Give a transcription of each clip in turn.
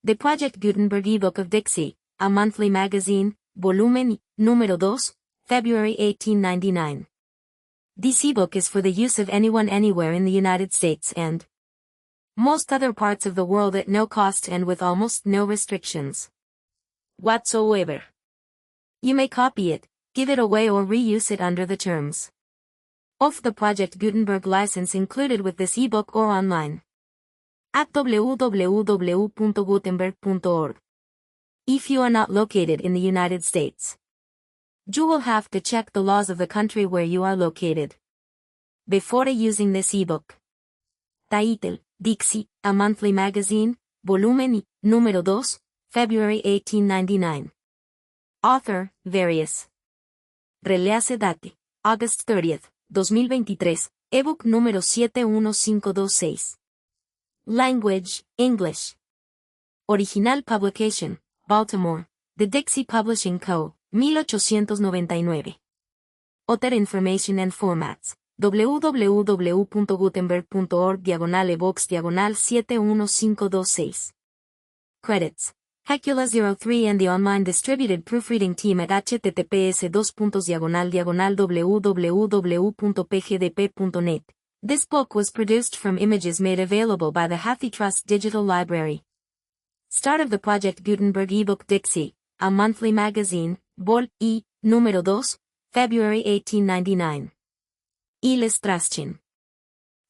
The Project Gutenberg ebook of Dixie, a monthly magazine, volumen, número 2, February 1899. This ebook is for the use of anyone anywhere in the United States and most other parts of the world at no cost and with almost no restrictions whatsoever. You may copy it, give it away or reuse it under the terms of the Project Gutenberg license included with this ebook or online at www.gutenberg.org. If you are not located in the United States, you will have to check the laws of the country where you are located before using this ebook. Title, Dixie, a monthly magazine, volumen, número 2, February 1899. Author, various. Release date, August 30th, 2023, ebook número 71526. Language, English. Original publication, Baltimore, The Dixie Publishing Co., 1899. Other information and formats, www.gutenberg.org/ebooks/71526. Credits, Hecula 03 and the online distributed proofreading team at https://www.pgdp.net. This book was produced from images made available by the Hathi Trust Digital Library. Start of the Project Gutenberg ebook Dixie, a monthly magazine, Vol. I, número 2, February 1899. Illustration.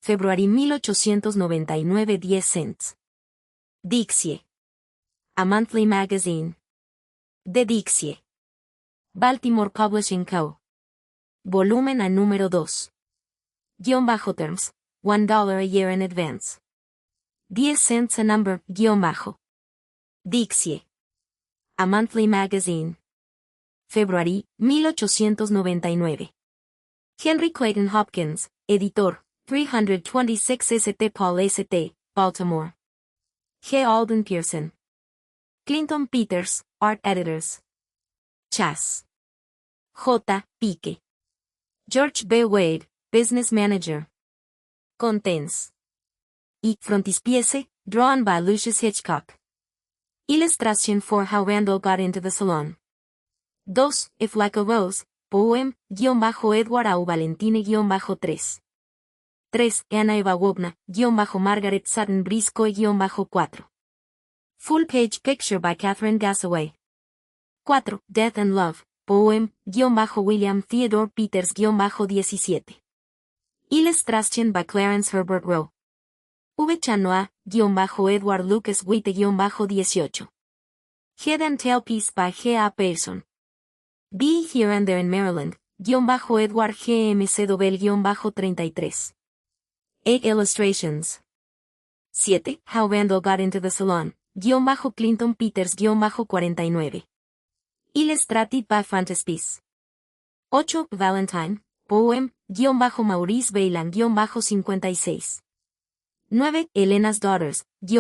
February 1899 10 cents. Dixie. A monthly magazine. De Dixie. Baltimore Publishing Co. Volumen a número 2. Terms, $1 a year in advance. 10 cents a number, Dixie. A monthly magazine. February, 1899. Henry Clayton Hopkins, editor, 326 St. Paul St., Baltimore. G. Alden Pearson. Clinton Peters, art editors. Chas. J. Pique. George B. Wade, business manager. Contents. Y. Frontispiece, drawn by Lucius Hitchcock. Illustration for How Randall Got into the Salon. 2. If Like a Rose, poem, Edward A. Valentine-3. 3. Anna Ivanovna, Margaret Sutton Briscoe 4. Full page picture by Catherine Gassaway. 4. Death and Love, poem, William Theodore Peters 17. Illustration by Clarence Herbert Rowe. V. Chanoa, Edward Lucas Witte 18. Head and Tail piece by G. A. Pearson. B. Here and There in Maryland, Edward GMC Dobel 33. 8 illustrations. 7. How Randall Got into the Salon, Clinton Peters 49. Illustrated by Frontispiece. 8. Valentine, poem, Maurice Bailan 56. 9. Elena's Daughters, de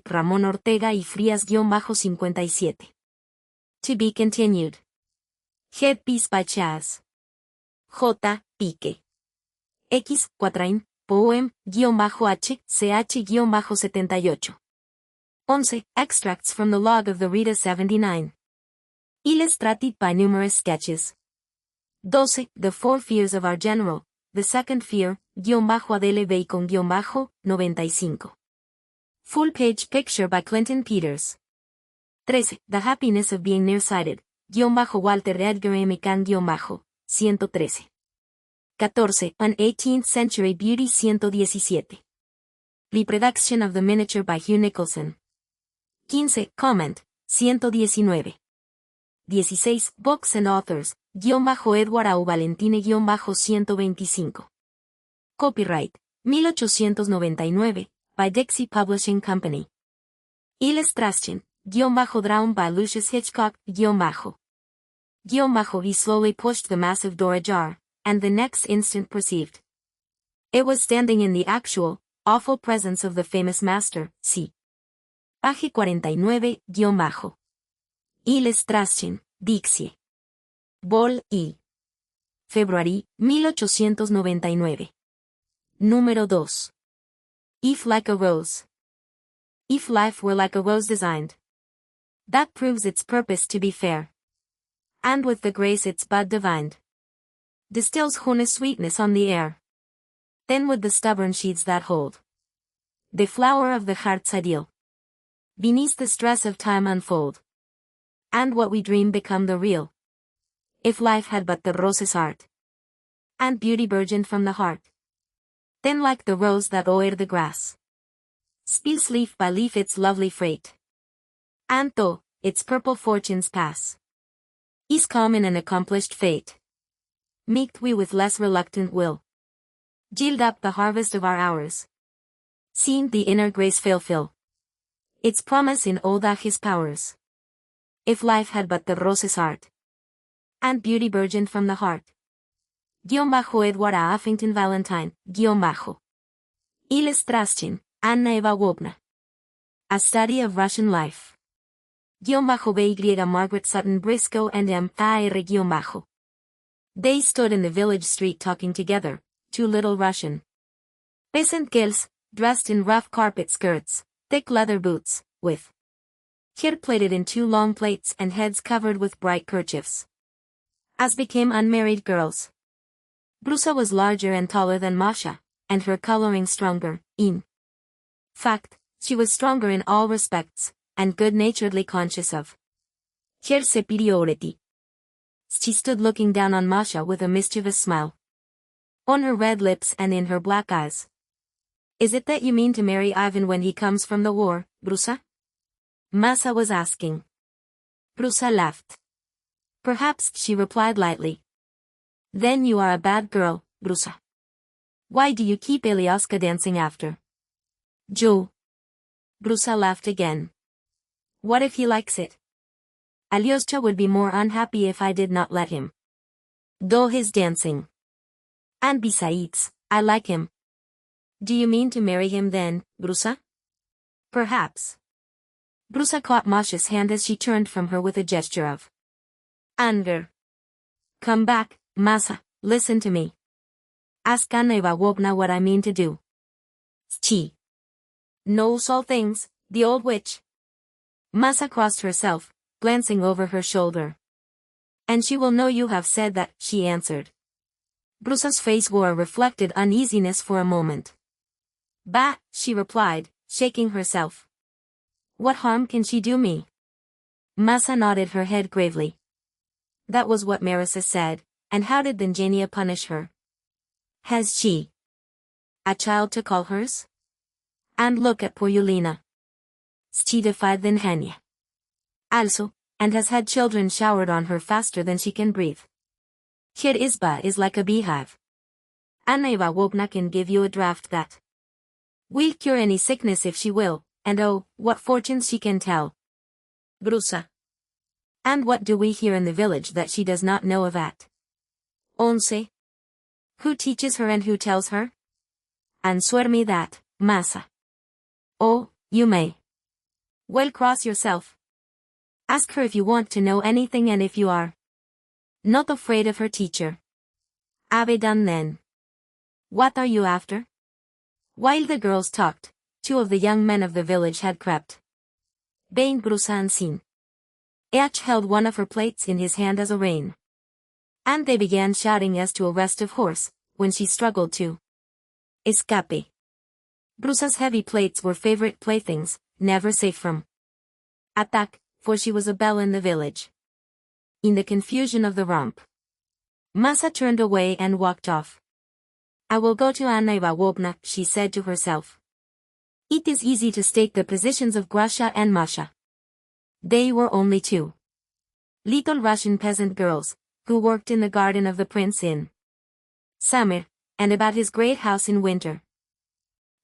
Ramón Ortega y Frías 57. To be continued. Headpiece by Chas. J. Pique. X. Quatrain, poem, H. CH 78. 11. Extracts from the log of the Rita 79. Illustrated by numerous sketches. 12. The Four Fears of Our General, The Second Fear, Adele Bacon 95. Full page picture by Clinton Peters. 13. The Happiness of Being Nearsighted, Walter Edgar M. Kahn 113. 14. An 18th Century Beauty 117. Reproduction of the miniature by Hugh Nicholson. 15. Comment, 119. 16. Books and Authors, Edward A. Valentine 125. Copyright, 1899, by Dixie Publishing Company. Illustration, drawn by Lucius Hitchcock, He slowly pushed the massive door ajar, and the next instant perceived it was standing in the actual, awful presence of the famous master, C. Page 49, Illustration, Dixie. Vol. I. February, 1899. Número 2. If Like a Rose. If life were like a rose designed, that proves its purpose to be fair, and with the grace its bud divined, distills honest sweetness on the air, then would the stubborn sheaths that hold the flower of the heart's ideal beneath the stress of time unfold, and what we dream become the real, if life had but the rose's art, and beauty burgeoned from the heart. Then like the rose that o'er the grass spills leaf by leaf its lovely freight, and though its purple fortunes pass, is common and accomplished fate, meet we with less reluctant will yield up the harvest of our hours, seeing the inner grace fulfill its promise in all that his powers. If life had but the rose's art, and beauty burgeoned from the heart. Edward A. Huffington Valentine, Iles Strastin, Anna Ivagowna. A Study of Russian Life. BY Margaret Sutton Briscoe and M. They stood in the village street talking together, two little Russian peasant girls, dressed in rough carpet skirts, thick leather boots, with hair plaited in two long plaits and heads covered with bright kerchiefs, as became unmarried girls. Brusa was larger and taller than Masha, and her coloring stronger. In fact, she was stronger in all respects, and good-naturedly conscious of her superiority. She stood looking down on Masha with a mischievous smile on her red lips and in her black eyes. Is it that you mean to marry Ivan when he comes from the war, Brusa? Masha was asking. Brusa laughed. Perhaps, she replied lightly. Then you are a bad girl, Brusa. Why do you keep Elyaska dancing after Joe? Brusa laughed again. What if he likes it? Alyosha would be more unhappy if I did not let him do his dancing. And besides, I like him. Do you mean to marry him then, Brusa? Perhaps. Brusa caught Masha's hand as she turned from her with a gesture of anger. Come back, Masha, listen to me. Ask Anna Ivagowna what I mean to do. She knows all things, the old witch. Masha crossed herself, glancing over her shoulder. And she will know you have said that, she answered. Brusa's face wore a reflected uneasiness for a moment. Bah, she replied, shaking herself. What harm can she do me? Masha nodded her head gravely. That was what Marissa said, and how did Dangenia punish her? Has she a child to call hers? And look at poor Yulina. She defied Dangenia. Also, and has had children showered on her faster than she can breathe. Her Isba is like a beehive. Anna Ivagowna can give you a draught that will cure any sickness if she will, and oh, what fortunes she can tell. Brusa. And what do we hear in the village that she does not know of at Once? Who teaches her and who tells her? Answer me that, Masha. Oh, you may. Well, cross yourself. Ask her if you want to know anything and if you are not afraid of her teacher. Ave done then. What are you after? While the girls talked, two of the young men of the village had crept behind Brusa unseen. Each held one of her plates in his hand as a rein. And they began shouting as to a restive horse, when she struggled to escape. Brusa's heavy plates were favorite playthings, never safe from attack, for she was a belle in the village. In the confusion of the romp, Masha turned away and walked off. I will go to Anna Ivagowna, she said to herself. It is easy to state the positions of Grasha and Masha. They were only two little Russian peasant girls, who worked in the garden of the prince in summer, and about his great house in winter.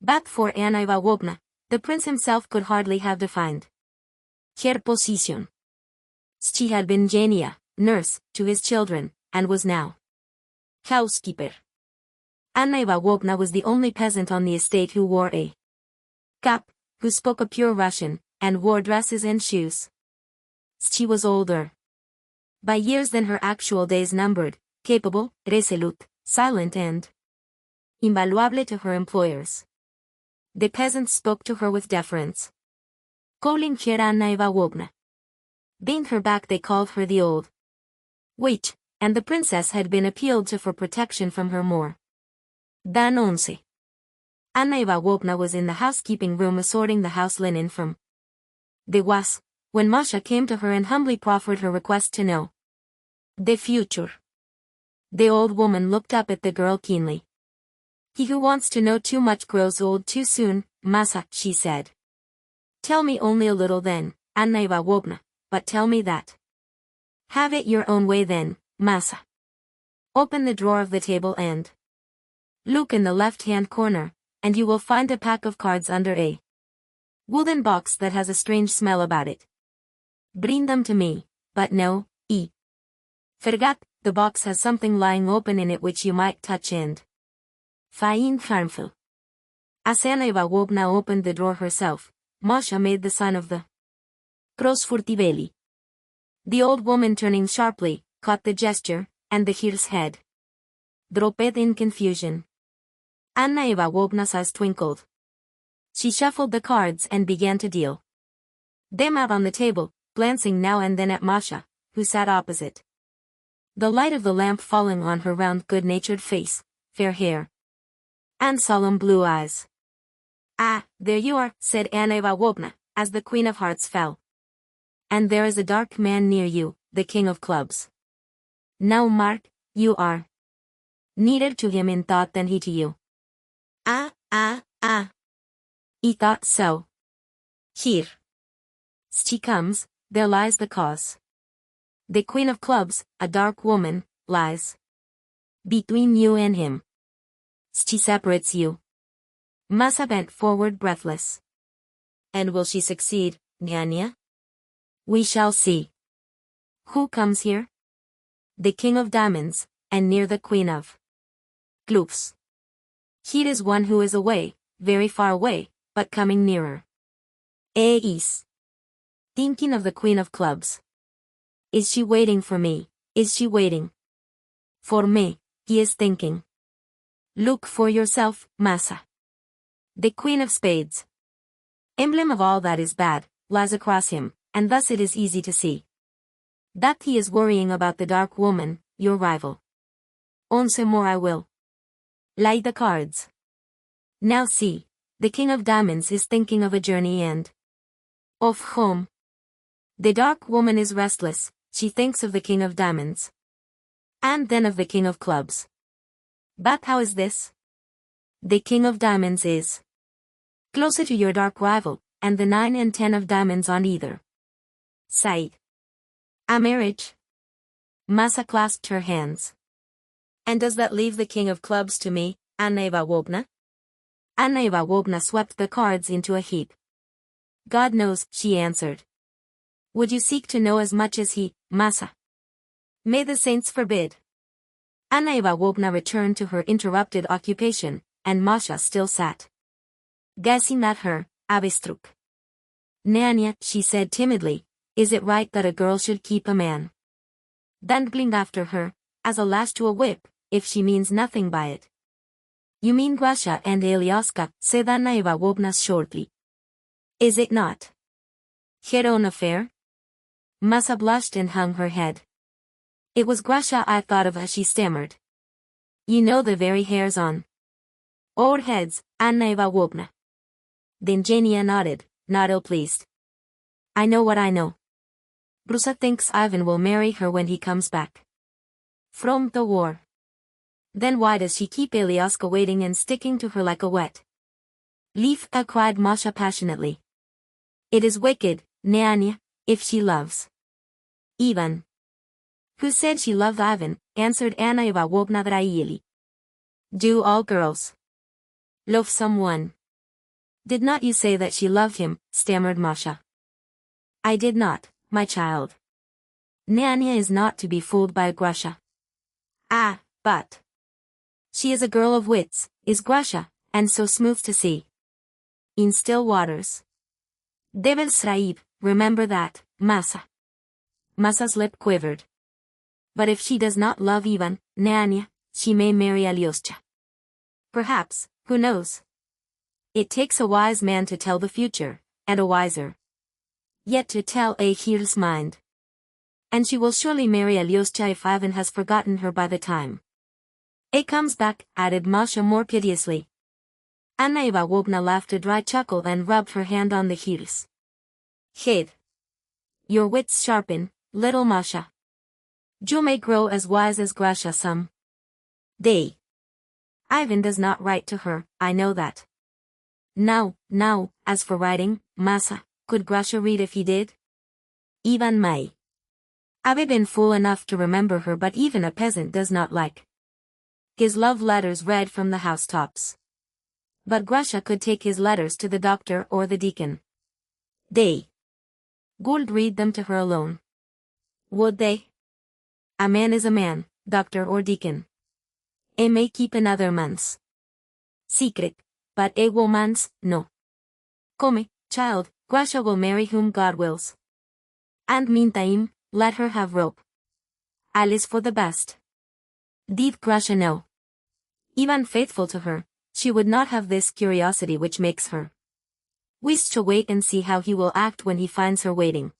But for Anna Ivagowna, the prince himself could hardly have defined her position. She had been Genia, nurse, to his children, and was now housekeeper. Anna Ivagowna was the only peasant on the estate who wore a cap, who spoke a pure Russian, and wore dresses and shoes. She was older by years than her actual days numbered, capable, resolute, silent and invaluable to her employers. The peasants spoke to her with deference. calling her Anna Ivanovna. Behind her back they called her the old witch, and the princess had been appealed to for protection from her more than 11. Anna Ivanovna was in the housekeeping room assorting the house linen from the was, when Masha came to her and humbly proffered her request to know the future. The old woman looked up at the girl keenly. He who wants to know too much grows old too soon, Masa, she said. Tell me only a little then, Anna Ivanovna, but tell me that. Have it your own way then, Masa. Open the drawer of the table and look in the left-hand corner, and you will find a pack of cards under a wooden box that has a strange smell about it. Bring them to me, but no, forget, the box has something lying open in it which you might touch and find harmful. As Anna Ivanovna opened the drawer herself, Masha made the sign of the cross furtively. The old woman turning sharply, caught the gesture, and the hear's head dropped in confusion. Anna Ivanovna's eyes twinkled. She shuffled the cards and began to deal them out on the table, glancing now and then at Masha, who sat opposite. The light of the lamp falling on her round good-natured face, fair hair, and solemn blue eyes. Ah, there you are, said Anna Ivanovna, as the Queen of Hearts fell. And there is a dark man near you, the King of Clubs. Now mark, you are nearer to him in thought than he to you. He thought so. Here she comes, there lies the cause. The Queen of Clubs, a dark woman, lies between you and him. She separates you. Masa bent forward breathless. And will she succeed, Nyanya? We shall see. Who comes here? The King of Diamonds, and near the Queen of Clubs. Here is one who is away, very far away, but coming nearer. Is thinking of the Queen of Clubs. Is she waiting for me? Is she waiting for me? He is thinking. Look for yourself, Masa. The Queen of Spades, emblem of all that is bad, lies across him, and thus it is easy to see that he is worrying about the dark woman, your rival. Once more I will light the cards. Now see, the King of Diamonds is thinking of a journey and of home. The dark woman is restless, she thinks of the King of Diamonds. And then of the King of Clubs. But how is this? The King of Diamonds is closer to your dark rival, and the 9 and 10 of diamonds on either side. A marriage? Masa clasped her hands. And does that leave the King of Clubs to me, Anna Ivanovna? Anna Ivanovna swept the cards into a heap. God knows, she answered. Would you seek to know as much as he, Masa? May the saints forbid. Anna Ivanovna returned to her interrupted occupation, and Masha still sat gazing at her, awestruck. Nyanya, she said timidly, is it right that a girl should keep a man dangling after her, as a lash to a whip, if she means nothing by it? You mean Grasha and Alyaska, said Anna Ivanovna shortly. Is it not her own affair? Masa blushed and hung her head. It was Grasha I thought of as she stammered. You know the very hairs on our heads, Anna Ivanovna. Then Jania nodded, not ill-pleased. I know what I know. Brusa thinks Ivan will marry her when he comes back from the war. Then why does she keep Alyaska waiting and sticking to her like a wet leaf? Cried Masha passionately. It is wicked, Nyanya, if she loves Ivan. Who said she loved Ivan? Answered Anna Ivanovna dryly. Do all girls love someone? Did not you say that she loved him? Stammered Masha. I did not, my child. Nyanya is not to be fooled by Grasha. Ah, but she is a girl of wits, is Grasha, and so smooth to see in still waters. Devil Sraib, remember that, Masa. Masa's lip quivered. But if she does not love Ivan, Nyanya, she may marry Alyosha. Perhaps, who knows? It takes a wise man to tell the future, and a wiser yet to tell Ahir's mind. And she will surely marry Alyosha if Ivan has forgotten her by the time A comes back, added Masha more piteously. Anna Ivanovna laughed a dry chuckle and rubbed her hand on the Hir's head. Your wits sharpen, little Masha. You may grow as wise as Grasha some day. Ivan does not write to her, I know that. Now, as for writing, Masa, could Grasha read if he did? Ivan may. I've been fool enough to remember her, but even a peasant does not like his love letters read from the housetops. But Grasha could take his letters to the doctor or the deacon. They would read them to her alone. Would they? A man is a man, doctor or deacon. A may keep another man's secret, but a woman's, no. Come, child, Grasha will marry whom God wills. And meantime, let her have rope. All is for the best. Did Grasha know? Even faithful to her, she would not have this curiosity which makes her wish to wait and see how he will act when he finds her waiting.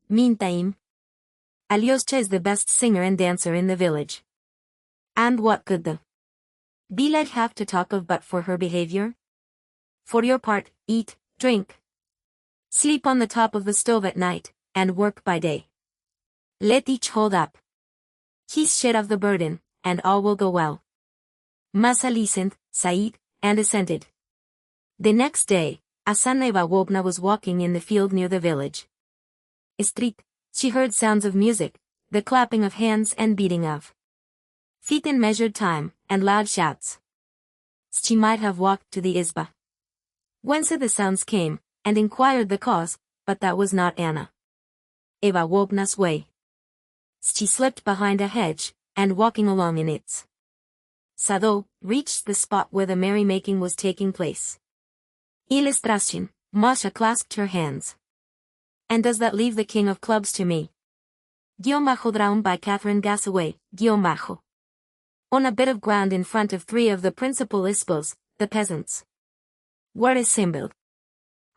Meantime, Alyosha is the best singer and dancer in the village. And what could the village have to talk of but for her behavior? For your part, eat, drink, sleep on the top of the stove at night, and work by day. Let each hold up his share of the burden, and all will go well. Masa listened, sighed, and assented. The next day, as Anna Ivanovna was walking in the field near the village street, she heard sounds of music, the clapping of hands and beating of feet in measured time, and loud shouts. She might have walked to the izba, whence the sounds came, and inquired the cause, but that was not Anna Ivanovna's way. She slipped behind a hedge, and walking along in its shadow, reached the spot where the merrymaking was taking place. Illustration, Masha clasped her hands. And does that leave the king of clubs to me? Drawn by Catherine Gassaway, on a bit of ground in front of three of the principal ispos, the peasants were assembled.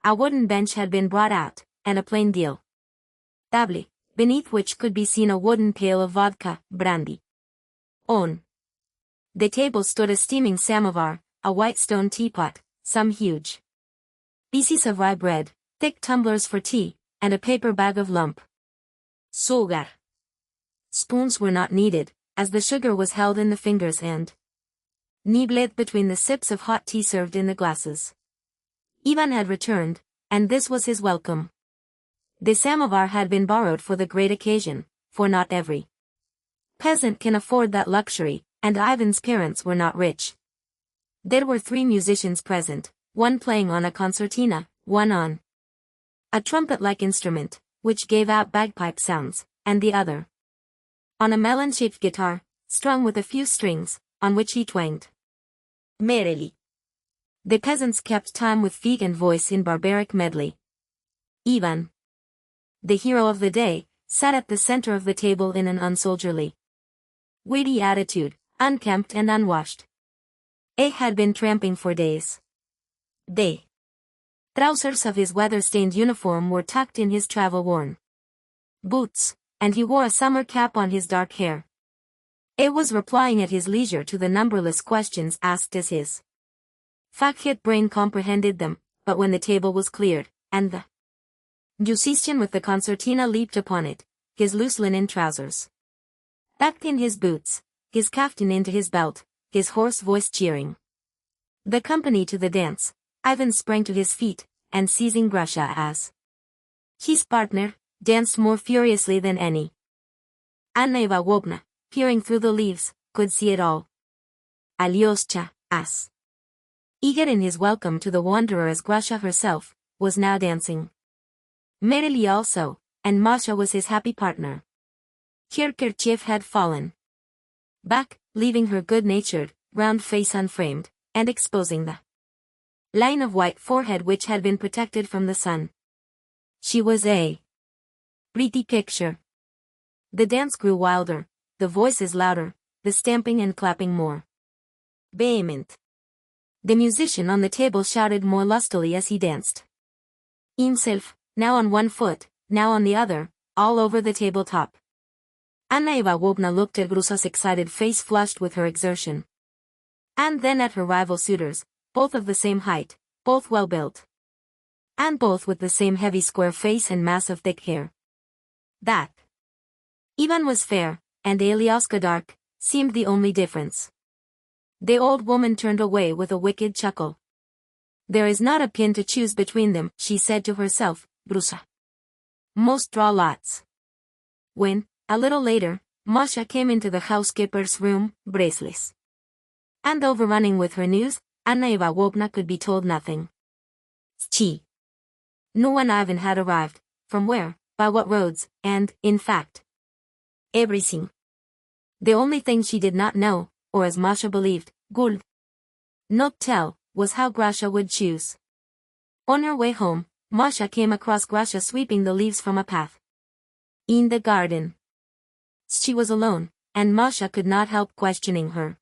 A wooden bench had been brought out, and a plain deal table, beneath which could be seen a wooden pail of vodka, brandy. On the table stood a steaming samovar, a white stone teapot, some huge pieces of rye bread, thick tumblers for tea, and a paper bag of lump sugar. Spoons were not needed, as the sugar was held in the fingers and nibbled between the sips of hot tea served in the glasses. Ivan had returned, and this was his welcome. The samovar had been borrowed for the great occasion, for not every peasant can afford that luxury, and Ivan's parents were not rich. There were 3 musicians present, one playing on a concertina, one on a trumpet-like instrument, which gave out bagpipe sounds, and the other on a melon-shaped guitar, strung with a few strings, on which he twanged merrily. The peasants kept time with feet and voice in barbaric medley. Ivan, the hero of the day, sat at the center of the table in an unsoldierly, weighty attitude, unkempt and unwashed. A had been tramping for days. The trousers of his weather-stained uniform were tucked in his travel-worn boots, and he wore a summer cap on his dark hair. A was replying at his leisure to the numberless questions asked as his fat-hit brain comprehended them, but when the table was cleared, and the musician with the concertina leaped upon it, his loose linen trousers tucked in his boots, his kaftan into his belt, his hoarse voice cheering the company to the dance, Ivan sprang to his feet, and seizing Grasha as his partner, danced more furiously than any. Anna Ivanovna, peering through the leaves, could see it all. Alyosha, as eager in his welcome to the wanderer as Grasha herself, was now dancing merrily also, and Masha was his happy partner. Her kerchief had fallen back, leaving her good-natured, round face unframed, and exposing the line of white forehead which had been protected from the sun. She was a pretty picture. The dance grew wilder, the voices louder, the stamping and clapping more vehement. The musician on the table shouted more lustily as he danced himself, now on one foot, now on the other, all over the tabletop. Anna Ivanovna looked at Grusa's excited face flushed with her exertion. And then at her rival suitors, both of the same height, both well-built. And both with the same heavy square face and mass of thick hair. That Ivan was fair, and Alioska dark, seemed the only difference. The old woman turned away with a wicked chuckle. There is not a pin to choose between them, she said to herself, Grusa. Most draw lots. When, a little later, Masha came into the housekeeper's room, breathless. And overrunning with her news, Anna Ivanovna could be told nothing. She knew when Ivan had arrived, from where, by what roads, and, in fact, everything. The only thing she did not know, or as Masha believed, would not tell, was how Grasha would choose. On her way home, Masha came across Grasha sweeping the leaves from a path in the garden. She was alone, and Masha could not help questioning her.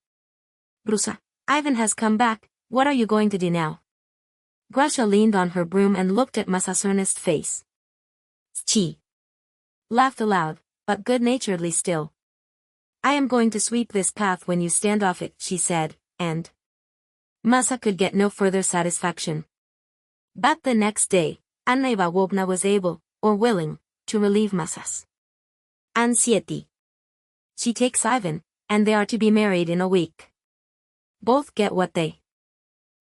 Grusa, Ivan has come back, what are you going to do now? Grasha leaned on her broom and looked at Masha's earnest face. She laughed aloud, but good-naturedly still. I am going to sweep this path when you stand off it, she said, and Masha could get no further satisfaction. But the next day, Anna Ivanovna was able, or willing, to relieve Masha's anxiety. She takes Ivan, and they are to be married in a week. Both get what they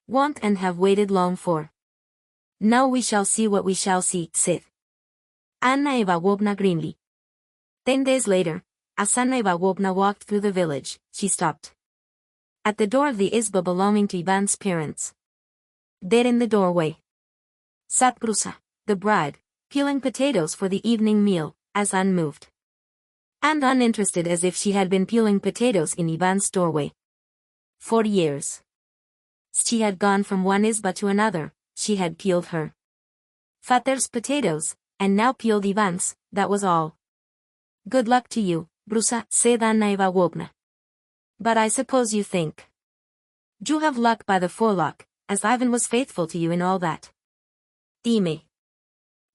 want and have waited long for. Now we shall see what we shall see, said Anna Ivanovna grimly. 10 days later, as Anna Ivanovna walked through the village, she stopped at the door of the izba belonging to Ivan's parents. There in the doorway sat Grusa, the bride, peeling potatoes for the evening meal, as unmoved and uninterested as if she had been peeling potatoes in Ivan's doorway. 4 years. She had gone from one izba to another, she had peeled her father's potatoes, and now peeled Ivan's, that was all. Good luck to you, Grusa, said Anna Ivanovna. But I suppose you think you have luck by the forelock, as Ivan was faithful to you in all that. Dime.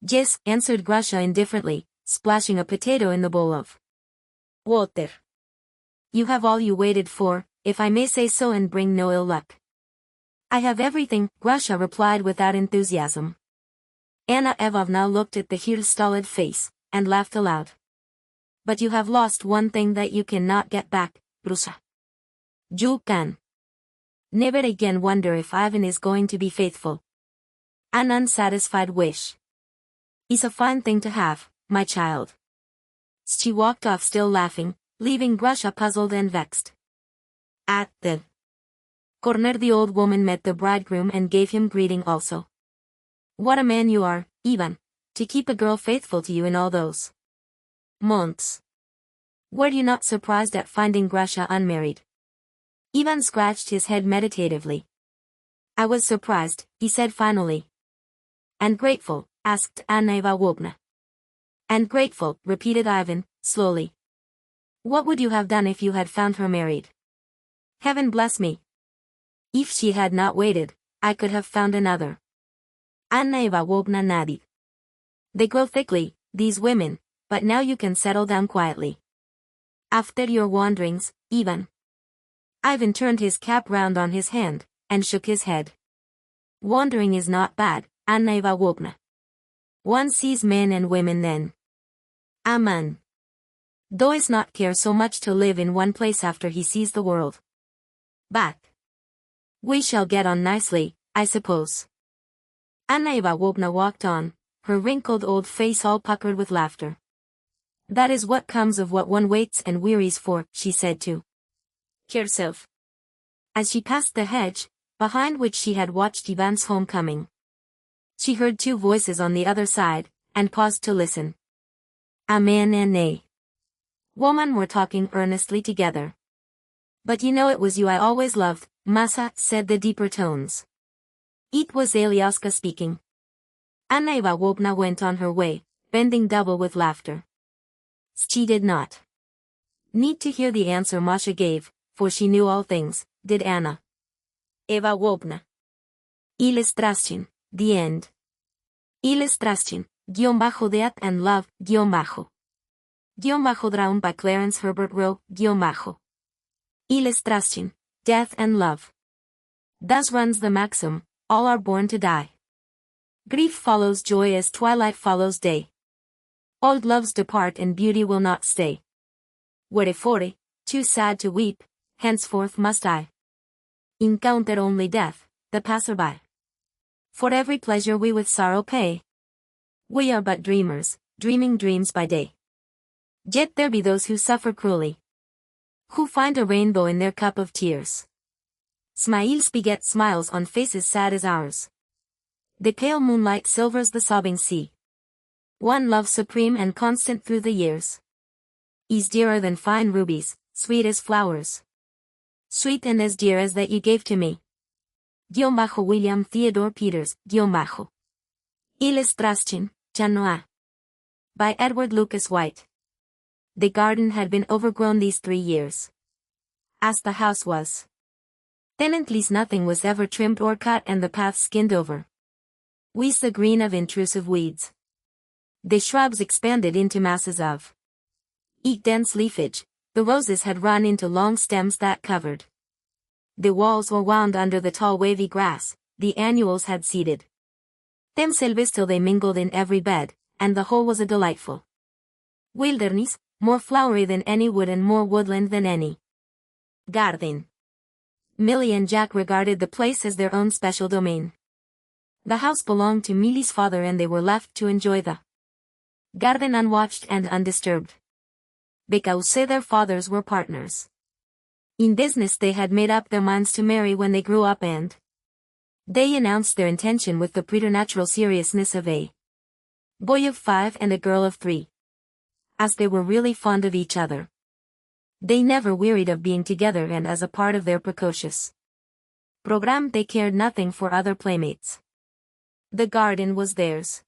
Yes, answered Grasha indifferently, splashing a potato in the bowl of water. You have all you waited for, if I may say so, and bring no ill luck. I have everything, Grasha replied without enthusiasm. Anna Ivanovna looked at the here's stolid face, and laughed aloud. But you have lost one thing that you cannot get back, Grusa. You can never again wonder if Ivan is going to be faithful. An unsatisfied wish is a fine thing to have, my child. She walked off still laughing, leaving Grasha puzzled and vexed. At the corner the old woman met the bridegroom and gave him greeting also. What a man you are, Ivan, to keep a girl faithful to you in all those months. Were you not surprised at finding Grasha unmarried? Ivan scratched his head meditatively. I was surprised, he said finally. And grateful, asked Anna Ivanovna. And grateful, repeated Ivan, slowly. What would you have done if you had found her married? Heaven bless me. If she had not waited, I could have found another. Anna Ivanovna nodded. They grow thickly, these women, but now you can settle down quietly. After your wanderings, Ivan. Ivan turned his cap round on his hand, and shook his head. Wandering is not bad, Anna Ivanovna. One sees men and women then. A man does not care so much to live in one place after he sees the world. But we shall get on nicely, I suppose. Anna Ivanovna walked on, her wrinkled old face all puckered with laughter. That is what comes of what one waits and wearies for, she said to herself. As she passed the hedge, behind which she had watched Ivan's homecoming, she heard two voices on the other side, and paused to listen. A man and a woman were talking earnestly together. But you know it was you I always loved, Masha, said the deeper tones. It was Alioska speaking. Anna Ivanovna went on her way, bending double with laughter. She did not need to hear the answer Masha gave, for she knew all things, did Anna Ivanovna. Illustration, the end. Illustration, Death and Love, drawn by Clarence Herbert Rowe, Illustration, Death and Love. Thus runs the maxim, all are born to die. Grief follows joy as twilight follows day. Old loves depart and beauty will not stay. Wherefore, too sad to weep, henceforth must I encounter only death, the passer-by. For every pleasure we with sorrow pay. We are but dreamers, dreaming dreams by day. Yet there be those who suffer cruelly, who find a rainbow in their cup of tears. Smiles beget smiles on faces sad as ours. The pale moonlight silvers the sobbing sea. One love supreme and constant through the years is dearer than fine rubies, sweet as flowers. Sweet and as dear as that you gave to me. William Theodore Peters, Illustration, Chanoa. By Edward Lucas White. The garden had been overgrown these 3 years, as the house was. Tenantless nothing was ever trimmed or cut and the paths skinned over with the green of intrusive weeds. The shrubs expanded into masses of dense leafage, the roses had run into long stems that covered the walls or wound under the tall wavy grass, the annuals had seeded themselves till they mingled in every bed, and the whole was a delightful wilderness, more flowery than any wood and more woodland than any garden. Millie and Jack regarded the place as their own special domain. The house belonged to Millie's father and they were left to enjoy the garden unwatched and undisturbed, because their fathers were partners in business. They had made up their minds to marry when they grew up and they announced their intention with the preternatural seriousness of a boy of 5 and a girl of 3. As they were really fond of each other, they never wearied of being together, and as a part of their precocious program they cared nothing for other playmates. The garden was theirs,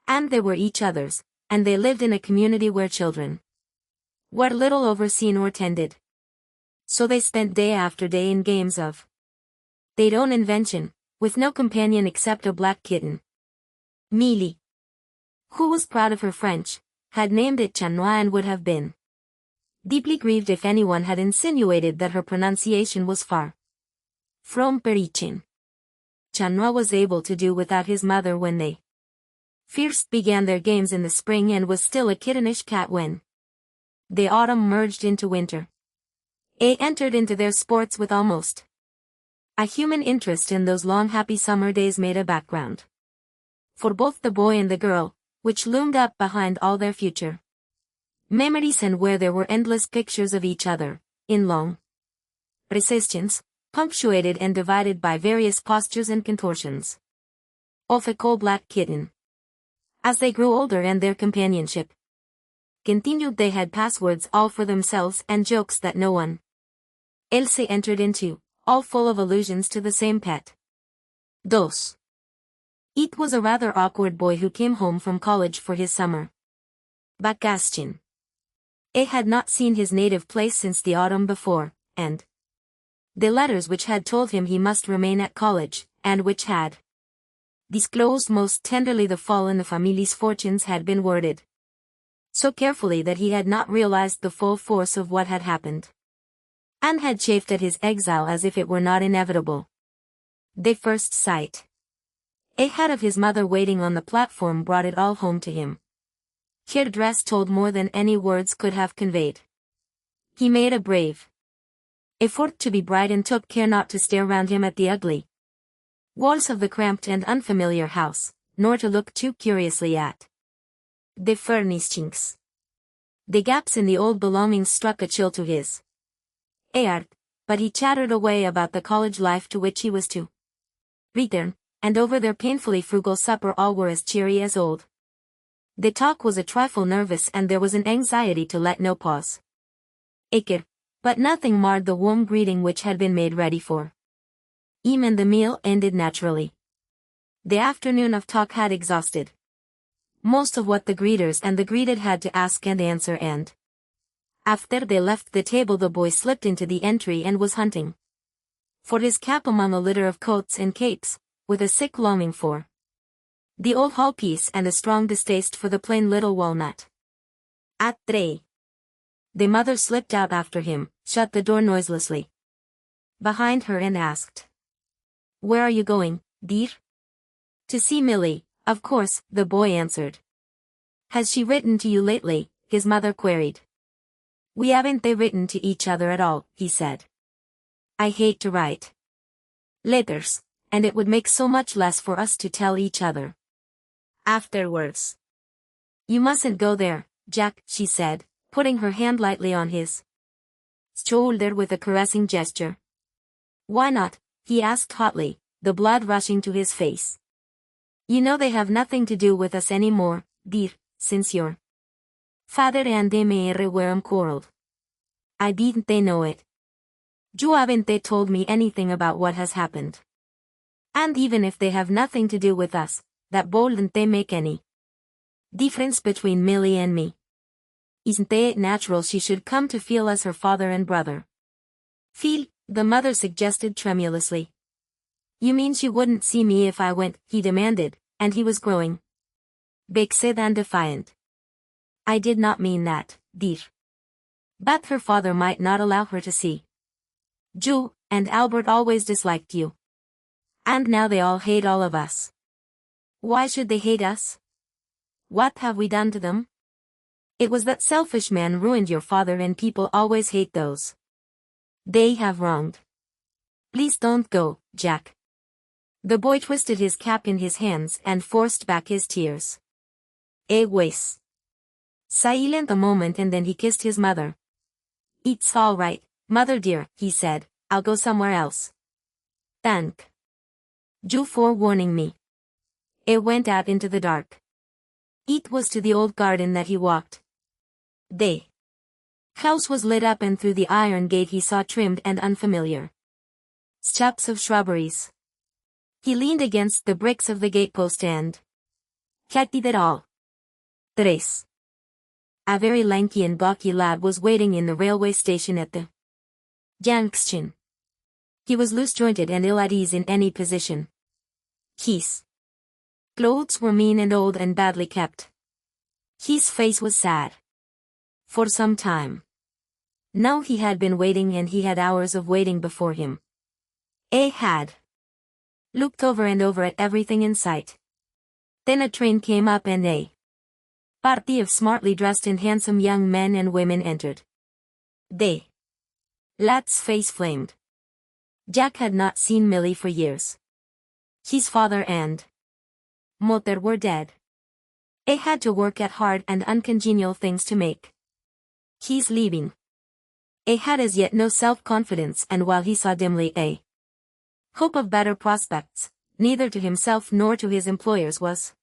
and they were each other's, and they lived in a community where children were little overseen or tended. So they spent day after day in games of their own invention, with no companion except a black kitten. Millie, who was proud of her French, had named it Chanois and would have been deeply grieved if anyone had insinuated that her pronunciation was far from Parisian. Chanois was able to do without his mother when they first began their games in the spring, and was still a kittenish cat when the autumn merged into winter. They entered into their sports with almost a human interest, and those long happy summer days made a background for both the boy and the girl, which loomed up behind all their future memories, and where there were endless pictures of each other, in long recessions, punctuated and divided by various postures and contortions of a coal-black kitten. As they grew older and their companionship continued, they had passwords all for themselves and jokes that no one else entered into, all full of allusions to the same pet. Dos. It was a rather awkward boy who came home from college for his summer vacation. He had not seen his native place since the autumn before, and the letters which had told him he must remain at college, and which had disclosed most tenderly the fall in the family's fortunes, had been worded so carefully that he had not realized the full force of what had happened, and had chafed at his exile as if it were not inevitable. The first sight he had of his mother waiting on the platform brought it all home to him. Her dress told more than any words could have conveyed. He made a brave effort to be bright and took care not to stare round him at the ugly walls of the cramped and unfamiliar house, nor to look too curiously at the furnishings. The gaps in the old belongings struck a chill to his heart, but he chattered away about the college life to which he was to return, and over their painfully frugal supper all were as cheery as old. The talk was a trifle nervous, and there was an anxiety to let no pause occur, but nothing marred the warm greeting which had been made ready for him, and the meal ended naturally. The afternoon of talk had exhausted most of what the greeters and the greeted had to ask and answer, and after they left the table the boy slipped into the entry and was hunting for his cap among a litter of coats and capes, with a sick longing for The old hall piece and a strong distaste for the plain little walnut. At 3. The mother slipped out after him, shut the door noiselessly behind her and asked, "Where are you going, dear?" "To see Millie, of course," the boy answered. "Has she written to you lately?" his mother queried. "We haven't written to each other at all," he said. "I hate to write letters, and it would make so much less for us to tell each other afterwards." "You mustn't go there, Jack," she said, putting her hand lightly on his shoulder with a caressing gesture. "Why not?" he asked hotly, the blood rushing to his face. "You know they have nothing to do with us anymore, dear, since your father and me were quarreled." "I didn't know it. You haven't told me anything about what has happened. And even if they have nothing to do with us, that wouldn't make any difference between Millie and me. Isn't it natural she should come to feel as her father and brother feel?" the mother suggested tremulously. "You mean she wouldn't see me if I went?" he demanded, and he was growing vexed and defiant. "I did not mean that, dear. But her father might not allow her to see you, and Albert always disliked you. And now they all hate all of us." "Why should they hate us? What have we done to them?" "It was that selfish man ruined your father, and people always hate those they have wronged." "Please don't go, Jack." The boy twisted his cap in his hands and forced back his tears. Was silent a moment and then he kissed his mother. "It's all right, mother dear," he said, "I'll go somewhere else. Thank you for warning me." It went out into the dark. It was to the old garden that he walked. The house was lit up, and through the iron gate he saw trimmed and unfamiliar steps of shrubberies. He leaned against the bricks of the gatepost and catted it all. 3. A very lanky and gawky lad was waiting in the railway station at the junction. He was loose-jointed and ill at ease in any position. His clothes were mean and old and badly kept. His face was sad. For some time now he had been waiting, and he had hours of waiting before him. He had looked over and over at everything in sight. Then a train came up and a party of smartly dressed and handsome young men and women entered. The lad's face flamed. Jack had not seen Millie for years. His father and mother were dead. He had to work at hard and uncongenial things to make his living. He had as yet no self-confidence, and while he saw dimly a hope of better prospects, neither to himself nor to his employers was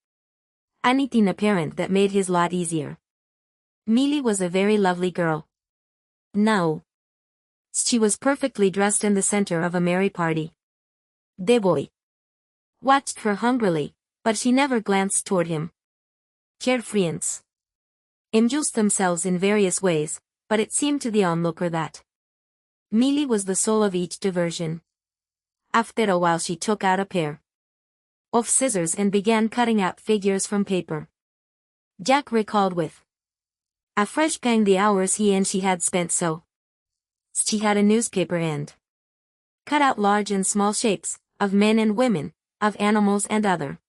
anything apparent that made his lot easier. Millie was a very lovely girl. Now she was perfectly dressed in the center of a merry party. The boy watched her hungrily, but she never glanced toward him. Carefreeants amused themselves in various ways, but it seemed to the onlooker that Millie was the soul of each diversion. After a while she took out a pair of scissors and began cutting out figures from paper. Jack recalled with a fresh pang the hours he and she had spent so. She had a newspaper and cut out large and small shapes, of men and women, of animals and other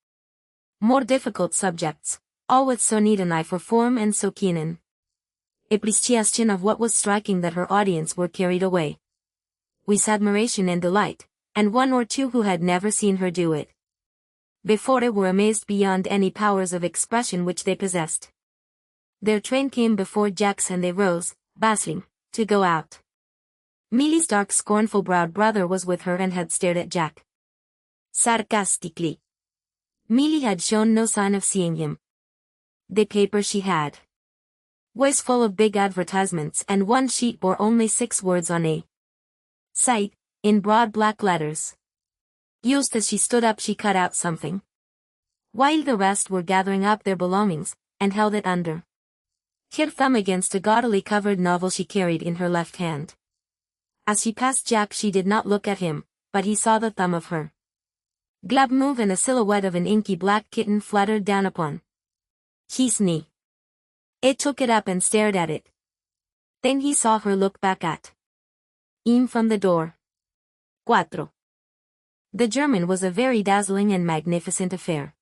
more difficult subjects, all with so neat an eye for form and so keen an appreciation of what was striking that her audience were carried away with admiration and delight, and one or two who had never seen her do it before were amazed beyond any powers of expression which they possessed. Their train came before Jack's and they rose, bustling, to go out. Millie's dark scornful-browed brother was with her and had stared at Jack sarcastically. Millie had shown no sign of seeing him. The paper she had was full of big advertisements, and one sheet bore only 6 words on a side, in broad black letters. Just as she stood up she cut out something, while the rest were gathering up their belongings, and held it under her thumb against a gaudily covered novel she carried in her left hand. As she passed Jack she did not look at him, but he saw the thumb of her glab move and a silhouette of an inky black kitten fluttered down upon his knee. It took it up and stared at it. Then he saw her look back at him from the door. 4. The German was a very dazzling and magnificent affair.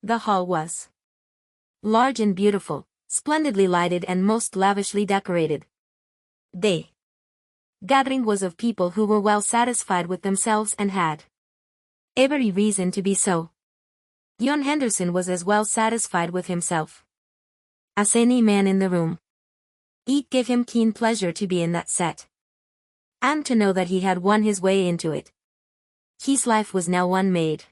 The hall was large and beautiful, splendidly lighted and most lavishly decorated. The gathering was of people who were well satisfied with themselves and had every reason to be so. Jon Henderson was as well satisfied with himself as any man in the room. It gave him keen pleasure to be in that set, and to know that he had won his way into it. His life was now one made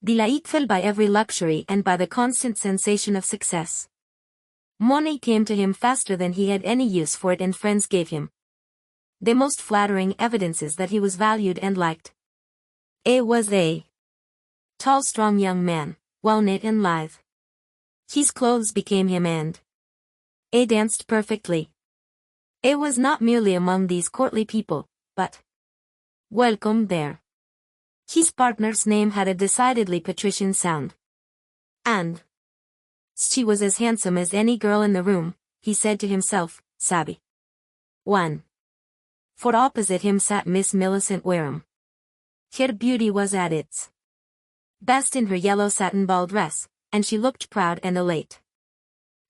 delightful by every luxury and by the constant sensation of success. Money came to him faster than he had any use for it, and friends gave him the most flattering evidences that he was valued and liked. He was a tall, strong young man, well knit and lithe. His clothes became him and he danced perfectly. He was not merely among these courtly people, but welcome there. His partner's name had a decidedly patrician sound. And she was as handsome as any girl in the room, he said to himself, sabe. 1. For opposite him sat Miss Millicent Wareham. Her beauty was at its best in her yellow satin ball dress, and she looked proud and elate.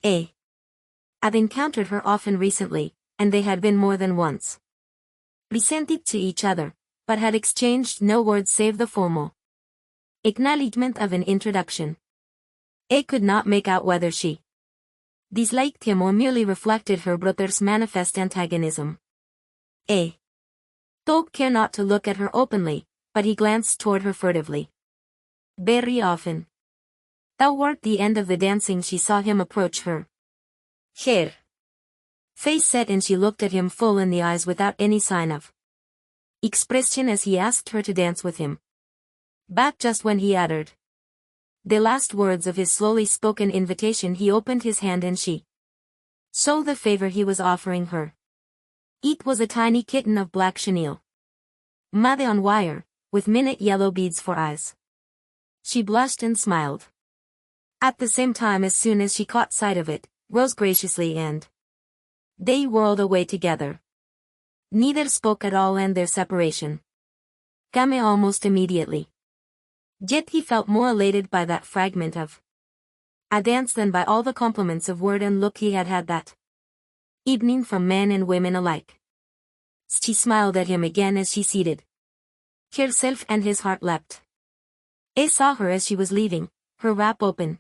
He had encountered her often recently, and they had been more than once presented to each other, but had exchanged no words save the formal acknowledgment of an introduction. He could not make out whether she disliked him or merely reflected her brother's manifest antagonism. He took care not to look at her openly, but he glanced toward her furtively. Very often, toward the end of the dancing, she saw him approach her. Her face set, and she looked at him full in the eyes without any sign of expression as he asked her to dance with him. But just when he uttered the last words of his slowly spoken invitation, he opened his hand and she saw the favor he was offering her. It was a tiny kitten of black chenille, mother on wire, with minute yellow beads for eyes. She blushed and smiled. At the same time, as soon as she caught sight of it, rose graciously, and they whirled away together. Neither spoke at all, and their separation came almost immediately. Yet he felt more elated by that fragment of a dance than by all the compliments of word and look he had had that evening from men and women alike. She smiled at him again as she seated herself, and his heart leapt. He saw her as she was leaving, her wrap open,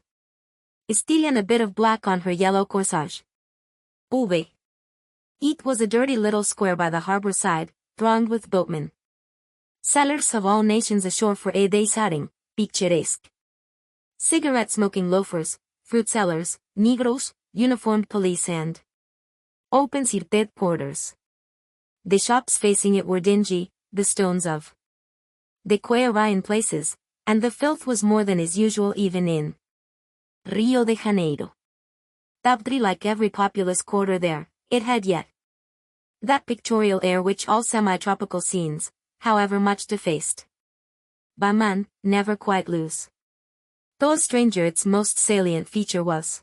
still and a bit of black on her yellow corsage. Uwe. It was a dirty little square by the harbor side, thronged with boatmen, sailors of all nations ashore for a day's outing, picturesque cigarette-smoking loafers, fruit sellers, negroes, uniformed police and open-seated porters. The shops facing it were dingy, the stones of the quay awry in places, and the filth was more than is usual even in Rio de Janeiro. Tabdri, like every populous quarter there, it had yet that pictorial air which all semi-tropical scenes, however much defaced by man, never quite lose. Though a stranger, its most salient feature was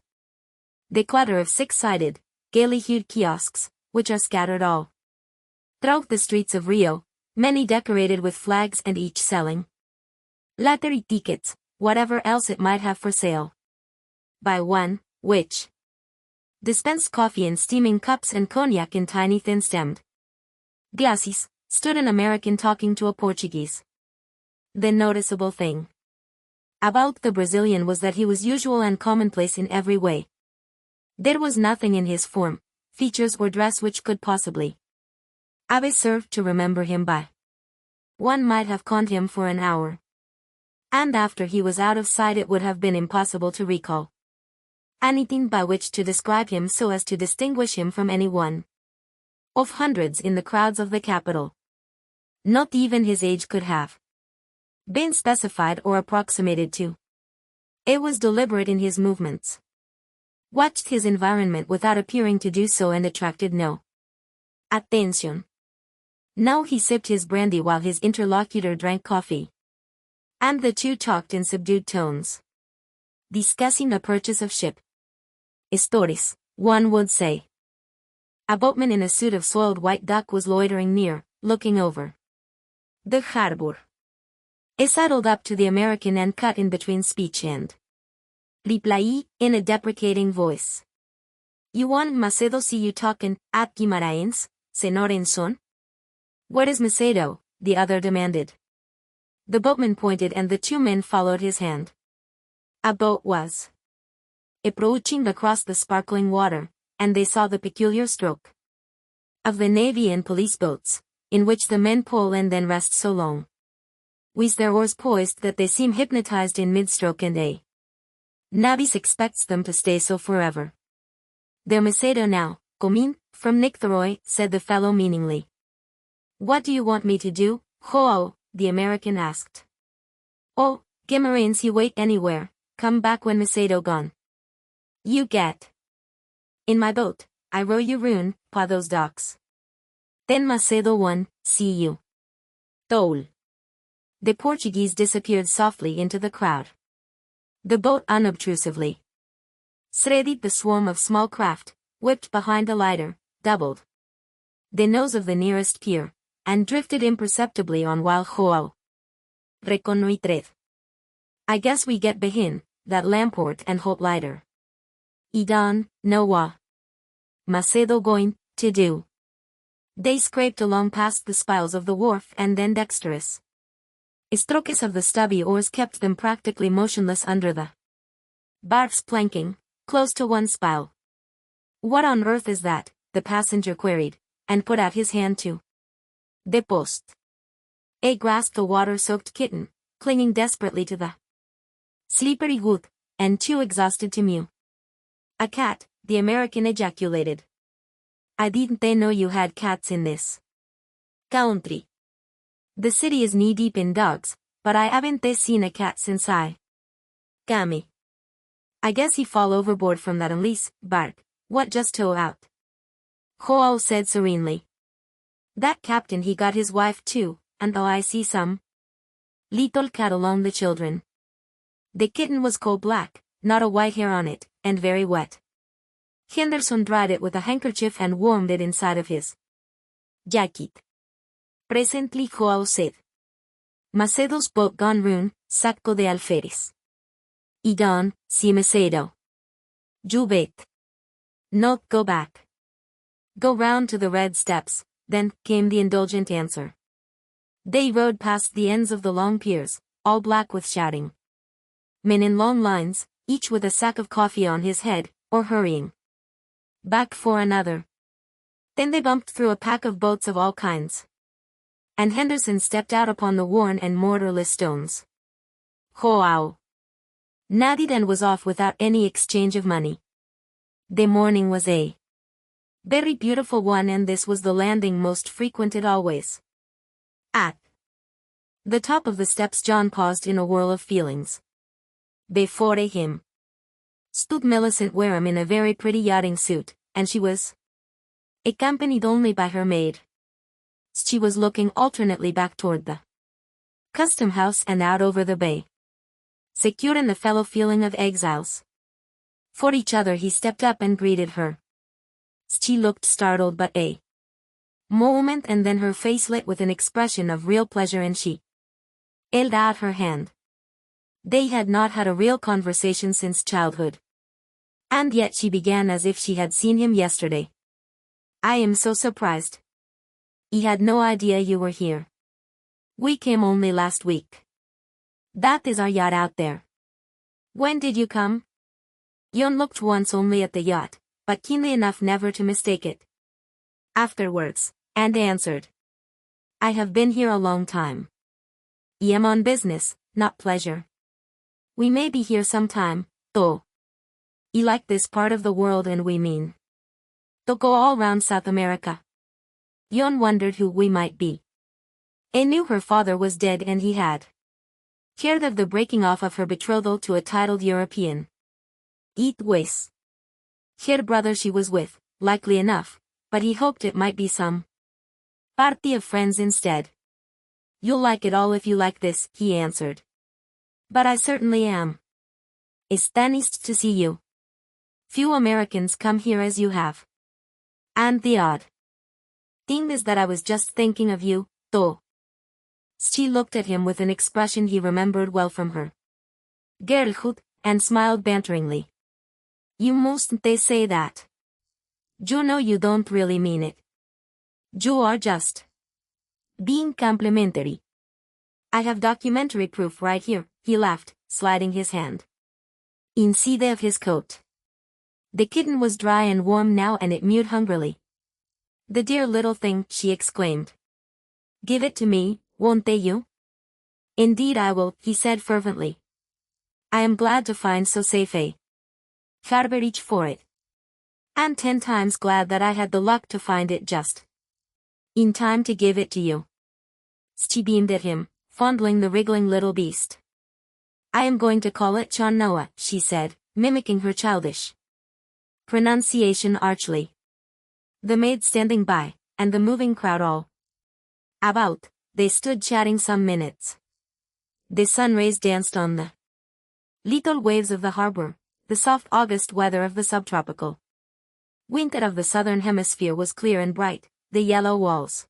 the clutter of six-sided, gaily hued kiosks, which are scattered all throughout the streets of Rio, many decorated with flags and each selling lottery tickets, whatever else it might have for sale. By one, which dispensed coffee in steaming cups and cognac in tiny thin-stemmed glasses, stood an American talking to a Portuguese. The noticeable thing about the Brazilian was that he was usual and commonplace in every way. There was nothing in his form, features or dress which could possibly have served to remember him by. One might have conned him for an hour, and after he was out of sight it would have been impossible to recall anything by which to describe him so as to distinguish him from any one of hundreds in the crowds of the capital. Not even his age could have been specified or approximated to. It was deliberate in his movements, watched his environment without appearing to do so, and attracted no attention. Now he sipped his brandy while his interlocutor drank coffee. And the two talked in subdued tones, discussing the purchase of ship. Stories, one would say. A boatman in a suit of soiled white duck was loitering near, looking over the harbor. He sidled up to the American and cut in between speech and reply, in a deprecating voice. You want Macedo see you talking at Guimaraens, Senorenson? Where is Macedo? The other demanded. The boatman pointed and the two men followed his hand. A boat was approaching across the sparkling water, and they saw the peculiar stroke of the navy and police boats, in which the men pull and then rest so long with their oars poised that they seem hypnotized in mid-stroke, and a navvies expects them to stay so forever. They're Macedo now, Comín, from Nictheroy, said the fellow meaningly. What do you want me to do, Joao? The American asked. Oh, Guimaraens he wait anywhere, come back when Macedo gone. You get in my boat, I row you round, pa those docks. Then Macedo one, see you. Toll. The Portuguese disappeared softly into the crowd. The boat unobtrusively threaded the swarm of small craft, whipped behind the lighter, doubled the nose of the nearest pier, and drifted imperceptibly on while Joao reconnoitred. I guess we get behind that lamport and hold lighter. Idan, know what Macedo going to do? They scraped along past the spiles of the wharf and then dexterous strokes of the stubby oars kept them practically motionless under the bark's planking, close to one spile. What on earth is that? The passenger queried, and put out his hand to the post. A grasped the water-soaked kitten, clinging desperately to the slippery wood, and too exhausted to mew. A cat, the American ejaculated. I didn't know you had cats in this country. The city is knee-deep in dogs, but I haven't seen a cat since I came. I guess he fall overboard from that unleash, bark, what just tow out. Joao said serenely. That captain he got his wife too, and oh I see some little cat along the children. The kitten was coal black, not a white hair on it, and very wet. Henderson dried it with a handkerchief and warmed it inside of his jacket. Presently Joao said. Macedo's boat gone round, Saco de Alferes. Y gone, si Macedo. You bet. Not go back. Go round to the red steps, then, came the indulgent answer. They rowed past the ends of the long piers, all black with shouting men in long lines, each with a sack of coffee on his head, or hurrying back for another. Then they bumped through a pack of boats of all kinds. And Henderson stepped out upon the worn and mortarless stones. Joao nodded and was off without any exchange of money. The morning was a very beautiful one, and this was the landing most frequented always. At the top of the steps John paused in a whirl of feelings. Before him stood Millicent Wareham in a very pretty yachting suit, and she was accompanied only by her maid. She was looking alternately back toward the custom house and out over the bay. Secure in the fellow feeling of exiles for each other, he stepped up and greeted her. She looked startled but a moment, and then her face lit with an expression of real pleasure, and she held out her hand. They had not had a real conversation since childhood. And yet she began as if she had seen him yesterday. I am so surprised. He had no idea you were here. We came only last week. That is our yacht out there. When did you come? Jon looked once only at the yacht, but keenly enough never to mistake it. Afterwards, and answered. I have been here a long time. I am on business, not pleasure. We may be here sometime, though. I like this part of the world, and we mean to go all round South America. Jon wondered who we might be. He knew her father was dead, and he had heard of the breaking off of her betrothal to a titled European. It was her brother she was with, likely enough, but he hoped it might be some party of friends instead. You'll like it all if you like this, he answered. But I certainly am. It's nice to see you. Few Americans come here as you have. And the odd thing is that I was just thinking of you, though. She looked at him with an expression he remembered well from her girlhood, and smiled banteringly. You mustn't say that. You know you don't really mean it. You are just being complimentary. I have documentary proof right here, he laughed, sliding his hand inside of his coat. The kitten was dry and warm now and it mewed hungrily. The dear little thing, she exclaimed. Give it to me, won't you? Indeed I will, he said fervently. I am glad to find so safe a harbor each for it. And 10 times glad that I had the luck to find it just in time to give it to you. She beamed at him, fondling the wriggling little beast. I am going to call it Noah, she said, mimicking her childish pronunciation archly. The maid standing by, and the moving crowd all about, they stood chatting some minutes. The sun rays danced on the little waves of the harbor, the soft August weather of the subtropical winter of the southern hemisphere was clear and bright, the yellow walls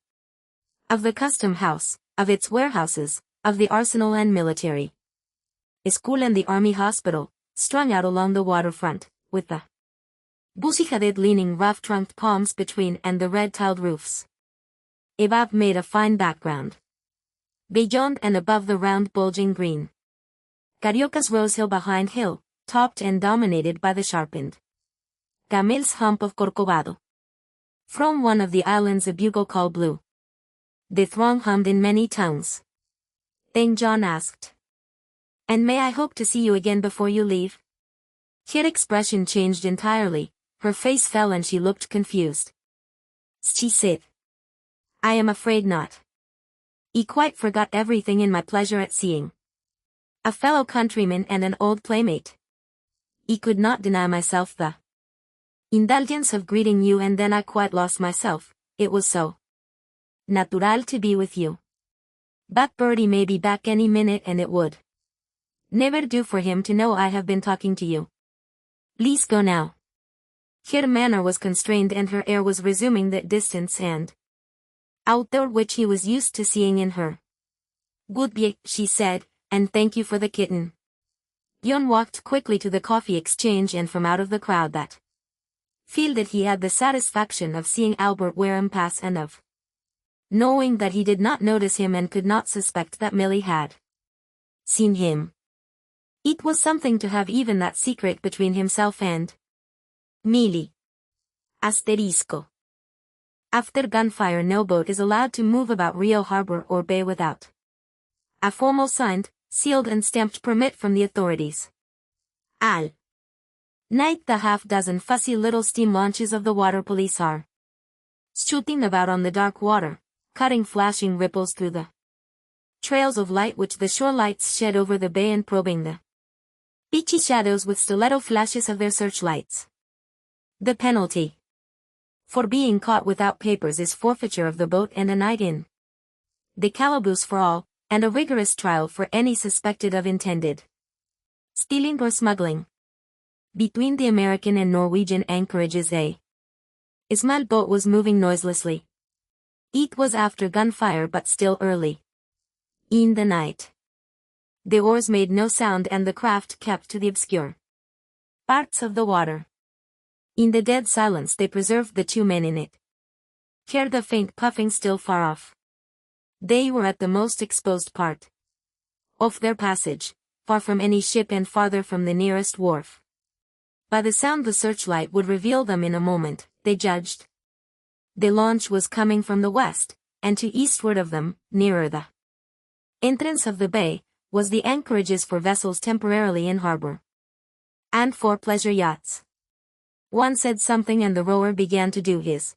of the custom house, of its warehouses, of the arsenal and military school and the army hospital, strung out along the waterfront, with the bushy-headed leaning rough-trunked palms between and the red-tiled roofs above made a fine background. Beyond and above the round bulging green Carioca's rose hill behind hill, topped and dominated by the sharpened Camel's hump of Corcovado. From one of the islands a bugle call blew. The throng hummed in many tongues. Then John asked, And may I hope to see you again before you leave? Her expression changed entirely, her face fell and she looked confused. She said, I am afraid not. I quite forgot everything in my pleasure at seeing a fellow countryman and an old playmate. I could not deny myself the indulgence of greeting you and then I quite lost myself, it was so natural to be with you. But Bertie may be back any minute and it would never do for him to know I have been talking to you. Please go now. Her manner was constrained and her air was resuming that distance and outdoor which he was used to seeing in her. Goodbye, she said, and thank you for the kitten. Jon walked quickly to the coffee exchange and from out of the crowd that fielded he had the satisfaction of seeing Albert Wareham pass and of knowing that he did not notice him and could not suspect that Milly had seen him. It was something to have even that secret between himself and Milly. Asterisco. After gunfire no boat is allowed to move about Rio Harbor or Bay without a formal signed, sealed and stamped permit from the authorities. Al night the half-dozen fussy little steam launches of the water police are shooting about on the dark water, cutting flashing ripples through the trails of light which the shore lights shed over the bay and probing the beachy shadows with stiletto flashes of their searchlights. The penalty for being caught without papers is forfeiture of the boat and a night in the calaboose for all, and a rigorous trial for any suspected of intended stealing or smuggling. Between the American and Norwegian anchorages a small boat was moving noiselessly. It was after gunfire but still early in the night. The oars made no sound and the craft kept to the obscure parts of the water. In the dead silence they preserved the 2 men in it. Heard the faint puffing still far off. They were at the most exposed part of their passage, far from any ship and farther from the nearest wharf. By the sound the searchlight would reveal them in a moment, they judged. The launch was coming from the west, and to eastward of them, nearer the entrance of the bay, was the anchorages for vessels temporarily in harbor. And for pleasure yachts. One said something and the rower began to do his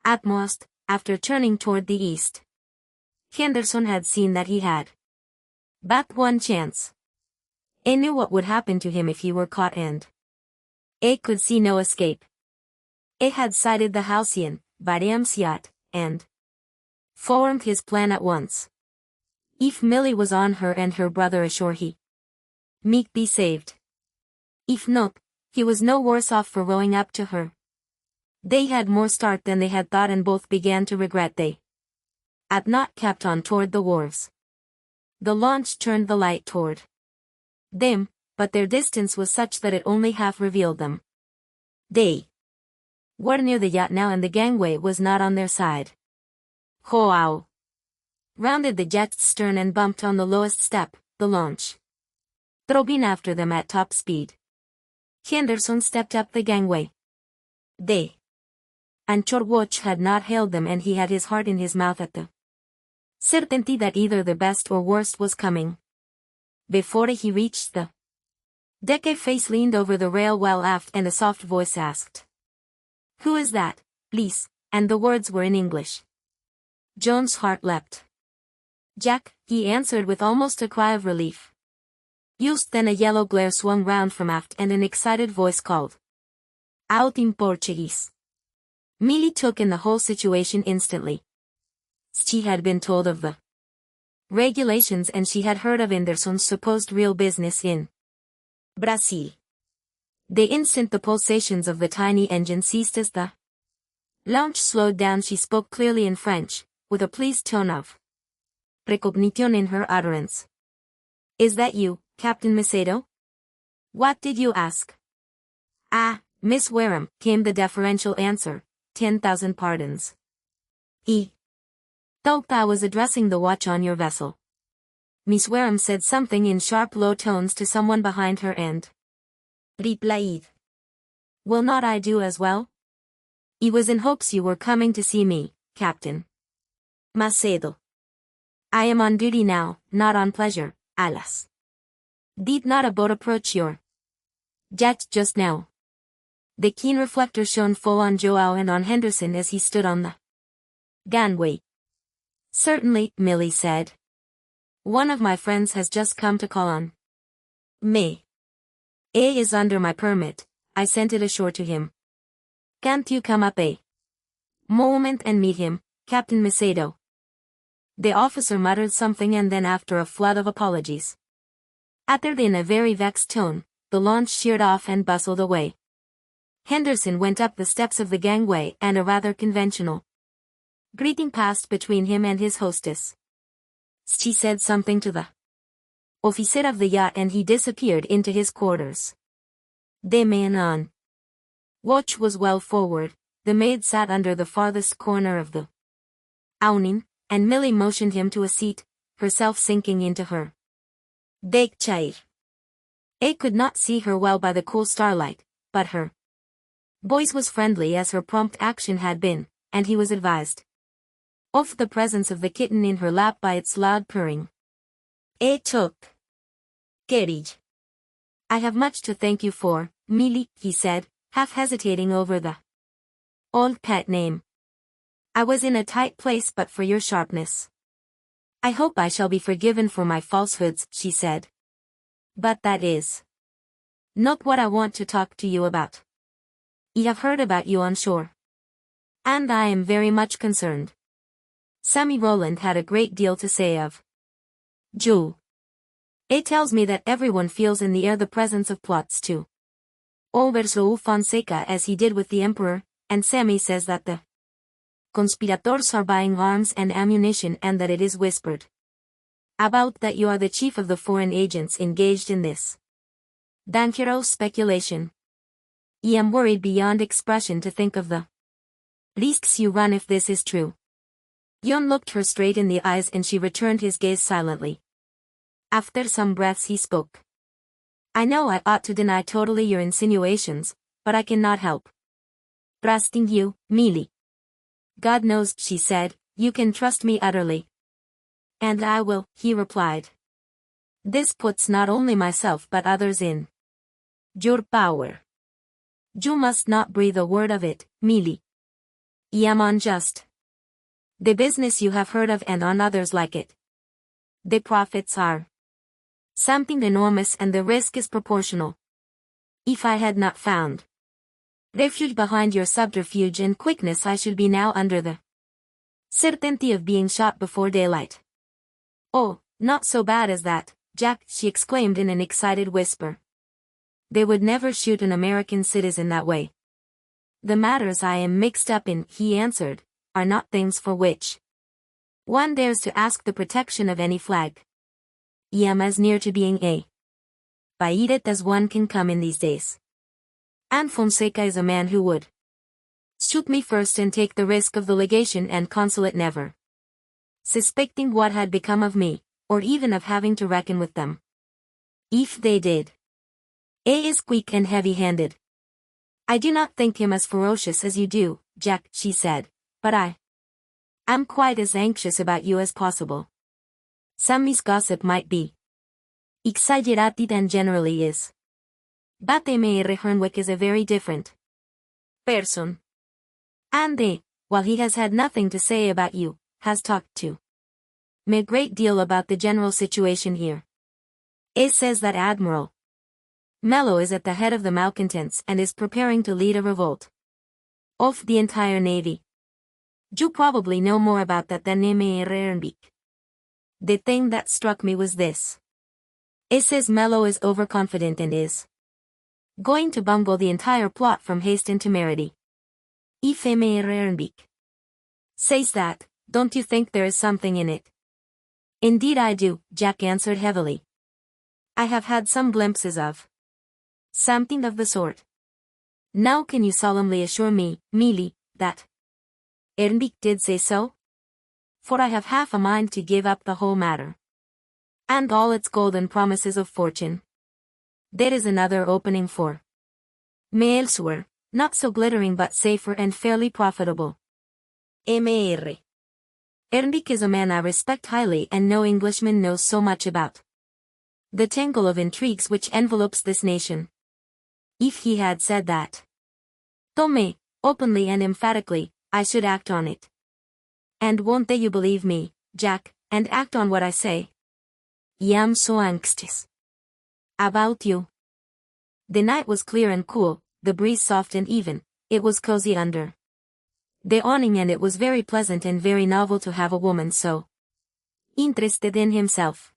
utmost, after turning toward the east. Henderson had seen that he had but one chance. He knew what would happen to him if he were caught and he could see no escape. He had sighted the Halcyon, Bariam's yacht, and formed his plan at once. If Milly was on her and her brother ashore he Meek be saved. If not, he was no worse off for rowing up to her. They had more start than they had thought, and both began to regret they had not kept on toward the wharves. The launch turned the light toward them, but their distance was such that it only half revealed them. They were near the yacht now, and the gangway was not on their side. Ho-ow! Rounded the jet's stern and bumped on the lowest step, the launch throbbing after them at top speed. Henderson stepped up the gangway. They anchor watch had not hailed them, and he had his heart in his mouth at the certainty that either the best or worst was coming. Before he reached the deck, a face leaned over the rail well aft, and a soft voice asked, "Who is that, please?" And the words were in English. John's heart leapt. "Jack," he answered with almost a cry of relief. Just then a yellow glare swung round from aft, and an excited voice called out in Portuguese. Milly took in the whole situation instantly. She had been told of the regulations, and she had heard of Henderson's supposed real business in Brazil. The instant the pulsations of the tiny engine ceased as the launch slowed down, she spoke clearly in French, with a pleased tone of recognition in her utterance. "Is that you, Captain Macedo? What did you ask?" "Ah, Miss Wareham," came the deferential answer, 10,000 pardons. "E. thought I was addressing the watch on your vessel." Miss Wareham said something in sharp low tones to someone behind her and replied, "Will not I do as well? It was in hopes you were coming to see me, Captain Macedo. I am on duty now, not on pleasure, alas. Did not a boat approach your jet just now?" The keen reflector shone full on Joao and on Henderson as he stood on the gangway. "Certainly," Milly said. "One of my friends has just come to call on me. A is under my permit, I sent it ashore to him. Can't you come up a moment and meet him, Captain Macedo?" The officer muttered something, and then, after a flood of apologies, uttered in a very vexed tone, the launch sheered off and bustled away. Henderson went up the steps of the gangway, and a rather conventional greeting passed between him and his hostess. She said something to the officer of the yacht, and he disappeared into his quarters. The man on watch was well forward. The maid sat under the farthest corner of the awning, and Milly motioned him to a seat, herself sinking into her deck chair. A could not see her well by the cool starlight, but her voice was friendly as her prompt action had been, and he was advised of the presence of the kitten in her lap by its loud purring. A took courage. "I have much to thank you for, Milly," he said, half hesitating over the old pet name. "I was in a tight place but for your sharpness. I hope I shall be forgiven for my falsehoods," she said. "But that is not what I want to talk to you about. I have heard about you on shore, and I am very much concerned." Sammy Rowland had a great deal to say of you. "It tells me that everyone feels in the air the presence of plots to overthrow Raoul Fonseca as he did with the Emperor, and Sammy says that the conspirators are buying arms and ammunition, and that it is whispered about that you are the chief of the foreign agents engaged in this dangerous speculation. I am worried beyond expression to think of the risks you run if this is true." Jon looked her straight in the eyes, and she returned his gaze silently. After some breaths he spoke. "I know I ought to deny totally your insinuations, but I cannot help trusting you, Milly." "God knows," she said, "you can trust me utterly." "And I will," he replied. "This puts not only myself but others in your power. You must not breathe a word of it, Milly. I am on just the business you have heard of, and on others like it. The profits are something enormous, and the risk is proportional. If I had not found refuge behind your subterfuge and quickness, I should be now under the certainty of being shot before daylight." "Oh, not so bad as that, Jack, she exclaimed in an excited whisper. They would never shoot an American citizen that way. The matters I am mixed up in, he answered, are not things for which one dares to ask the protection of any flag. I am as near to being a pirate as one can come in these days. And Fonseca is a man who would shoot me first and take the risk of the legation and consulate never suspecting what had become of me, or even of having to reckon with them. If they did. A is quick and heavy-handed. I do not think him as ferocious as you do, Jack, she said, but I am quite as anxious about you as possible. Some misgossip might be exaggerated and generally is. But Mr. Hernwick is a very different person. And they, while he has had nothing to say about you, has talked to me a great deal about the general situation here. A says that Admiral Mello is at the head of the malcontents and is preparing to lead a revolt of the entire navy. You probably know more about that than Mr. Hernwick. The thing that struck me was this. A says Mello is overconfident and is going to bungle the entire plot from haste and temerity. If Mr. Hernwick says that, don't you think there is something in it? Indeed I do, Jack answered heavily. I have had some glimpses of something of the sort. Now can you solemnly assure me, Mealy, that Hernwick did say so? For I have half a mind to give up the whole matter. And all its golden promises of fortune. There is another opening for me elsewhere, not so glittering but safer and fairly profitable. Mr. Hernwick is a man I respect highly and no Englishman knows so much about the tangle of intrigues which envelopes this nation. If he had said that to me, openly and emphatically, I should act on it. And won't they you believe me, Jack, and act on what I say? I am so anxious about you. The night was clear and cool, the breeze soft and even, it was cozy under the awning and it was very pleasant and very novel to have a woman so interested in himself.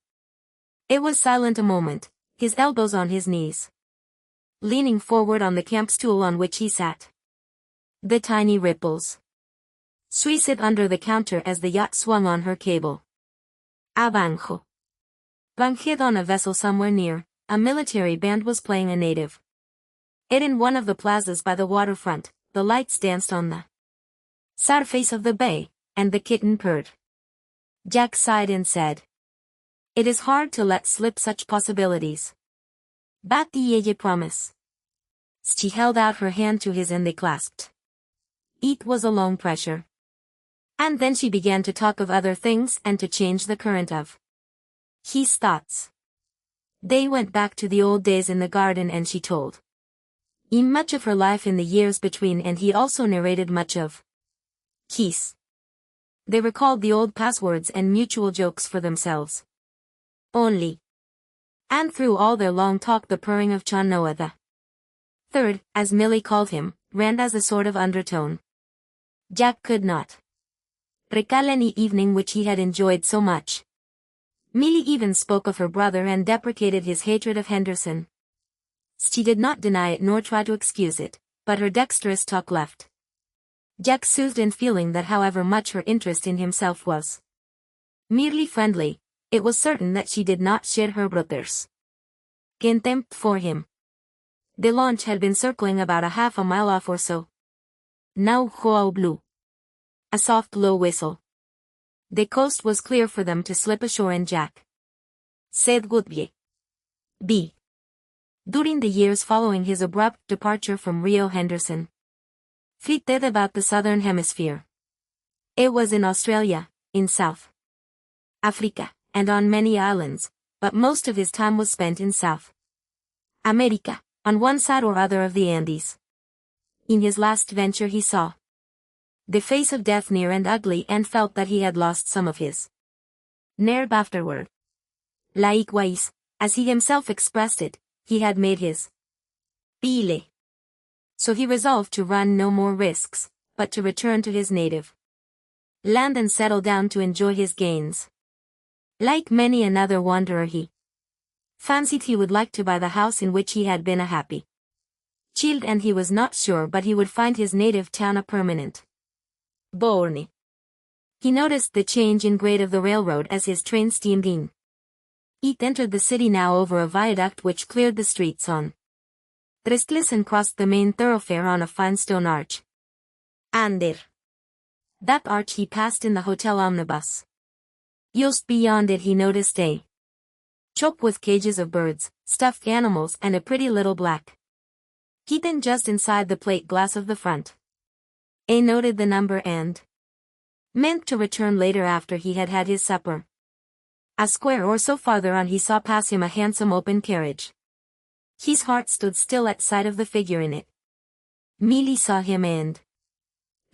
It was silent a moment, his elbows on his knees, leaning forward on the camp stool on which he sat. The tiny ripples swished under the counter as the yacht swung on her cable. Abajo. Bunkhead on a vessel somewhere near, a military band was playing a native. In one of the plazas by the waterfront, the lights danced on the surface of the bay, and the kitten purred. Jack sighed and said, it is hard to let slip such possibilities. But the promise. She held out her hand to his and they clasped. It was a long pressure. And then she began to talk of other things and to change the current of his thoughts. They went back to the old days in the garden and she told him much of her life in the years between and he also narrated much of his. They recalled the old passwords and mutual jokes for themselves. Only. And through all their long talk the purring of John Noah the third, as Millie called him, ran as a sort of undertone. Jack could not recall any evening which he had enjoyed so much. Millie even spoke of her brother and deprecated his hatred of Henderson. She did not deny it nor try to excuse it, but her dexterous talk left Jack soothed in feeling that however much her interest in himself was merely friendly, it was certain that she did not share her brother's contempt for him. The launch had been circling about a half a mile off or so. Now Hoa blew a soft low whistle. The coast was clear for them to slip ashore and Jack said goodbye. B. During the years following his abrupt departure from Rio Henderson flitted about the southern hemisphere. It was in Australia, in South Africa, and on many islands, but most of his time was spent in South America, on one side or other of the Andes. In his last venture he saw the face of death near and ugly and felt that he had lost some of his nerve afterward. Likewise, as he himself expressed it, he had made his pile. So he resolved to run no more risks, but to return to his native land and settle down to enjoy his gains. Like many another wanderer he Fancied he would like to buy the house in which he had been a happy child, and he was not sure but he would find his native town a permanent bourne. He noticed the change in grade of the railroad as his train steamed in. It entered the city now over a viaduct which cleared the streets on Trestles and crossed the main thoroughfare on a fine stone arch. Under that arch he passed in the hotel omnibus. Just beyond it he noticed a shop with cages of birds, stuffed animals and a pretty little black kitten just inside the plate glass of the front. A noted the number and meant to return later after he had had his supper. A square or so farther on he saw pass him a handsome open carriage. His heart stood still at sight of the figure in it. Millie saw him and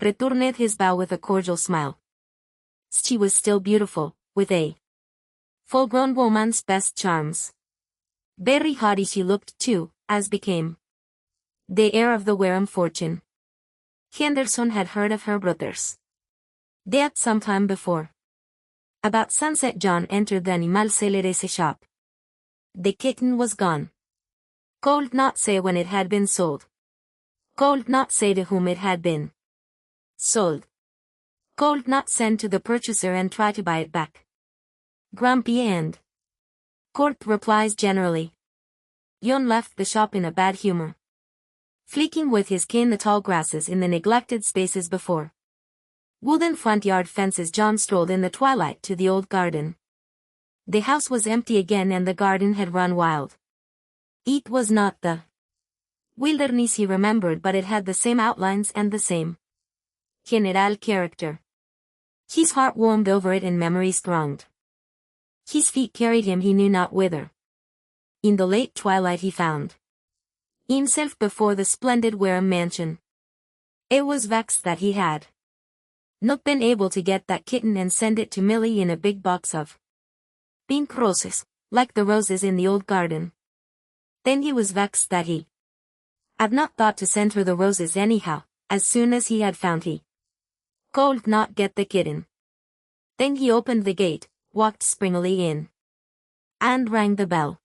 returned his bow with a cordial smile. She was still beautiful, with a full-grown woman's best charms. Very haughty she looked too, as became the heir of the Wareham fortune. Henderson had heard of her brother's death some time before. About sunset John entered the Animal Celeres shop. The kitten was gone. Could not say when it had been sold. Could not say to whom it had been sold. Could not send to the purchaser and try to buy it back. Grumpy and court replies generally. John left the shop in a bad humor, flicking with his cane the tall grasses in the neglected spaces before wooden front yard fences. John strolled in the twilight to the old garden. The house was empty again and the garden had run wild. It was not the wilderness he remembered, but it had the same outlines and the same general character. His heart warmed over it and memories thronged. His feet carried him he knew not whither. In the late twilight he found himself before the splendid Wareham mansion. It was vexed that he had not been able to get that kitten and send it to Millie in a big box of pink roses, like the roses in the old garden. Then he was vexed that he had not thought to send her the roses anyhow, as soon as he had found he could not get the kitten. Then he opened the gate, walked springily in, and rang the bell.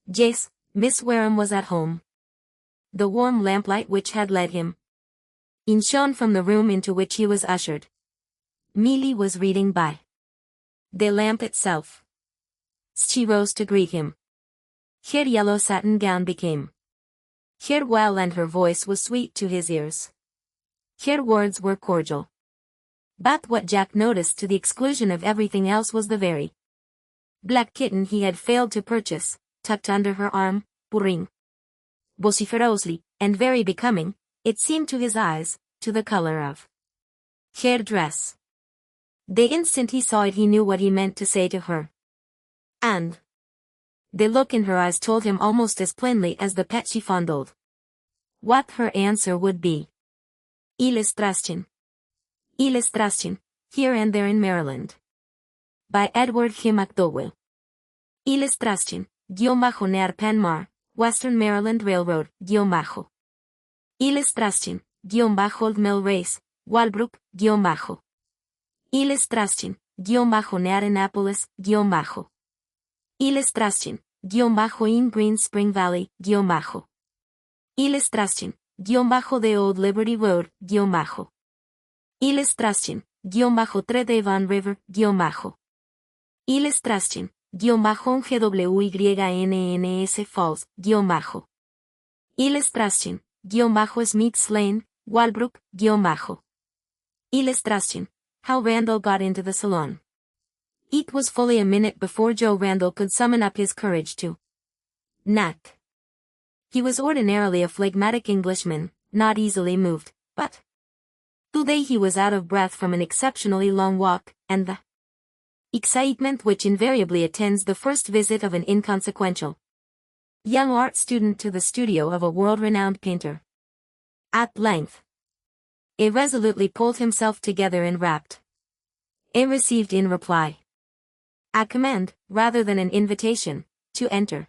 Yes, Miss Wareham was at home. The warm lamplight which had led him in shone from the room into which he was ushered. Millie was reading by the lamp itself. She rose to greet him. Her yellow satin gown became her well and her voice was sweet to his ears. Her words were cordial. But what Jack noticed to the exclusion of everything else was the very black kitten he had failed to purchase, tucked under her arm, purring vociferously, and very becoming, it seemed to his eyes, to the color of her dress. The instant he saw it he knew what he meant to say to her. And the look in her eyes told him almost as plainly as the pet she fondled what her answer would be. Illustración, Here and There in Maryland. By Edward G. McDowell. Illustración, Near Penmar, Western Maryland Railroad, Illustración, Old Mill Race, Walbrook, Illustración, Near Annapolis, Illustración, in Green Spring Valley, Illustración, The Old Liberty Road, Illustración, 3 Devon River, Illustración, GWYNNS Falls, Illustración, Smith's Lane, Walbrook, Illustración, How Randall Got into the Salon. It was fully a minute before Joe Randall could summon up his courage to knock. He was ordinarily a phlegmatic Englishman, not easily moved, but today he was out of breath from an exceptionally long walk, and the excitement which invariably attends the first visit of an inconsequential young art student to the studio of a world-renowned painter. At length, he resolutely pulled himself together and rapped. He received in reply a command, rather than an invitation, to enter.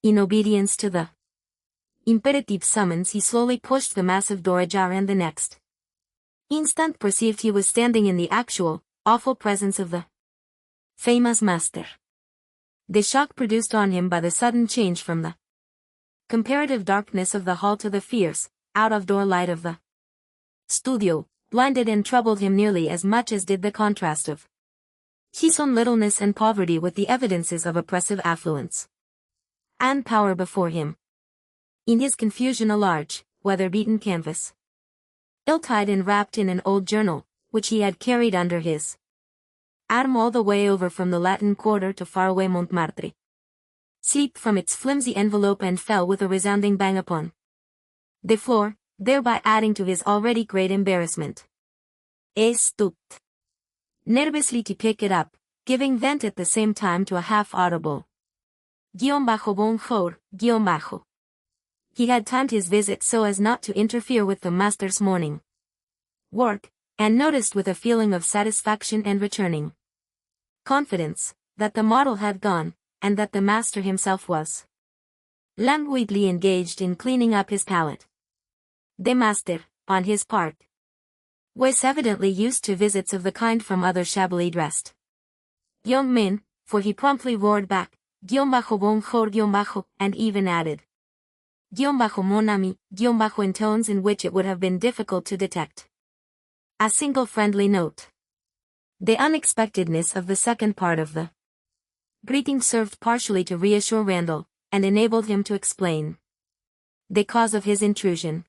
In obedience to the imperative summons he slowly pushed the massive door ajar and the next instant perceived he was standing in the actual, awful presence of the famous master. The shock produced on him by the sudden change from the comparative darkness of the hall to the fierce, out-of-door light of the studio, blinded and troubled him nearly as much as did the contrast of his own littleness and poverty with the evidences of oppressive affluence and power before him. In his confusion a large, weather-beaten canvas, ill-tied and wrapped in an old journal, which he had carried under his arm all the way over from the Latin Quarter to faraway Montmartre, slipped from its flimsy envelope and fell with a resounding bang upon the floor, thereby adding to his already great embarrassment. He stooped nervously to pick it up, giving vent at the same time to a half-audible bonjour, bajo. He had timed his visit so as not to interfere with the master's morning work, and noticed with a feeling of satisfaction and returning confidence, that the model had gone, and that the master himself was languidly engaged in cleaning up his palette. The master, on his part, was evidently used to visits of the kind from other shabbily dressed young men, for he promptly roared back, bonjour, and even added, mon ami, in tones in which it would have been difficult to detect a single friendly note. The unexpectedness of the second part of the greeting served partially to reassure Randall, and enabled him to explain the cause of his intrusion.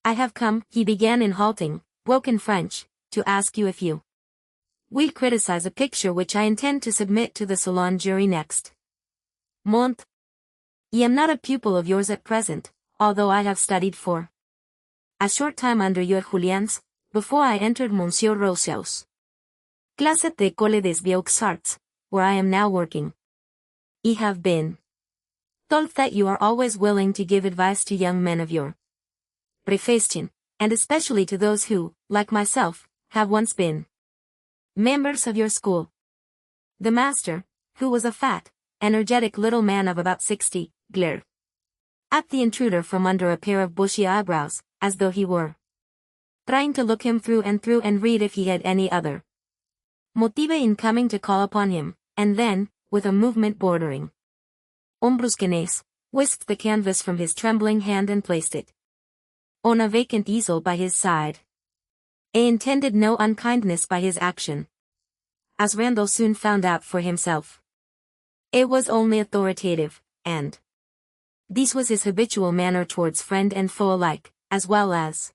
I have come, he began in halting, broken French, to ask you if you will criticize a picture which I intend to submit to the Salon jury next month. I am not a pupil of yours at present, although I have studied for a short time under your Julien's, before I entered Monsieur Rousseau's classe at the École des Beaux-Arts, where I am now working. I have been told that you are always willing to give advice to young men of your profession, and especially to those who, like myself, have once been members of your school. The master, who was a fat, energetic little man of about 60, glared at the intruder from under a pair of bushy eyebrows, as though he were trying to look him through and read if he had any other motive in coming to call upon him, and then, with a movement bordering on brusqueness, whisked the canvas from his trembling hand and placed it on a vacant easel by his side. He intended no unkindness by his action, as Randall soon found out for himself. It was only authoritative, and this was his habitual manner towards friend and foe alike, as well as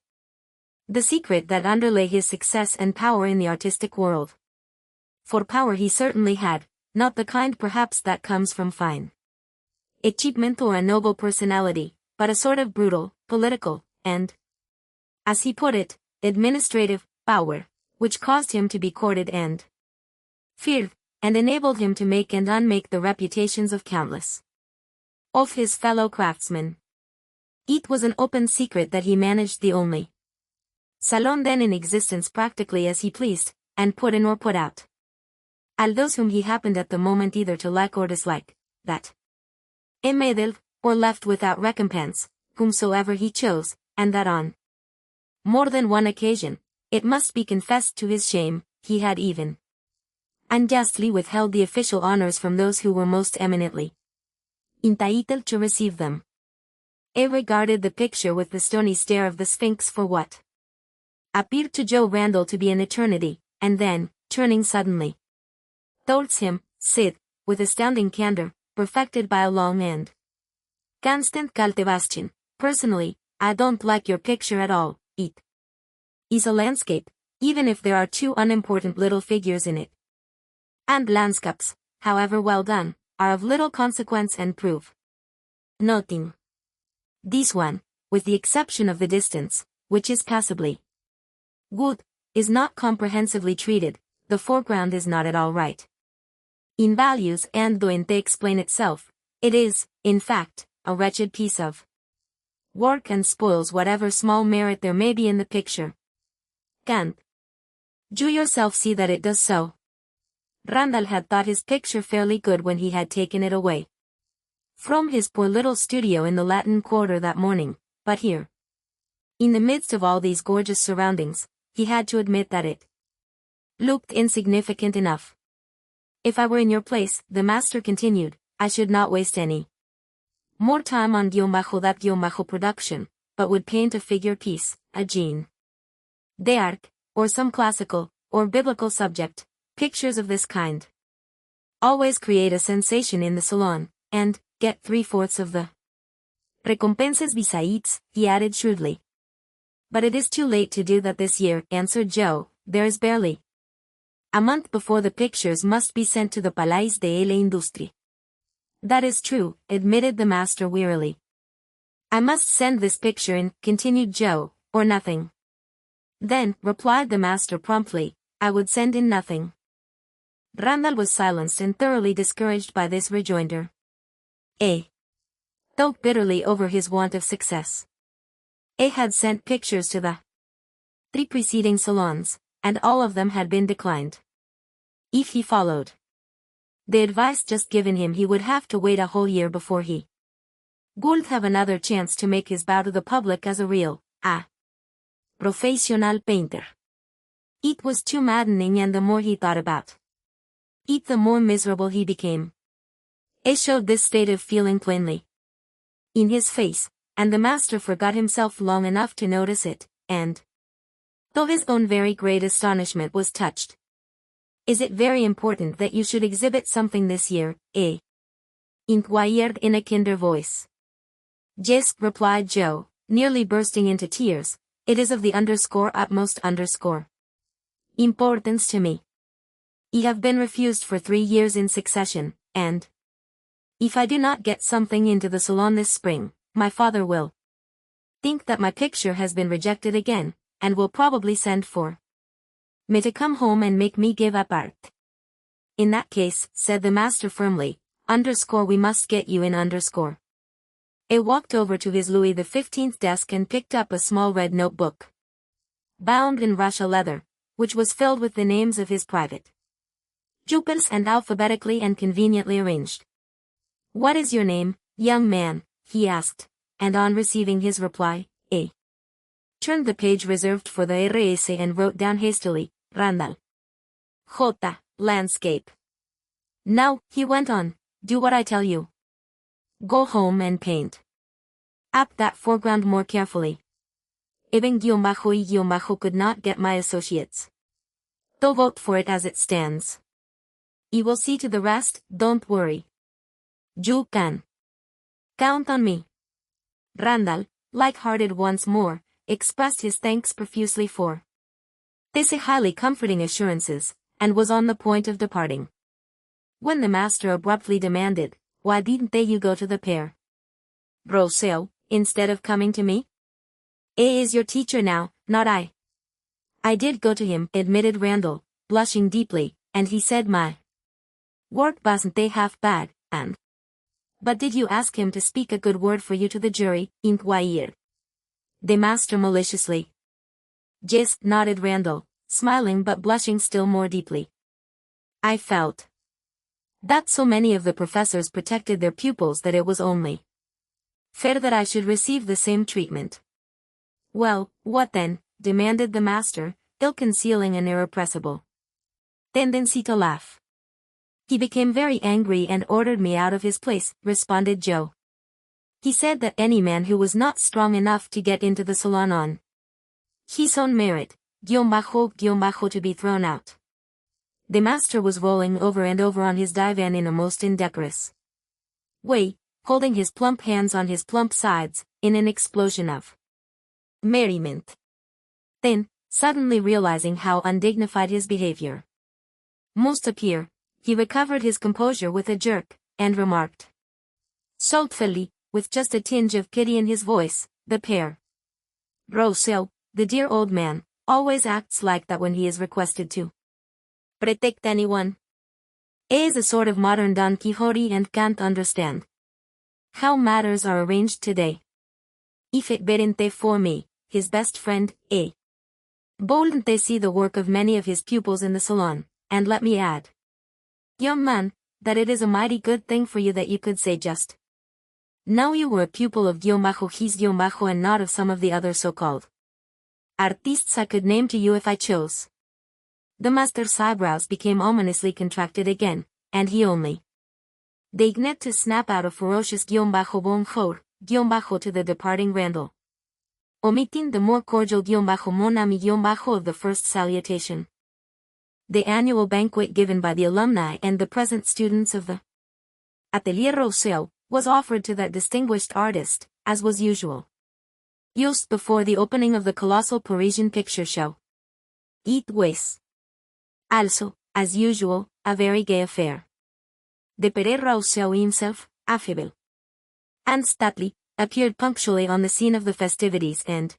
the secret that underlay his success and power in the artistic world. For power he certainly had, not the kind perhaps that comes from fine achievement or a noble personality, but a sort of brutal, political, and, as he put it, administrative power, which caused him to be courted and feared, and enabled him to make and unmake the reputations of countless of his fellow craftsmen. It was an open secret that he managed the only salon then in existence practically as he pleased, and put in or put out all those whom he happened at the moment either to like or dislike, that immediate, or left without recompense, whomsoever he chose, and that on more than one occasion, it must be confessed to his shame, he had even unjustly withheld the official honors from those who were most eminently entitled to receive them. He regarded the picture with the stony stare of the Sphinx for what appeared to Joe Randall to be an eternity, and then, turning suddenly towards him, said, with astounding candor, perfected by a long and constant cultivation, personally, I don't like your picture at all. It is a landscape, even if there are two unimportant little figures in it. And landscapes, however well done, are of little consequence and prove nothing. This one, with the exception of the distance, which is passably good, is not comprehensively treated, the foreground is not at all right in values, and though in they explain itself, it is, in fact, a wretched piece of work and spoils whatever small merit there may be in the picture. Can't you yourself see that it does so? Randall had thought his picture fairly good when he had taken it away from his poor little studio in the Latin Quarter that morning, but here, in the midst of all these gorgeous surroundings, he had to admit that it looked insignificant enough. If I were in your place, the master continued, I should not waste any more time on that production, but would paint a figure piece, a Jeanne d'Arc, or some classical, or biblical subject. Pictures of this kind always create a sensation in the salon, and get 3/4 of the recompenses besides, he added shrewdly. But it is too late to do that this year, answered Joe. There is barely a month before the pictures must be sent to the Palais de l'Industrie. That is true, admitted the master wearily. I must send this picture in, continued Joe, or nothing. Then, replied the master promptly, I would send in nothing. Randall was silenced and thoroughly discouraged by this rejoinder. Thought bitterly over his want of success. Had sent pictures to the 3 preceding salons, and all of them had been declined. If he followed the advice just given him, he would have to wait a whole year before he would have another chance to make his bow to the public as a real, professional painter. It was too maddening, and the more he thought about it, the more miserable he became. He showed this state of feeling plainly in his face, and the master forgot himself long enough to notice it, and, though his own very great astonishment was touched. Is it very important that you should exhibit something this year, inquired in a kinder voice. Yes, replied Joe, nearly bursting into tears, it is of the utmost importance to me. I have been refused for 3 years in succession, and if I do not get something into the salon this spring, my father will think that my picture has been rejected again, and will probably send for me to come home and make me give up art. In that case, said the master firmly, we must get you in . He walked over to his Louis XV desk and picked up a small red notebook, bound in Russia leather, which was filled with the names of his private pupils and alphabetically and conveniently arranged. What is your name, young man? He asked, and on receiving his reply, turned the page reserved for the RS and wrote down hastily, Randall J. Landscape. Now, he went on, do what I tell you. Go home and paint up that foreground more carefully. Eben-y- could not get my associates to vote for it as it stands. I will see to the rest, don't worry. You can count on me. Randall, light-hearted once more, expressed his thanks profusely for these highly comforting assurances, and was on the point of departing, when the master abruptly demanded, why didn't you go to the pair Rousseau, instead of coming to me? He is your teacher now, not I. I did go to him, admitted Randall, blushing deeply, and he said my work wasn't half bad, and but did you ask him to speak a good word for you to the jury, inquired the master maliciously. Yes, nodded Randall, smiling but blushing still more deeply. I felt that so many of the professors protected their pupils that it was only fair that I should receive the same treatment. Well, what then? Demanded the master, ill concealing an irrepressible tendency to laugh. He became very angry and ordered me out of his place, responded Joe. He said that any man who was not strong enough to get into the salon on his own merit, to be thrown out. The master was rolling over and over on his divan in a most indecorous way, holding his plump hands on his plump sides, in an explosion of merriment. Then, suddenly realizing how undignified his behavior must appear, he recovered his composure with a jerk, and remarked saltfully, with just a tinge of pity in his voice, the pair Rousseau, the dear old man, always acts like that when he is requested to protect anyone. He is a sort of modern Don Quixote and can't understand how matters are arranged today. If it weren't for me, his best friend, wouldn't they see the work of many of his pupils in the salon, and let me add, young man, that it is a mighty good thing for you that you could say just now you were a pupil of his and not of some of the other so-called artistes I could name to you if I chose. The master's eyebrows became ominously contracted again, and he only deigned to snap out a ferocious bonjour, to the departing Randall, omitting the more cordial mon ami of the first salutation. The annual banquet given by the alumni and the present students of the Atelier Rousseau was offered to that distinguished artist, as was usual, just before the opening of the colossal Parisian picture show. It was also, as usual, a very gay affair. The Pere Rousseau himself, affable and stately, appeared punctually on the scene of the festivities and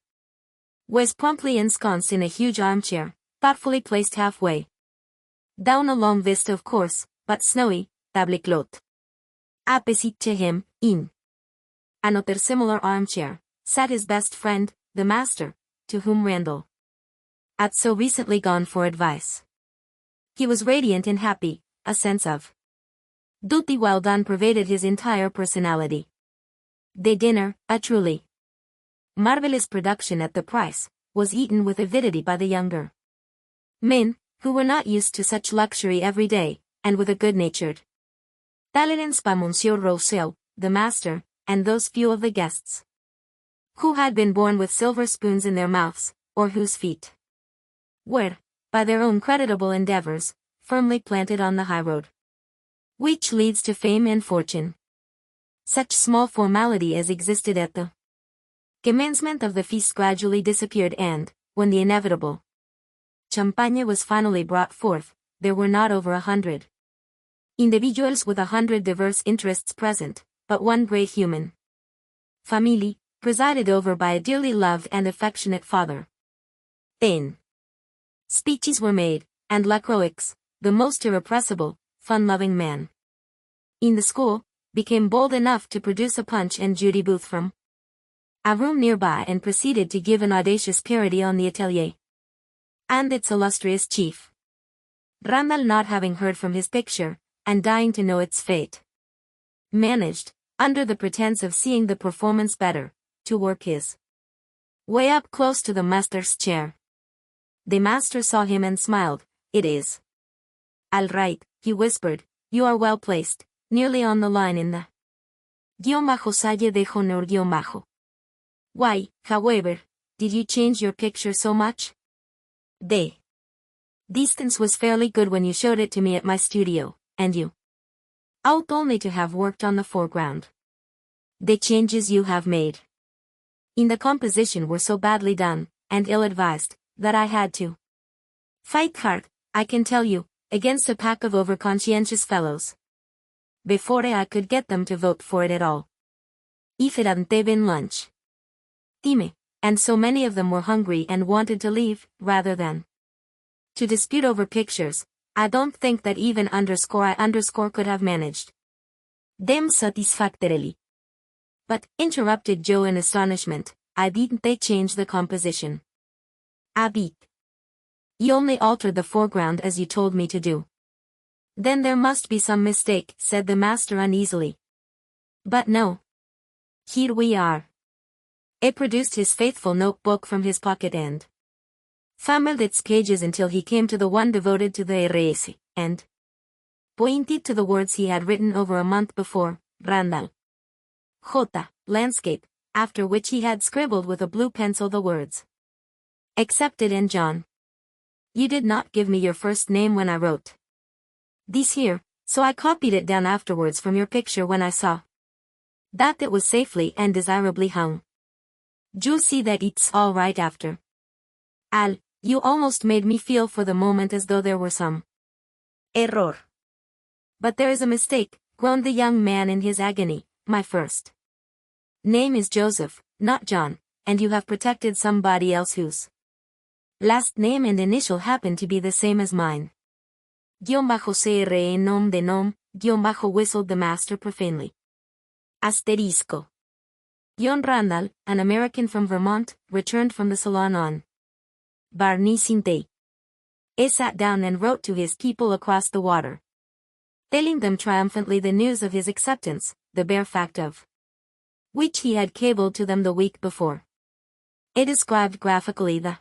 was promptly ensconced in a huge armchair, thoughtfully placed halfway down a long vista of coarse, but snowy, tablecloth. Opposite to him, in another similar armchair, sat his best friend, the master, to whom Randall had so recently gone for advice. He was radiant and happy, a sense of duty well done pervaded his entire personality. The dinner, a truly marvelous production at the price, was eaten with avidity by the younger men, who were not used to such luxury every day, and with a good-natured tolerance by Monsieur Rousseau, the master, and those few of the guests who had been born with silver spoons in their mouths, or whose feet were, by their own creditable endeavors, firmly planted on the high road which leads to fame and fortune. Such small formality as existed at the commencement of the feast gradually disappeared, and, when the inevitable champagne was finally brought forth, there were not over 100 individuals with 100 diverse interests present, but one great human family, presided over by a dearly loved and affectionate father. Then speeches were made, and Lacroix, the most irrepressible, fun-loving man in the school, became bold enough to produce a Punch and Judy booth from a room nearby and proceeded to give an audacious parody on the atelier and its illustrious chief. Randall, not having heard from his picture, and dying to know its fate, managed, under the pretense of seeing the performance better, to work his way up close to the master's chair. The master saw him and smiled. "It is all right," he whispered, "you are well placed, nearly on the line in the salle de honneur. Why, however, did you change your picture so much? The distance was fairly good when you showed it to me at my studio, and you ought only to have worked on the foreground. The changes you have made in the composition were so badly done, and ill-advised, that I had to fight hard, I can tell you, against a pack of over-conscientious fellows, before I could get them to vote for it at all. If it hadn't been lunch time, and so many of them were hungry and wanted to leave, rather than to dispute over pictures, I don't think that even I could have managed them satisfactorily." "But," interrupted Joe in astonishment, "I didn't they change the composition a bit? You only altered the foreground as you told me to do." "Then there must be some mistake," said the master uneasily. "But no. Here we are." He produced his faithful notebook from his pocket and fumbled its pages until he came to the one devoted to the RS, and pointed to the words he had written over a month before, Randall J. Landscape, after which he had scribbled with a blue pencil the words, "Accepted, and John. You did not give me your first name when I wrote this here, so I copied it down afterwards from your picture when I saw that it was safely and desirably hung. You'll see that it's all right after. Al, you almost made me feel for the moment as though there were some error." "But there is a mistake," groaned the young man in his agony. "My first name is Joseph, not John, and you have protected somebody else whose last name and initial happen to be the same as mine." _CRE nom de nom, whistled the master profanely. Asterisco. John Randall, an American from Vermont, returned from the salon on Barney Sinte. He sat down and wrote to his people across the water, telling them triumphantly the news of his acceptance, the bare fact of which he had cabled to them the week before. He described graphically the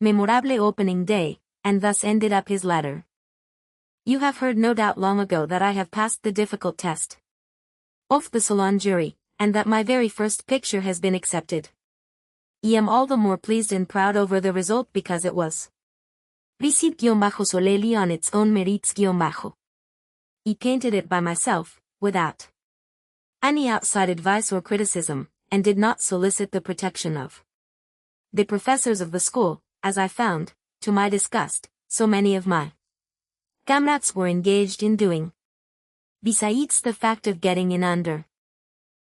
memorable opening day, and thus ended up his letter. You have heard no doubt long ago that I have passed the difficult test of the Salon jury, and that my very first picture has been accepted. I am all the more pleased and proud over the result because it was received-solely on its own merits-. I painted it by myself, without any outside advice or criticism, and did not solicit the protection of the professors of the school, as I found, to my disgust, so many of my comrades were engaged in doing. Besides the fact of getting in under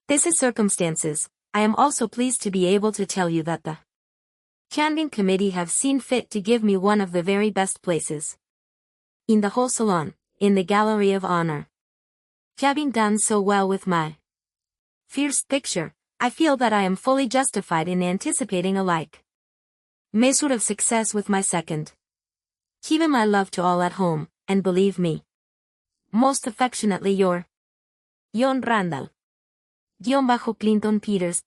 these circumstances, I am also pleased to be able to tell you that the Candidate Committee have seen fit to give me one of the very best places in the whole salon, in the Gallery of Honor. Having done so well with my first picture, I feel that I am fully justified in anticipating a like measure of success with my second. Give my love to all at home, and believe me, most affectionately your John Randall. Clinton Peters,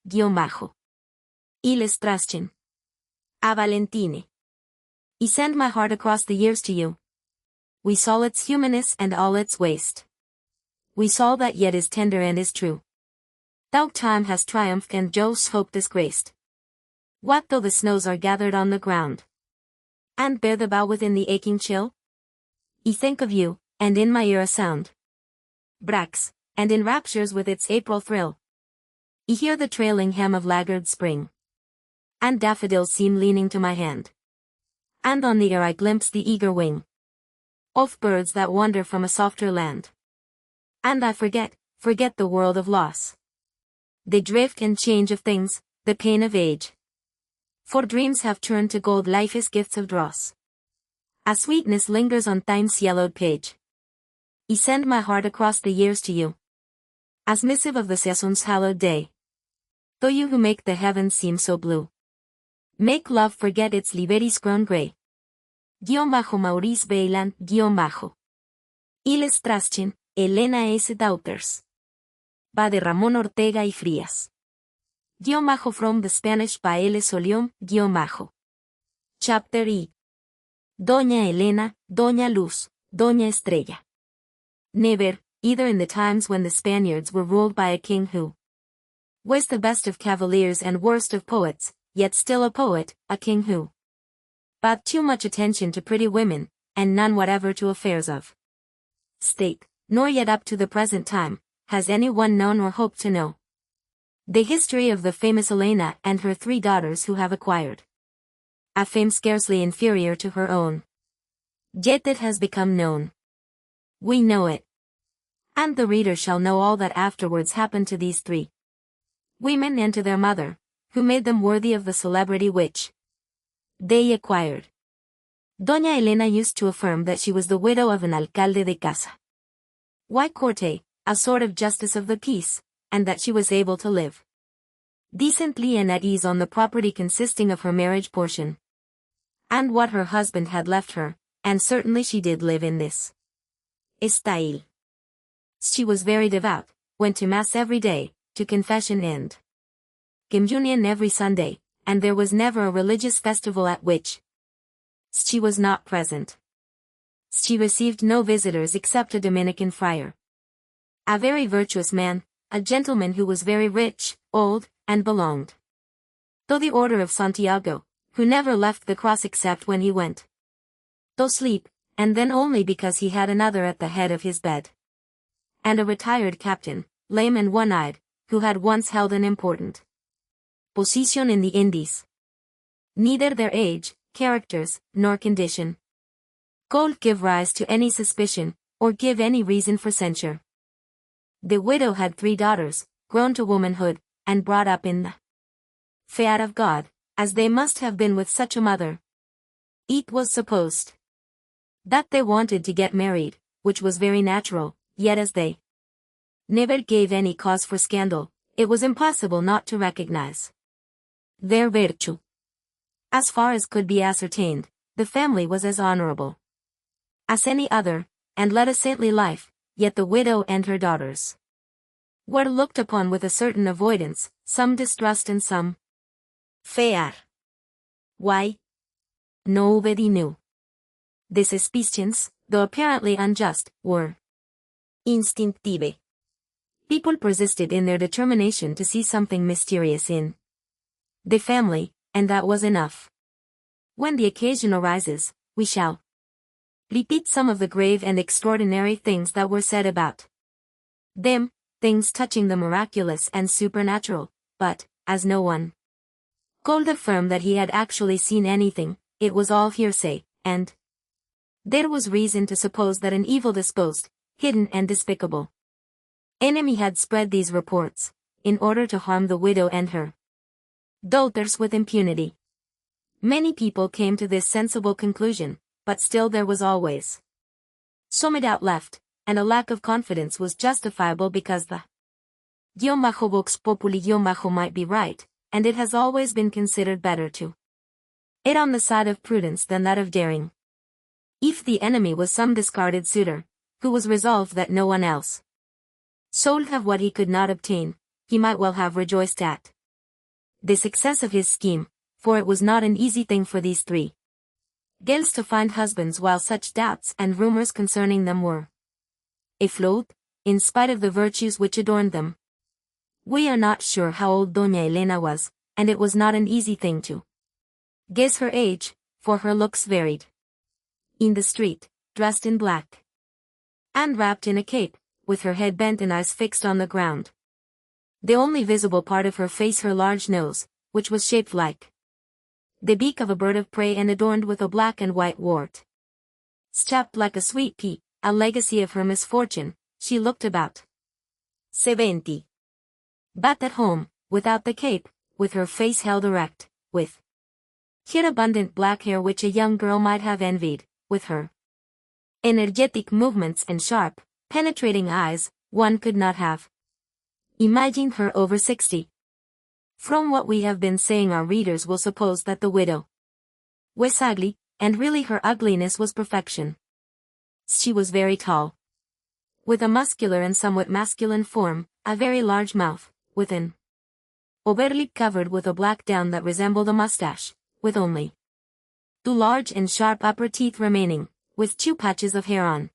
Illustración. A Valentine. I send my heart across the years to you. We saw its humanness and all its waste. We saw that yet is tender and is true. Though time has triumphed and Jove's hope disgraced. What though the snows are gathered on the ground, and bear the bough within the aching chill? I think of you, and in my ear a sound breaks, and in raptures with its April thrill. I hear the trailing hem of laggard spring, and daffodils seem leaning to my hand. And on the air I glimpse the eager wing of birds that wander from a softer land. And I forget the world of loss, the drift and change of things, the pain of age. For dreams have turned to gold, life is gifts of dross. A sweetness lingers on time's yellowed page. I send my heart across the years to you, as missive of the season's hallowed day. Though you who make the heavens seem so blue, make love forget its liberties grown gray. Maurice Bayland, Illustración, Elena S. Daughters. Va de Ramón Ortega y Frías. From the Spanish by L. Solión, Chapter E. Doña Elena, Doña Luz, Doña Estrella. Never, either in the times when the Spaniards were ruled by a king who was the best of cavaliers and worst of poets, yet still a poet, a king who paid too much attention to pretty women, and none whatever to affairs of state, nor yet up to the present time, has any one known or hoped to know the history of the famous Elena and her 3 daughters who have acquired a fame scarcely inferior to her own. Yet it has become known. We know it. And the reader shall know all that afterwards happened to these 3 women and to their mother, who made them worthy of the celebrity which they acquired. Doña Elena used to affirm that she was the widow of an alcalde de casa y corte, a sort of justice of the peace, and that she was able to live decently and at ease on the property consisting of her marriage portion, and what her husband had left her, and certainly she did live in this style. She was very devout, went to mass every day, to confession and communion every Sunday, and there was never a religious festival at which she was not present. She received no visitors except a Dominican friar, a very virtuous man, a gentleman who was very rich, old, and belonged to the Order of Santiago, who never left the cross except when he went to sleep, and then only because he had another at the head of his bed, and a retired captain, lame and one-eyed, who had once held an important position in the Indies. Neither their age, characters, nor condition could give rise to any suspicion, or give any reason for censure. The widow had 3 daughters, grown to womanhood, and brought up in the fear of God, as they must have been with such a mother. It was supposed that they wanted to get married, which was very natural, yet as they never gave any cause for scandal, it was impossible not to recognize their virtue. As far as could be ascertained, the family was as honorable as any other, and led a saintly life, yet the widow and her daughters were looked upon with a certain avoidance, some distrust and some fear. Why? Nobody knew. These suspicions, though apparently unjust, were instinctive. People persisted in their determination to see something mysterious in the family, and that was enough. When the occasion arises, we shall repeat some of the grave and extraordinary things that were said about them, things touching the miraculous and supernatural, but, as no one could affirm that he had actually seen anything, it was all hearsay, and there was reason to suppose that an evil-disposed, hidden and despicable enemy had spread these reports, in order to harm the widow and her daughters with impunity. Many people came to this sensible conclusion, but still there was always some doubt left, and a lack of confidence was justifiable because the Vox Populi might be right, and it has always been considered better to err on the side of prudence than that of daring. If the enemy was some discarded suitor, who was resolved that no one else should have what he could not obtain, he might well have rejoiced at the success of his scheme, for it was not an easy thing for these three girls to find husbands while such doubts and rumors concerning them were afloat, in spite of the virtues which adorned them. We are not sure how old Doña Elena was, and it was not an easy thing to guess her age, for her looks varied. In the street, dressed in black, and wrapped in a cape, with her head bent and eyes fixed on the ground. The only visible part of her face her large nose, which was shaped like the beak of a bird of prey and adorned with a black and white wart. Chapped like a sweet pea, a legacy of her misfortune, she looked about 70. But at home, without the cape, with her face held erect, with her abundant black hair which a young girl might have envied, with her energetic movements and sharp, penetrating eyes, one could not have imagined her over 60. From what we have been saying, our readers will suppose that the widow was ugly, and really her ugliness was perfection. She was very tall, with a muscular and somewhat masculine form, a very large mouth, with an overlip covered with a black down that resembled a mustache, with only two large and sharp upper teeth remaining, with 2 patches of hair on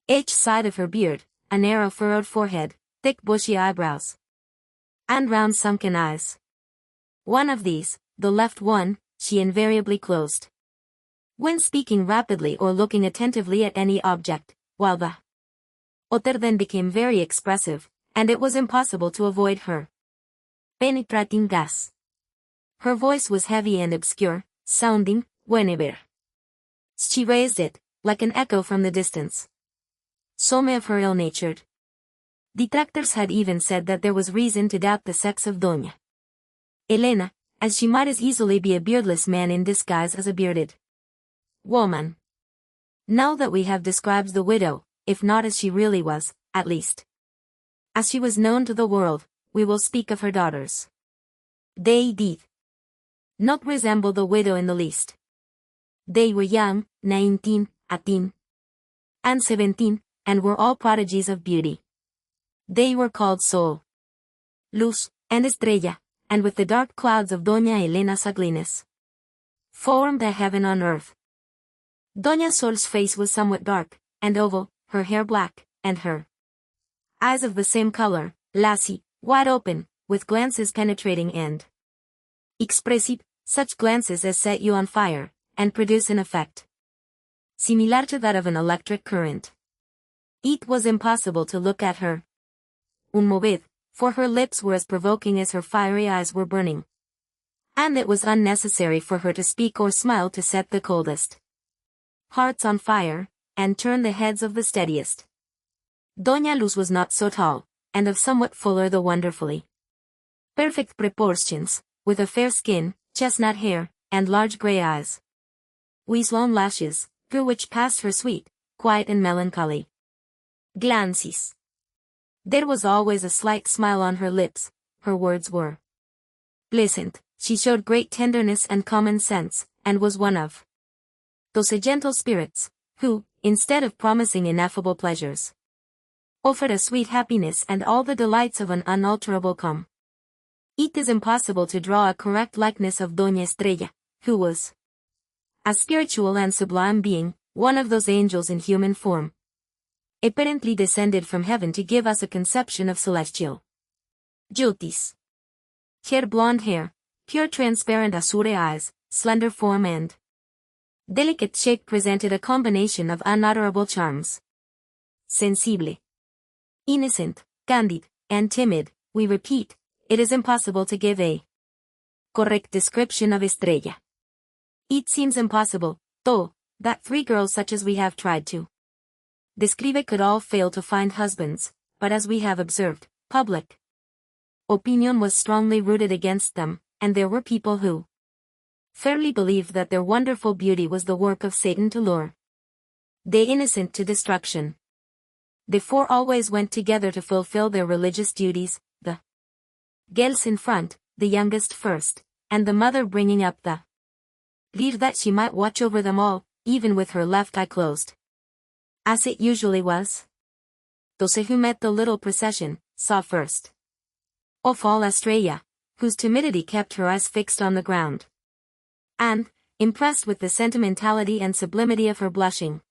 each side of her beard, a narrow furrowed forehead, thick bushy eyebrows, and round sunken eyes. One of these, the left one, she invariably closed when speaking rapidly or looking attentively at any object, while the other then became very expressive, and it was impossible to avoid her penetrating gas. Her voice was heavy and obscure, sounding, whenever she raised it, like an echo from the distance. Some of her ill-natured detractors had even said that there was reason to doubt the sex of Doña Elena, as she might as easily be a beardless man in disguise as a bearded woman. Now that we have described the widow, if not as she really was, at least as she was known to the world, we will speak of her daughters. They did not resemble the widow in the least. They were young, 19, 18, and 17, and were all prodigies of beauty. They were called Sol, Luz, and Estrella, and with the dark clouds of Doña Elena's ugliness formed a heaven on earth. Doña Sol's face was somewhat dark, and oval, her hair black, and her eyes of the same color, lazy, wide open, with glances penetrating and expressive, such glances as set you on fire, and produce an effect similar to that of an electric current. It was impossible to look at her un moment, for her lips were as provoking as her fiery eyes were burning, and it was unnecessary for her to speak or smile to set the coldest hearts on fire, and turn the heads of the steadiest. Doña Luz was not so tall, and of somewhat fuller though wonderfully perfect proportions, with a fair skin, chestnut hair, and large grey eyes, with long lashes, through which passed her sweet, quiet and melancholy glances. There was always a slight smile on her lips, her words were pleasant, she showed great tenderness and common sense, and was one of those gentle spirits, who, instead of promising ineffable pleasures, offered a sweet happiness and all the delights of an unalterable calm. It is impossible to draw a correct likeness of Doña Estrella, who was a spiritual and sublime being, one of those angels in human form, apparently descended from heaven to give us a conception of celestial beauties. Her blonde hair, pure transparent azure eyes, slender form and delicate shape presented a combination of unutterable charms. Sensible, innocent, candid, and timid, we repeat, it is impossible to give a correct description of Estrella. It seems impossible, though, that three girls such as we have tried to describe could all fail to find husbands, but as we have observed, public opinion was strongly rooted against them, and there were people who fairly believed that their wonderful beauty was the work of Satan to lure the innocent to destruction. The four always went together to fulfill their religious duties, the girls in front, the youngest first, and the mother bringing up the rear that she might watch over them all, even with her left eye closed. As it usually was. Those who met the little procession, saw first of all Estrella, whose timidity kept her eyes fixed on the ground. And, impressed with the sentimentality and sublimity of her blushing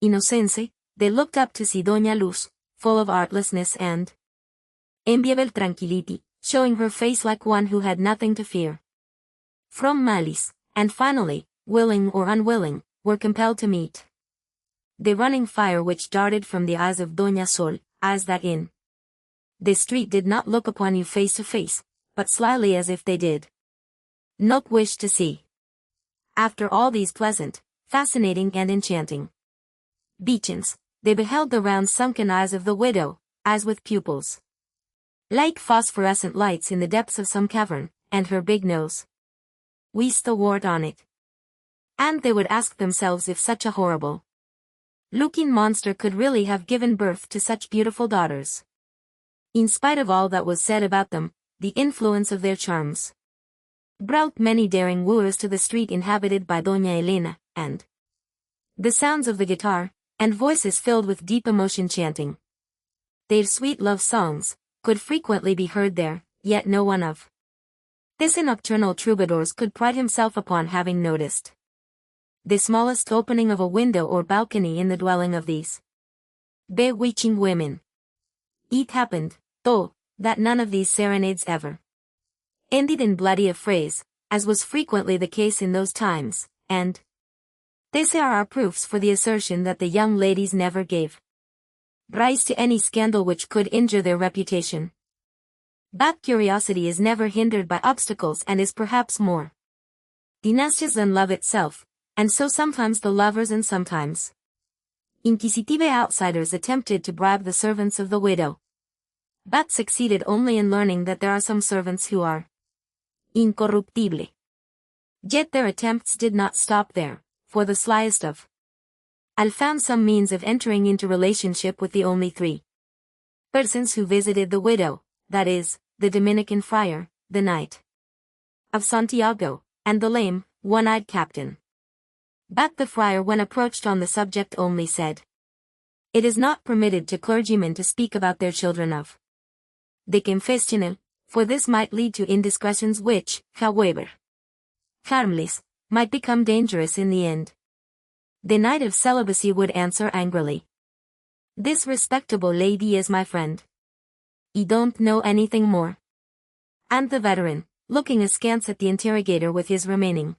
innocence, they looked up to see Doña Luz, full of artlessness and enviable tranquility, showing her face like one who had nothing to fear from malice, and finally, willing or unwilling, were compelled to meet the running fire which darted from the eyes of Doña Sol, eyes that in the street did not look upon you face to face, but slyly as if they did not wish to see. After all these pleasant, fascinating and enchanting beatings, they beheld the round sunken eyes of the widow, eyes with pupils like phosphorescent lights in the depths of some cavern, and her big nose with the wart on it. And they would ask themselves if such a horrible looking monster could really have given birth to such beautiful daughters. In spite of all that was said about them, the influence of their charms brought many daring wooers to the street inhabited by Doña Elena, and the sounds of the guitar, and voices filled with deep emotion chanting their sweet love songs, could frequently be heard there, yet no one of these nocturnal troubadours could pride himself upon having noticed the smallest opening of a window or balcony in the dwelling of these bewitching women. It happened, though, that none of these serenades ever ended in bloody affrays, as was frequently the case in those times, and these are our proofs for the assertion that the young ladies never gave rise to any scandal which could injure their reputation. But curiosity is never hindered by obstacles and is perhaps more tenacious than love itself, and so sometimes the lovers and sometimes inquisitive outsiders attempted to bribe the servants of the widow, but succeeded only in learning that there are some servants who are incorruptible. Yet their attempts did not stop there, for the slyest of all found some means of entering into relationship with the only three persons who visited the widow, that is, the Dominican friar, the Knight of Santiago, and the lame, one-eyed captain. But the friar, when approached on the subject, only said, "It is not permitted to clergymen to speak about their children of the confessional, for this might lead to indiscretions which, however harmless, might become dangerous in the end." The Knight of Celibacy would answer angrily, "This respectable lady is my friend. I don't know anything more." And the veteran, looking askance at the interrogator with his remaining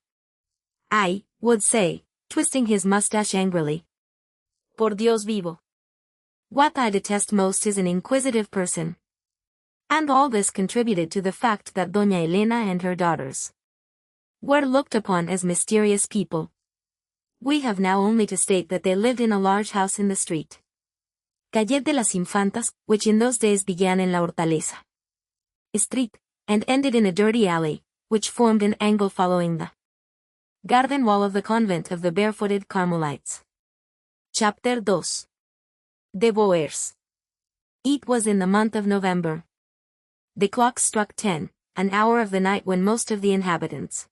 eye, would say, twisting his mustache angrily, "Por Dios vivo. What I detest most is an inquisitive person." And all this contributed to the fact that Doña Elena and her daughters were looked upon as mysterious people. We have now only to state that they lived in a large house in the street Calle de las Infantas, which in those days began in La Hortaleza Street, and ended in a dirty alley, which formed an angle following the garden wall of the convent of the barefooted Carmelites. Chapter 2. De Boers. It was in the month of November. The clock struck 10, an hour of the night when most of the inhabitants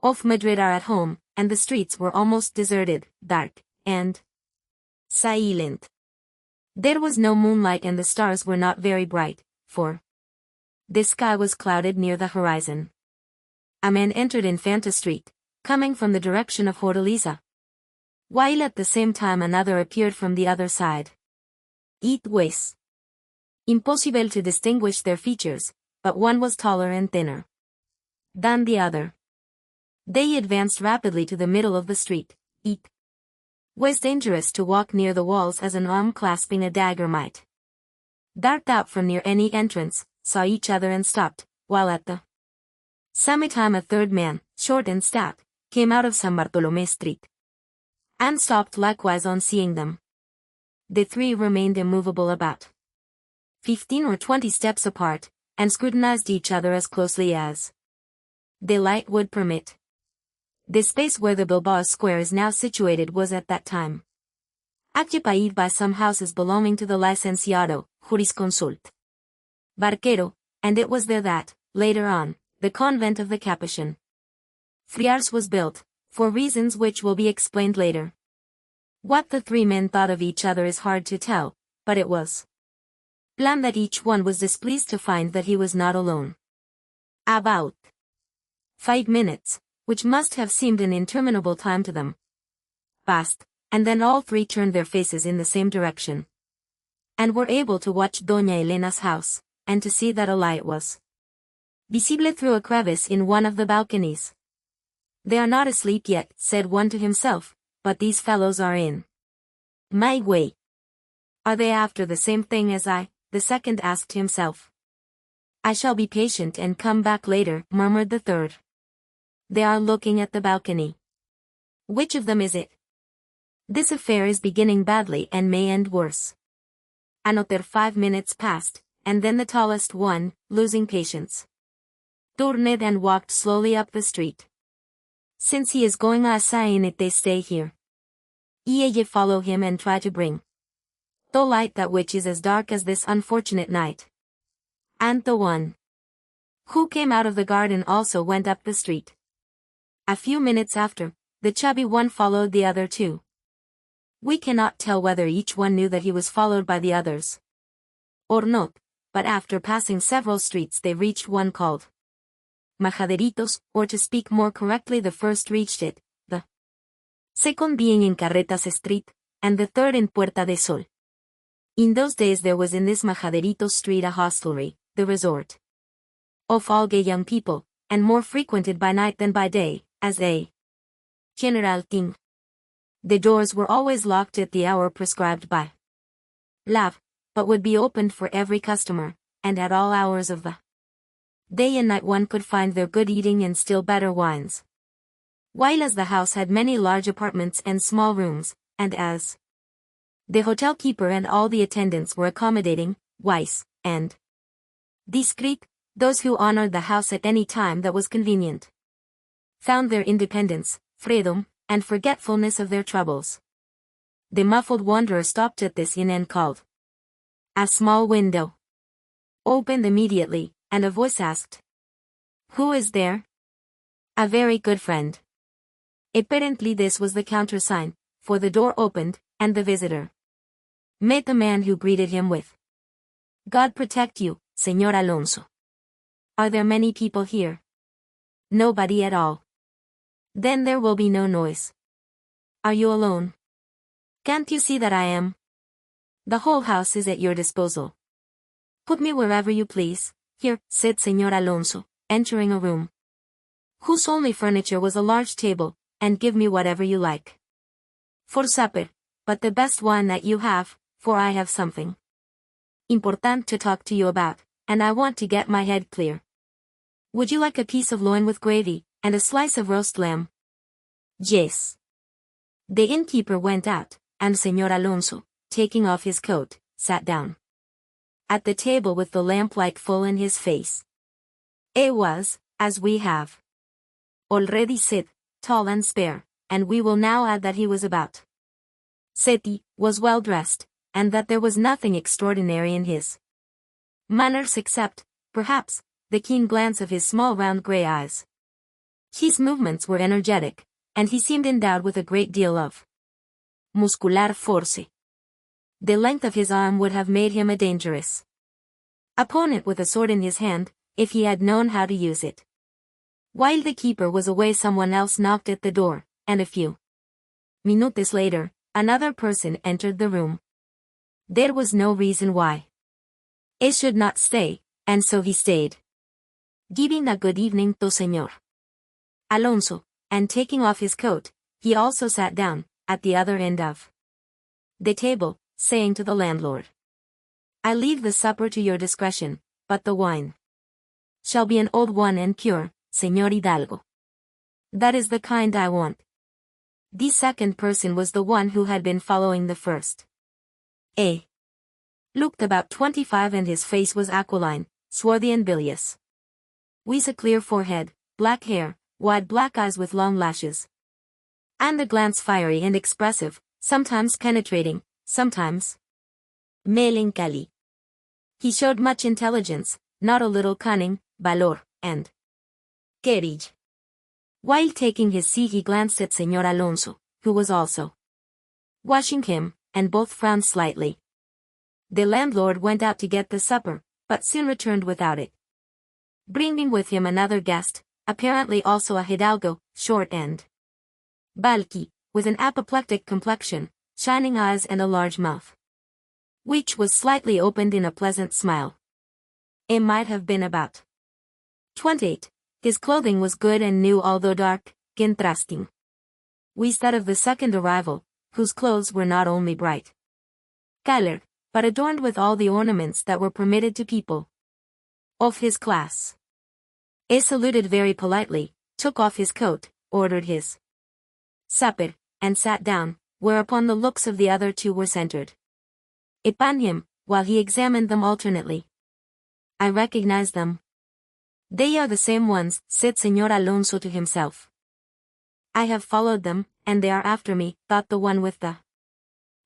of Madrid are at home, and the streets were almost deserted, dark, and silent. There was no moonlight and the stars were not very bright, for the sky was clouded near the horizon. A man entered Infanta Street, coming from the direction of Hortaleza. while at the same time another appeared from the other side. It was impossible to distinguish their features, but one was taller and thinner than the other. They advanced rapidly to the middle of the street. It was dangerous to walk near the walls, as an arm clasping a dagger might dart out from near any entrance, saw each other and stopped, while at the same time a third man, short and stout, came out of San Bartolomé Street and stopped likewise on seeing them. The three remained immovable about 15 or 20 steps apart, and scrutinized each other as closely as the light would permit. The space where the Bilbao Square is now situated was at that time occupied by some houses belonging to the Licenciado, Jurisconsult Barquero, and it was there that, later on, the convent of the Capuchin Friars was built, for reasons which will be explained later. What the three men thought of each other is hard to tell, but it was plain that each one was displeased to find that he was not alone. About 5 minutes, which must have seemed an interminable time to them, passed, and then all three turned their faces in the same direction, and were able to watch Doña Elena's house, and to see that a light was visible through a crevice in one of the balconies. "They are not asleep yet," said one to himself, "but these fellows are in my way." "Are they after the same thing as I?" the second asked himself. "I shall be patient and come back later," murmured the third. "They are looking at the balcony. Which of them is it? This affair is beginning badly and may end worse." Another 5 minutes passed, and then the tallest one, losing patience, turned and walked slowly up the street. "Since he is going a sign it they stay here. Ye follow him and try to bring the light that which is as dark as this unfortunate night." And the one who came out of the garden also went up the street. A few minutes after, the chubby one followed the other two. We cannot tell whether each one knew that he was followed by the others or not, but after passing several streets they reached one called Majaderitos, or to speak more correctly, the first reached it, the second being in Carretas Street, and the third in Puerta de Sol. In those days there was in this Majaderitos street a hostelry, the resort of all gay young people, and more frequented by night than by day, as a general thing. The doors were always locked at the hour prescribed by law, but would be opened for every customer, and at all hours of the day and night one could find there good eating and still better wines. While as the house had many large apartments and small rooms, and as the hotel keeper and all the attendants were accommodating, wise, and discreet, those who honored the house at any time that was convenient found their independence, freedom, and forgetfulness of their troubles. The muffled wanderer stopped at this inn and called. A small window opened immediately, and a voice asked, "Who is there?" "A very good friend." Apparently this was the countersign, for the door opened, and the visitor met the man, who greeted him with, "God protect you, Señor Alonso." "Are there many people here?" "Nobody at all." "Then there will be no noise." "Are you alone?" "Can't you see that I am?" "The whole house is at your disposal." "Put me wherever you please." "Here," said Señor Alonso, entering a room whose only furniture was a large table, "and give me whatever you like for supper, but the best wine that you have, for I have something important to talk to you about, and I want to get my head clear." "Would you like a piece of loin with gravy, and a slice of roast lamb?" "Yes." The innkeeper went out, and Señor Alonso, taking off his coat, sat down at the table with the lamplight full in his face. It was, as we have already said, tall and spare, and we will now add that he was about Seti, was well dressed, and that there was nothing extraordinary in his manners except, perhaps, the keen glance of his small round grey eyes. His movements were energetic, and he seemed endowed with a great deal of muscular force. The length of his arm would have made him a dangerous opponent with a sword in his hand, if he had known how to use it. While the keeper was away someone else knocked at the door, and a few minutes later, another person entered the room. There was no reason why he should not stay, and so he stayed. Giving a good evening to Señor Alonso, and taking off his coat, he also sat down, at the other end of the table, saying to the landlord, I leave the supper to your discretion, but the wine shall be an old one and pure, Señor Hidalgo. That is the kind I want. The second person was the one who had been following the first. A. Looked about 25 and his face was aquiline, swarthy and bilious. With a clear forehead, black hair, wide black eyes with long lashes. And the glance fiery and expressive, sometimes penetrating, sometimes melancholy. He showed much intelligence, not a little cunning, valor, and courage. While taking his seat he glanced at Señor Alonso, who was also watching him, and both frowned slightly. The landlord went out to get the supper, but soon returned without it, bringing with him another guest, apparently also a hidalgo, short and bulky, with an apoplectic complexion, shining eyes and a large mouth, which was slightly opened in a pleasant smile. It might have been about 28. His clothing was good and new although dark, contrasting with that of the second arrival, whose clothes were not only bright colored, but adorned with all the ornaments that were permitted to people of his class. He saluted very politely, took off his coat, ordered his supper, and sat down, whereupon the looks of the other two were centered upon him, while he examined them alternately. I recognize them. They are the same ones, said Señor Alonso to himself. I have followed them, and they are after me, thought the one with the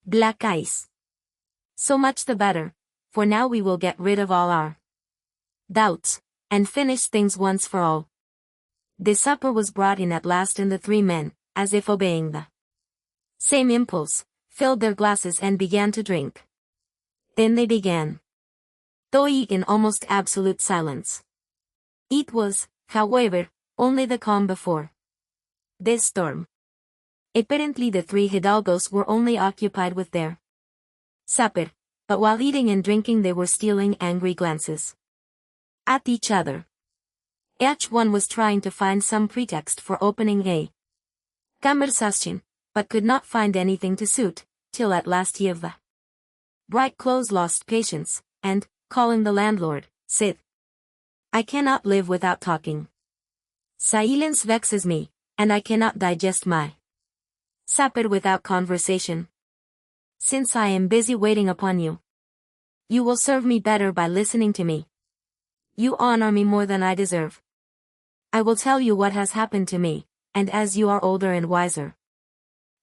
black eyes. So much the better, for now we will get rid of all our doubts, and finish things once for all. The supper was brought in at last and the three men, as if obeying the same impulse, filled their glasses and began to drink. Then they began to eat in almost absolute silence. It was, however, only the calm before this storm. Apparently the three hidalgos were only occupied with their supper, but while eating and drinking they were stealing angry glances at each other. Each one was trying to find some pretext for opening a conversation, but could not find anything to suit, till at last he of the bright clothes lost patience, and, calling the landlord, said, I cannot live without talking. Silence vexes me, and I cannot digest my supper without conversation. Since I am busy waiting upon you, you will serve me better by listening to me. You honor me more than I deserve. I will tell you what has happened to me, and as you are older and wiser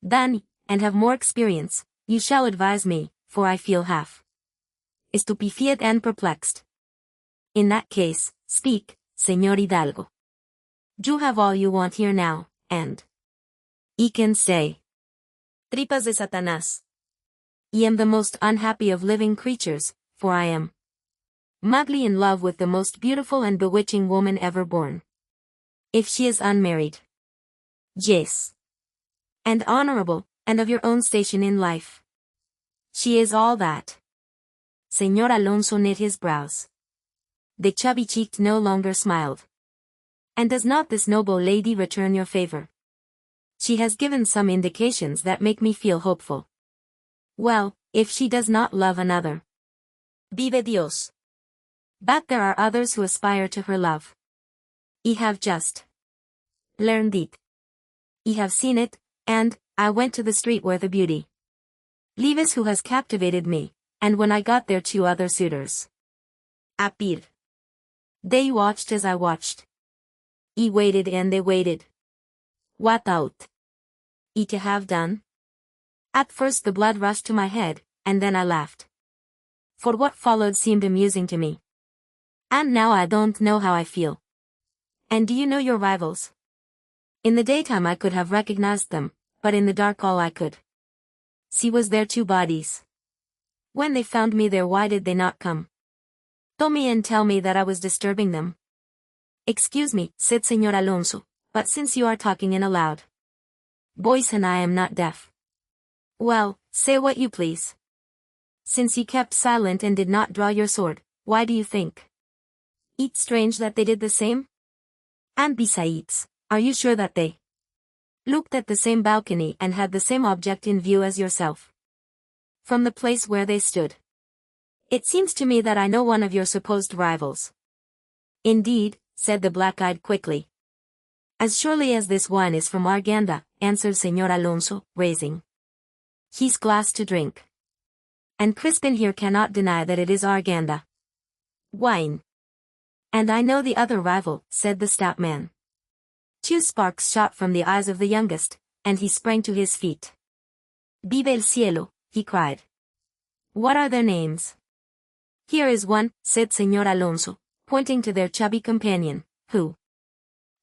than, and have more experience, you shall advise me, for I feel half stupefied and perplexed. In that case, speak, Señor Hidalgo. You have all you want here now, and I can say, tripas de Satanás. I am the most unhappy of living creatures, for I am madly in love with the most beautiful and bewitching woman ever born. If she is unmarried, yes, and honorable, and of your own station in life, she is all that. Señor Alonso knit his brows. The chubby-cheeked no longer smiled. And does not this noble lady return your favor? She has given some indications that make me feel hopeful. Well, if she does not love another, vive Dios. But there are others who aspire to her love. I have just learned it. I have seen it, and I went to the street where the beauty lives who has captivated me, and when I got there 2 other suitors appeared. They watched as I watched. I waited and they waited. What ought I to have done? At first the blood rushed to my head, and then I laughed. For what followed seemed amusing to me. And now I don't know how I feel. And do you know your rivals? In the daytime I could have recognized them, but in the dark all I could see was their 2 bodies. When they found me there, why did they not come to me and tell me that I was disturbing them? Excuse me, said Señor Alonso, but since you are talking in aloud, voice and I am not deaf. Well, say what you please. Since you kept silent and did not draw your sword, why do you think it strange that they did the same? And besides, are you sure that they looked at the same balcony and had the same object in view as yourself? From the place where they stood. It seems to me that I know one of your supposed rivals. Indeed, said the black-eyed quickly. As surely as this wine is from Arganda, answered Señor Alonso, raising his glass to drink. And Crispin here cannot deny that it is Arganda wine. And I know the other rival, said the stout man. 2 sparks shot from the eyes of the youngest, and he sprang to his feet. Vive el cielo, he cried. What are their names? Here is one, said Señor Alonso, pointing to their chubby companion, who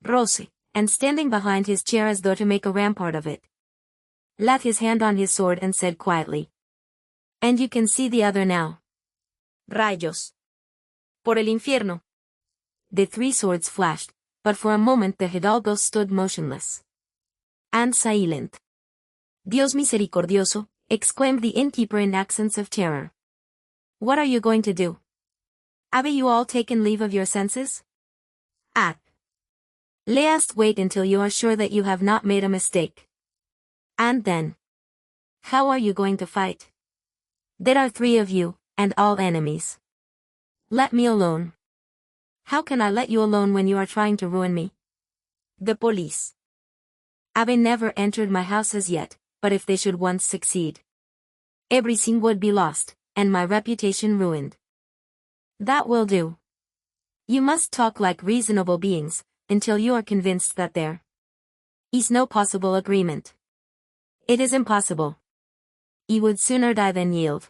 rose, and standing behind his chair as though to make a rampart of it, laid his hand on his sword and said quietly. And you can see the other now. Rayos. Por el infierno. The 3 swords flashed, but for a moment the hidalgos stood motionless and silent. Dios misericordioso, exclaimed the innkeeper in accents of terror. What are you going to do? Have you all taken leave of your senses? At last wait until you are sure that you have not made a mistake. And then, how are you going to fight? There are 3 of you, and all enemies. Let me alone. How can I let you alone when you are trying to ruin me? The police. Have never entered my house as yet, but if they should once succeed, everything would be lost, and my reputation ruined. That will do. You must talk like reasonable beings, until you are convinced that there is no possible agreement. It is impossible. You would sooner die than yield.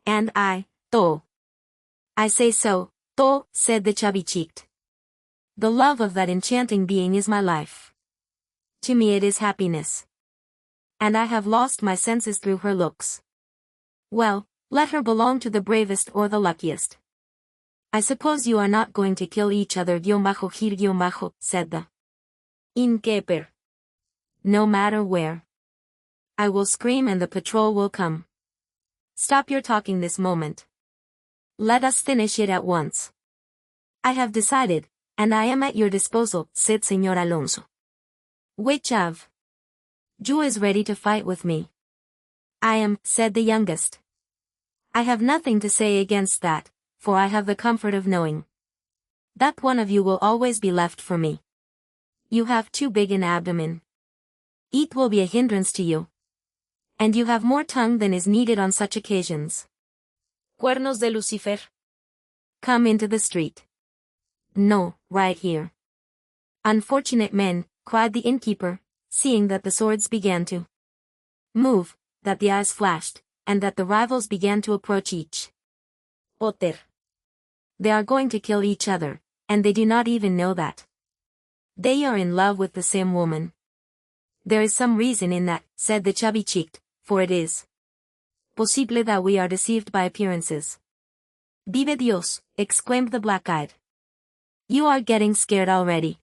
And I say so, said the chubby-cheeked. The love of that enchanting being is my life. To me it is happiness. And I have lost my senses through her looks. Well, let her belong to the bravest or the luckiest. I suppose you are not going to kill each other _here_, said the innkeeper. No matter where. I will scream and the patrol will come. Stop your talking this moment. Let us finish it at once. I have decided, and I am at your disposal, said Señor Alonso. Which of you is ready to fight with me? I am, said the youngest. I have nothing to say against that, for I have the comfort of knowing that one of you will always be left for me. You have too big an abdomen. It will be a hindrance to you. And you have more tongue than is needed on such occasions. Cuernos de Lucifer. Come into the street. No, right here. Unfortunate men, cried the innkeeper, seeing that the swords began to move, that the eyes flashed, and that the rivals began to approach each other. They are going to kill each other, and they do not even know that. They are in love with the same woman. There is some reason in that, said the chubby-cheeked, for it is possible that we are deceived by appearances. Vive Dios, exclaimed the black-eyed. You are getting scared already.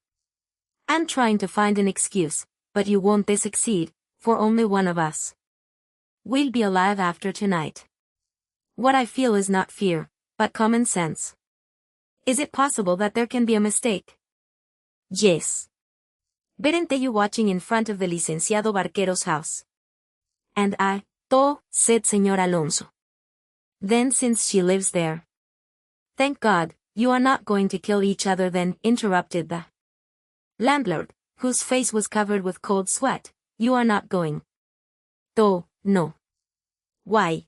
I'm trying to find an excuse, but you won't succeed, for only one of us will be alive after tonight. What I feel is not fear, but common sense. Is it possible that there can be a mistake? Yes. Weren't you watching in front of the Licenciado Barquero's house? And I, said Señor Alonso. Then since she lives there. Thank God, you are not going to kill each other then, interrupted the landlord, whose face was covered with cold sweat. You are not going. No. Why?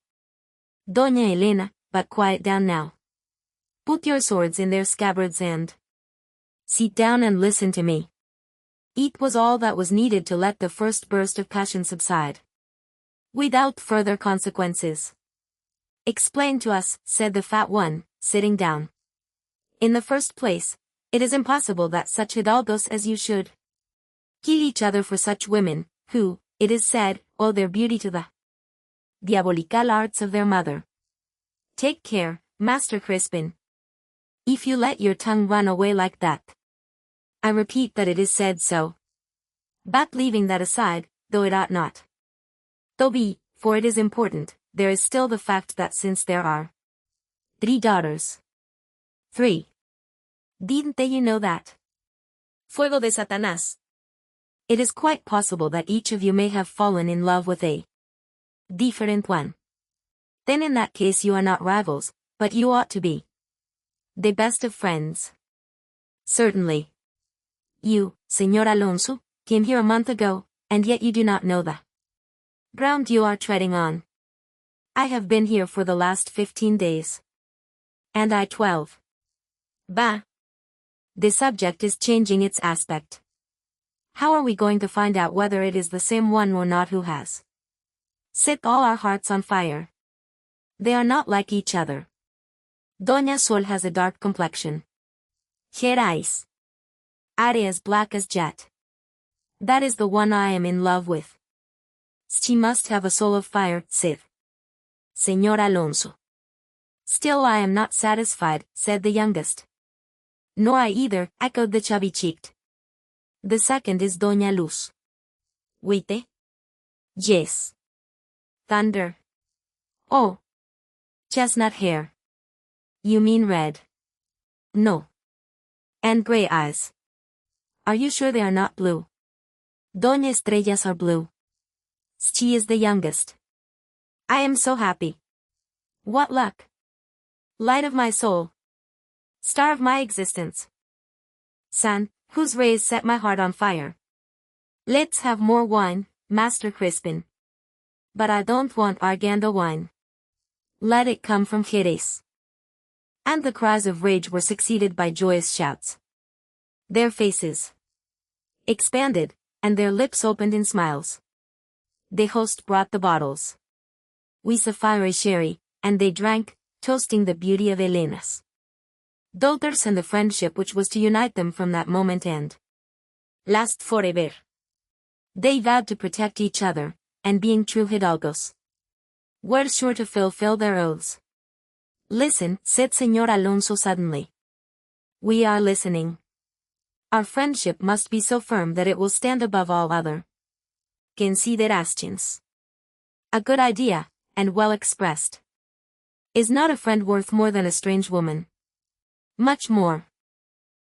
Doña Elena, but quiet down now. Put your swords in their scabbards and sit down and listen to me. It was all that was needed to let the first burst of passion subside. Without further consequences. Explain to us, said the fat one, sitting down. In the first place, it is impossible that such hidalgos as you should kill each other for such women, who, it is said, owe their beauty to the diabolical arts of their mother. Take care, Master Crispin. If you let your tongue run away like that. I repeat that it is said so. But leaving that aside, though it ought not. Though be, for it is important, there is still the fact that since there are 3 daughters. 3. Didn't you know that? Fuego de Satanás. It is quite possible that each of you may have fallen in love with a different one. Then in that case you are not rivals, but you ought to be the best of friends. Certainly. You, Señor Alonso, came here a month ago, and yet you do not know the ground you are treading on. I have been here for the last 15 days. And I 12. Bah! The subject is changing its aspect. How are we going to find out whether it is the same one or not who has set all our hearts on fire? They are not like each other. Doña Sol has a dark complexion. Hair ice. Are as black as jet. That is the one I am in love with. She must have a soul of fire, said Señor Alonso. Still I am not satisfied, said the youngest. Nor I either, echoed the chubby-cheeked. The second is Doña Luz. Wite? Yes. Thunder. Oh. Chestnut hair. You mean red? No. And gray eyes. Are you sure they are not blue? Doña Estrellas are blue. She is the youngest. I am so happy. What luck. Light of my soul. Star of my existence. Sun, whose rays set my heart on fire. Let's have more wine, Master Crispin. But I don't want Arganda wine. Let it come from Jerez. And the cries of rage were succeeded by joyous shouts. Their faces expanded, and their lips opened in smiles. The host brought the bottles. We sapphire sherry, and they drank, toasting the beauty of Elena's daughters and the friendship which was to unite them from that moment and last forever. They vowed to protect each other, and being true hidalgos, were sure to fulfill their oaths. Listen, said Señor Alonso suddenly. We are listening. Our friendship must be so firm that it will stand above all other considerations. A good idea, and well expressed. Is not a friend worth more than a strange woman? Much more.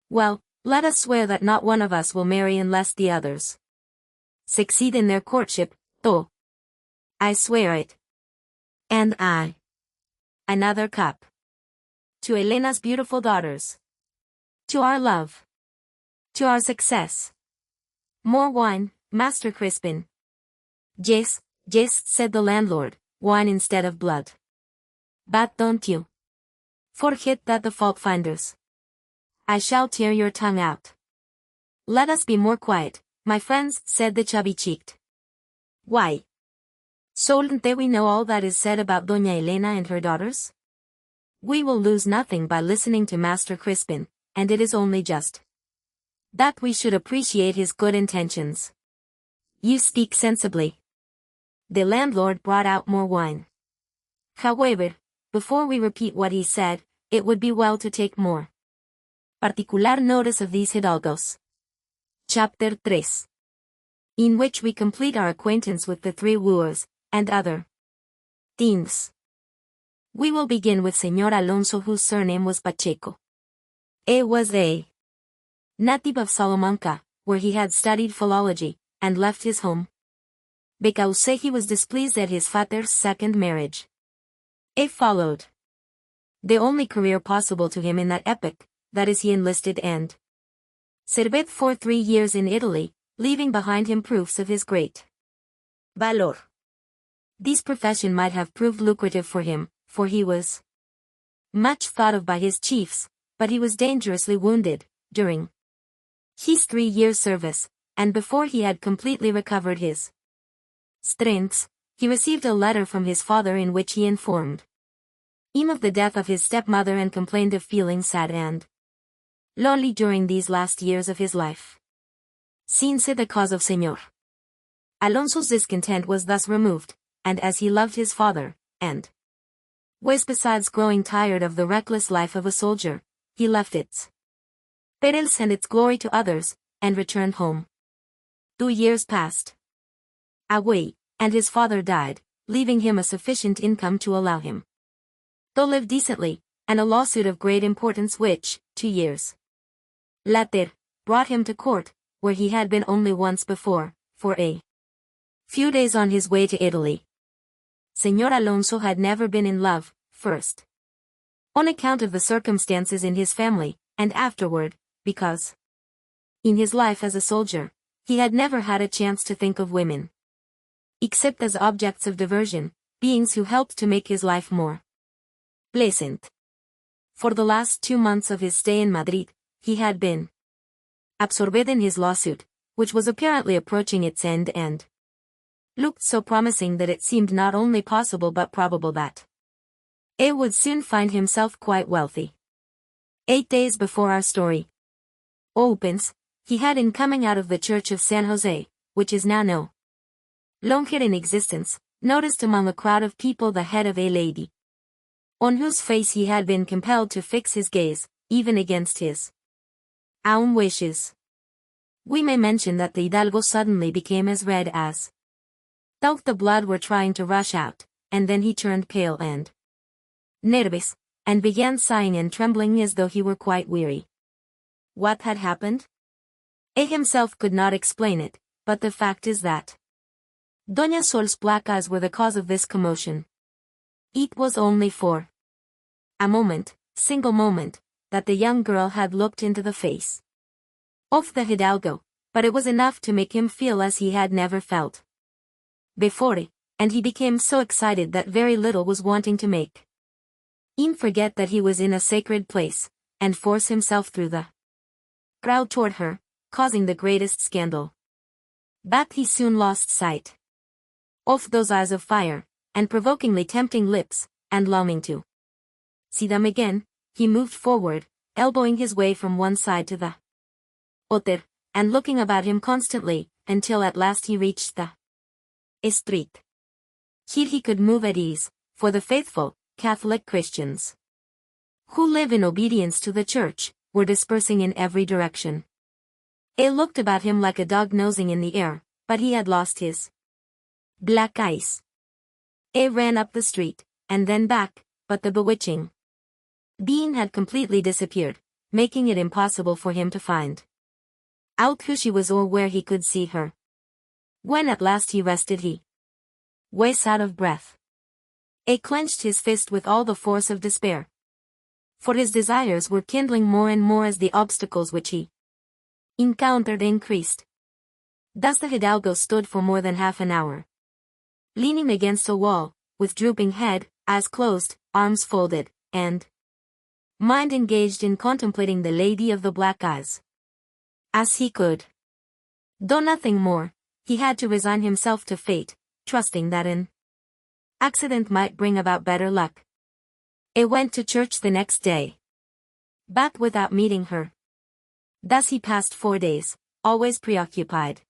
Well, let us swear that not one of us will marry unless the others succeed in their courtship, though. I swear it. And I. Another cup. To Elena's beautiful daughters. To our love. To our success. More wine, Master Crispin. Yes, yes, said the landlord, wine instead of blood. But don't you forget that the fault finders. I shall tear your tongue out. Let us be more quiet, my friends, said the chubby-cheeked. Why? Shouldn't we know all that is said about Doña Elena and her daughters? We will lose nothing by listening to Master Crispin, and it is only just that we should appreciate his good intentions. You speak sensibly. The landlord brought out more wine. However, before we repeat what he said, it would be well to take more particular notice of these hidalgos. Chapter 3. In which we complete our acquaintance with the 3 wooers, and other things. We will begin with Señor Alonso, whose surname was Pacheco. He was a native of Salamanca, where he had studied philology, and left his home because he was displeased at his father's second marriage. It followed the only career possible to him in that epoch, that is, he enlisted and served for 3 years in Italy, leaving behind him proofs of his great valor. This profession might have proved lucrative for him, for he was much thought of by his chiefs, but he was dangerously wounded during his 3 years' service, and before he had completely recovered his strength, he received a letter from his father in which he informed him of the death of his stepmother and complained of feeling sad and lonely during these last years of his life. Sin se the cause of Señor Alonso's discontent was thus removed, and as he loved his father, and was besides growing tired of the reckless life of a soldier, he left its perils and its glory to others, and returned home. 2 years passed. away, and his father died, leaving him a sufficient income to allow him to live decently, and a lawsuit of great importance which, 2 years later, brought him to court, where he had been only once before, for a few days on his way to Italy. Señor Alonso had never been in love, first on account of the circumstances in his family, and afterward, because in his life as a soldier, he had never had a chance to think of women except as objects of diversion, beings who helped to make his life more pleasant. For the last 2 months of his stay in Madrid, he had been absorbed in his lawsuit, which was apparently approaching its end and looked so promising that it seemed not only possible but probable that he would soon find himself quite wealthy. 8 days before our story opens, he had, in coming out of the church of San Jose, which is now no longer in existence, noticed among a crowd of people the head of a lady, on whose face he had been compelled to fix his gaze, even against his own wishes. We may mention that the hidalgo suddenly became as red as though the blood were trying to rush out, and then he turned pale and nervous, and began sighing and trembling as though he were quite weary. What had happened? He himself could not explain it, but the fact is that Doña Sol's black eyes were the cause of this commotion. It was only for a moment, single moment, that the young girl had looked into the face of the hidalgo, but it was enough to make him feel as he had never felt before, and he became so excited that very little was wanting to make him forget that he was in a sacred place, and force himself through the crowd toward her, causing the greatest scandal. But he soon lost sight of those eyes of fire, and provokingly tempting lips, and longing to see them again, he moved forward, elbowing his way from one side to the other, and looking about him constantly, until at last he reached the street. Here he could move at ease, for the faithful, Catholic Christians who live in obedience to the Church were dispersing in every direction. He looked about him like a dog nosing in the air, but he had lost his black eyes. He ran up the street, and then back, but the bewitching being had completely disappeared, making it impossible for him to find out who she was or where he could see her. When at last he rested, he was out of breath. He clenched his fist with all the force of despair, for his desires were kindling more and more as the obstacles which he encountered increased. Thus the hidalgo stood for more than half an hour, leaning against a wall, with drooping head, eyes closed, arms folded, and mind engaged in contemplating the lady of the black eyes. As he could do nothing more, he had to resign himself to fate, trusting that an accident might bring about better luck. He went to church the next day, but without meeting her. Thus he passed 4 days, always preoccupied,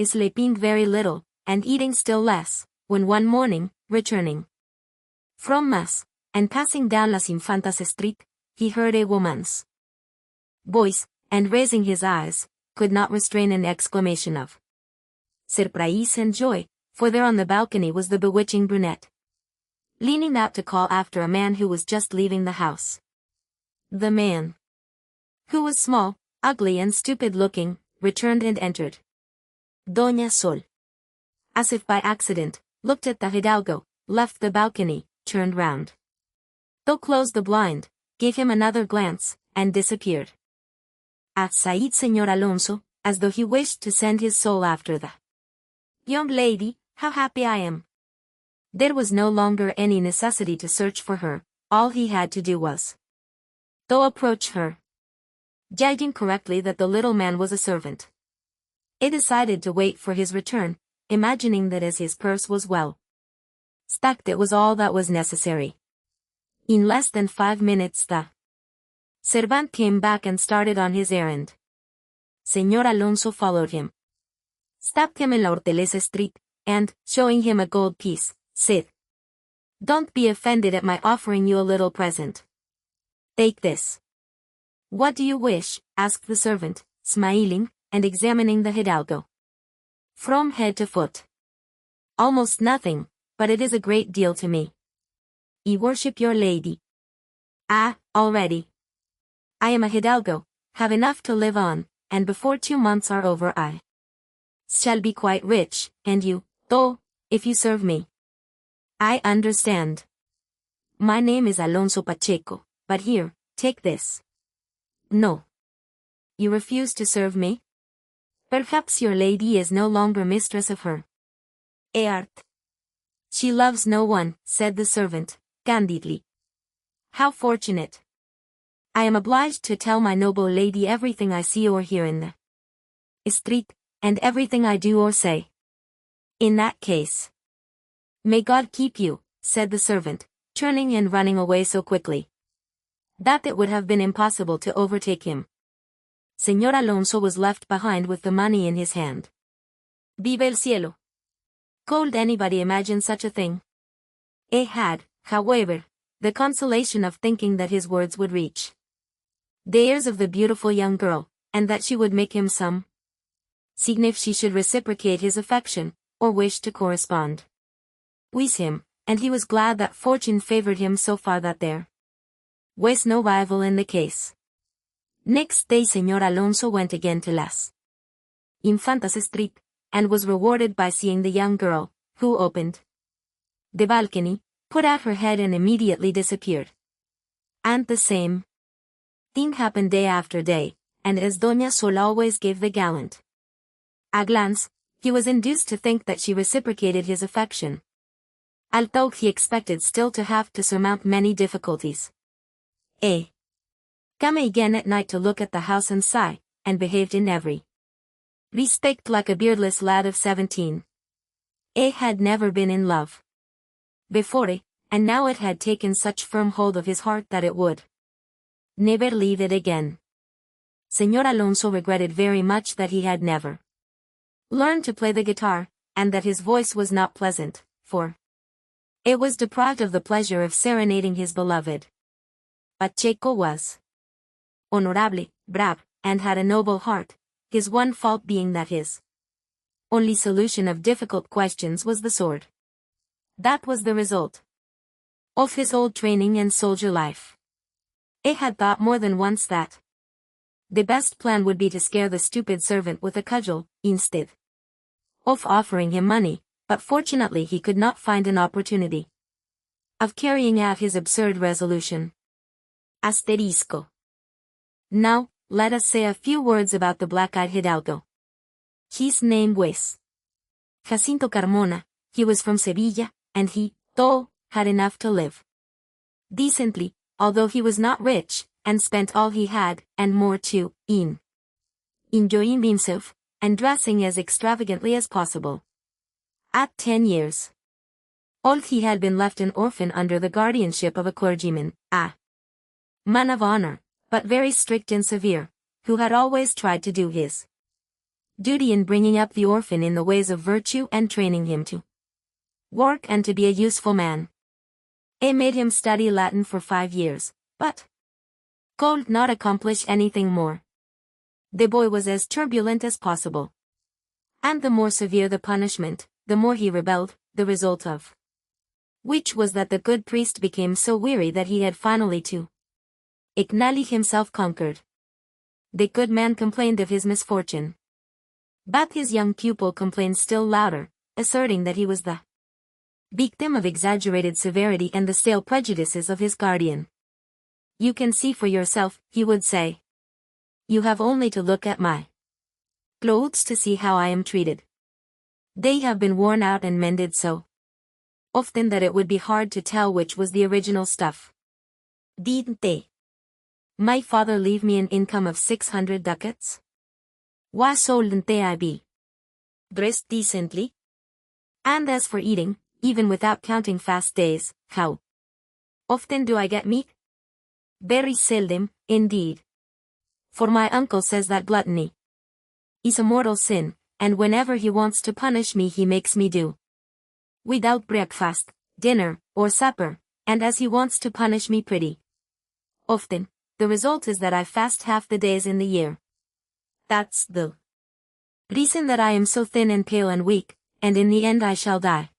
sleeping very little, and eating still less, when one morning, returning from Mass, and passing down Las Infantas Street, he heard a woman's voice, and raising his eyes, could not restrain an exclamation of surprise and joy, for there on the balcony was the bewitching brunette, leaning out to call after a man who was just leaving the house. The man, who was small, ugly and stupid-looking, returned and entered. Doña Sol, as if by accident, looked at the hidalgo, left the balcony, turned round, though closed the blind, gave him another glance, and disappeared. Sighed Señor Alonso, as though he wished to send his soul after the young lady. How happy I am! There was no longer any necessity to search for her, all he had to do was to approach her. Judging correctly that the little man was a servant, he decided to wait for his return, imagining that as his purse was well stacked it was all that was necessary. In less than 5 minutes the servant came back and started on his errand. Señor Alonso followed him, stopped him in La Hortaleza Street, and, showing him a gold piece, said, "Don't be offended at my offering you a little present. Take this." "What do you wish?" asked the servant, smiling, and examining the hidalgo from head to foot. Almost nothing, but it is a great deal to me. I worship your lady. Ah, already. I am a hidalgo, have enough to live on, and before 2 months are over I shall be quite rich, and you, though, if you serve me. I understand. My name is Alonso Pacheco, but here, take this. No. You refuse to serve me? Perhaps your lady is no longer mistress of her art. She loves no one, said the servant, candidly. How fortunate. I am obliged to tell my noble lady everything I see or hear in the street, and everything I do or say. In that case. May God keep you, said the servant, turning and running away so quickly that it would have been impossible to overtake him. Señor Alonso was left behind with the money in his hand. Vive el cielo. Could anybody imagine such a thing? He had, however, the consolation of thinking that his words would reach the ears of the beautiful young girl, and that she would make him some sign if she should reciprocate his affection, or wish to correspond with him, and he was glad that fortune favored him so far that there was no rival in the case. Next day Señor Alonso went again to Las Infantas Street, and was rewarded by seeing the young girl, who opened the balcony, put out her head and immediately disappeared. And the same thing happened day after day, and as Doña Sol always gave the gallant a glance, he was induced to think that she reciprocated his affection, although he expected still to have to surmount many difficulties. Came again at night to look at the house and sigh, and behaved in every respect like a beardless lad of 17. Had never been in love before, and now it had taken such firm hold of his heart that it would never leave it again. Señor Alonso regretted very much that he had never learned to play the guitar, and that his voice was not pleasant, for it was deprived of the pleasure of serenading his beloved. Pacheco was honorable, brave, and had a noble heart, his one fault being that his only solution of difficult questions was the sword. That was the result of his old training and soldier life. He had thought more than once that the best plan would be to scare the stupid servant with a cudgel, instead of offering him money, but fortunately he could not find an opportunity of carrying out his absurd resolution. Asterisco. Now, let us say a few words about the black-eyed hidalgo. His name was Jacinto Carmona, he was from Sevilla, and he, though, had enough to live decently, although he was not rich, and spent all he had, and more too, in enjoying himself, and dressing as extravagantly as possible. At 10 years old he had been left an orphan under the guardianship of a clergyman, a man of honor, but very strict and severe, who had always tried to do his duty in bringing up the orphan in the ways of virtue and training him to work and to be a useful man. He made him study Latin for 5 years, but could not accomplish anything more. The boy was as turbulent as possible. And the more severe the punishment, the more he rebelled, the result of which was that the good priest became so weary that he had finally to acknowledge himself conquered. The good man complained of his misfortune, but his young pupil complained still louder, asserting that he was the victim of exaggerated severity and the stale prejudices of his guardian. You can see for yourself, he would say. You have only to look at my clothes to see how I am treated. They have been worn out and mended so often that it would be hard to tell which was the original stuff. Didn't they? My father leave me an income of 600 ducats? Why shouldn't I be dressed decently? And as for eating, even without counting fast days, how often do I get meat? Very seldom, indeed. For my uncle says that gluttony is a mortal sin, and whenever he wants to punish me he makes me do without breakfast, dinner, or supper, and as he wants to punish me pretty often, the result is that I fast half the days in the year. That's the reason that I am so thin and pale and weak, and in the end I shall die.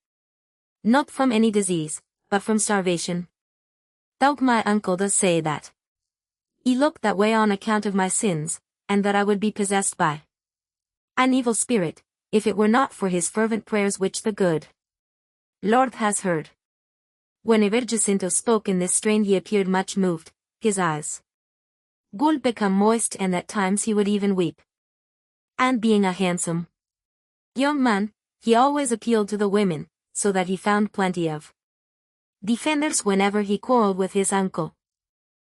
Not from any disease, but from starvation. Though my uncle does say that he looked that way on account of my sins, and that I would be possessed by an evil spirit, if it were not for his fervent prayers which the good Lord has heard. Whenever Jacinto spoke in this strain he appeared much moved, his eyes would become moist and at times he would even weep. And being a handsome young man, he always appealed to the women, so that he found plenty of defenders whenever he quarreled with his uncle.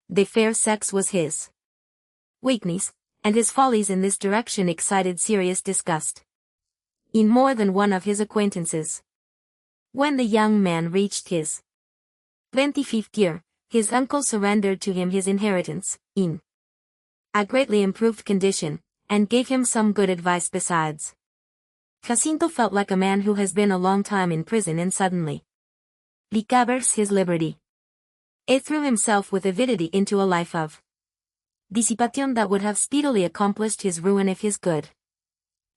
The fair sex was his weakness, and his follies in this direction excited serious disgust in more than one of his acquaintances. When the young man reached his 25th year, his uncle surrendered to him his inheritance, in a greatly improved condition, and gave him some good advice besides. Jacinto felt like a man who has been a long time in prison and suddenly recovers his liberty. He threw himself with avidity into a life of dissipation that would have speedily accomplished his ruin if his good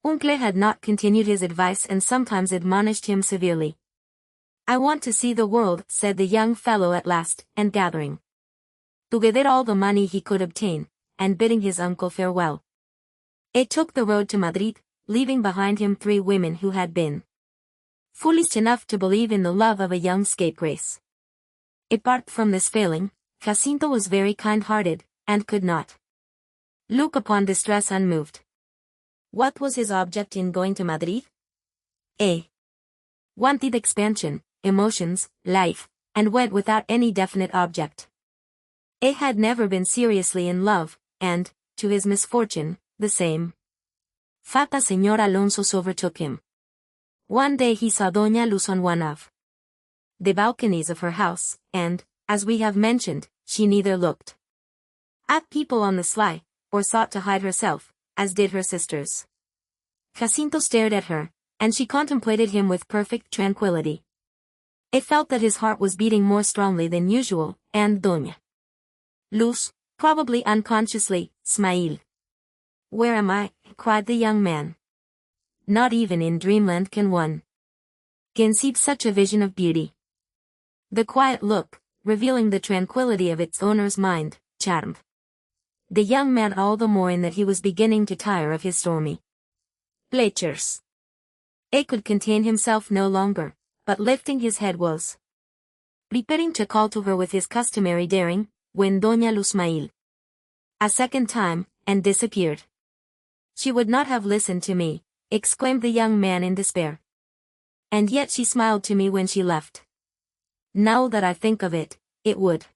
uncle had not continued his advice and sometimes admonished him severely. "I want to see the world," said the young fellow at last, and gathering together all the money he could obtain, and bidding his uncle farewell, he took the road to Madrid, leaving behind him 3 women who had been foolish enough to believe in the love of a young scapegrace. Apart from this failing, Jacinto was very kind-hearted, and could not look upon distress unmoved. What was his object in going to Madrid? He wanted expansion, emotions, life, and went without any definite object. He had never been seriously in love, and, to his misfortune, the same fate as Señor Alonso's overtook him. One day he saw Doña Luz on one of the balconies of her house, and, as we have mentioned, she neither looked at people on the sly, or sought to hide herself, as did her sisters. Jacinto stared at her, and she contemplated him with perfect tranquility. It felt that his heart was beating more strongly than usual, and Doña Luz, probably unconsciously, smiled. "Where am I?" cried the young man. Not even in dreamland can one conceive such a vision of beauty. The quiet look, revealing the tranquility of its owner's mind, charmed the young man all the more in that he was beginning to tire of his stormy pleasures. He could contain himself no longer, but lifting his head was preparing to call to her with his customary daring, when Doña Luz smiled a second time, and disappeared. "She would not have listened to me," exclaimed the young man in despair. "And yet she smiled to me when she left. Now that I think of it, it would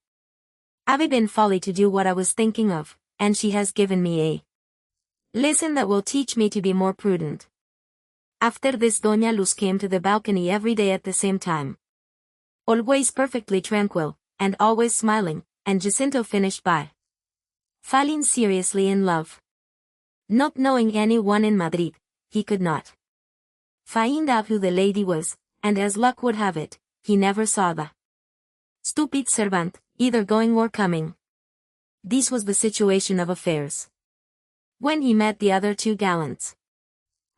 have been folly to do what I was thinking of, and she has given me a lesson that will teach me to be more prudent." After this Doña Luz came to the balcony every day at the same time. Always perfectly tranquil, and always smiling, and Jacinto finished by falling seriously in love. Not knowing anyone in Madrid, he could not find out who the lady was, and as luck would have it, he never saw the stupid servant, either going or coming. This was the situation of affairs when he met the other 2 gallants.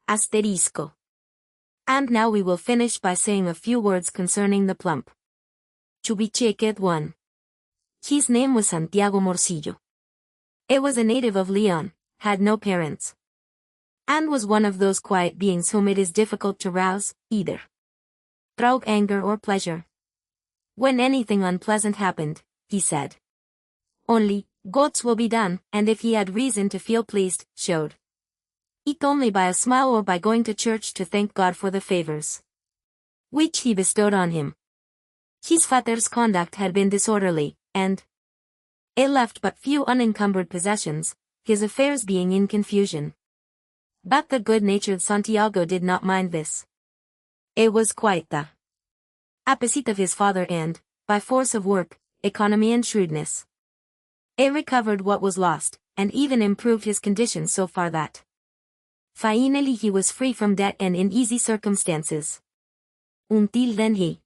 Asterisco. And now we will finish by saying a few words concerning the plump chubby-cheeked one. His name was Santiago Morcillo. He was a native of Leon, had no parents, and was one of those quiet beings whom it is difficult to rouse, either through anger or pleasure. When anything unpleasant happened, he said only, "God's will be done," and if he had reason to feel pleased, showed it only by a smile or by going to church to thank God for the favors which he bestowed on him. His father's conduct had been disorderly, and he left but few unencumbered possessions, his affairs being in confusion. But the good-natured Santiago did not mind this. It was quite the opposite of his father and, by force of work, economy and shrewdness, he recovered what was lost, and even improved his condition so far that finally he was free from debt and in easy circumstances. Until then he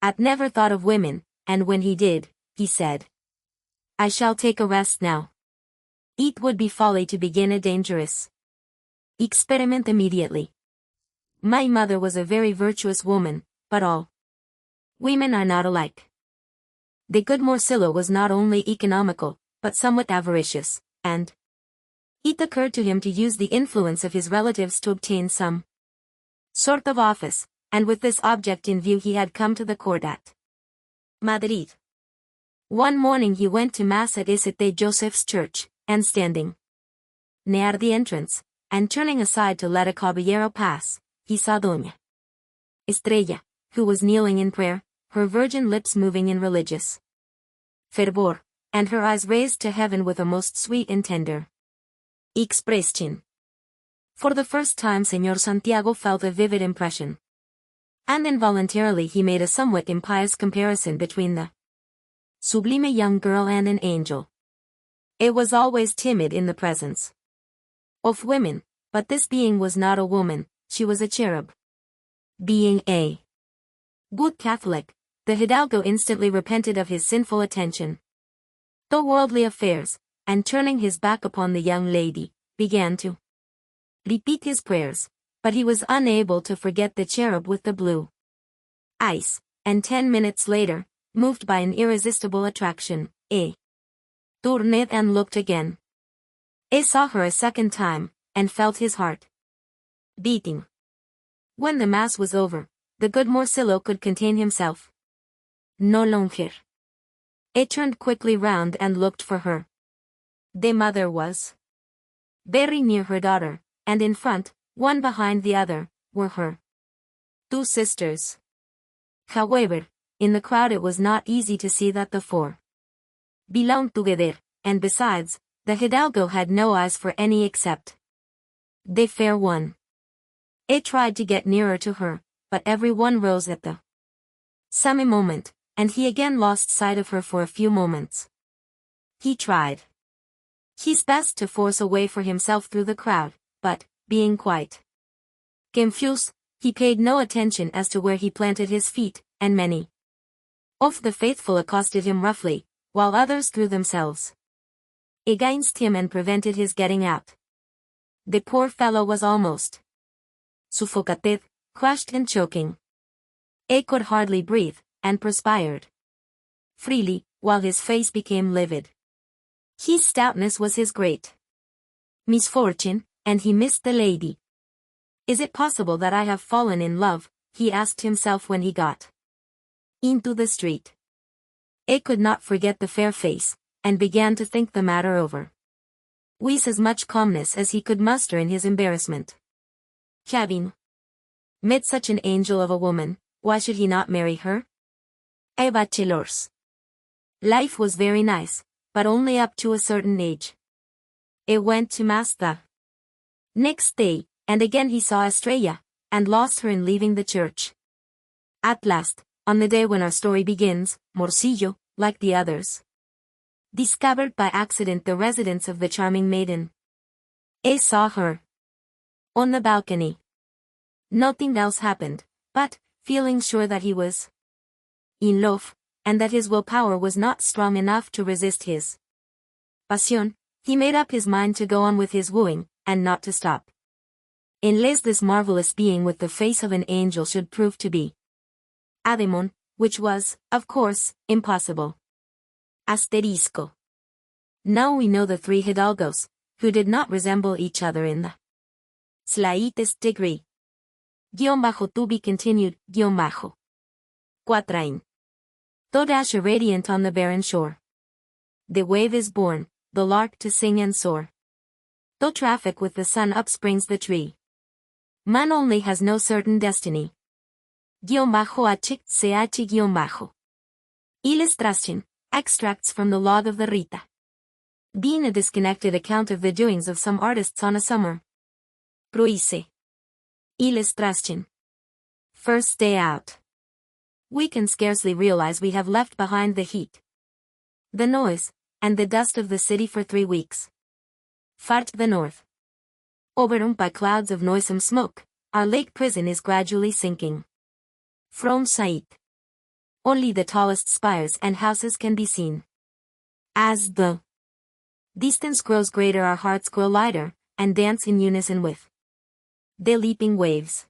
had never thought of women, and when he did, he said, "I shall take a rest now. It would be folly to begin a dangerous experiment immediately." My mother was a very virtuous woman, but all women are not alike. The good Morcillo was not only economical, but somewhat avaricious, and it occurred to him to use the influence of his relatives to obtain some sort of office, and with this object in view he had come to the court at Madrid. One morning he went to Mass at St. Joseph's Church, and standing near the entrance, and turning aside to let a caballero pass, he saw Doña Estrella, who was kneeling in prayer, her virgin lips moving in religious fervor, and her eyes raised to heaven with a most sweet and tender expression. For the first time Señor Santiago felt a vivid impression. And involuntarily he made a somewhat impious comparison between the sublime young girl and an angel. It was always timid in the presence of women, but this being was not a woman, she was a cherub. Being a good Catholic, the hidalgo instantly repented of his sinful attention to worldly affairs, and turning his back upon the young lady, began to repeat his prayers, but he was unable to forget the cherub with the blue eyes, and 10 minutes later, moved by an irresistible attraction, turned and looked again. Saw her a second time, and felt his heart beating. When the Mass was over, the good Morcillo could contain himself no longer. Turned quickly round and looked for her. The mother was very near her daughter, and in front, one behind the other, were her 2 sisters. However, in the crowd it was not easy to see that the 4 belonged together, and besides, the hidalgo had no eyes for any except the fair one. It tried to get nearer to her, but every one rose at the same moment, and he again lost sight of her for a few moments. He tried his best to force a way for himself through the crowd, but, being quite confused, he paid no attention as to where he planted his feet, and many of the faithful accosted him roughly, while others threw themselves against him and prevented his getting out. The poor fellow was almost suffocated, crushed and choking. He could hardly breathe, and perspired freely, while his face became livid. His stoutness was his great misfortune, and he missed the lady. Is it possible that I have fallen in love? He asked himself when he got into the street. He could not forget the fair face, and began to think the matter over with as much calmness as he could muster in his embarrassment. Having met such an angel of a woman, why should he not marry her? A bachelor's life was very nice, but only up to a certain age. He went to Mass the next day, and again he saw Estrella, and lost her in leaving the church. At last, on the day when our story begins, Morcillo, like the others, discovered by accident the residence of the charming maiden. He saw her on the balcony. Nothing else happened, but, feeling sure that he was in love, and that his willpower was not strong enough to resist his passion, he made up his mind to go on with his wooing, and not to stop. Unless this marvelous being with the face of an angel should prove to be a demon, which was, of course, impossible. Asterisco. Now we know the 3 hidalgos, who did not resemble each other in the slightest degree. To be continued, Quatrain. Though dash irradiant on the barren shore. The wave is born, the lark to sing and soar. Though traffic with the sun upsprings the tree. Man only has no certain destiny. H. Illustration. Extracts from the log of the Rita. Being a disconnected account of the doings of some artists on a summer cruise. Illustration. First day out. We can scarcely realize we have left behind the heat, the noise, and the dust of the city for 3 weeks. Far to the north, overrun by clouds of noisome smoke, our lake prison is gradually sinking. From sight, only the tallest spires and houses can be seen. As the distance grows greater, our hearts grow lighter, and dance in unison with the leaping waves.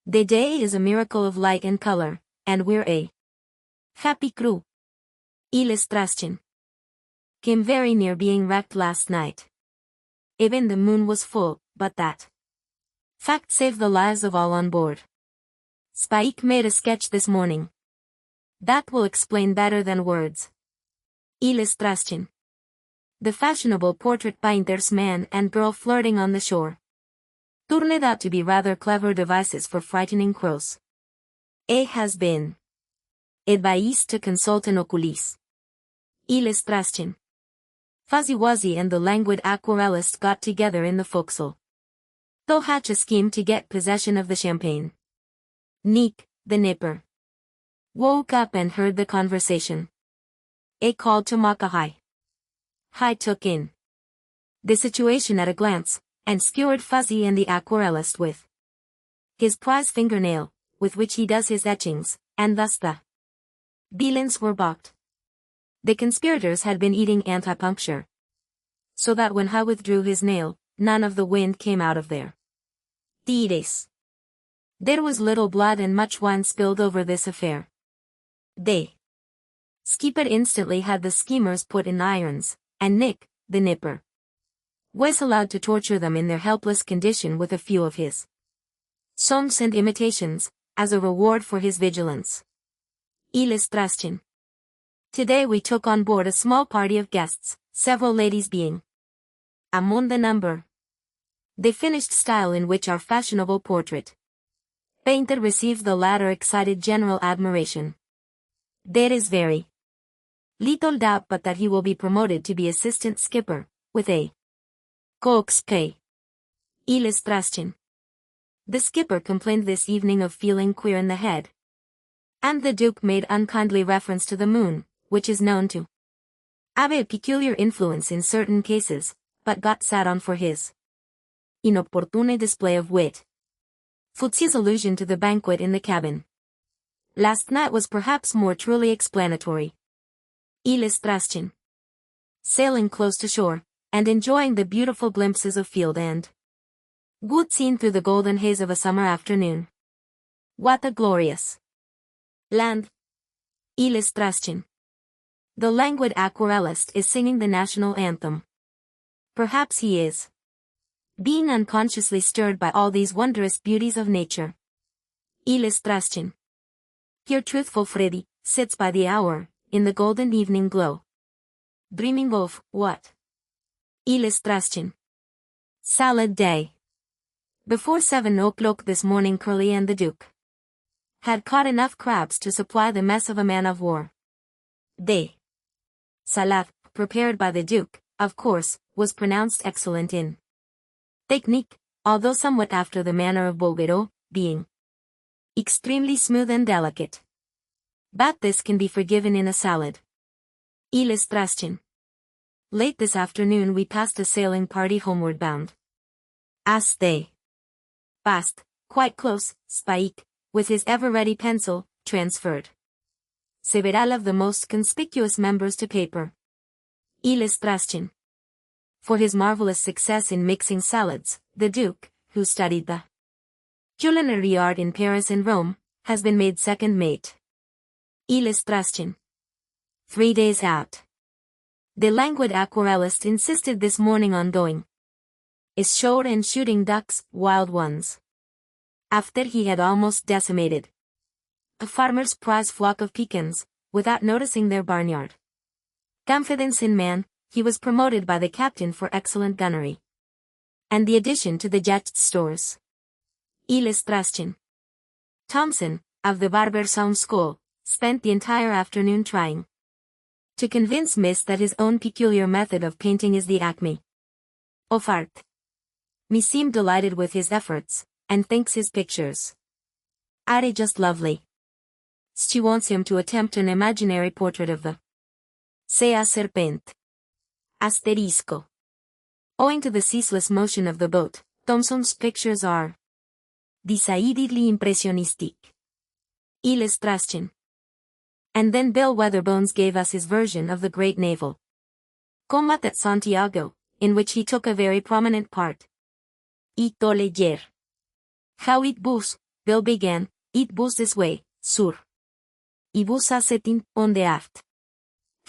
The day is a miracle of light and color, and we're a happy crew. Illustration. Came very near being wrecked last night. Even the moon was full, but that fact saved the lives of all on board. Spike made a sketch this morning. That will explain better than words. Illustration. The fashionable portrait painter's man and girl flirting on the shore. Turned out to be rather clever devices for frightening crows. A has been advised to consult an oculist. Illustration. Fuzzy Wuzzy and the languid aquarellist got together in the forecastle. They'll hatch a scheme to get possession of the champagne. Nick, the nipper, woke up and heard the conversation. A called to Makahai. Hai took in the situation at a glance, and skewered Fuzzy and the aquarellist with his prize fingernail, with which he does his etchings, and thus the villains were balked. The conspirators had been eating antipuncture, so that when Hai withdrew his nail, none of the wind came out of there. Tides. There was little blood and much wine spilled over this affair. They skipper instantly had the schemers put in irons, and Nick, the nipper, was allowed to torture them in their helpless condition with a few of his songs and imitations, as a reward for his vigilance. Illustration. Today we took on board a small party of guests, several ladies being among the number. The finished style in which our fashionable portrait painter received the latter excited general admiration. There is very little doubt but that he will be promoted to be assistant skipper, with a cook's pay. Illustration. The skipper complained this evening of feeling queer in the head. And the Duke made unkindly reference to the moon, which is known to have a peculiar influence in certain cases, but got sat on for his inopportune display of wit. Futsi's allusion to the banquet in the cabin last night was perhaps more truly explanatory. Illustration. Sailing close to shore, and enjoying the beautiful glimpses of field and wood seen through the golden haze of a summer afternoon. What a glorious land. Illustration. The languid aquarellist is singing the national anthem. Perhaps he is being unconsciously stirred by all these wondrous beauties of nature. Illustration. Here truthful Freddy sits by the hour, in the golden evening glow, dreaming of what? Illustration. Salad day. Before 7 o'clock this morning Curly and the Duke had caught enough crabs to supply the mess of a man of war. The salad, prepared by the Duke, of course, was pronounced excellent in technique, although somewhat after the manner of Bouguereau, being extremely smooth and delicate. But this can be forgiven in a salad. Illustration. Late this afternoon we passed a sailing party homeward bound. As they passed, quite close, Spike, with his ever-ready pencil, transferred several of the most conspicuous members to paper. Illustration. For his marvelous success in mixing salads, the Duke, who studied the culinary art in Paris and Rome, has been made second mate. Illustration. 3 days out. The languid aquarellist insisted this morning on going ashore and shooting ducks, wild ones. After he had almost decimated a farmer's prize flock of pecans, without noticing their barnyard confidence in man, he was promoted by the captain for excellent gunnery and the addition to the jet's stores. Illustration. Thompson, of the Barbersound School, spent the entire afternoon trying to convince Miss that his own peculiar method of painting is the acme of art. Miss seemed delighted with his efforts, and thinks his pictures are just lovely. She wants him to attempt an imaginary portrait of the sea serpent. Asterisco. Owing to the ceaseless motion of the boat, Thompson's pictures are decidedly impressionistic. Illustration. And then Bill Weatherbones gave us his version of the great naval combat at Santiago, in which he took a very prominent part. Ito leyer. How it was, Bill began, it was this way, sir. I was a sitting on the aft.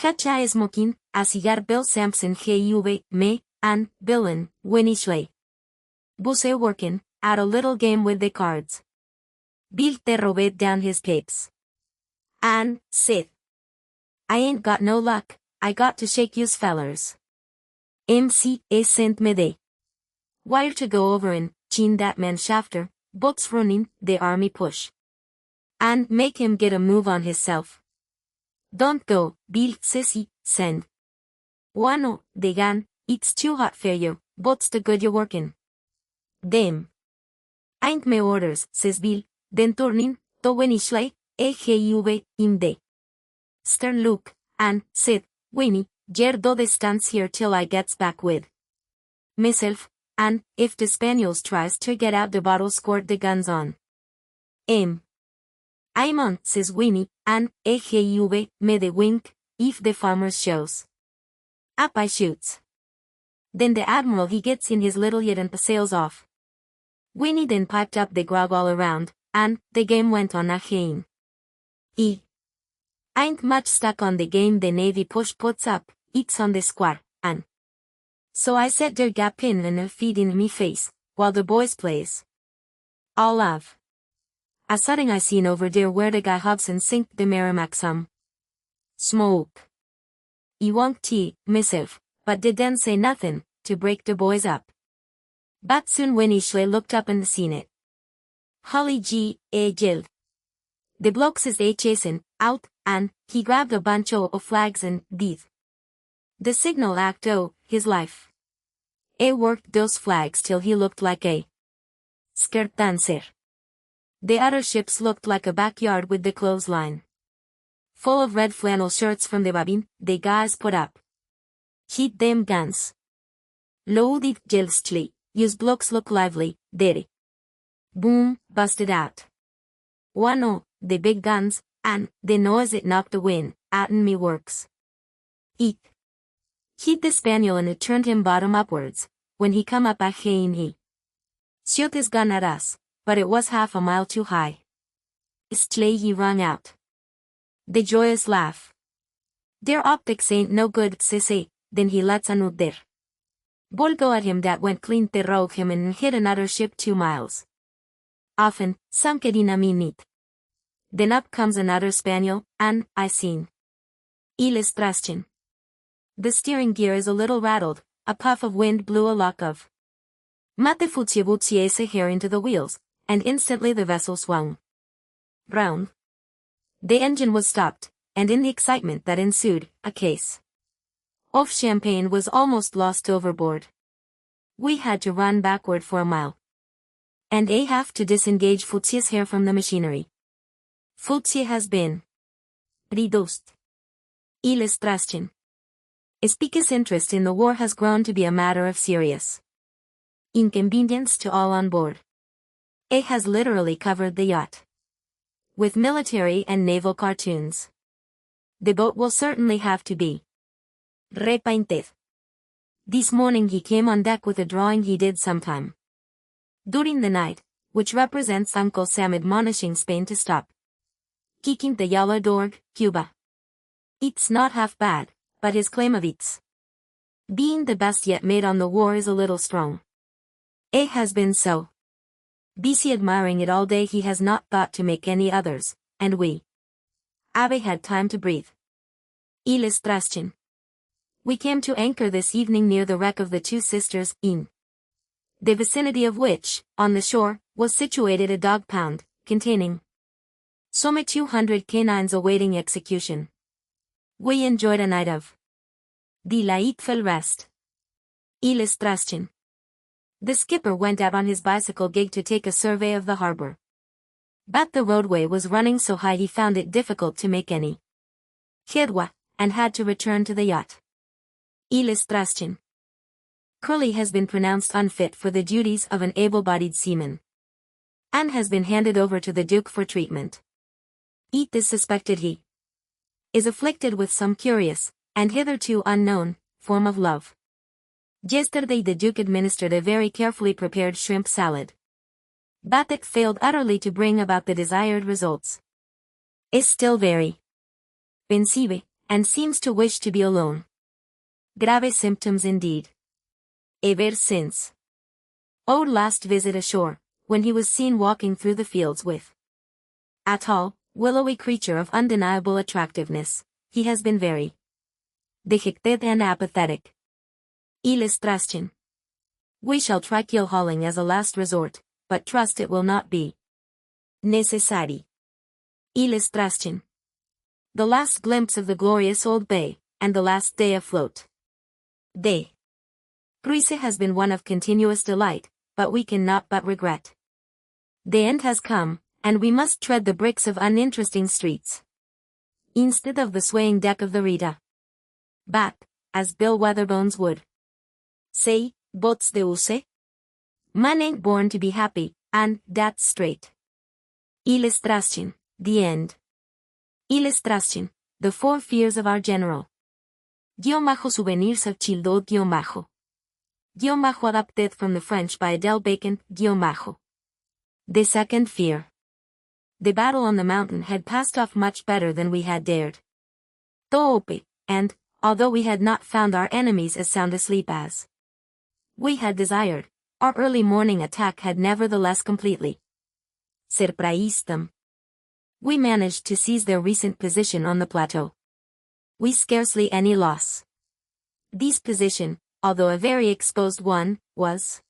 Hatcha smoking, a cigar Bill Sampson GIV, me, and Billin, Winnie Schley. Was a working, at a little game with the cards. Bill te robed down his papes. And, said. I ain't got no luck, I got to shake yous fellers. MC sent me the wire to go over and chin that man Shafter, books running, the army push. And make him get a move on hisself. Don't go, Bill, sissy, send. Wano, the gun, it's too hot for you, but's the good you working. Damn. Ain't me orders, says Bill, then turning, to Winnie Schley, EGV, in the stern look, and, said, Winnie, yer do the stands here till I gets back with myself, and, if the Spaniels tries to get out the bottle squirt the guns on. I'm on, says Winnie, and, EGV, me the wink, if the farmers shows. Up I shoots. Then the admiral he gets in his little yacht and sails off. Winnie then piped up the grog all around, and, the game went on again. Ain't much stuck on the game the Navy puts up, it's on the square, and so I set der gap in and a feed in me face, while the boys plays. All of a sudden I seen over there where the guy Hobson sink the Merrimack some smoke. I won't tea, myself, but did then say nothing, to break the boys up. But soon Winnie Schley looked up and seen it. Holly G. A. Jill. The blokes is chasing out, and he grabbed a bunch of flags and did the signal act his life. Worked those flags till he looked like a skirt dancer. The other ships looked like a backyard with the clothesline full of red flannel shirts from the bobbin the guys put up. Hit them guns. Loaded Jillstly, yous blokes look lively, dere. Boom, busted out. One the big guns, and the noise it knocked the wind out'n me works. It hit the spaniel and it turned him bottom upwards, when he come up again he shot his gun at us, but it was half a mile too high. Stley he rung out. The joyous laugh. Their optics ain't no good, sissy, then he lets another ball go at him that went clean through him and hit another ship 2 miles. Often, sunk it in a minute. Then up comes another spaniel, and, I seen. Iles Trastin. The steering gear is a little rattled, a puff of wind blew a lock of Matefutsi hair into the wheels, and instantly the vessel swung round. The engine was stopped, and in the excitement that ensued, a case of champagne was almost lost overboard. We had to run backward for a mile. And have to disengage Futsi's hair from the machinery. Futsi has been reduced. Iles Trastin. Ispica's interest in the war has grown to be a matter of serious inconvenience to all on board. It has literally covered the yacht with military and naval cartoons. The boat will certainly have to be repainted. This morning he came on deck with a drawing he did sometime during the night, which represents Uncle Sam admonishing Spain to stop kicking the yellow dog, Cuba. It's not half bad, but his claim of its being the best yet made on the war is a little strong. It has been so busy admiring it all day he has not thought to make any others, and we Abe had time to breathe. Iles Trastin. We came to anchor this evening near the wreck of the Two Sisters, in the vicinity of which, on the shore, was situated a dog pound, containing some 200 canines awaiting execution. We enjoyed a night of delightful rest. Iles Trastin. The skipper went out on his bicycle gig to take a survey of the harbor. But the roadway was running so high he found it difficult to make any headway, and had to return to the yacht. Iles Trastin. Curly has been pronounced unfit for the duties of an able-bodied seaman, and has been handed over to the Duke for treatment. It is suspected he is afflicted with some curious, and hitherto unknown, form of love. Yesterday the Duke administered a very carefully prepared shrimp salad. but it failed utterly to bring about the desired results. Is still very pensive, and seems to wish to be alone. Grave symptoms indeed. Ever since our last visit ashore, when he was seen walking through the fields with a tall, willowy creature of undeniable attractiveness, he has been very dejected and apathetic. Illustration. We shall try keel hauling as a last resort, but trust it will not be necessary. Illustration. The last glimpse of the glorious old bay, and the last day afloat. The cruise has been one of continuous delight, but we cannot but regret. The end has come, and we must tread the bricks of uninteresting streets, instead of the swaying deck of the Rita. But, as Bill Weatherbones would say, boats de use? Man ain't born to be happy, and that's straight. Illustration. The end. Illustration. The four fears of our general. Souvenirs of Childod adapted from the French by Adele Bacon. The second fear. The battle on the mountain had passed off much better than we had dared to hope, and, although we had not found our enemies as sound asleep as we had desired, our early morning attack had nevertheless completely surprised them. We managed to seize their recent position on the plateau. We scarcely any loss. This position, although a very exposed one, was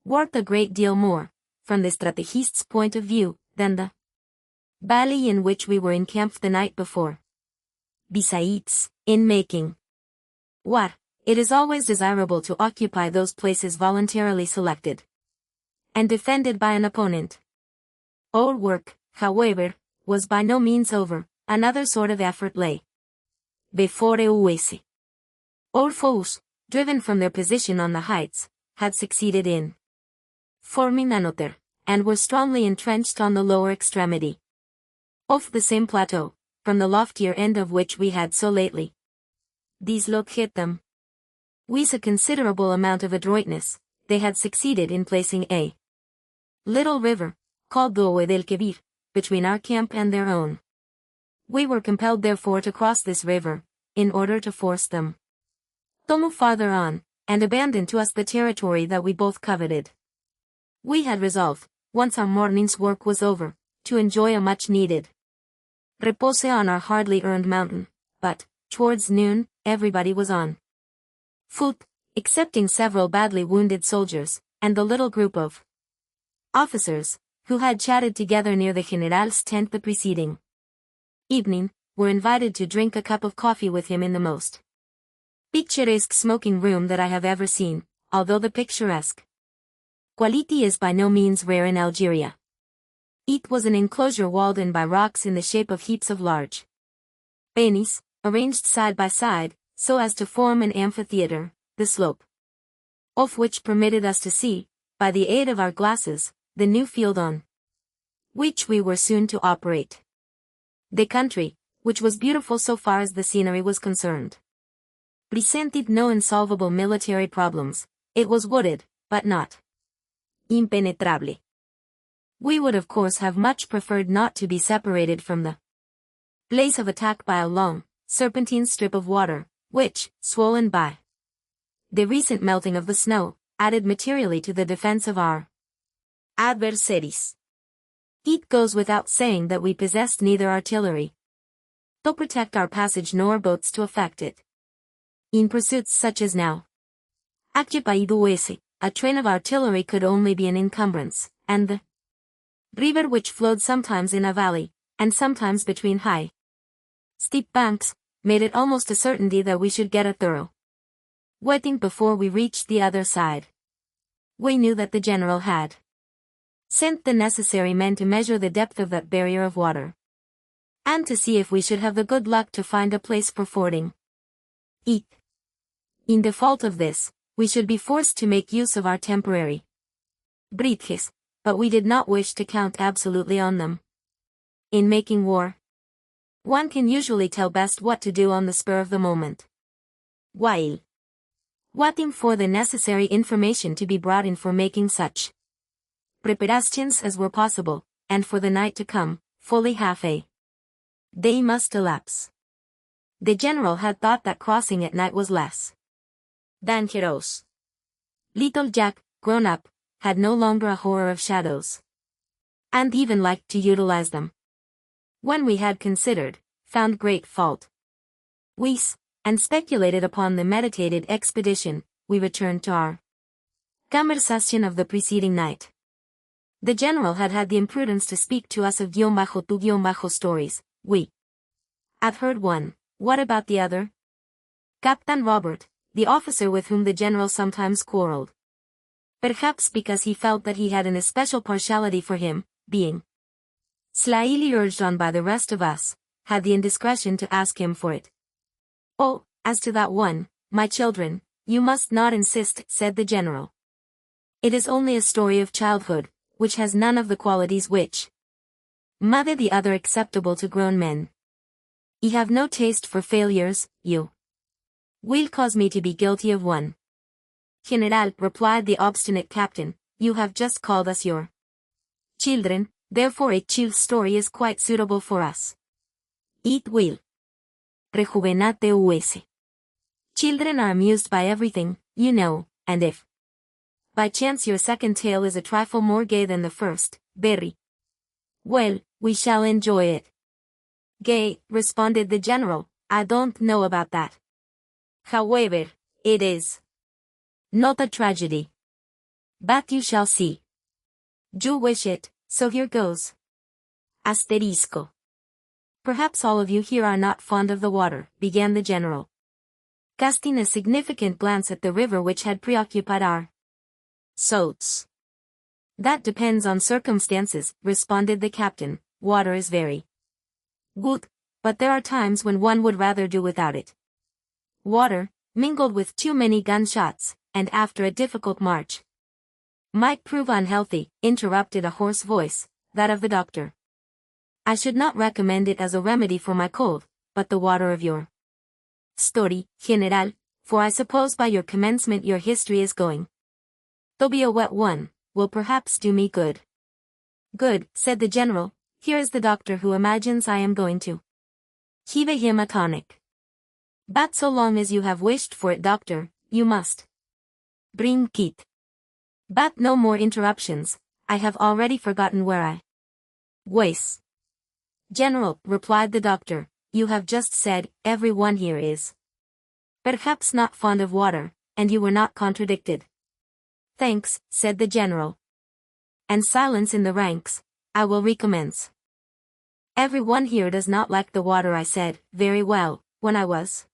worth a great deal more, from the strategist's point of view, than the valley in which we were encamped the night before. Besides, in making war, it is always desirable to occupy those places voluntarily selected and defended by an opponent. Our work, however, was by no means over. Another sort of effort lay before us. Our foes, driven from their position on the heights, had succeeded in forming another, and were strongly entrenched on the lower extremity of the same plateau, from the loftier end of which we had so lately hit them. With a considerable amount of adroitness, they had succeeded in placing a little river, called the Oe del Kebir, between our camp and their own. We were compelled therefore to cross this river, in order to force them to move farther on, and abandon to us the territory that we both coveted. We had resolved, once our morning's work was over, to enjoy a much-needed repose on our hardly earned mountain, but, towards noon, everybody was on foot, excepting several badly wounded soldiers, and the little group of officers, who had chatted together near the General's tent the preceding evening, were invited to drink a cup of coffee with him in the most picturesque smoking room that I have ever seen, although the picturesque quality is by no means rare in Algeria. It was an enclosure walled in by rocks in the shape of heaps of large pennies, arranged side by side, so as to form an amphitheater, the slope of which permitted us to see, by the aid of our glasses, the new field on which we were soon to operate. The country, which was beautiful so far as the scenery was concerned, presented no insolvable military problems. It was wooded, but not impenetrable. We would of course have much preferred not to be separated from the place of attack by a long, serpentine strip of water, which, swollen by the recent melting of the snow, added materially to the defense of our adversaries. It goes without saying that we possessed neither artillery to protect our passage nor boats to effect it. In pursuits such as now occupied us, a train of artillery could only be an encumbrance, and the river which flowed sometimes in a valley, and sometimes between high, steep banks, made it almost a certainty that we should get a thorough wetting before we reached the other side. We knew that the general had sent the necessary men to measure the depth of that barrier of water, and to see if we should have the good luck to find a place for fording it. In default of this, we should be forced to make use of our temporary bridges, but we did not wish to count absolutely on them. In making war, one can usually tell best what to do on the spur of the moment, while waiting for the necessary information to be brought in for making such preparations as were possible, and for the night to come, fully half a day must elapse. The general had thought that crossing at night was less dangerous. Little Jack, grown up, had no longer a horror of shadows, and even liked to utilize them. When we had considered, found great fault with, and speculated upon the meditated expedition, we returned to our conversation of the preceding night. The general had had the imprudence to speak to us of _2_ stories. We had heard one. What about the other? Captain Robert, the officer with whom the general sometimes quarreled. Perhaps because he felt that he had an especial partiality for him, being slyly urged on by the rest of us, had the indiscretion to ask him for it. Oh, as to that one, my children, you must not insist, said the general. It is only a story of childhood, which has none of the qualities which make the other acceptable to grown men. You have no taste for failures, you will cause me to be guilty of one. General, replied the obstinate captain, you have just called us your children, therefore a child story is quite suitable for us. It will rejuvenate us. Children are amused by everything, you know, and if by chance your second tale is a trifle more gay than the first, very well, we shall enjoy it. Gay, responded the general, I don't know about that. However, it is not a tragedy. But you shall see. You wish it, so here goes. Asterisco. Perhaps all of you here are not fond of the water, began the general, casting a significant glance at the river which had preoccupied our thoughts. That depends on circumstances, responded the captain. Water is very good, but there are times when one would rather do without it. Water, mingled with too many gunshots, and after a difficult march, might prove unhealthy, interrupted a hoarse voice, that of the doctor. I should not recommend it as a remedy for my cold, but the water of your story, General, for I suppose by your commencement your history is going to be a wet one, will perhaps do me good. Good, said the general, here is the doctor who imagines I am going to give him a tonic. But so long as you have wished for it, doctor, you must bring it. But no more interruptions, I have already forgotten where I was. General, replied the doctor, you have just said, everyone here is perhaps not fond of water, and you were not contradicted. Thanks, said the general. And silence in the ranks, I will recommence. Everyone here does not like the water, I said. Very well, when I was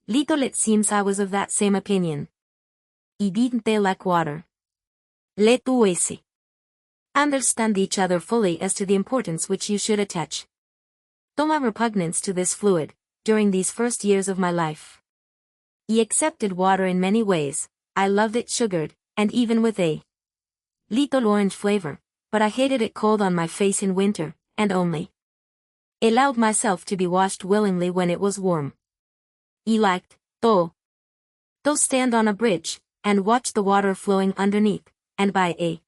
little it seems I was of that same opinion. Y didn't they like water? Let us understand each other fully as to the importance which you should attach to my repugnance to this fluid, during these first years of my life. I accepted water in many ways, I loved it sugared, and even with a little orange flavor, but I hated it cold on my face in winter, and only allowed myself to be washed willingly when it was warm. I liked to stand on a bridge, and watch the water flowing underneath, and by a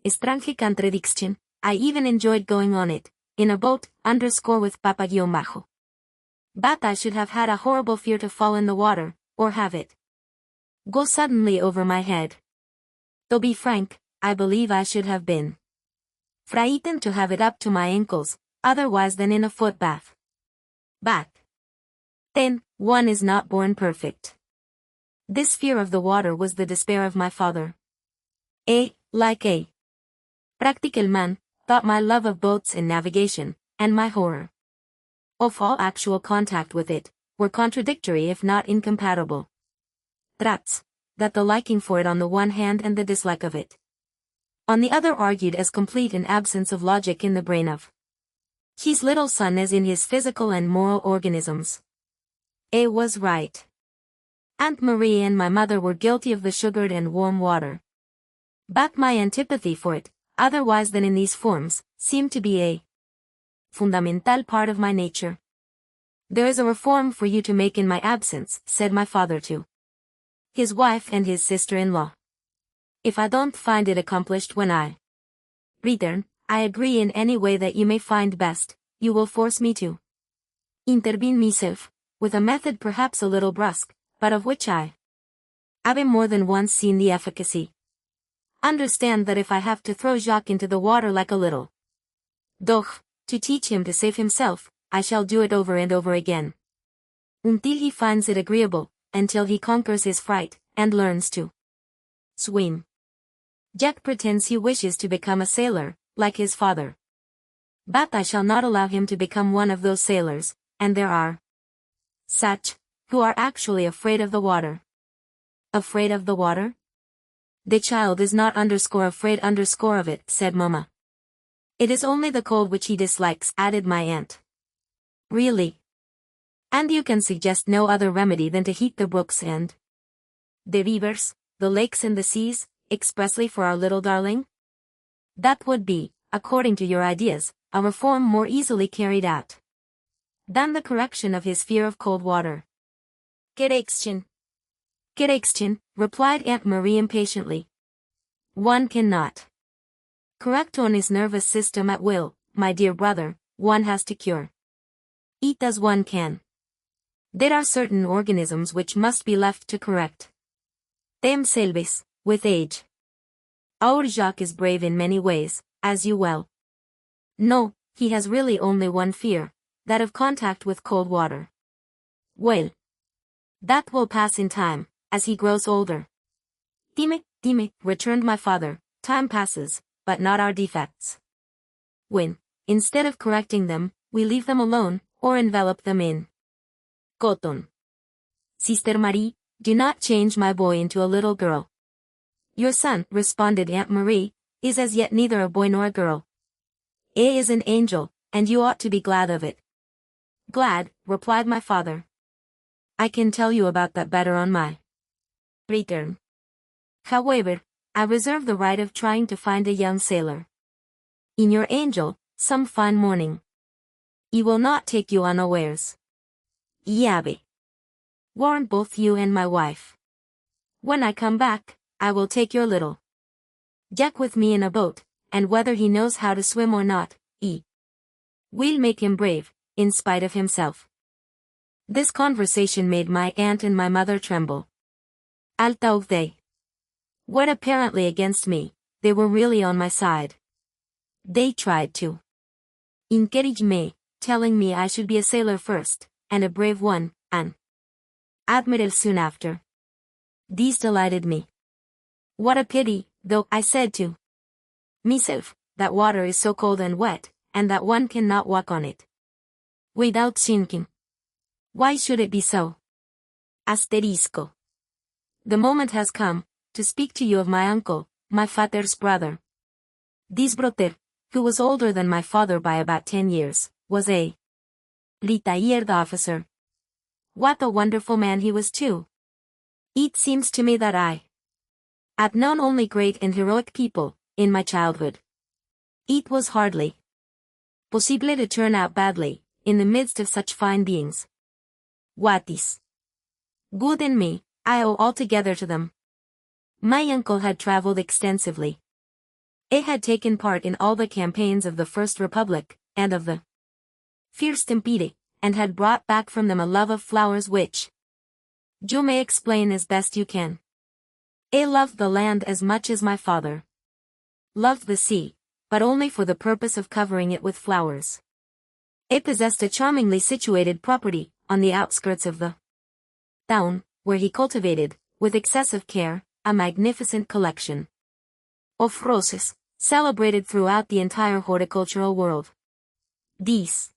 strange contradiction, I even enjoyed going on it, in a boat, with Papa-Majo. But I should have had a horrible fear to fall in the water, or have it go suddenly over my head. To be frank, I believe I should have been frightened to have it up to my ankles, otherwise than in a foot bath. But then, one is not born perfect. This fear of the water was the despair of my father. Like a practical man, thought my love of boats and navigation, and my horror of all actual contact with it, were contradictory if not incompatible. Traps, that the liking for it on the one hand and the dislike of it on the other argued as complete an absence of logic in the brain of his little son as in his physical and moral organisms. A was right. Aunt Marie and my mother were guilty of the sugared and warm water. But my antipathy for it, otherwise than in these forms, seemed to be a fundamental part of my nature. There is a reform for you to make in my absence, said my father to his wife and his sister-in-law. if I don't find it accomplished when I return, I agree in any way that you may find best, you will force me to intervene myself, with a method perhaps a little brusque, but of which I have more than once seen the efficacy. Understand that if I have to throw Jacques into the water like a little dog, to teach him to save himself, I shall do it over and over again. Until he finds it agreeable, until he conquers his fright, and learns to swim. Jacques pretends he wishes to become a sailor, like his father. But I shall not allow him to become one of those sailors, and there are such, who are actually afraid of the water. Afraid of the water? The child is not afraid of it, said Mamma. It is only the cold which he dislikes, added my aunt. Really? And you can suggest no other remedy than to heat the brooks and the rivers, the lakes and the seas, expressly for our little darling? That would be, according to your ideas, a reform more easily carried out than the correction of his fear of cold water. Correction, replied Aunt Marie impatiently. One cannot correct on his nervous system at will, my dear brother, one has to cure it as one can. There are certain organisms which must be left to correct themselves, with age. Our Jacques is brave in many ways, as you well know, he has really only one fear, that of contact with cold water. Well, that will pass in time, as he grows older. Dime, returned my father, time passes, but not our defects. When, instead of correcting them, we leave them alone, or envelop them in cotton. Sister Marie, do not change my boy into a little girl. Your son, responded Aunt Marie, is as yet neither a boy nor a girl. He is an angel, and you ought to be glad of it. Glad, replied my father. I can tell you about that better on my return. However, I reserve the right of trying to find a young sailor in your angel, some fine morning. He will not take you unawares. Yabe. Warn both you and my wife. When I come back, I will take your little Jack with me in a boat, and whether he knows how to swim or not, we'll make him brave, in spite of himself. This conversation made my aunt and my mother tremble. Although they were apparently against me, they were really on my side. They tried to encourage me, telling me I should be a sailor first, and a brave one, an admiral soon after. These delighted me. What a pity, though, I said to myself, that water is so cold and wet, and that one cannot walk on it without sinking. Why should it be so? Asterisco. The moment has come, to speak to you of my uncle, my father's brother. This brother, who was older than my father by about 10 years, was a retired officer. What a wonderful man he was too. It seems to me that I had known only great and heroic people, in my childhood. It was hardly possible to turn out badly, in the midst of such fine beings. What is good in me, I owe altogether to them. My uncle had traveled extensively. He had taken part in all the campaigns of the First Republic, and of the First Empire, and had brought back from them a love of flowers which you may explain as best you can. He loved the land as much as my father loved the sea, but only for the purpose of covering it with flowers. He possessed a charmingly situated property, on the outskirts of the town, where he cultivated, with excessive care, a magnificent collection of roses, celebrated throughout the entire horticultural world. This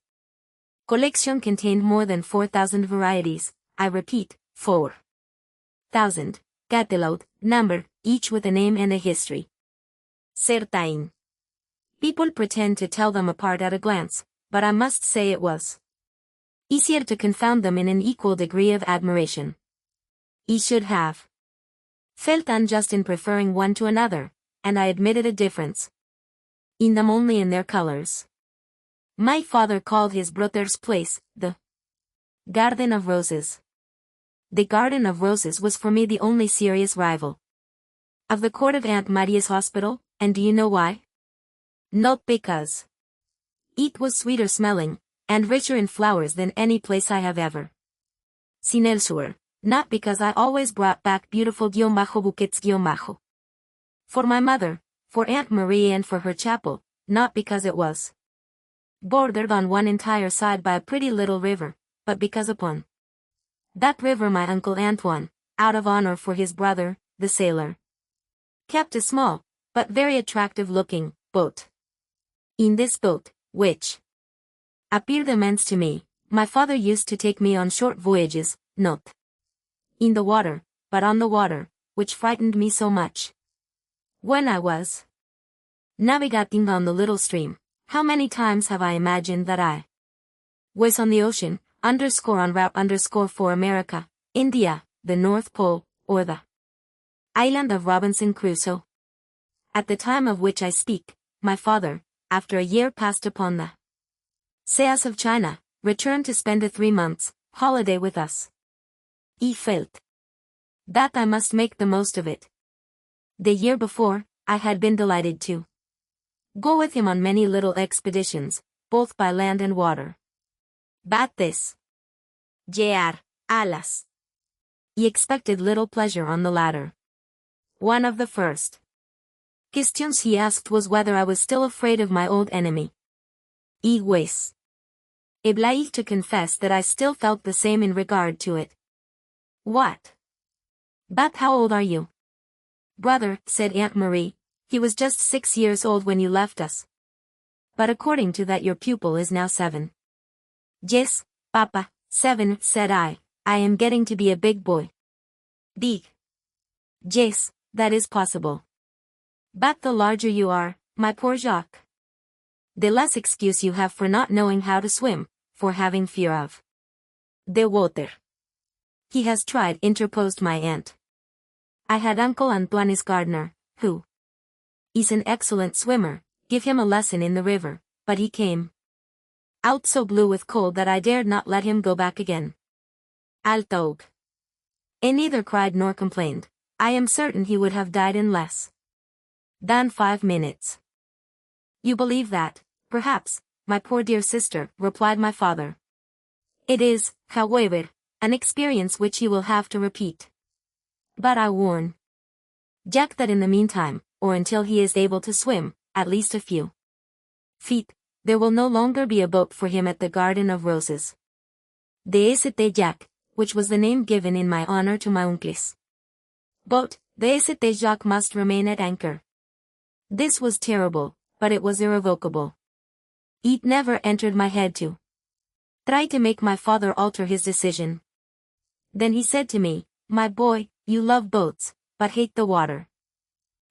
collection contained more than 4,000 varieties, I repeat, 4,000, catalogued, numbered, each with a name and a history. Certain people pretend to tell them apart at a glance, but I must say it was easier to confound them in an equal degree of admiration. He should have felt unjust in preferring one to another, and I admitted a difference in them only in their colors. My father called his brother's place, the Garden of Roses. The Garden of Roses was for me the only serious rival. Of the court of Aunt Maria's hospital, and do you know why? Not because it was sweeter smelling, and richer in flowers than any place I have ever seen elsewhere, not because I always brought back beautiful bouquets. For my mother, for Aunt Marie and for her chapel, not because it was bordered on one entire side by a pretty little river, but because upon that river my Uncle Antoine, out of honor for his brother, the sailor, kept a small, but very attractive-looking, boat. In this boat, which appeared immense to me, my father used to take me on short voyages, not in the water, but on the water, which frightened me so much. When I was navigating on the little stream, how many times have I imagined that I was on the ocean, en route for America, India, the North Pole, or the island of Robinson Crusoe. At the time of which I speak, my father, after a year passed upon the seas of China, returned to spend a 3 months holiday with us. He felt that I must make the most of it. The year before, I had been delighted to go with him on many little expeditions, both by land and water. But this year, alas, he expected little pleasure on the latter. One of the first questions he asked was whether I was still afraid of my old enemy. I was obliged to confess that I still felt the same in regard to it. What? But how old are you? Brother, said Aunt Marie, he was just 6 years old when you left us. But according to that your pupil is now 7. Yes, Papa, 7, said I am getting to be a big boy. Big. Yes, that is possible. But the larger you are, my poor Jacques, the less excuse you have for not knowing how to swim, for having fear of the water. He has tried, interposed my aunt. I had Uncle Antoine's gardener, who is an excellent swimmer, give him a lesson in the river, but he came out so blue with cold that I dared not let him go back again. Altoug. And neither cried nor complained. I am certain he would have died in less than 5 minutes. You believe that, perhaps, my poor dear sister, replied my father. It is, however, an experience which he will have to repeat. But I warn Jack that in the meantime, or until he is able to swim, at least a few feet, there will no longer be a boat for him at the Garden of Roses. De St. Jack, which was the name given in my honor to my uncle's boat, the St. Jacques must remain at anchor. This was terrible, but it was irrevocable. It never entered my head to try to make my father alter his decision. Then he said to me, my boy, you love boats, but hate the water.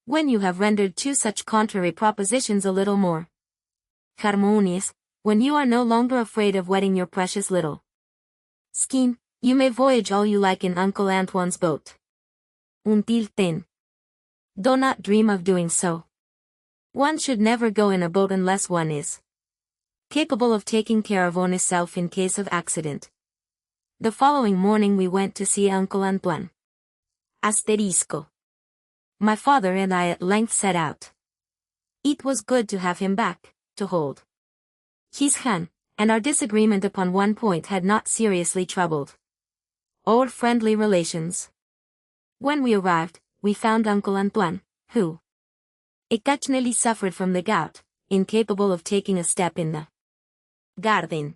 When you have rendered 2 such contrary propositions a little more harmonious, when you are no longer afraid of wetting your precious little skin, you may voyage all you like in Uncle Antoine's boat. Until then, do not dream of doing so. One should never go in a boat unless one is capable of taking care of oneself in case of accident. The following morning we went to see Uncle Antoine. Asterisco. My father and I at length set out. It was good to have him back, to hold his hand, and our disagreement upon one point had not seriously troubled old friendly relations. When we arrived, we found Uncle Antoine, who occasionally suffered from the gout, incapable of taking a step in the garden.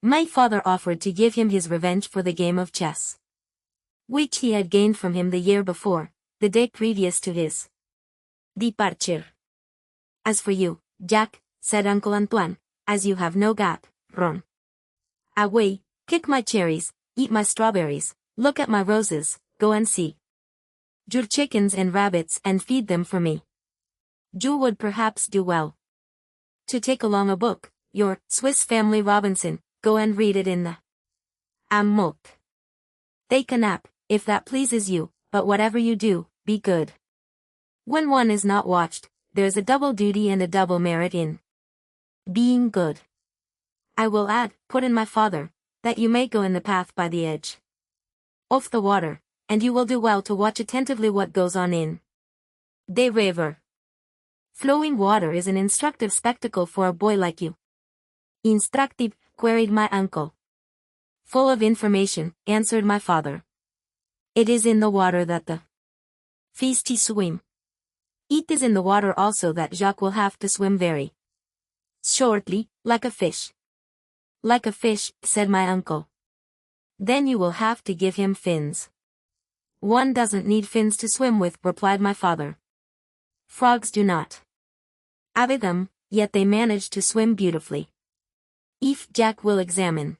My father offered to give him his revenge for the game of chess, which he had gained from him the year before, the day previous to his departure. As for you, Jack, said Uncle Antoine, as you have no gout, run away, kick my cherries, eat my strawberries, look at my roses, go and see your chickens and rabbits and feed them for me. You would perhaps do well to take along a book, your Swiss Family Robinson, go and read it in the amok. Take a nap, if that pleases you, but whatever you do, be good. When one is not watched, there's a double duty and a double merit in being good. I will add, put in my father, that you may go in the path by the edge of the water, and you will do well to watch attentively what goes on in The river. Flowing water is an instructive spectacle for a boy like you. Instructive, queried my uncle. Full of information, answered my father. It is in the water that the fish swim. It is in the water also that Jacques will have to swim very shortly, like a fish. Like a fish, said my uncle. Then you will have to give him fins. One doesn't need fins to swim with, replied my father. Frogs do not have them, yet they manage to swim beautifully. If Jack will examine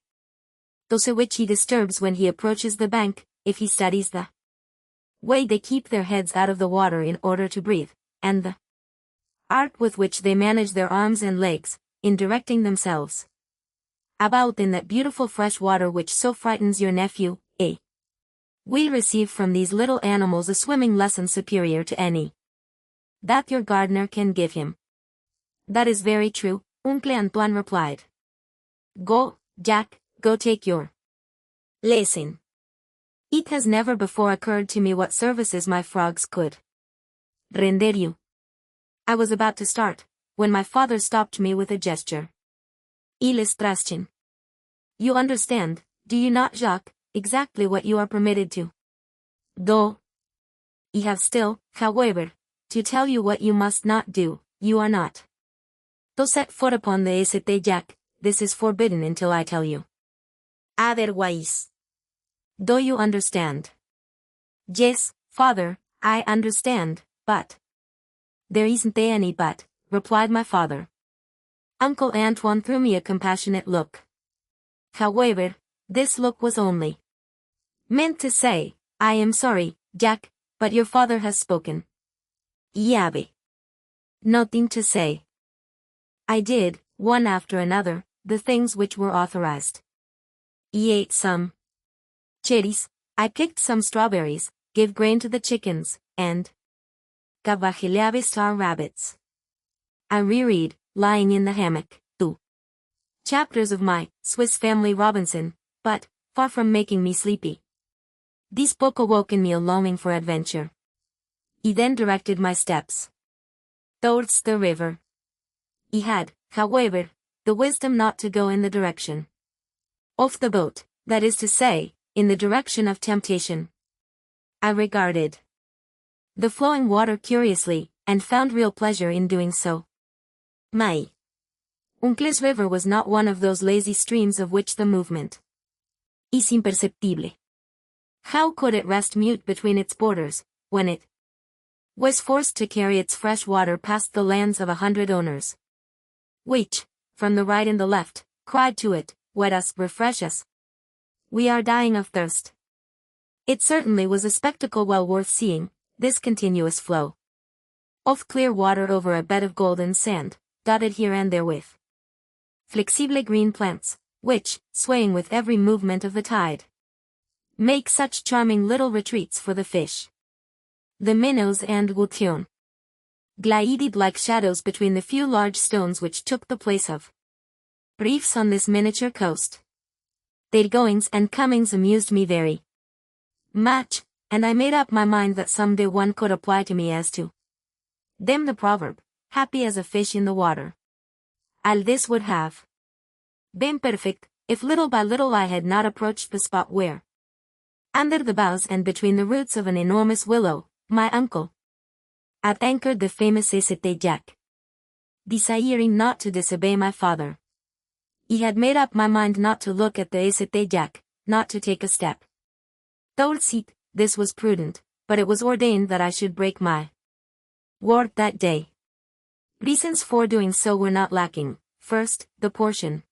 those which he disturbs when he approaches the bank, if he studies the way they keep their heads out of the water in order to breathe, and the art with which they manage their arms and legs, in directing themselves about in that beautiful fresh water which so frightens your nephew, we receive from these little animals a swimming lesson superior to any that your gardener can give him. That is very true, Uncle Antoine replied. Go, Jack, go take your lesson. It has never before occurred to me what services my frogs could render you. I was about to start, when my father stopped me with a gesture. Illustration. You understand, do you not, Jacques, exactly what you are permitted to do? I have still, however, to tell you what you must not do. You are not to set foot upon the St. Jack. This is forbidden until I tell you otherwise. Do you understand? Yes, father, I understand, but there isn't any but, replied my father. Uncle Antoine threw me a compassionate look. However, this look was only meant to say, I am sorry, Jack, but your father has spoken. Yabe. Nothing to say. I did, one after another, the things which were authorized. I ate some cherries, I picked some strawberries, gave grain to the chickens, and cavajeleaves to our rabbits. I reread, lying in the hammock, 2 chapters of my Swiss Family Robinson, but, far from making me sleepy, this book awoke in me a longing for adventure. He then directed my steps towards the river. He had, however, the wisdom not to go in the direction of the boat, that is to say, in the direction of temptation. I regarded the flowing water curiously, and found real pleasure in doing so. My uncle's river was not one of those lazy streams of which the movement is imperceptible. How could it rest mute between its borders, when it was forced to carry its fresh water past the lands of 100 owners, which, from the right and the left, cried to it, wet us, refresh us. We are dying of thirst. It certainly was a spectacle well worth seeing, this continuous flow of clear water over a bed of golden sand, dotted here and there with flexible green plants, which, swaying with every movement of the tide, make such charming little retreats for the fish. The minnows and goution glided like shadows between the few large stones which took the place of reefs on this miniature coast. Their goings and comings amused me very much, and I made up my mind that some day one could apply to me as to them the proverb, happy as a fish in the water. All this would have been perfect, if little by little I had not approached the spot where, under the boughs and between the roots of an enormous willow, my uncle had anchored the famous St. Jack. Desiring not to disobey my father, he had made up my mind not to look at the St. Jack, not to take a step towards it. This was prudent, but it was ordained that I should break my word that day. Reasons for doing so were not lacking. First, the portion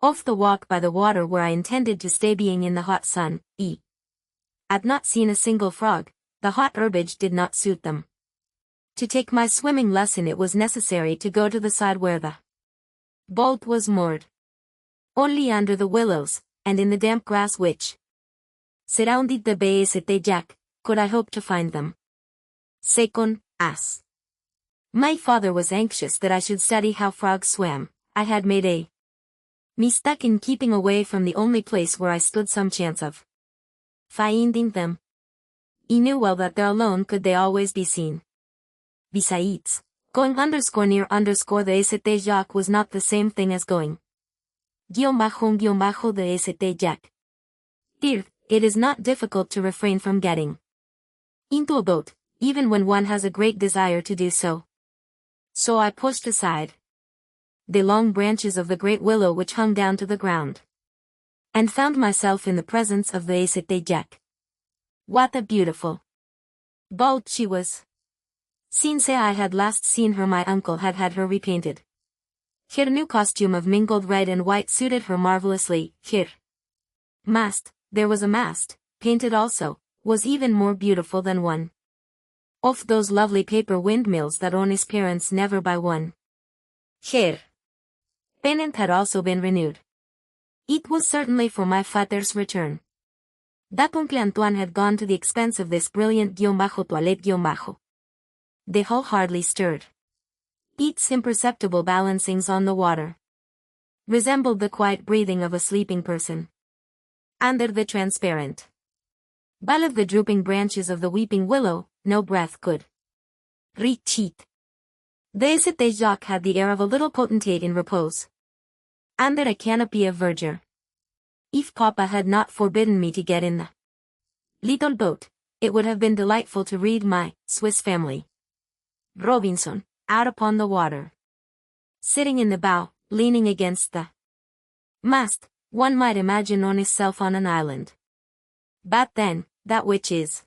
of the walk by the water where I intended to stay being in the hot sun, had not seen a single frog, the hot herbage did not suit them. To take my swimming lesson it was necessary to go to the side where the boat was moored. Only under the willows, and in the damp grass which surrounded the bay St. Jack, could I hope to find them. Second, as my father was anxious that I should study how frogs swam, I had made a mistake in keeping away from the only place where I stood some chance of finding them. He knew well that there alone could they always be seen. Besides, going underscore near underscore the St. Jacques was not the same thing as going _ the St. Jacques. Dear, it is not difficult to refrain from getting into a boat, even when one has a great desire to do so. So I pushed aside the long branches of the great willow which hung down to the ground, and found myself in the presence of the St. Jacques. What a beautiful boat she was! Since I had last seen her, my uncle had had her repainted. Her new costume of mingled red and white suited her marvelously. Her mast, there was a mast, painted also, was even more beautiful than one of those lovely paper windmills that Onis parents never buy one. Her pennant had also been renewed. It was certainly for my father's return that Oncle Antoine had gone to the expense of this brilliant toilette. The hull hardly stirred. Its imperceptible balancings on the water resembled the quiet breathing of a sleeping person. Under the transparent bell of the drooping branches of the weeping willow, no breath could reach it. The St. Jacques had the air of a little potentate in repose, under a canopy of verdure. If Papa had not forbidden me to get in the little boat, it would have been delightful to read my Swiss Family Robinson out upon the water. Sitting in the bow, leaning against the mast, one might imagine oneself on an island. But then, that which is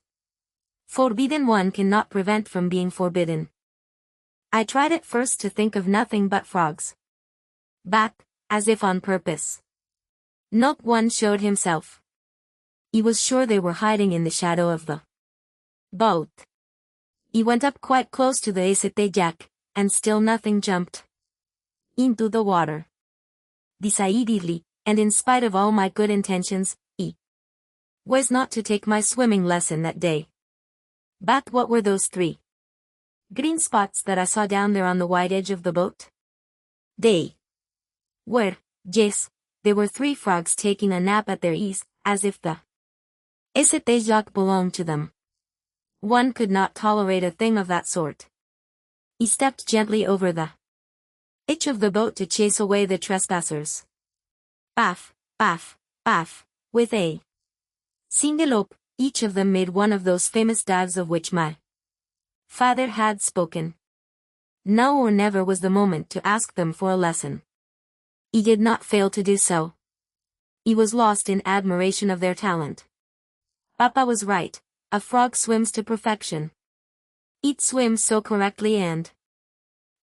forbidden one cannot prevent from being forbidden. I tried at first to think of nothing but frogs. But, as if on purpose, not one showed himself. He was sure they were hiding in the shadow of the boat. He went up quite close to the St. Jacques, and still nothing jumped into the water. Decidedly, and in spite of all my good intentions, he was not to take my swimming lesson that day. But what were those 3 green spots that I saw down there on the wide edge of the boat? They were, yes, they were 3 frogs taking a nap at their ease, as if the St. Jacques belonged to them. One could not tolerate a thing of that sort. He stepped gently over the edge of the boat to chase away the trespassers. Paff, paff, paff, with a single lope, each of them made one of those famous dives of which my father had spoken. Now or never was the moment to ask them for a lesson. He did not fail to do so. He was lost in admiration of their talent. Papa was right, a frog swims to perfection. It swims so correctly and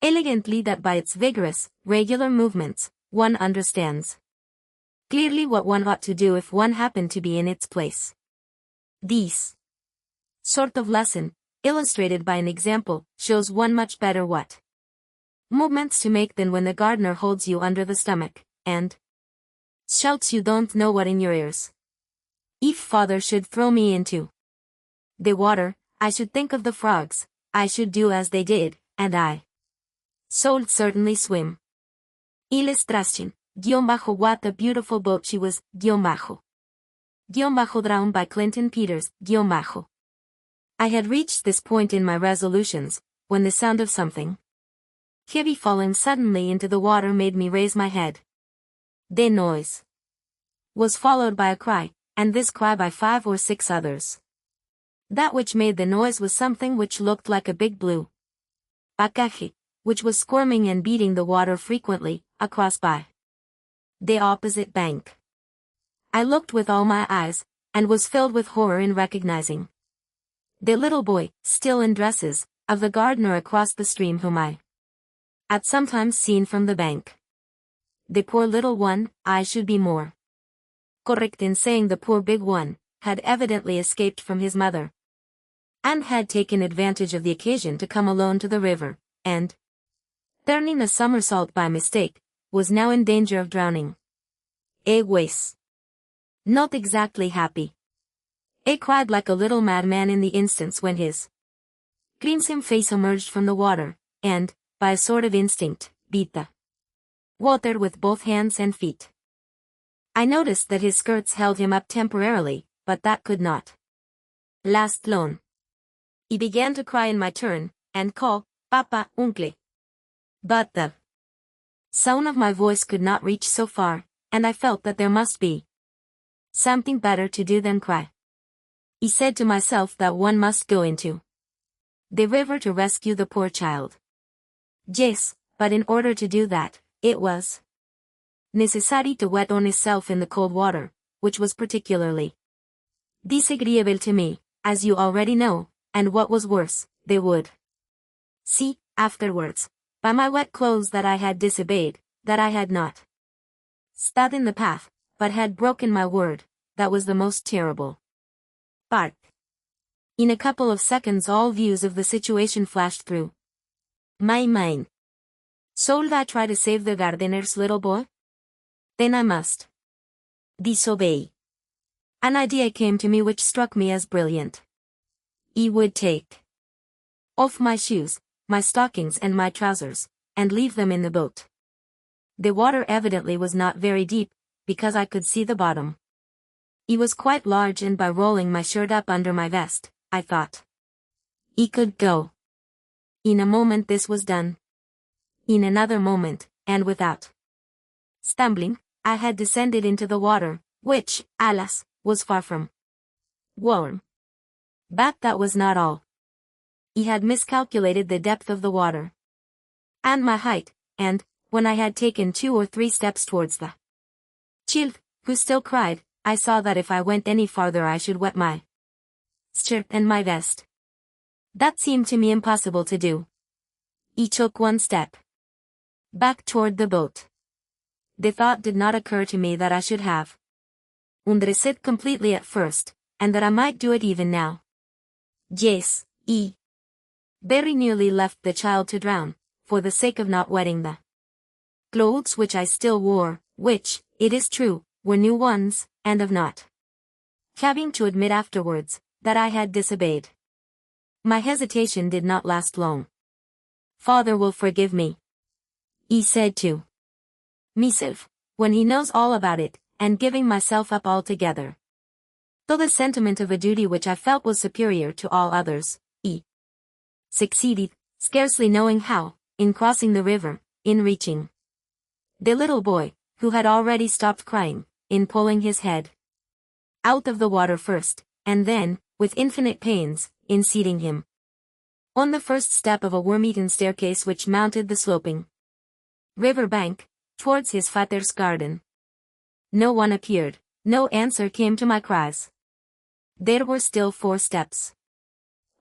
elegantly that by its vigorous, regular movements, one understands clearly what one ought to do if one happened to be in its place. This sort of lesson, illustrated by an example, shows one much better what movements to make than when the gardener holds you under the stomach, and shouts you don't know what in your ears. If father should throw me into the water, I should think of the frogs, I should do as they did, and I should certainly swim. Illustration, what a beautiful boat she was, drawn by Clinton Peters, I had reached this point in my resolutions, when the sound of something heavy falling suddenly into the water made me raise my head. The noise was followed by a cry, and this cry by 5 or 6 others. That which made the noise was something which looked like a big blue pacaje, which was squirming and beating the water frequently, across by the opposite bank. I looked with all my eyes, and was filled with horror in recognizing the little boy, still in dresses, of the gardener across the stream whom I had sometimes seen from the bank. The poor little one, I should be more correct in saying the poor big one, had evidently escaped from his mother, and had taken advantage of the occasion to come alone to the river, and, turning a somersault by mistake, was now in danger of drowning. Was not exactly happy. He cried like a little madman in the instance when his crimson face emerged from the water, and, by a sort of instinct, beat the water with both hands and feet. I noticed that his skirts held him up temporarily, but that could not last long. He began to cry in my turn, and call, Papa, uncle. But the sound of my voice could not reach so far, and I felt that there must be something better to do than cry. I said to myself that one must go into the river to rescue the poor child. Yes, but in order to do that, it was necessary to wet oneself in the cold water, which was particularly disagreeable to me, as you already know, and what was worse, they would see, afterwards, by my wet clothes that I had disobeyed, that I had not stood in the path, but had broken my word. That was the most terrible part. In a couple of seconds all views of the situation flashed through my mind. Should I try to save the gardener's little boy? Then I must disobey. An idea came to me which struck me as brilliant. I would take off my shoes, my stockings and my trousers, and leave them in the boat. The water evidently was not very deep, because I could see the bottom. It was quite large, and by rolling my shirt up under my vest, I thought I could go. In a moment this was done. In another moment, and without stumbling, I had descended into the water, which, alas, was far from warm. But that was not all. I had miscalculated the depth of the water and my height, and, when I had taken 2 or 3 steps towards the child, who still cried, I saw that if I went any farther I should wet my shirt and my vest. That seemed to me impossible to do. I took 1 step back toward the boat. The thought did not occur to me that I should have undressed it completely at first, and that I might do it even now. Yes, I very nearly left the child to drown, for the sake of not wetting the clothes which I still wore, which, it is true, were new ones, and of not having to admit afterwards that I had disobeyed. My hesitation did not last long. Father will forgive me, I said to myself, when he knows all about it, and giving myself up altogether. Though the sentiment of a duty which I felt was superior to all others, I succeeded, scarcely knowing how, in crossing the river, in reaching the little boy, who had already stopped crying, in pulling his head out of the water first, and then, with infinite pains, in seating him on the first step of a worm-eaten staircase which mounted the sloping river bank, towards his father's garden. No one appeared, no answer came to my cries. There were still 4 steps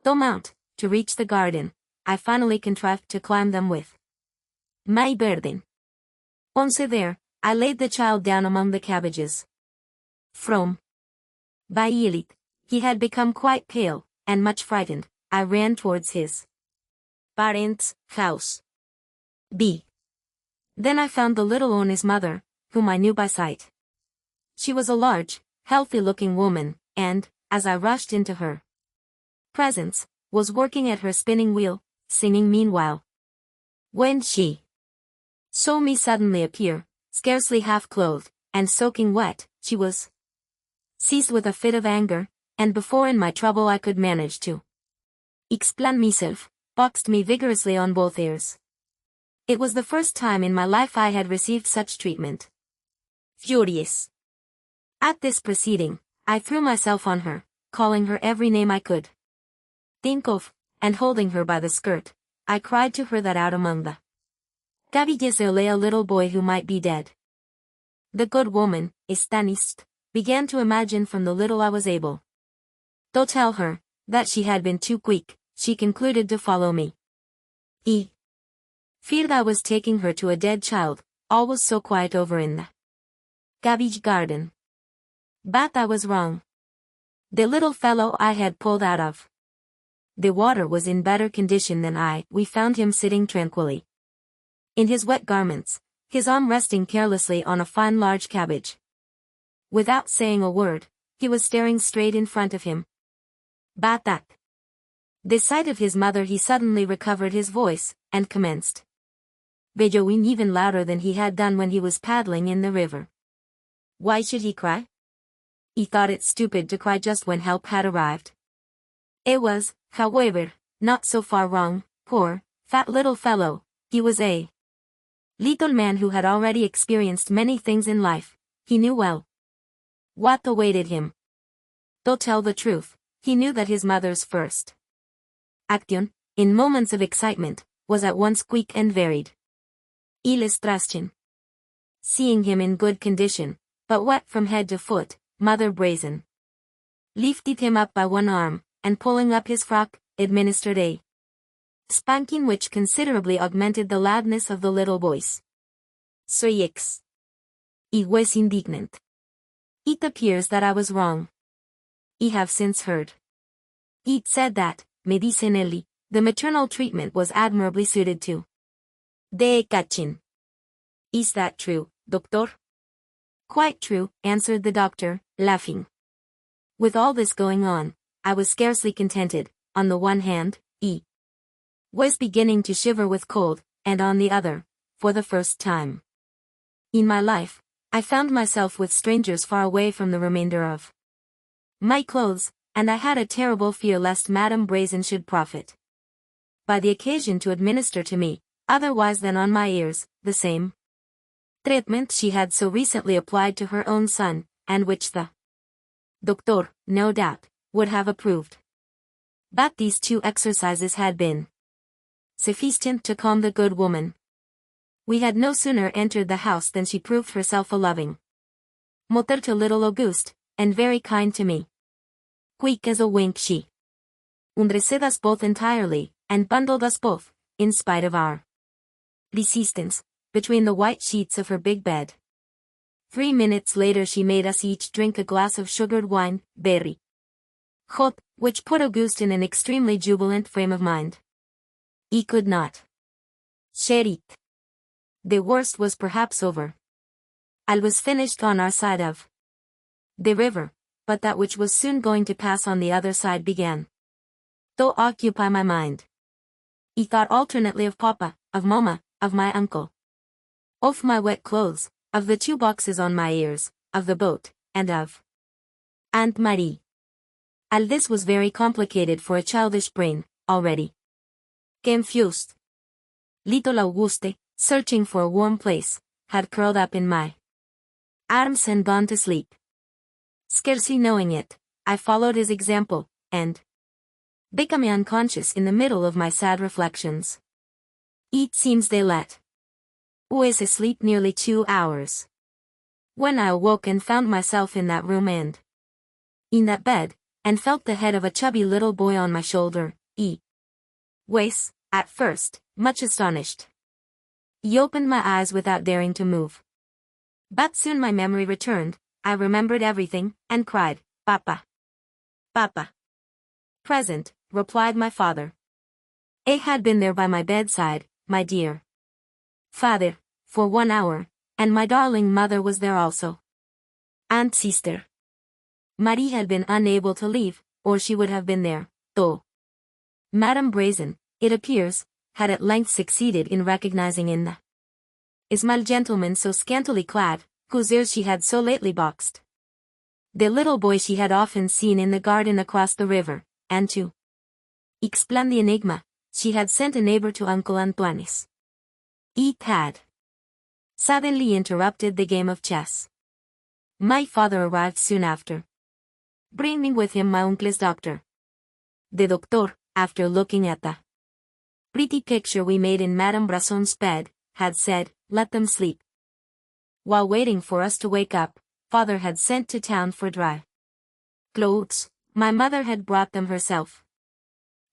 to mount, to reach the garden. I finally contrived to climb them with my burden. Once there, I laid the child down among the cabbages. From Violet, he had become quite pale, and much frightened. I ran towards his parents' house. Then I found the little Ona's mother, whom I knew by sight. She was a large, healthy-looking woman, and, as I rushed into her presence, was working at her spinning wheel, singing meanwhile. When she saw me suddenly appear, scarcely half-clothed, and soaking wet, she was seized with a fit of anger, and before in my trouble I could manage to explain myself, boxed me vigorously on both ears. It was the first time in my life I had received such treatment. Furious at this proceeding, I threw myself on her, calling her every name I could think of, and holding her by the skirt, I cried to her that out among the cabbages there lay a little boy who might be dead. The good woman, astonished, began to imagine from the little I was able to tell her, that she had been too quick. She concluded to follow me. I feared I was taking her to a dead child. All was so quiet over in the cabbage garden. But I was wrong. The little fellow I had pulled out of the water was in better condition than I. We found him sitting tranquilly in his wet garments, his arm resting carelessly on a fine large cabbage. Without saying a word, he was staring straight in front of him. But at the sight of his mother he suddenly recovered his voice, and commenced bellowing even louder than he had done when he was paddling in the river. Why should he cry? He thought it stupid to cry just when help had arrived. It was, however, not so far wrong, poor Fat little fellow, he was a little man who had already experienced many things in life. He knew well what awaited him. To tell the truth, he knew that his mother's first action, in moments of excitement, was at once quick and varied. Illustration. Seeing him in good condition, but wet from head to foot, Mother Brazen lifted him up by one arm, and pulling up his frock, administered a spanking which considerably augmented the loudness of the little voice. Soy I was indignant. It appears that I was wrong. I have since heard it said that, medicinally, the maternal treatment was admirably suited to the cachin. Is that true, doctor? Quite true, answered the doctor, laughing. With all this going on, I was scarcely contented. On the one hand, I was beginning to shiver with cold, and on the other, for the first time in my life, I found myself with strangers far away from the remainder of my clothes, and I had a terrible fear lest Madame Brazen should profit by the occasion to administer to me, otherwise than on my ears, the same treatment she had so recently applied to her own son, and which the doctor, no doubt, would have approved. But these two exercises had been sufficient to calm the good woman. We had no sooner entered the house than she proved herself a loving mother to little Auguste, and very kind to me. Quick as a wink she undressed us both entirely, and bundled us both, in spite of our resistance, between the white sheets of her big bed. 3 minutes later she made us each drink a glass of sugared wine, very hot, which put Auguste in an extremely jubilant frame of mind. He could not share it. The worst was perhaps over. I was finished on our side of the river, but that which was soon going to pass on the other side began to occupy my mind. I thought alternately of Papa, of Mama, of my uncle, of my wet clothes, of the 2 boxes on my ears, of the boat, and of Aunt Marie. All this was very complicated for a childish brain, already confused. Little Auguste, searching for a warm place, had curled up in my arms and gone to sleep. Scarcely knowing it, I followed his example, and became unconscious in the middle of my sad reflections. It seems they let was asleep nearly 2 hours. When I awoke and found myself in that room and in that bed, and felt the head of a chubby little boy on my shoulder, I was, at first, much astonished. I opened my eyes without daring to move. But soon my memory returned, I remembered everything, and cried, Papa! Papa! Present, replied my father. I had been there by my bedside, my dear father, for 1 hour, and my darling mother was there also. And sister Marie had been unable to leave, or she would have been there, though Madame Brazen, it appears, had at length succeeded in recognizing in the small gentleman so scantily clad, whose ears she had so lately boxed, the little boy she had often seen in the garden across the river, and to explain the enigma, she had sent a neighbor to Uncle Antoine's. It had suddenly interrupted the game of chess. My father arrived soon after, bringing with him my uncle's doctor. The doctor, after looking at the pretty picture we made in Madame Brasson's bed, had said, let them sleep. While waiting for us to wake up, father had sent to town for dry clothes. My mother had brought them herself.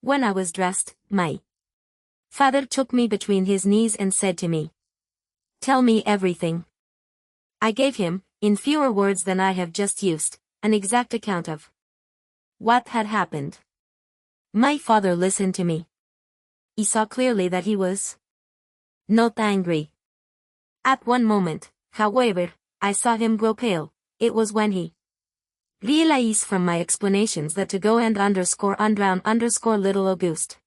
When I was dressed, my father took me between his knees and said to me, tell me everything. I gave him, in fewer words than I have just used, an exact account of what had happened. My father listened to me. He saw clearly that he was not angry. At one moment, however, I saw him grow pale. It was when he realized from my explanations that to go and undrown little Auguste.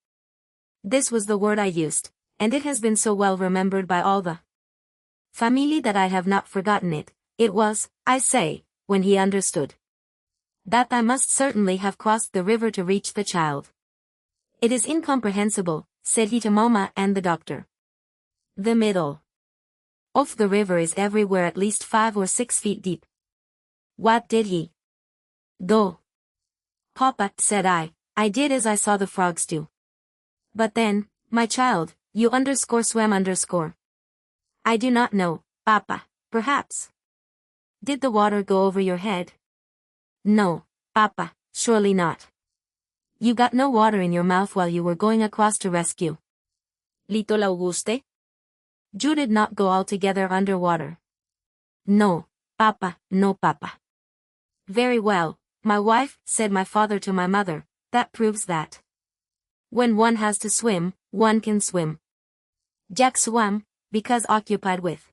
This was the word I used, and it has been so well remembered by all the family that I have not forgotten it. It was, I say, when he understood that I must certainly have crossed the river to reach the child. It is incomprehensible, said he to Mama and the doctor. The middle of the river is everywhere at least 5 or 6 feet deep. What did he do? Papa, said I did as I saw the frogs do. But then, my child, you swam underscore. I do not know, Papa, perhaps. Did the water go over your head? No, Papa, surely not. You got no water in your mouth while you were going across to rescue Little Auguste? You did not go altogether underwater. No, Papa, no Papa. Very well, my wife, said my father to my mother, that proves that when one has to swim, one can swim. Jack swam, because occupied with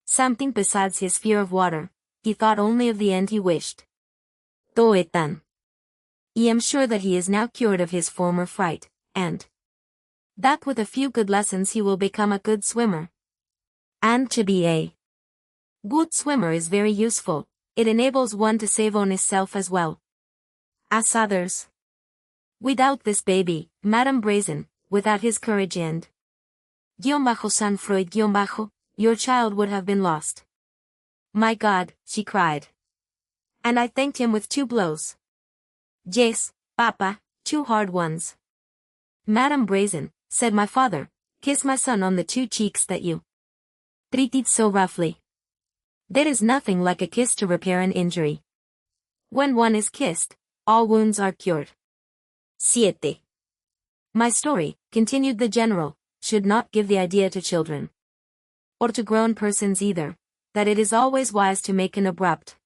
something besides his fear of water, he thought only of the end he wished. Toetan. I am sure that he is now cured of his former fright, and that with a few good lessons he will become a good swimmer. And to be a good swimmer is very useful, it enables one to save on himself as well as others. Without this baby, Madame Brazen, without his courage and San Freud your child would have been lost. My God, she cried. And I thanked him with 2 blows. Yes, Papa, 2 hard ones. Madame Brazen, said my father, kiss my son on the 2 cheeks that you treated so roughly. There is nothing like a kiss to repair an injury. When one is kissed, all wounds are cured. 7. My story, continued the general, should not give the idea to children, or to grown persons either, that it is always wise to make an abrupt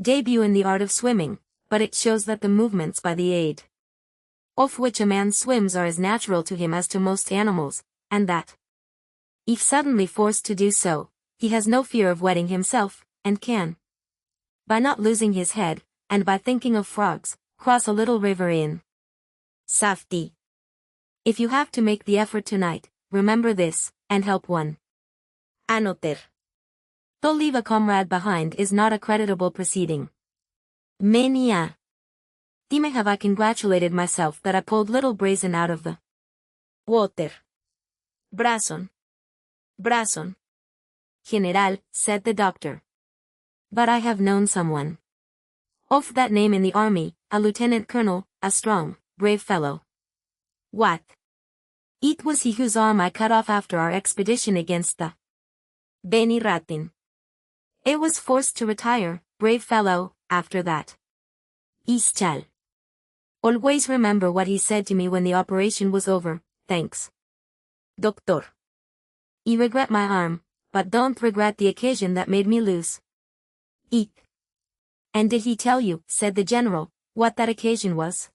debut in the art of swimming, but it shows that the movements by the aid of which a man swims are as natural to him as to most animals, and that if suddenly forced to do so, he has no fear of wetting himself, and can, by not losing his head, and by thinking of frogs, cross a little river in safety. If you have to make the effort tonight, remember this, and help one. Anoter. To leave a comrade behind is not a creditable proceeding. Many a time have I congratulated myself that I pulled little Brazen out of the water. Brazon. General, said the doctor. But I have known someone of that name in the army, a lieutenant colonel, a strong, brave fellow. What? It was he whose arm I cut off after our expedition against the Beni Ratin. It was forced to retire, brave fellow, after that. Ischal. Always remember what he said to me when the operation was over, thanks. Doctor. I regret my arm, but don't regret the occasion that made me lose it. And did he tell you, said the general, what that occasion was?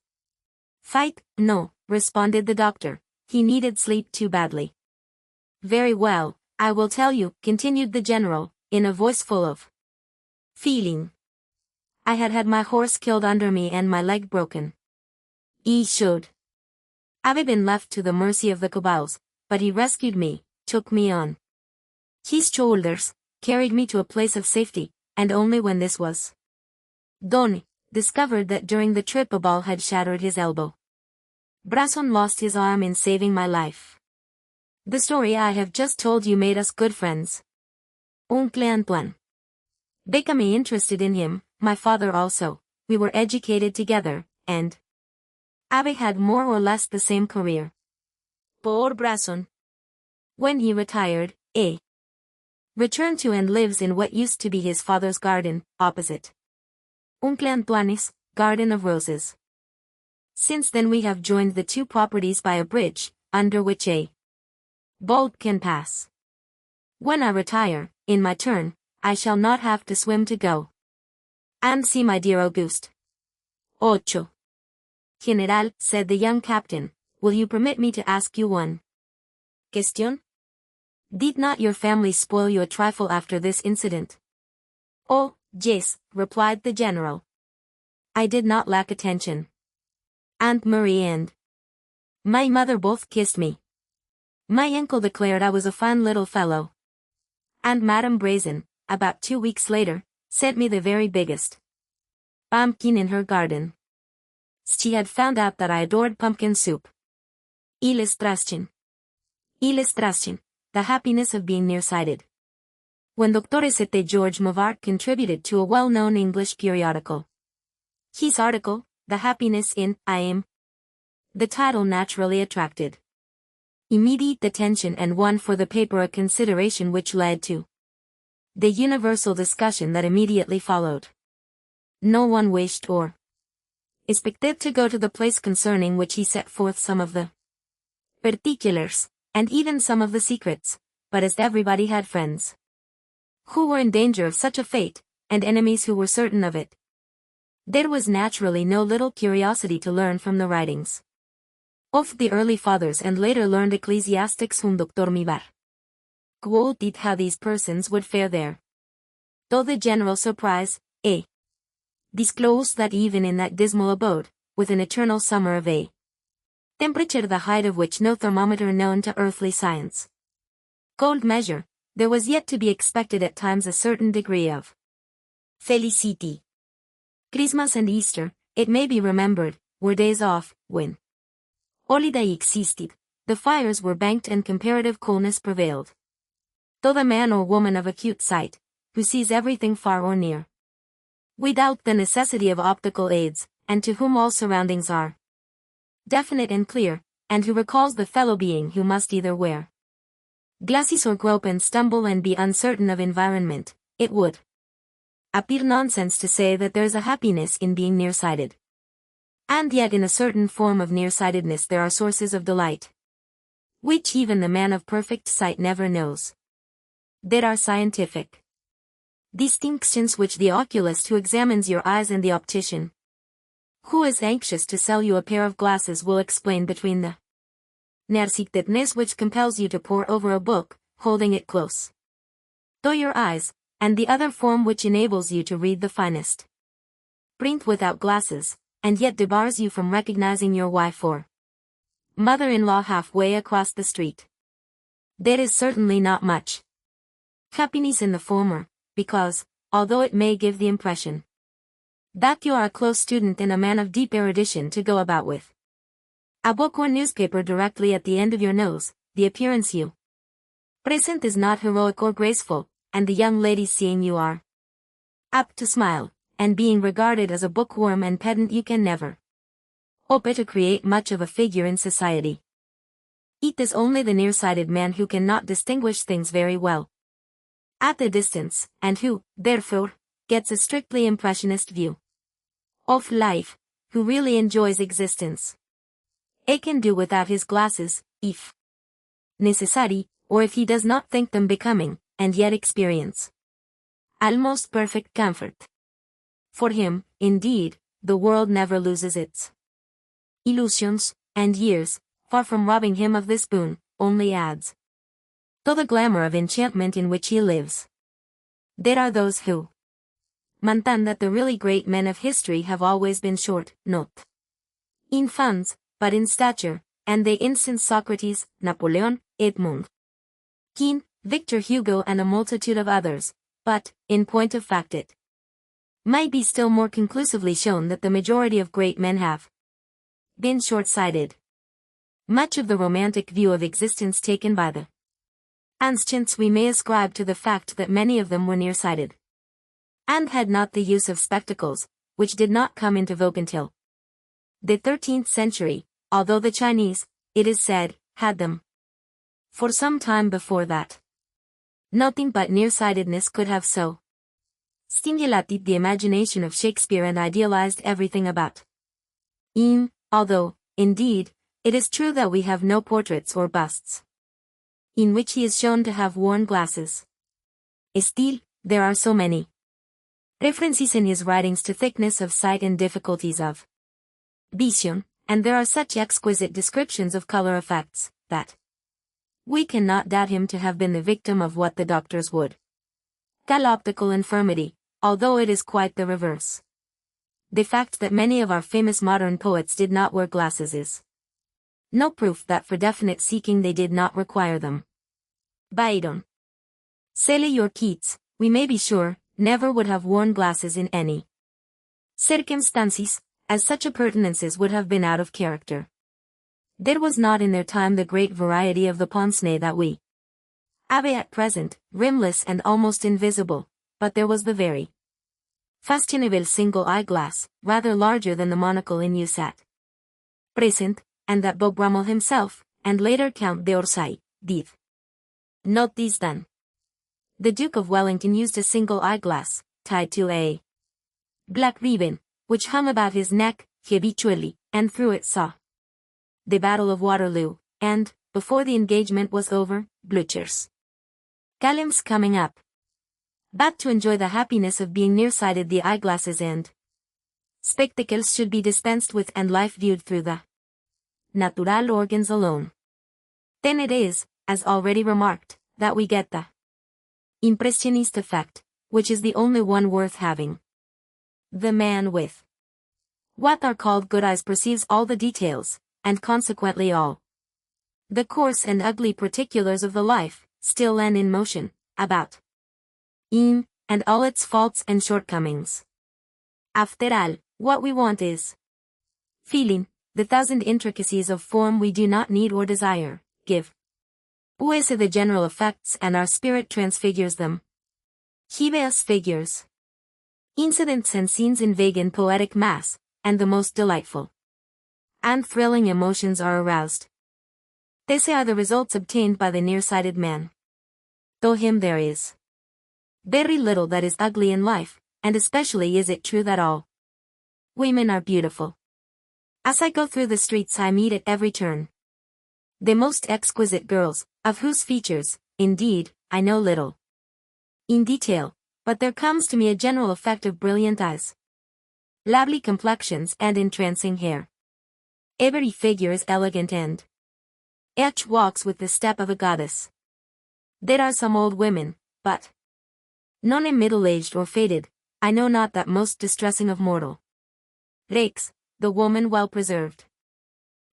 Fight? No, responded the doctor, he needed sleep too badly. Very well, I will tell you, continued the general, in a voice full of feeling. I had had my horse killed under me and my leg broken. He should have been left to the mercy of the cabals, but he rescued me, took me on his shoulders, carried me to a place of safety, and only when this was done, discovered that during the trip a ball had shattered his elbow. Brazon lost his arm in saving my life. The story I have just told you made us good friends. Oncle Antoine became interested in him, my father also, we were educated together, and Abbe had more or less the same career. Poor Brazon. When he retired, returned to and lives in what used to be his father's garden, opposite Oncle Antoine's garden of roses. Since then we have joined the 2 properties by a bridge, under which a boat can pass. When I retire, in my turn, I shall not have to swim to go and see my dear Auguste. 8. General, said the young captain, will you permit me to ask you one question? Did not your family spoil you a trifle after this incident? Oh, yes, replied the general. I did not lack attention. Aunt Marie and my mother both kissed me. My uncle declared I was a fine little fellow. And Madame Brazen, about 2 weeks later, sent me the very biggest pumpkin in her garden. She had found out that I adored pumpkin soup. Illustration. Illustration. The happiness of being nearsighted. When Dr. St. George Mivart contributed to a well-known English periodical, his article, The Happiness in I Am, the title naturally attracted immediate attention and won for the paper a consideration which led to the universal discussion that immediately followed. No one wished or expected to go to the place concerning which he set forth some of the particulars, and even some of the secrets, but as everybody had friends who were in danger of such a fate, and enemies who were certain of it, there was naturally no little curiosity to learn from the writings of the early fathers and later learned ecclesiastics whom Dr. Mivart quoted how these persons would fare there. To the general surprise, A. disclosed that even in that dismal abode, with an eternal summer of a temperature the height of which no thermometer known to earthly science could measure, there was yet to be expected at times a certain degree of felicity. Christmas and Easter, it may be remembered, were days off, when holiday existed, the fires were banked and comparative coolness prevailed. To the man or woman of acute sight, who sees everything far or near, without the necessity of optical aids, and to whom all surroundings are definite and clear, and who recalls the fellow being who must either wear glasses or grope and stumble and be uncertain of environment, it would appear nonsense to say that there is a happiness in being nearsighted. And yet in a certain form of nearsightedness there are sources of delight, which even the man of perfect sight never knows. There are scientific distinctions which the oculist who examines your eyes and the optician who is anxious to sell you a pair of glasses will explain between the nearsightedness which compels you to pore over a book, holding it close to your eyes, and the other form which enables you to read the finest print without glasses, and yet debars you from recognizing your wife or mother-in-law halfway across the street. There is certainly not much happiness in the former, because, although it may give the impression that you are a close student and a man of deep erudition to go about with a book or newspaper directly at the end of your nose, the appearance you present is not heroic or graceful, and the young ladies seeing you are apt to smile, and being regarded as a bookworm and pedant you can never hope to create much of a figure in society. It is only the nearsighted man who cannot distinguish things very well at a distance, and who, therefore, gets a strictly impressionist view of life, who really enjoys existence. He can do without his glasses, if necessary, or if he does not think them becoming, and yet experience almost perfect comfort. For him, indeed, the world never loses its illusions, and years, far from robbing him of this boon, only adds to the glamour of enchantment in which he lives. There are those who maintain that the really great men of history have always been short, not in funds, but in stature, and they instance Socrates, Napoleon, Edmund Kean, Victor Hugo and a multitude of others, but, in point of fact it might be still more conclusively shown that the majority of great men have been short-sighted. Much of the romantic view of existence taken by the ancients we may ascribe to the fact that many of them were nearsighted, and had not the use of spectacles, which did not come into vogue until the 13th century, although the Chinese, it is said, had them for some time before that. Nothing but nearsightedness could have so stimulated the imagination of Shakespeare and idealized everything about him, although, indeed, it is true that we have no portraits or busts in which he is shown to have worn glasses. Still, there are so many references in his writings to thickness of sight and difficulties of vision, and there are such exquisite descriptions of color effects, that we cannot doubt him to have been the victim of what the doctors would call optical infirmity, although it is quite the reverse. The fact that many of our famous modern poets did not wear glasses is no proof that for definite seeking they did not require them. Byron Shelley or Keats, we may be sure, never would have worn glasses in any circumstances, as such appurtenances would have been out of character. There was not in their time the great variety of the pince-nez that we have at present, rimless and almost invisible, but there was the very fashionable single eyeglass, rather larger than the monocle in use at present, and that Bob Brummel himself, and later Count d'Orsay, did not these done. The Duke of Wellington used a single eyeglass, tied to a black ribbon, which hung about his neck, habitually, and through it saw the Battle of Waterloo, and, before the engagement was over, Blucher's columns coming up. But to enjoy the happiness of being nearsighted, the eyeglasses and spectacles should be dispensed with and life viewed through the natural organs alone. Then it is, as already remarked, that we get the impressionist effect, which is the only one worth having. The man with what are called good eyes perceives all the details, and consequently all the coarse and ugly particulars of the life, still and in motion, about him, and all its faults and shortcomings. After all, what we want is feeling, the thousand intricacies of form we do not need or desire, give way to the general effects and our spirit transfigures them. He us figures incidents and scenes in vague and poetic mass, and the most delightful and thrilling emotions are aroused. These are the results obtained by the nearsighted man. To him there is very little that is ugly in life, and especially is it true that all women are beautiful. As I go through the streets I meet at every turn the most exquisite girls, of whose features, indeed, I know little in detail, but there comes to me a general effect of brilliant eyes, lovely complexions and entrancing hair. Every figure is elegant and each walks with the step of a goddess. There are some old women, but none middle-aged or faded, I know not that most distressing of mortal rakes, the woman well preserved.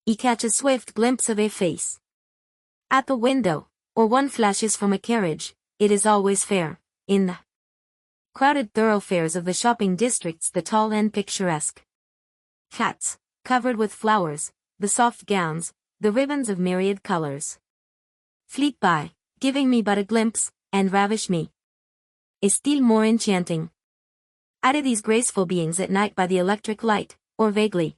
You catch a swift glimpse of a face at the window, or one flashes from a carriage, it is always fair, in the crowded thoroughfares of the shopping districts, the tall and picturesque hats, covered with flowers, the soft gowns, the ribbons of myriad colors, fleet by, giving me but a glimpse, and ravish me. Is still more enchanting are these graceful beings at night by the electric light, or vaguely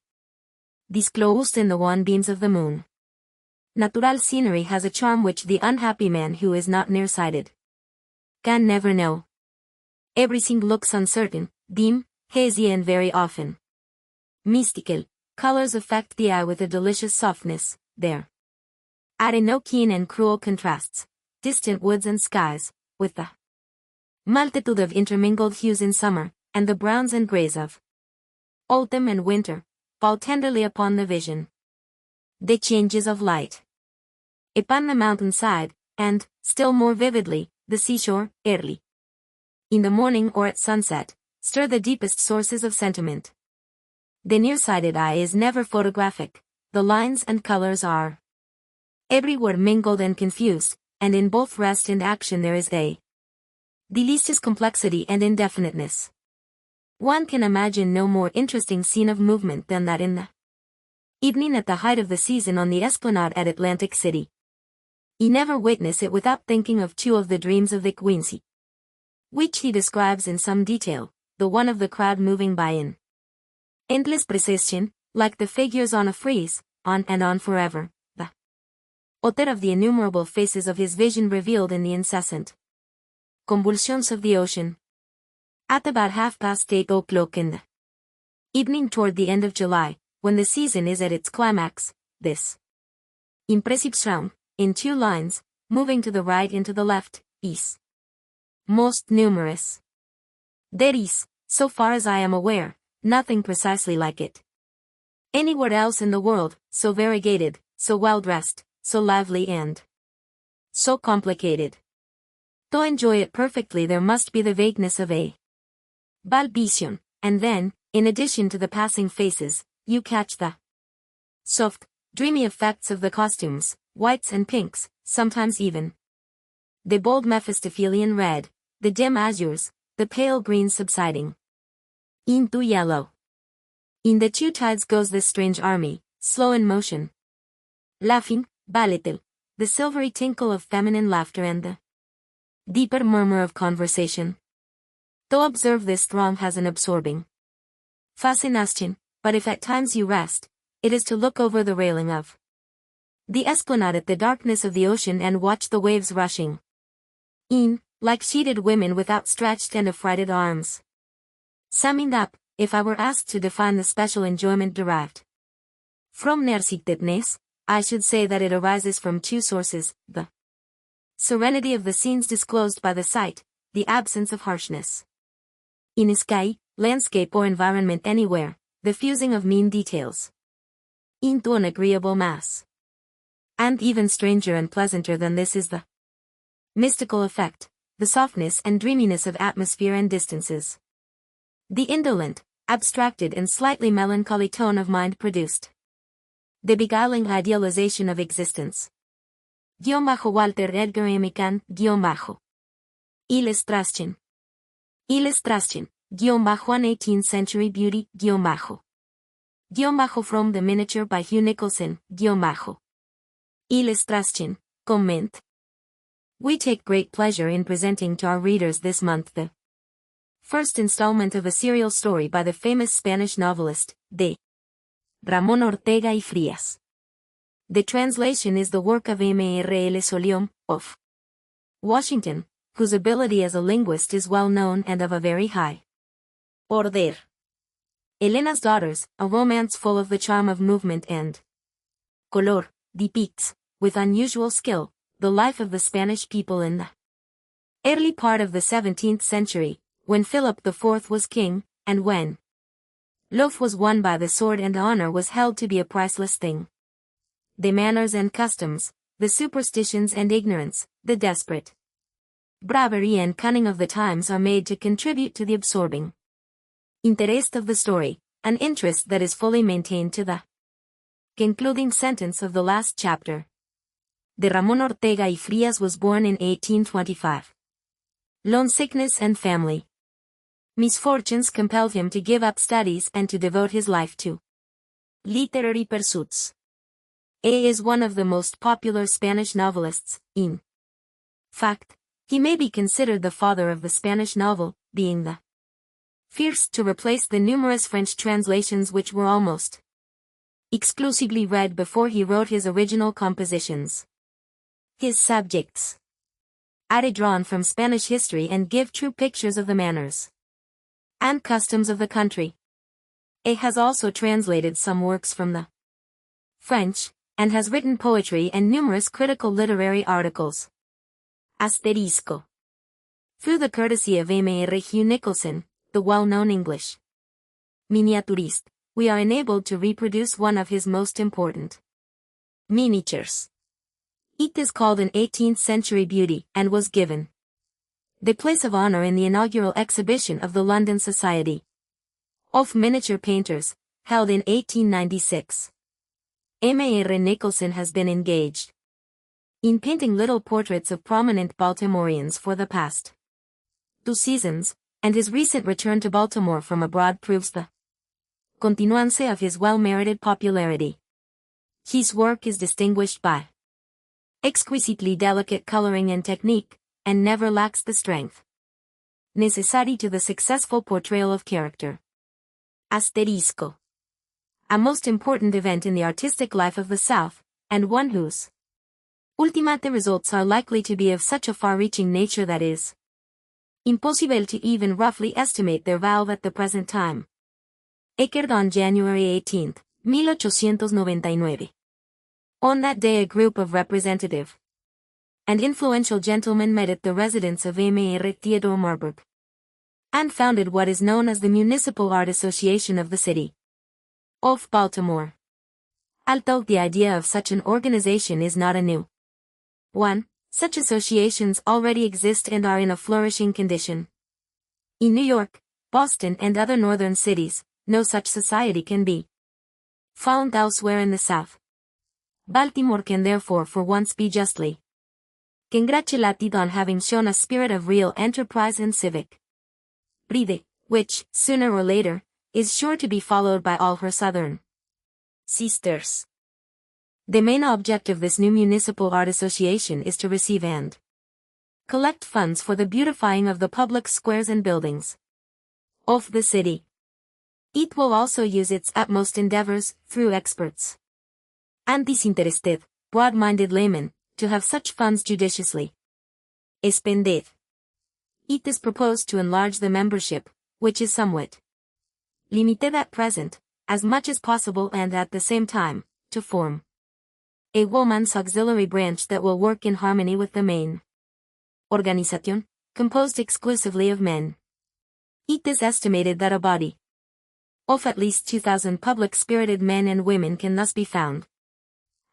disclosed in the wan beams of the moon. Natural scenery has a charm which the unhappy man who is not nearsighted can never know. Everything looks uncertain, dim, hazy and very often mystical. Colors affect the eye with a delicious softness. There are no keen and cruel contrasts, distant woods and skies, with the multitude of intermingled hues in summer, and the browns and grays of autumn and winter, fall tenderly upon the vision. The changes of light upon the mountainside, and, still more vividly, the seashore, early in the morning or at sunset, stir the deepest sources of sentiment. The nearsighted eye is never photographic, the lines and colors are everywhere mingled and confused, and in both rest and action there is the leastest complexity and indefiniteness. One can imagine no more interesting scene of movement than that in the evening at the height of the season on the esplanade at Atlantic City. You never witness it without thinking of two of the dreams of the Quincy, which he describes in some detail, the one of the crowd moving by in endless procession, like the figures on a frieze, on and on forever, the other of the innumerable faces of his vision revealed in the incessant convulsions of the ocean. At about 8:30 in the evening toward the end of July, when the season is at its climax, this impressive sound, in two lines, moving to the right and to the left, is most numerous. There is, so far as I am aware, nothing precisely like it anywhere else in the world, so variegated, so well-dressed, so lively and so complicated. To enjoy it perfectly there must be the vagueness of a balbution, and then, in addition to the passing faces, you catch the soft, dreamy effects of the costumes, whites and pinks, sometimes even the bold Mephistophelian red, the dim azures, the pale greens subsiding into yellow. In the two tides goes this strange army, slow in motion, Laughing, volatile, the silvery tinkle of feminine laughter and the deeper murmur of conversation. To observe this throng has an absorbing fascination, but if at times you rest, it is to look over the railing of the esplanade at the darkness of the ocean and watch the waves rushing in, like sheeted women with outstretched and affrighted arms. Summing up, if I were asked to define the special enjoyment derived from nearsightedness, I should say that it arises from two sources: the serenity of the scenes disclosed by the sight, the absence of harshness in sky, landscape or environment anywhere, the fusing of mean details into an agreeable mass. And even stranger and pleasanter than this is the mystical effect, the softness and dreaminess of atmosphere and distances. The indolent, abstracted and slightly melancholy tone of mind produced. The beguiling idealization of existence. Walter Edgar Emican, Illustración. An 18th century beauty, from the miniature by Hugh Nicholson, Illustration, comment. We take great pleasure in presenting to our readers this month the first installment of a serial story by the famous Spanish novelist, de Ramón Ortega y Frías. The translation is the work of Mr. Soliom, of Washington, whose ability as a linguist is well known and of a very high order. Elena's Daughters, a romance full of the charm of movement and color, depicts, with unusual skill, the life of the Spanish people in the early part of the 17th century, when Philip IV was king, and when love was won by the sword and honor was held to be a priceless thing. The manners and customs, the superstitions and ignorance, the desperate bravery and cunning of the times are made to contribute to the absorbing interest of the story, an interest that is fully maintained to the concluding sentence of the last chapter. De Ramón Ortega y Frías was born in 1825. Lone sickness and family misfortunes compelled him to give up studies and to devote his life to literary pursuits. A is one of the most popular Spanish novelists. In fact, he may be considered the father of the Spanish novel, being the first to replace the numerous French translations which were almost exclusively read before he wrote his original compositions. His subjects are drawn from Spanish history and give true pictures of the manners and customs of the country. A has also translated some works from the French, and has written poetry and numerous critical literary articles. Asterisco. Through the courtesy of Mr. Hugh Nicholson, the well-known English miniaturist, we are enabled to reproduce one of his most important miniatures. It is called an 18th century beauty and was given the place of honor in the inaugural exhibition of the London Society of Miniature Painters, held in 1896. Mr. Nicholson has been engaged in painting little portraits of prominent Baltimoreans for the past 2 seasons, and his recent return to Baltimore from abroad proves the continuance of his well-merited popularity. His work is distinguished by exquisitely delicate coloring and technique, and never lacks the strength necessary to the successful portrayal of character. Asterisco. A most important event in the artistic life of the South, and one whose ultimate results are likely to be of such a far-reaching nature that is impossible to even roughly estimate their value at the present time. Occurred on January 18, 1899. On that day a group of representative and influential gentlemen met at the residence of Mr. Theodore Marburg, and founded what is known as the Municipal Art Association of the City of Baltimore. Although the idea of such an organization is not a new one, such associations already exist and are in a flourishing condition. In New York, Boston and other northern cities, no such society can be found elsewhere in the South. Baltimore can therefore for once be justly congratulated on having shown a spirit of real enterprise and civic pride, which, sooner or later, is sure to be followed by all her southern sisters. The main object of this new municipal art association is to receive and collect funds for the beautifying of the public squares and buildings of the city. It will also use its utmost endeavors, through experts and disinterested, broad-minded laymen, to have such funds judiciously expended. It is proposed to enlarge the membership, which is somewhat limited at present, as much as possible, and at the same time, to form a woman's auxiliary branch that will work in harmony with the main organization, composed exclusively of men. It is estimated that a body of at least 2,000 public-spirited men and women can thus be found,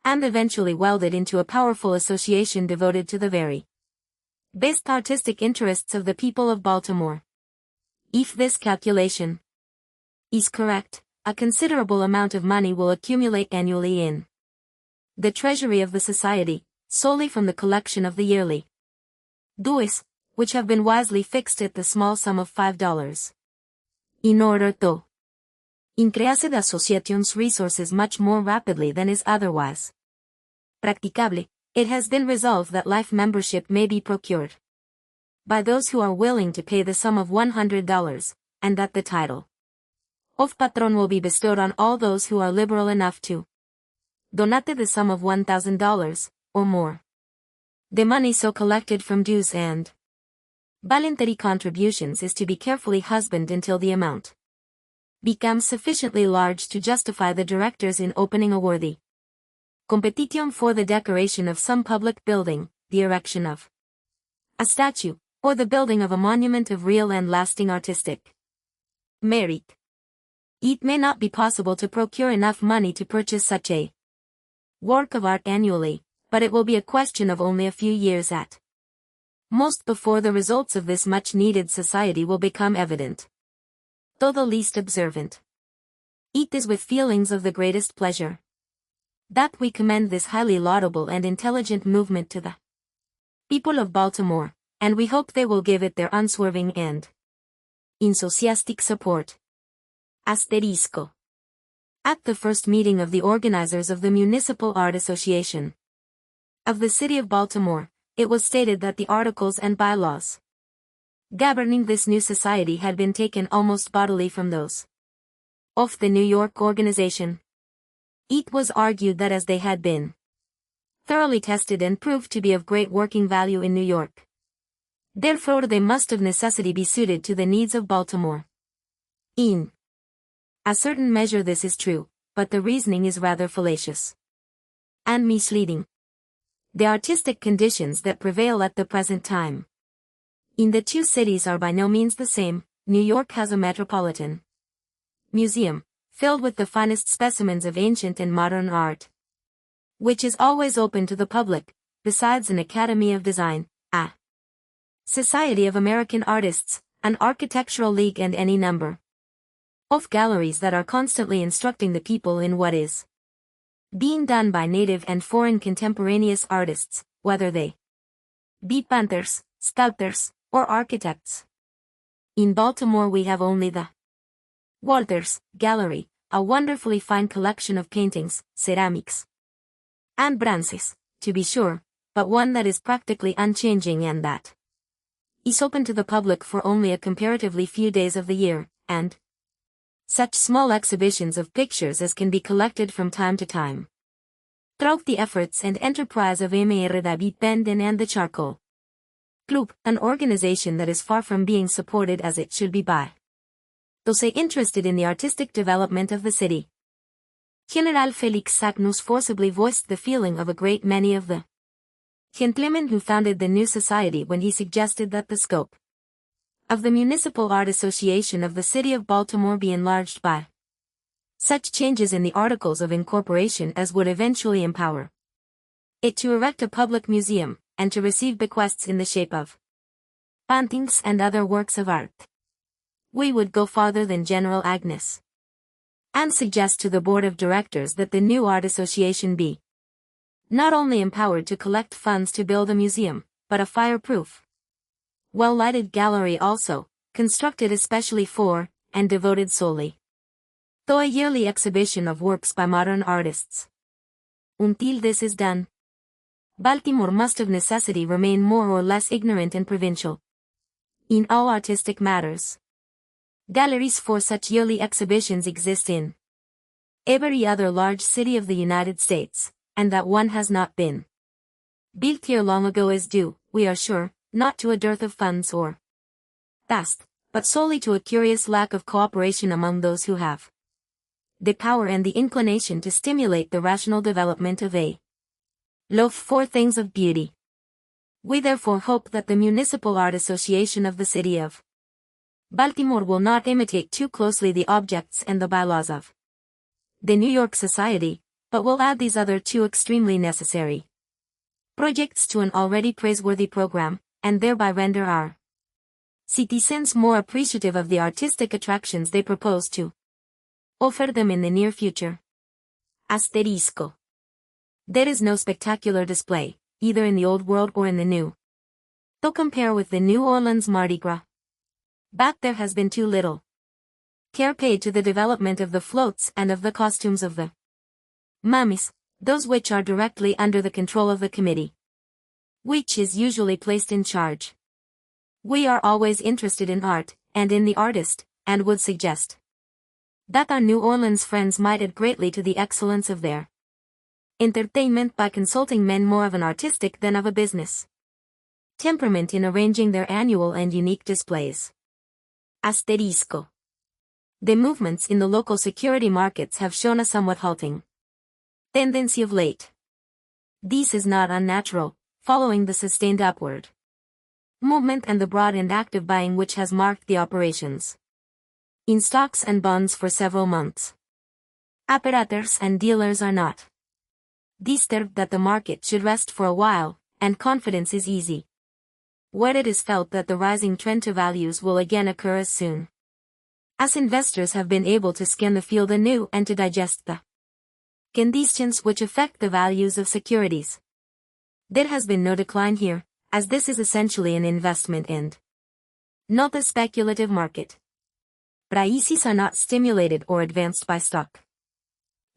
and eventually welded into a powerful association devoted to the very best artistic interests of the people of Baltimore. If this calculation is correct, a considerable amount of money will accumulate annually in the treasury of the society, solely from the collection of the yearly dues, which have been wisely fixed at the small sum of $5. In order to increase the association's resources much more rapidly than is otherwise practicable, it has been resolved that life membership may be procured by those who are willing to pay the sum of $100, and that the title of patron will be bestowed on all those who are liberal enough to donate the sum of $1,000, or more. The money so collected from dues and voluntary contributions is to be carefully husbanded until the amount becomes sufficiently large to justify the directors in opening a worthy competition for the decoration of some public building, the erection of a statue, or the building of a monument of real and lasting artistic merit. It may not be possible to procure enough money to purchase such a work of art annually, but it will be a question of only a few years at most before the results of this much-needed society will become evident. Though the least observant, it is with feelings of the greatest pleasure that we commend this highly laudable and intelligent movement to the people of Baltimore, and we hope they will give it their unswerving and enthusiastic support. Asterisco. At the first meeting of the organizers of the Municipal Art Association of the City of Baltimore, it was stated that the articles and bylaws governing this new society had been taken almost bodily from those of the New York organization. It was argued that as they had been thoroughly tested and proved to be of great working value in New York, therefore they must of necessity be suited to the needs of Baltimore. In a certain measure this is true, but the reasoning is rather fallacious and misleading. The artistic conditions that prevail at the present time in the two cities are by no means the same. New York has a metropolitan museum, filled with the finest specimens of ancient and modern art, which is always open to the public, besides an Academy of Design, a Society of American Artists, an architectural league, and any number of galleries that are constantly instructing the people in what is being done by native and foreign contemporaneous artists, whether they be painters, sculptors, or architects. In Baltimore we have only the Walters Gallery, a wonderfully fine collection of paintings, ceramics, and bronzes, to be sure, but one that is practically unchanging and that is open to the public for only a comparatively few days of the year, and such small exhibitions of pictures as can be collected from time to time throughout the efforts and enterprise of Mr. David Benden and the Charcoal Club, an organization that is far from being supported as it should be by those interested in the artistic development of the city. General Felix Sagnus forcibly voiced the feeling of a great many of the gentlemen who founded the new society when he suggested that the scope of the Municipal Art Association of the City of Baltimore be enlarged by such changes in the Articles of Incorporation as would eventually empower it to erect a public museum, and to receive bequests in the shape of paintings and other works of art. We would go farther than General Agnes, and suggest to the Board of Directors that the new Art Association be not only empowered to collect funds to build a museum, but a fireproof, well-lighted gallery also, constructed especially for, and devoted solely to a yearly exhibition of works by modern artists. until this is done. Baltimore must of necessity remain more or less ignorant and provincial in all artistic matters. Galleries for such yearly exhibitions exist in every other large city of the United States, and that one has not been built here long ago is due, we are sure, not to a dearth of funds or task, but solely to a curious lack of cooperation among those who have the power and the inclination to stimulate the rational development of a love for things of beauty. We therefore hope that the Municipal Art Association of the City of Baltimore will not imitate too closely the objects and the bylaws of the New York Society, but will add these other two extremely necessary projects to an already praiseworthy program, and thereby render our citizens more appreciative of the artistic attractions they propose to offer them in the near future. Asterisco. There is no spectacular display, either in the Old World or in the New. To compare with the New Orleans Mardi Gras, back there has been too little care paid to the development of the floats and of the costumes of the mummies, those which are directly under the control of the committee, which is usually placed in charge. We are always interested in art, and in the artist, and would suggest that our New Orleans friends might add greatly to the excellence of their entertainment by consulting men more of an artistic than of a business temperament in arranging their annual and unique displays. Asterisco. The movements in the local security markets have shown a somewhat halting tendency of late. This is not unnatural, following the sustained upward movement and the broad and active buying which has marked the operations in stocks and bonds for several months. Apparators and dealers are not disturbed that the market should rest for a while, and confidence is easy where it is felt that the rising trend to values will again occur as soon as investors have been able to scan the field anew and to digest the conditions which affect the values of securities. There has been no decline here, as this is essentially an investment and not a speculative market. Prices are not stimulated or advanced by stock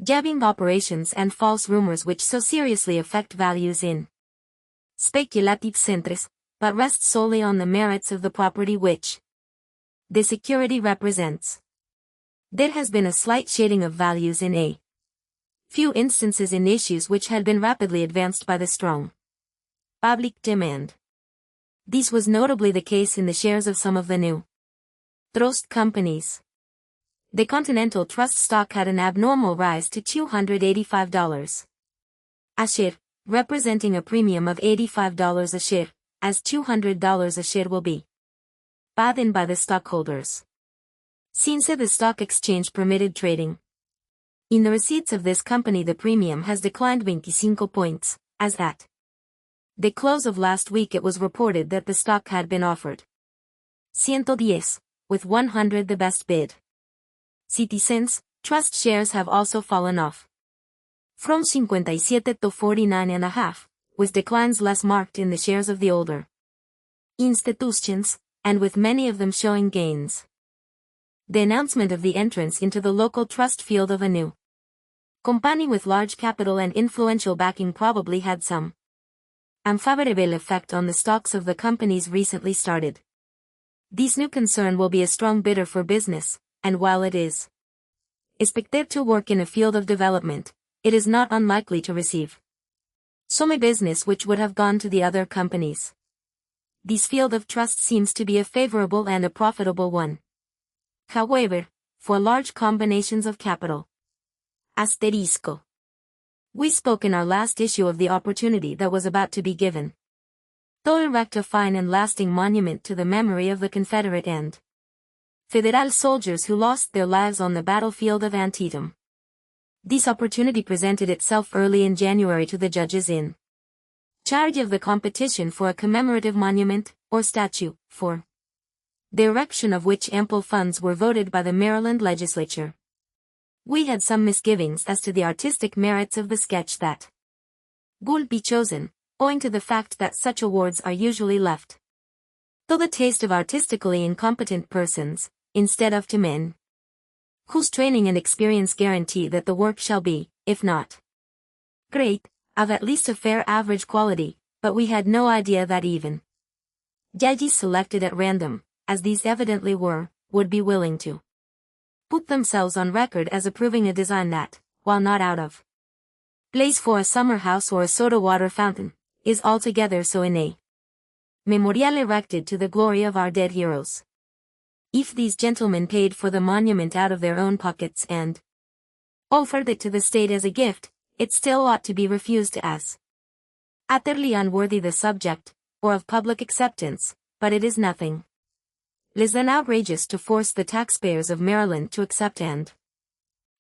jabbing operations and false rumors which so seriously affect values in speculative centres, but rest solely on the merits of the property which the security represents. There has been a slight shading of values in a few instances in issues which had been rapidly advanced by the strong public demand. This was notably the case in the shares of some of the new trust companies. The Continental Trust stock had an abnormal rise to $285 a share, representing a premium of $85 a share, as $200 a share will be paid in by the stockholders since the stock exchange permitted trading. In the receipts of this company the premium has declined 25 points, as at the close of last week it was reported that the stock had been offered 110, with 100 the best bid. Citizens, trust shares have also fallen off from 57 to 49.5, with declines less marked in the shares of the older institutions, and with many of them showing gains. The announcement of the entrance into the local trust field of a new company with large capital and influential backing probably had some unfavorable effect on the stocks of the companies recently started. This new concern will be a strong bidder for business, and while it is expected to work in a field of development, it is not unlikely to receive some business which would have gone to the other companies. This field of trust seems to be a favorable and a profitable one. However, for large combinations of capital. Asterisco. We spoke in our last issue of the opportunity that was about to be given to erect a fine and lasting monument to the memory of the Confederate and Federal soldiers who lost their lives on the battlefield of Antietam. This opportunity presented itself early in January to the judges in charge of the competition for a commemorative monument, or statue, for the erection of which ample funds were voted by the Maryland legislature. We had some misgivings as to the artistic merits of the sketch that would be chosen, owing to the fact that such awards are usually left to the taste of artistically incompetent persons, instead of to men whose training and experience guarantee that the work shall be, if not Great, of at least a fair average quality, but we had no idea that even judges selected at random, as these evidently were, would be willing to put themselves on record as approving a design that, while not out of place for a summer house or a soda water fountain, is altogether so in a memorial erected to the glory of our dead heroes. If these gentlemen paid for the monument out of their own pockets and offered it to the state as a gift, it still ought to be refused as utterly unworthy the subject, or of public acceptance, but it is nothing less than outrageous to force the taxpayers of Maryland to accept and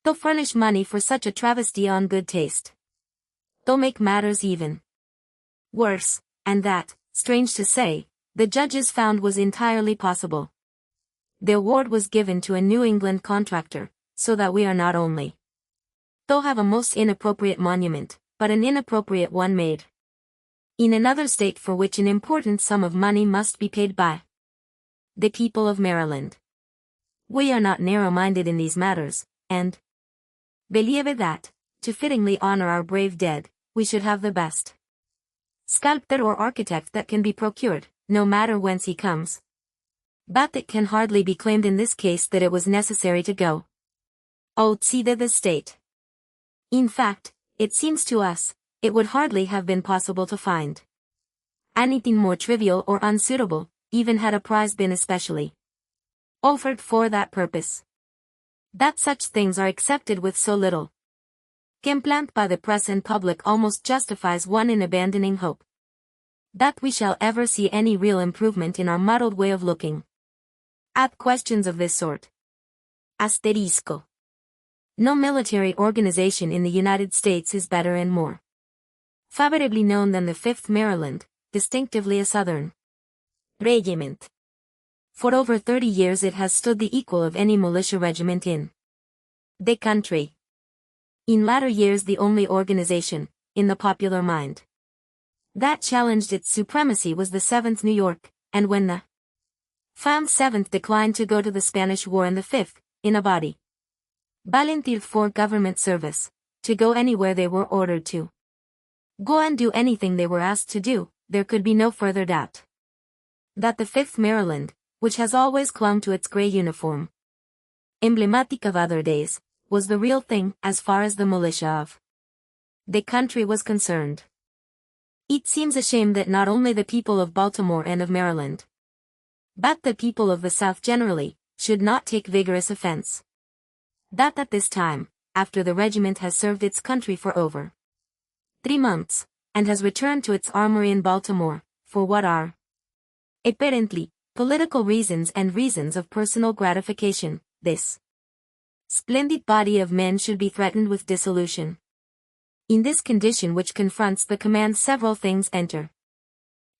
to furnish money for such a travesty on good taste. To make matters even worse, and that, strange to say, the judges found was entirely possible. The award was given to a New England contractor, so that we are not only to have a most inappropriate monument, but an inappropriate one made in another state for which an important sum of money must be paid by the people of Maryland. We are not narrow-minded in these matters, and believe that, to fittingly honor our brave dead, we should have the best sculptor or architect that can be procured, no matter whence he comes. But it can hardly be claimed in this case that it was necessary to go outside the state. In fact, it seems to us, it would hardly have been possible to find anything more trivial or unsuitable, even had a prize been especially offered for that purpose. That such things are accepted with so little implant by the press and public almost justifies one in abandoning hope that we shall ever see any real improvement in our muddled way of looking at questions of this sort. Asterisco. No military organization in the United States is better and more favorably known than the 5th Maryland, distinctively a Southern regiment. For over 30 years it has stood the equal of any militia regiment in the country. In latter years the only organization, in the popular mind, that challenged its supremacy was the 7th New York, and when the found 7th declined to go to the Spanish War and the 5th, in a body, volunteered for government service, to go anywhere they were ordered to go and do anything they were asked to do, there could be no further doubt that the 5th Maryland, which has always clung to its gray uniform, emblematic of other days, was the real thing as far as the militia of the country was concerned. It seems a shame that not only the people of Baltimore and of Maryland, but the people of the South generally, should not take vigorous offense that at this time, after the regiment has served its country for over 3 months, and has returned to its armory in Baltimore, for what are apparently political reasons and reasons of personal gratification, this splendid body of men should be threatened with dissolution. In this condition which confronts the command several things enter.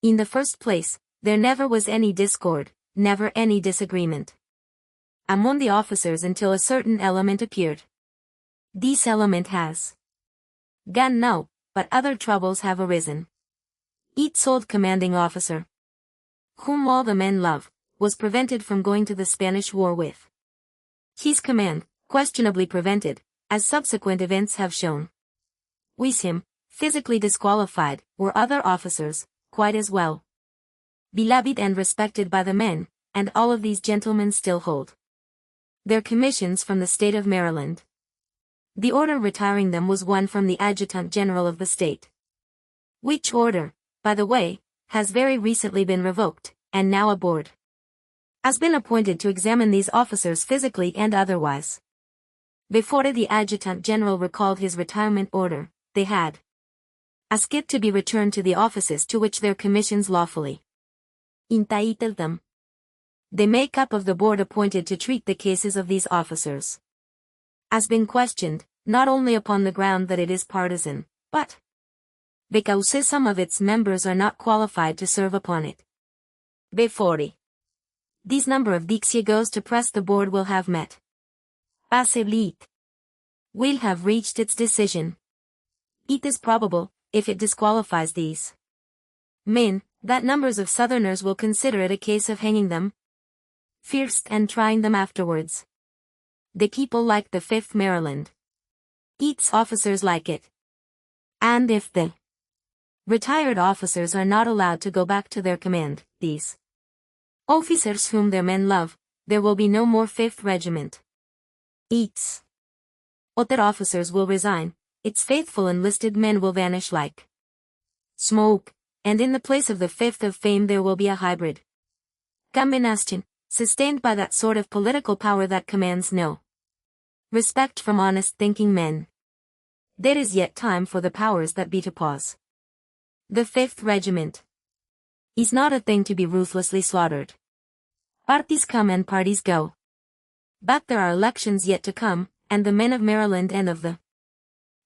In the first place, there never was any discord, never any disagreement among the officers until a certain element appeared. This element has gone now, but other troubles have arisen. Each old commanding officer, whom all the men love, was prevented from going to the Spanish War with his command, questionably prevented, as subsequent events have shown. With him, physically disqualified, were other officers, quite as well beloved and respected by the men, and all of these gentlemen still hold their commissions from the state of Maryland. The order retiring them was one from the Adjutant General of the state, which order, by the way, has very recently been revoked, and now a board has been appointed to examine these officers physically and otherwise. Before the Adjutant General recalled his retirement order, they had asked to be returned to the offices to which their commissions lawfully entitled them. The make-up of the board appointed to treat the cases of these officers has been questioned, not only upon the ground that it is partisan, but because some of its members are not qualified to serve upon it. Before this number of Dixie goes to press the board will have met. Passably. Will have reached its decision. It is probable, if it disqualifies these men, that numbers of Southerners will consider it a case of hanging them first and trying them afterwards. The people like the 5th Maryland. Its officers like it. And if the retired officers are not allowed to go back to their command, these officers whom their men love, there will be no more 5th Regiment. Its other officers will resign, its faithful enlisted men will vanish like smoke, and in the place of the 5th of fame there will be a hybrid combination, sustained by that sort of political power that commands no respect from honest thinking men. There is yet time for the powers that be to pause. The 5th Regiment is not a thing to be ruthlessly slaughtered. Parties come and parties go. But there are elections yet to come, and the men of Maryland and of the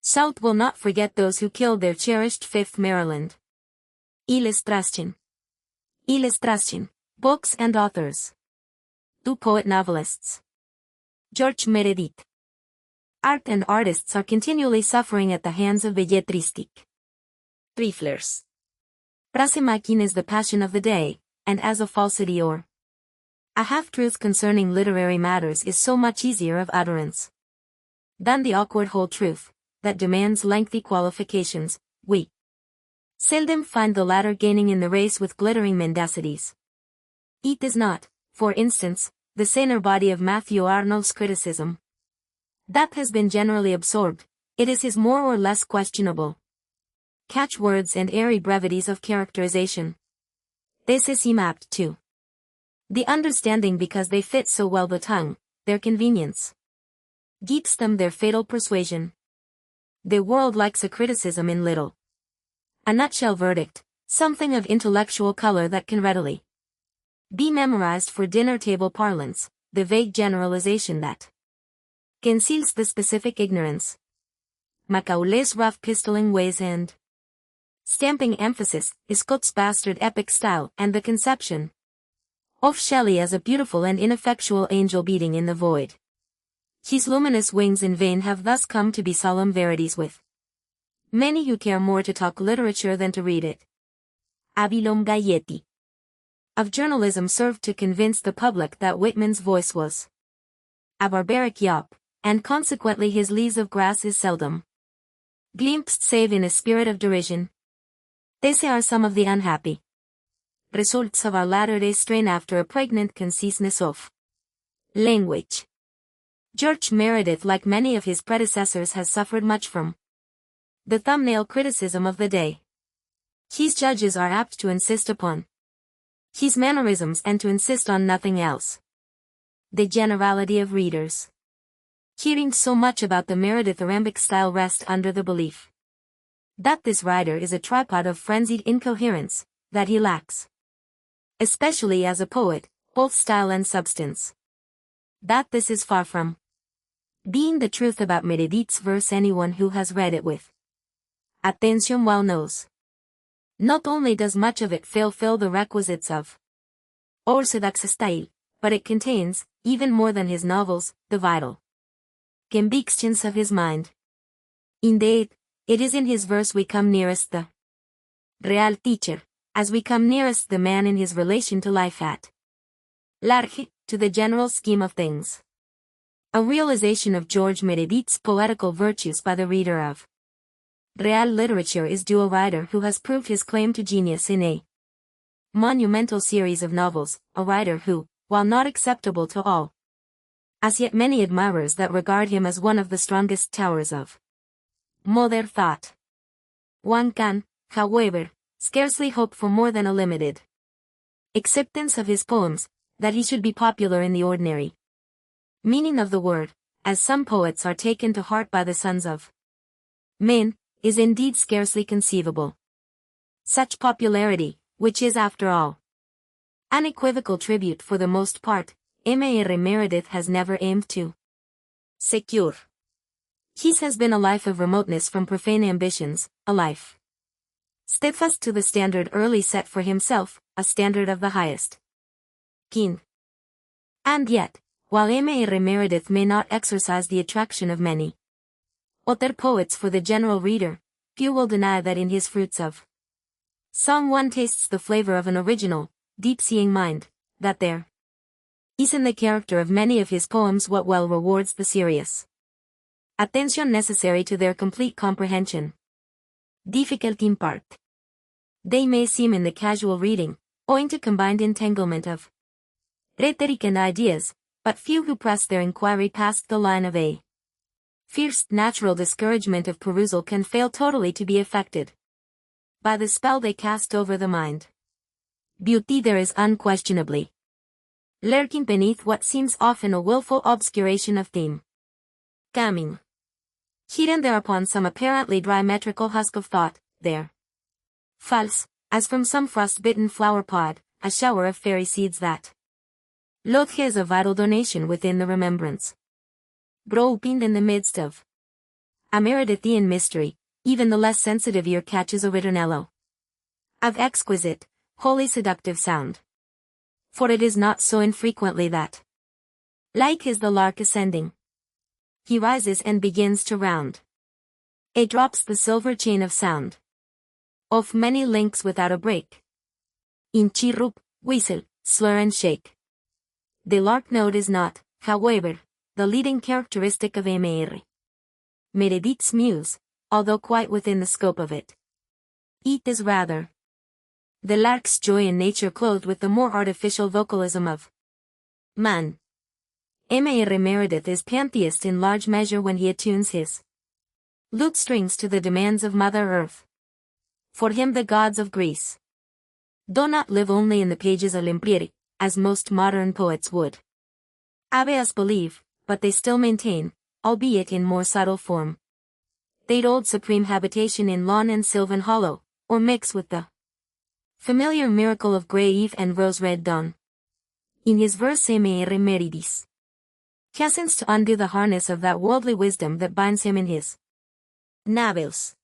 South will not forget those who killed their cherished 5th Maryland. Illustration. Books and authors. 2 poet novelists. George Meredith. Art and artists are continually suffering at the hands of belletristic triflers. Prasemakin is the passion of the day, and as a falsity or a half-truth concerning literary matters is so much easier of utterance than the awkward whole truth, that demands lengthy qualifications, we seldom find the latter gaining in the race with glittering mendacities. It is not, for instance, the saner body of Matthew Arnold's criticism that has been generally absorbed, it is his more or less questionable catchwords and airy brevities of characterization. They seem apt to the understanding because they fit so well the tongue, their convenience gives them their fatal persuasion. The world likes a criticism in little. A nutshell verdict, something of intellectual color that can readily be memorized for dinner table parlance, the vague generalization that conceals the specific ignorance. Macaulay's rough pistoling ways and stamping emphasis, Scott's bastard epic style, and the conception of Shelley as a beautiful and ineffectual angel beating in the void. His luminous wings in vain have thus come to be solemn verities with many who care more to talk literature than to read it. Abilom Gayetti. Of journalism served to convince the public that Whitman's voice was a barbaric yawp, and consequently his Leaves of Grass is seldom glimpsed save in a spirit of derision. These are some of the unhappy results of our latter-day strain after a pregnant conciseness of language. George Meredith, like many of his predecessors, has suffered much from the thumbnail criticism of the day. His judges are apt to insist upon his mannerisms and to insist on nothing else. The generality of readers, hearing so much about the Meredith arambic style, rest under the belief that this writer is a tripod of frenzied incoherence, that he lacks, especially as a poet, both style and substance. That this is far from being the truth about Meredith's verse. Anyone who has read it with attention well knows. Not only does much of it fill the requisites of orthodox style, but it contains, even more than his novels, the vital convictions of his mind. Indeed, it is in his verse we come nearest the real teacher, as we come nearest the man in his relation to life at large, to the general scheme of things. A realization of George Meredith's poetical virtues by the reader of real literature is due a writer who has proved his claim to genius in a monumental series of novels, a writer who, while not acceptable to all, as yet many admirers that regard him as one of the strongest towers of modern thought. One can, however, scarcely hope for more than a limited acceptance of his poems, that he should be popular in the ordinary meaning of the word, as some poets are taken to heart by the sons of men, is indeed scarcely conceivable. Such popularity, which is after all an equivocal tribute for the most part, M.A.R. Meredith has never aimed to secure. His has been a life of remoteness from profane ambitions, a life steadfast to the standard early set for himself, a standard of the highest kind. And yet, while M.A.R. Meredith may not exercise the attraction of many other poets for the general reader, few will deny that in his fruits of song one tastes the flavor of an original, deep-seeing mind, that there is in the character of many of his poems what well rewards the serious attention necessary to their complete comprehension. difficult in part. They may seem in the casual reading, owing to combined entanglement of rhetoric and ideas, but few who press their inquiry past the line of a fierce natural discouragement of perusal can fail totally to be affected by the spell they cast over the mind. Beauty there is unquestionably, lurking beneath what seems often a willful obscuration of theme. Coming hidden there upon some apparently dry metrical husk of thought, there falls, as from some frost-bitten flower pod, a shower of fairy seeds that lodge as a vital donation within the remembrance. Groping in the midst of a Meredithian mystery, even the less sensitive ear catches a ritornello of exquisite, wholly seductive sound. For it is not so infrequently that, like is the lark ascending, he rises and begins to round. It drops the silver chain of sound of many links without a break. In chirrup, whistle, slur and shake. The lark note is not, however, the leading characteristic of M.R. Meredith's muse, although quite within the scope of it. It is rather the lark's joy in nature clothed with the more artificial vocalism of man. M.R. Meredith is pantheist in large measure when he attunes his lute strings to the demands of Mother Earth. For him the gods of Greece do not live only in the pages Olimpieri, as most modern poets would have us believe, but they still maintain, albeit in more subtle form, they'd old supreme habitation in lawn and sylvan hollow, or mix with the familiar miracle of grey eve and rose-red dawn. In his verse M.R. Meridis hastens to undo the harness of that worldly wisdom that binds him in his navels.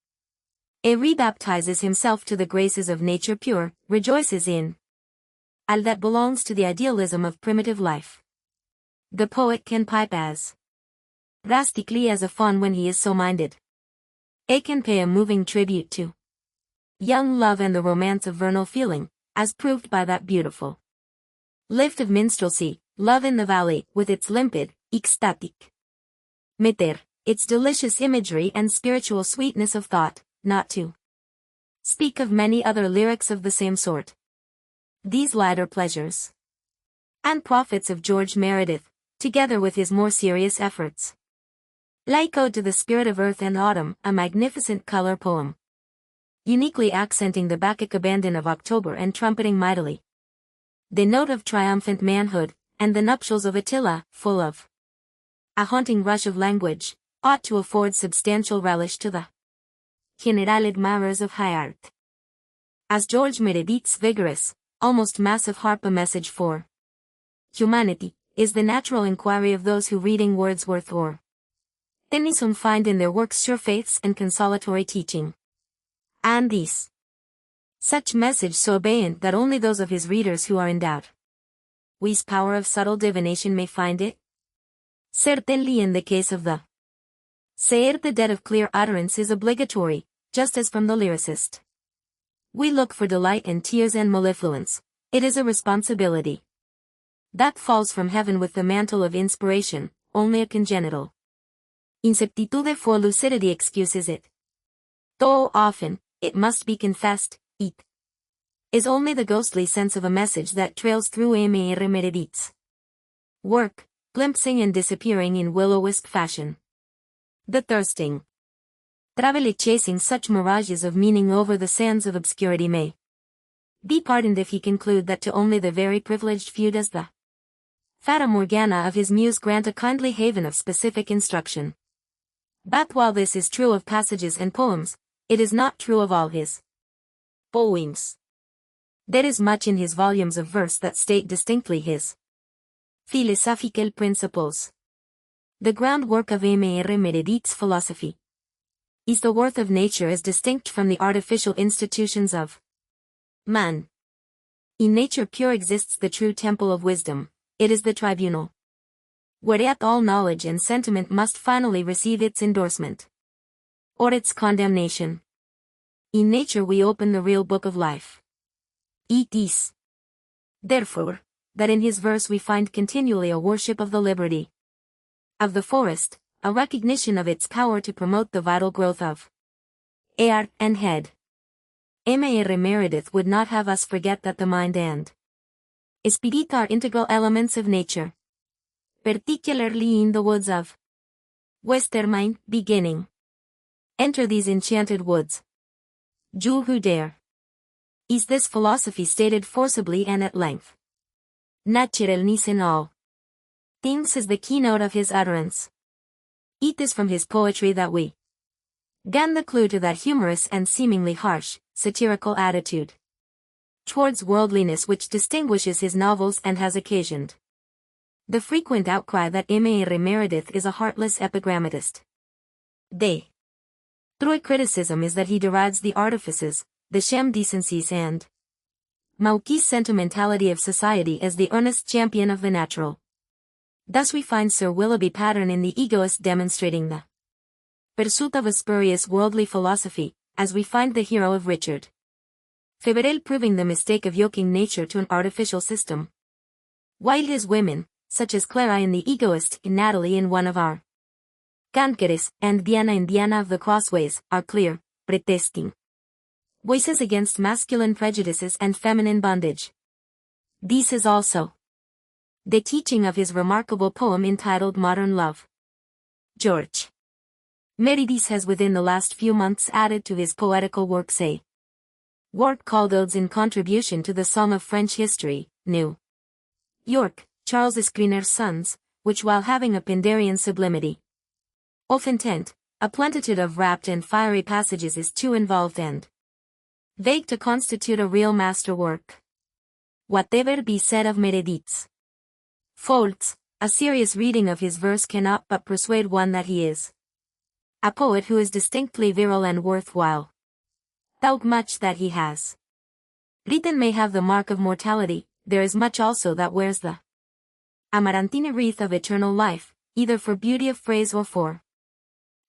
He rebaptizes himself to the graces of nature pure, rejoices in all that belongs to the idealism of primitive life. The poet can pipe as rustically as a faun when he is so minded. He can pay a moving tribute to young love and the romance of vernal feeling, as proved by that beautiful lift of minstrelsy, Love in the Valley, with its limpid, ecstatic meter, its delicious imagery and spiritual sweetness of thought, not to speak of many other lyrics of the same sort. These lighter pleasures and profits of George Meredith, together with his more serious efforts, like Ode to the Spirit of Earth and Autumn, a magnificent color poem, uniquely accenting the Bacchic abandon of October and trumpeting mightily the note of triumphant manhood, and the nuptials of Attila, full of a haunting rush of language, ought to afford substantial relish to the general admirers of high art. As George Meredith's vigorous, almost massive harp a message for humanity, is the natural inquiry of those who reading Wordsworth or Tennyson find in their works sure faiths and consolatory teaching. And these such message so abeyant that only those of his readers who are endowed with power of subtle divination may find it? Certainly in the case of the seer the debt of clear utterance is obligatory, just as from the lyricist we look for delight and tears and mellifluence. It is a responsibility that falls from heaven with the mantle of inspiration, only a congenital inseptitude for lucidity excuses it. Though often, it must be confessed, it is only the ghostly sense of a message that trails through M.R. Meredith's work, glimpsing and disappearing in will-o-wisp fashion. The thirsting traveler chasing such mirages of meaning over the sands of obscurity may be pardoned if he conclude that to only the very privileged few does the Fata Morgana of his muse grant a kindly haven of specific instruction. But while this is true of passages and poems, it is not true of all his poems. There is much in his volumes of verse that state distinctly his philosophical principles. The groundwork of M.R. Meredith's philosophy is the worth of nature as distinct from the artificial institutions of man. In nature pure exists the true temple of wisdom, it is the tribunal whereat all knowledge and sentiment must finally receive its endorsement or its condemnation. In nature we open the real book of life. It is, therefore, that in his verse we find continually a worship of the liberty of the forest, a recognition of its power to promote the vital growth of Heart and head. M.R. Meredith would not have us forget that the mind and spirit are integral elements of nature. Particularly in the woods of Westermine, beginning. Enter these enchanted woods. Jules who dare. Is this philosophy stated forcibly and at length? Naturalness in all things is the keynote of his utterance. It is from his poetry that we gain the clue to that humorous and seemingly harsh, satirical attitude towards worldliness which distinguishes his novels and has occasioned the frequent outcry that M.R. Meredith is a heartless epigrammatist. The true criticism is that he derides the artifices, the sham decencies and mawkis sentimentality of society as the earnest champion of the natural. Thus we find Sir Willoughby Patterne in The Egoist demonstrating the pursuit of a spurious worldly philosophy, as we find the hero of Richard Feverel proving the mistake of yoking nature to an artificial system. While his women, such as Clara in The Egoist, Natalie in one of our Canqueres, and Diana in Diana of the Crossways, are clear, protesting voices against masculine prejudices and feminine bondage. This is also the teaching of his remarkable poem entitled Modern Love. George Meredith has within the last few months added to his poetical works a work called Odes in Contribution to the Song of French History, New York, Charles Escriner's Sons, which while having a Pindarian sublimity of intent, a plentitude of rapt and fiery passages is too involved and vague to constitute a real masterwork. Whatever be said of Meredith's faults, a serious reading of his verse cannot but persuade one that he is a poet who is distinctly virile and worthwhile. Though much that he has written may have the mark of mortality, there is much also that wears the amaranthine wreath of eternal life, either for beauty of phrase or for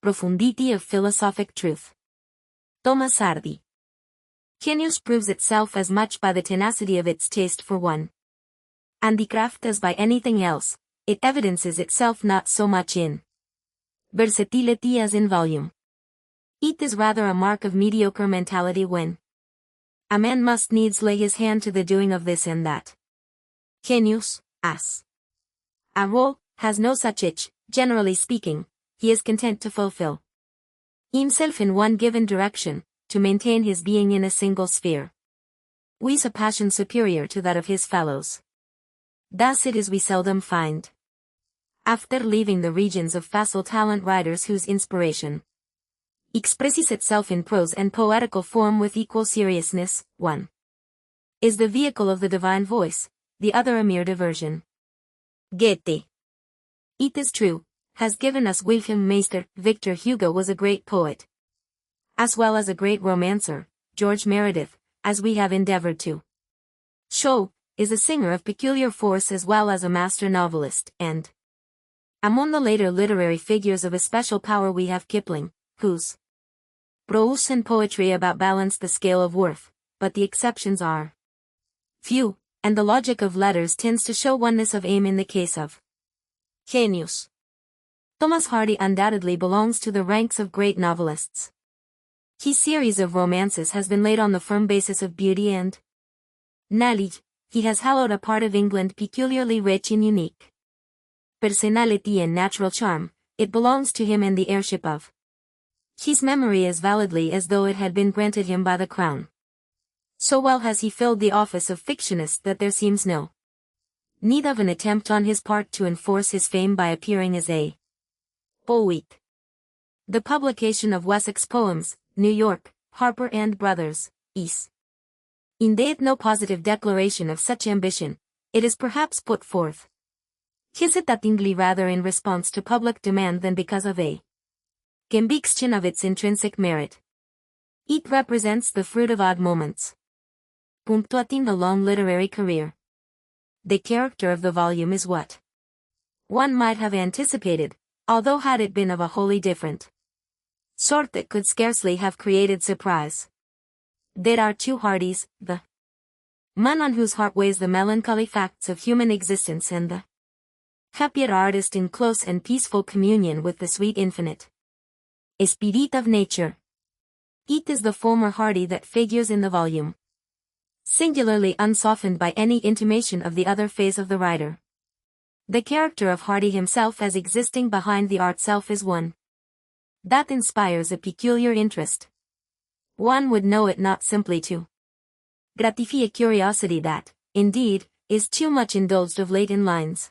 profundity of philosophic truth. Thomas Hardy. Genius proves itself as much by the tenacity of its taste for one handicraft as by anything else. It evidences itself not so much in versatility as in volume. It is rather a mark of mediocre mentality when a man must needs lay his hand to the doing of this and that. Genius, as a rule, has no such itch. Generally speaking, he is content to fulfill himself in one given direction, to maintain his being in a single sphere. With a passion superior to that of his fellows. Thus it is we seldom find, after leaving the regions of facile talent, writers whose inspiration expresses itself in prose and poetical form with equal seriousness. One is the vehicle of the divine voice, the other a mere diversion. Goethe, it is true, has given us Wilhelm Meister. Victor Hugo was a great poet, as well as a great romancer. George Meredith, as we have endeavored to show, is a singer of peculiar force as well as a master novelist, and among the later literary figures of especial power we have Kipling, whose prose and poetry about balance the scale of worth, but the exceptions are few, and the logic of letters tends to show oneness of aim in the case of genius. Thomas Hardy undoubtedly belongs to the ranks of great novelists. His series of romances has been laid on the firm basis of beauty and knowledge. He has hallowed a part of England peculiarly rich in unique personality and natural charm. It belongs to him, and the heirship of his memory as validly as though it had been granted him by the crown. So well has he filled the office of fictionist that there seems no need of an attempt on his part to enforce his fame by appearing as a poet. The publication of Wessex Poems, New York, Harper and Brothers, is indeed no positive declaration of such ambition. It is perhaps put forth hesitatingly rather in response to public demand than because of a conviction of its intrinsic merit. It represents the fruit of odd moments, punctuating the long literary career. The character of the volume is what one might have anticipated, although had it been of a wholly different sort it could scarcely have created surprise. There are two Hardys, the man on whose heart weighs the melancholy facts of human existence, and the happier artist in close and peaceful communion with the sweet infinite spirit of nature. It is the former Hardy that figures in the volume, singularly unsoftened by any intimation of the other phase of the writer. The character of Hardy himself as existing behind the art self is one that inspires a peculiar interest. One would know it not simply to gratify a curiosity that, indeed, is too much indulged of late in lines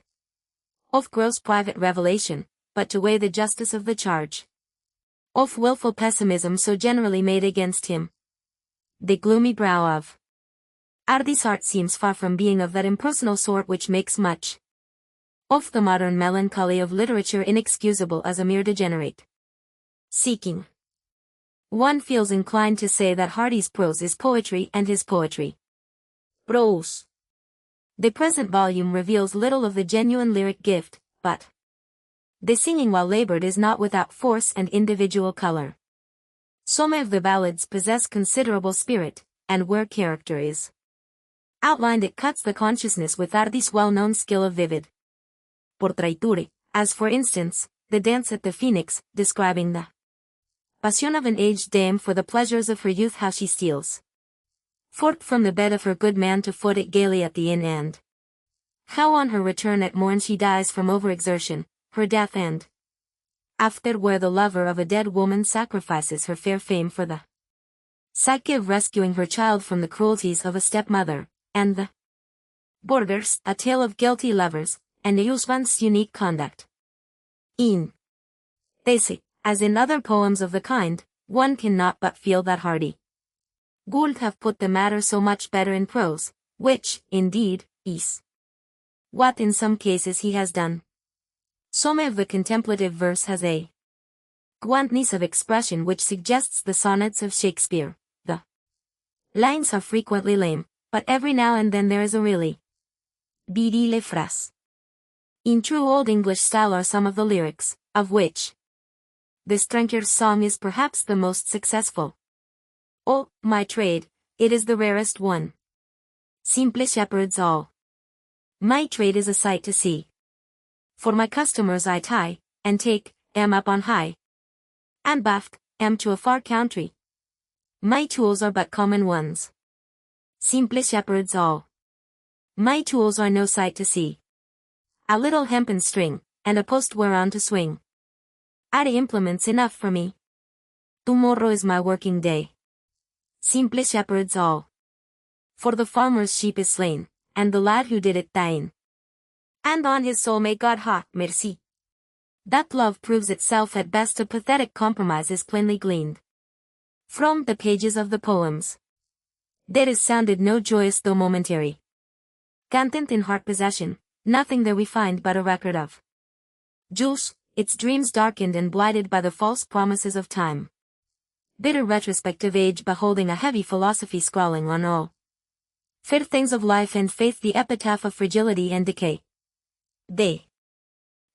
of gross private revelation, but to weigh the justice of the charge of wilful pessimism so generally made against him. The gloomy brow of Hardy's art seems far from being of that impersonal sort which makes much of the modern melancholy of literature inexcusable as a mere degenerate seeking. One feels inclined to say that Hardy's prose is poetry and his poetry prose. The present volume reveals little of the genuine lyric gift, but the singing while labored is not without force and individual color. Some of the ballads possess considerable spirit, and where character is outlined it cuts the consciousness with Hardy's well-known skill of vivid portraiture, as for instance, the dance at the Phoenix, describing the passion of an aged dame for the pleasures of her youth, how she steals forth from the bed of her good man to foot it gaily at the inn, and how on her return at morn she dies from overexertion, her death and after where the lover of a dead woman sacrifices her fair fame for the sake of rescuing her child from the cruelties of a stepmother, and the Borders, a tale of guilty lovers, and the husband's unique conduct. In These, as in other poems of the kind, one cannot but feel that Hardy would have put the matter so much better in prose, which, indeed, is what in some cases he has done. Some of the contemplative verse has a quaintness of expression which suggests the sonnets of Shakespeare. The lines are frequently lame, but every now and then there is a really belle phrase. In true Old English style are some of the lyrics, of which the Stranker's song is perhaps the most successful. Oh, my trade, it is the rarest one. Simple shepherds all. My trade is a sight to see. For my customers I tie, and take, am up on high, and baft, am to a far country. My tools are but common ones. Simple shepherds all. My tools are no sight to see. A little hempen string, and a post whereon to swing. Are implements enough for me. Tomorrow is my working day. Simple shepherds all. For the farmer's sheep is slain, and the lad who did it thine. And on his soul may God ha, merci. That love proves itself at best a pathetic compromise is plainly gleaned from the pages of the poems. There is sounded no joyous though momentary content in heart possession, nothing there we find but a record of Jules, its dreams darkened and blighted by the false promises of time. Bitter retrospective age beholding a heavy philosophy scrawling on all fair things of life and faith the epitaph of fragility and decay. The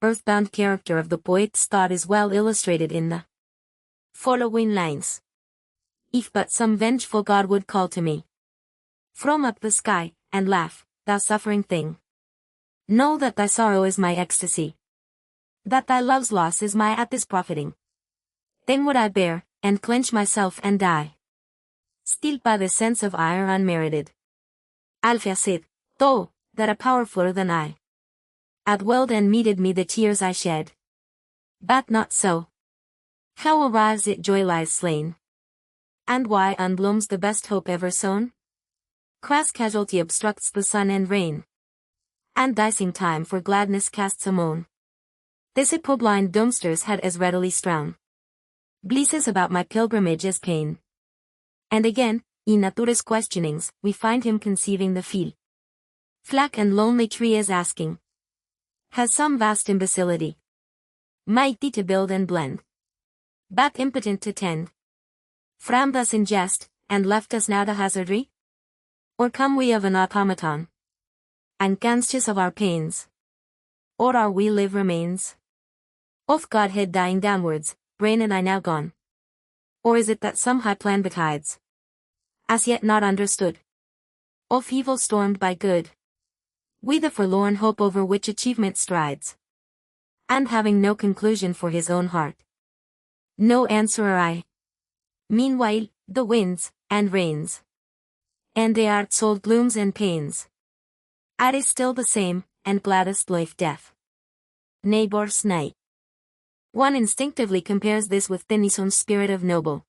earthbound character of the poet's thought is well illustrated in the following lines. If but some vengeful God would call to me from up the sky, and laugh, thou suffering thing, know that thy sorrow is my ecstasy, that thy love's loss is my at this profiting. Then would I bear, and clench myself and die, still by the sense of ire unmerited. Alpha said, though, that a power fuller than I had welled and meted me the tears I shed. But not so. How arrives it joy lies slain? And why unblooms the best hope ever sown? Crass casualty obstructs the sun and rain, and dicing time for gladness casts a moan. This blind dumpsters had as readily strown blisses about my pilgrimage as pain. And again, in Natura's questionings, we find him conceiving the feel flack and lonely tree as asking, has some vast imbecility mighty to build and blend, but impotent to tend, framed us in jest, and left us now to hazardry? Or come we of an automaton, unconscious of our pains? Or are we live remains of Godhead dying downwards, brain and I now gone? Or is it that some high plan betides, as yet not understood, of evil stormed by good? We the forlorn hope over which achievement strides, and having no conclusion for his own heart, no answerer I, Meanwhile, the winds, and rains, and the art's old glooms and pains, are still the same, and gladdest life death. Neighbor's Night. One instinctively compares this with Tennyson's spirit of noble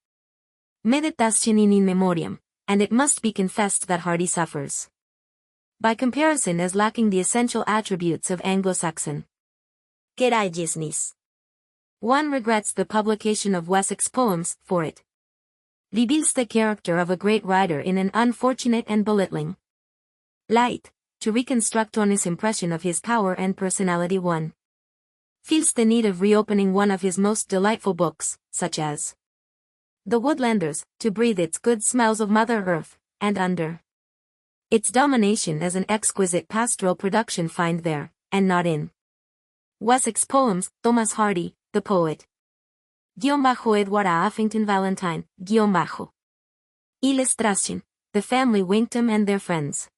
meditation in memoriam, and it must be confessed that Hardy suffers by comparison as lacking the essential attributes of Anglo-Saxon courageousness. One regrets the publication of Wessex poems, for it reveals the character of a great writer in an unfortunate and belittling light. To reconstruct on his impression of his power and personality, one feels the need of reopening one of his most delightful books, such as The Woodlanders, to breathe its good smells of Mother Earth, and under its domination as an exquisite pastoral production find there, and not in, Wessex poems, Thomas Hardy, the poet. Edward A. Uffington Valentine, Illustration, the family Winkton and their friends.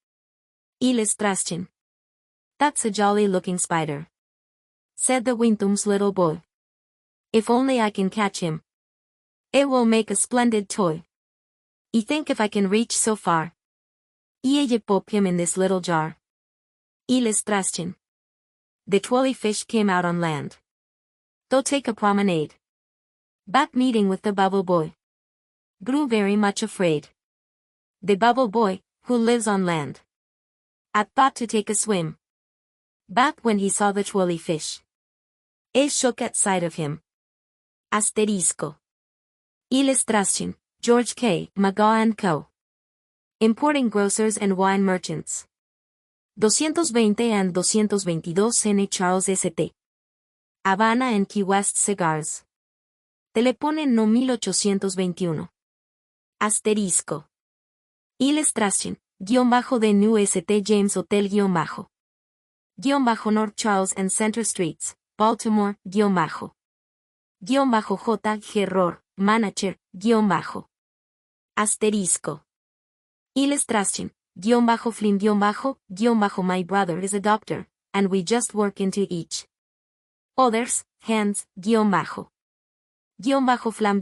Illustration. That's a jolly-looking spider, said the Winkton's little boy. If only I can catch him, it will make a splendid toy. I think if I can reach so far, I pop him in this little jar. Illustration. The twirly fish came out on land. They'll take a promenade. Back meeting with the bubble boy. Grew very much afraid. The bubble boy, who lives on land, thought to take a swim. Back when he saw the twirly fish, shook at sight of him. Asterisco. Illustration, George K. McGaw & Co. Importing grocers and wine merchants. 220 and 222 N. Charles St. Havana and Key West Cigars. Telepone no 1821. Asterisco. Illustration, de New St. James Hotel North Charles and Center Streets, Baltimore, J. Gerror, Manager, Asterisco. Illustration, Flynn, my brother is a doctor, and we just work into each other's hands, Flam,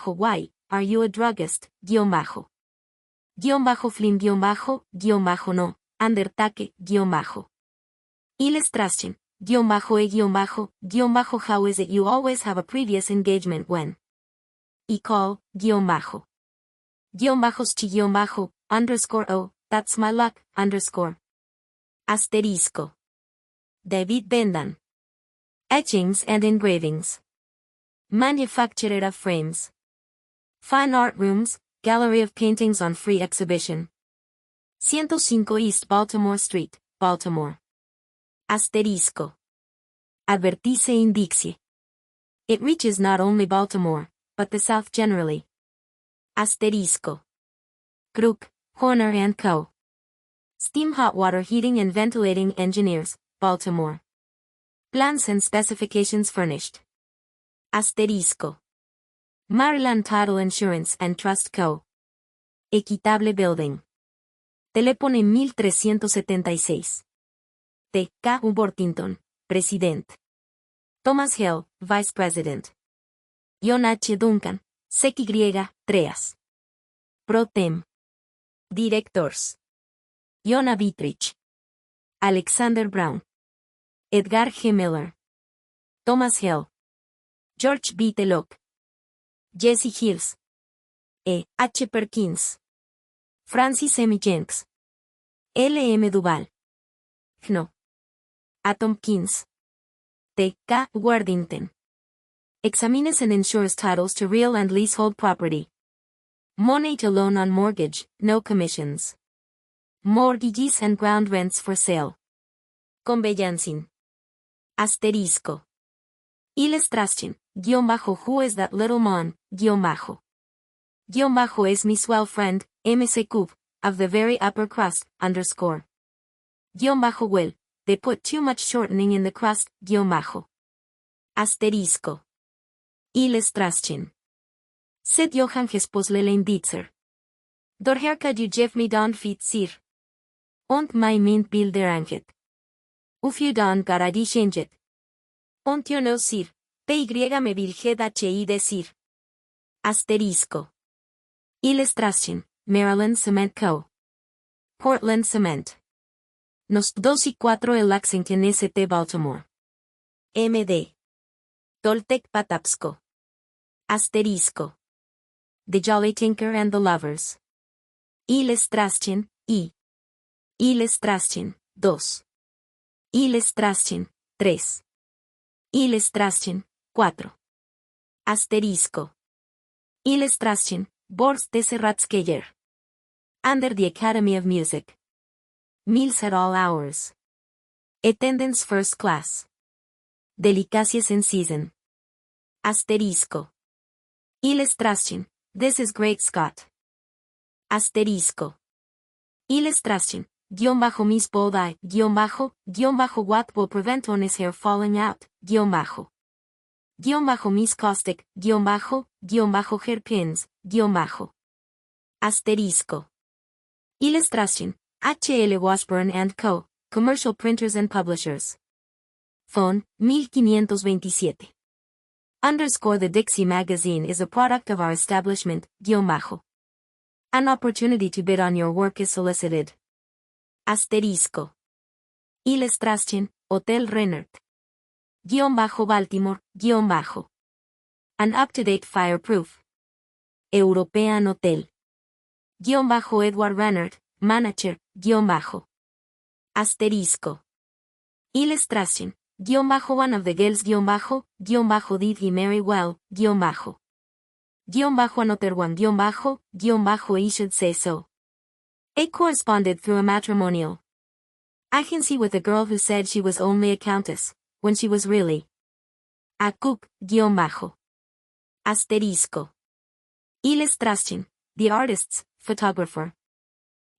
why, are you a druggist, Flynn, no, undertake, Illustration, how is it you always have a previous engagement when I call, _o, that's my luck, _ Asterisco. David Bendan. Etchings and engravings. Manufacturer of frames. Fine art rooms, gallery of paintings on free exhibition. 105 East Baltimore Street, Baltimore. Asterisco. Advertice indicie. It reaches not only Baltimore, but the South generally. Asterisco. Crook, Horner & Co. Steam hot water heating and ventilating engineers, Baltimore. Plans and specifications furnished. Asterisco. Maryland Title Insurance and Trust Co. Equitable Building. Telepone 1376. T. K. Worthington, President. Thomas Hill, Vice President. John H. Duncan, CY, Treas. Pro Tem. Directors. John A. Vitrich. Alexander Brown. Edgar G. Miller. Thomas Hill. George B. Tellock. Jesse Hills. E. H. Perkins. Francis M. Jenks. L. M. Duval. Gno. A. Tompkins. T. K. Worthington. Examines and insures titles to real and leasehold property. Money to loan on mortgage, no commissions. Mortgages and ground rents for sale. Conveyancing. Asterisco. Illustration, who is that little man, is my swell friend, M.C. Coop, of the very upper crust, _ well, they put too much shortening in the crust, Asterisco. Illustration. Sed Johann Gesposlelein Ditzer. Dorherka du Jeff me dan fit sir. Und my mint bilder anget. Uf you dan garadi shenget. Und you no sir, py me virged hi decir. Asterisco. Illustration, Maryland Cement Co. Portland Cement. Nos 2 y 4 el Lexington St. Baltimore. MD. Toltec Patapsco. Asterisco. The Jolly Tinker and the Lovers. Illustration, I. Illustration, 2. Illustration, 3. Illustration, 4. Asterisco. Illustration, Boris Ratskeyer. Under the Academy of Music. Meals at all hours. Attendance first class. Delicacies in season. Asterisco. Illustration, This is Great Scott. Asterisco. Illustration, Miss Bold Eye, what will prevent on his hair falling out, Miss Caustic, hairpins, Asterisco. Illustration, H.L. Washburn & Co., Commercial Printers and Publishers. Phone, 1527. Underscore The Dixie magazine is a product of our establishment, An opportunity to bid on your work is solicited. Asterisco. Illustration, Hotel Rennert. Baltimore, An up-to-date fireproof. European Hotel. Edward Rennert, Manager, Asterisco. Illustration, one of the girls, did he marry well, another one, he should say so. A corresponded through a matrimonial agency with a girl who said she was only a countess, when she was really a cook, Asterisco. Illustration, the artist's photographer.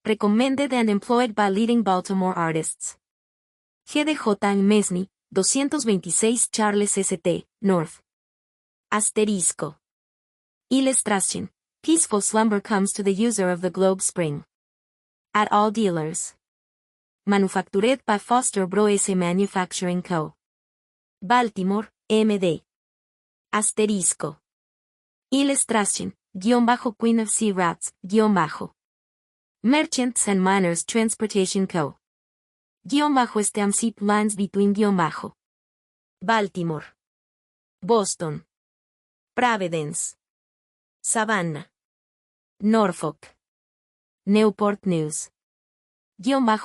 Recommended and employed by leading Baltimore artists. GDJ en Mesny, 226 Charles St. North. Asterisco. Illustration, Peaceful slumber comes to the user of the Globe Spring. At all dealers. Manufactured by Foster Broese Manufacturing Co. Baltimore, MD. Asterisco. Illustration, Queen of Sea Rats, Merchants and Miners Transportation Co. Stamp lines between Baltimore. Boston. Providence. Savannah. Norfolk. Newport News.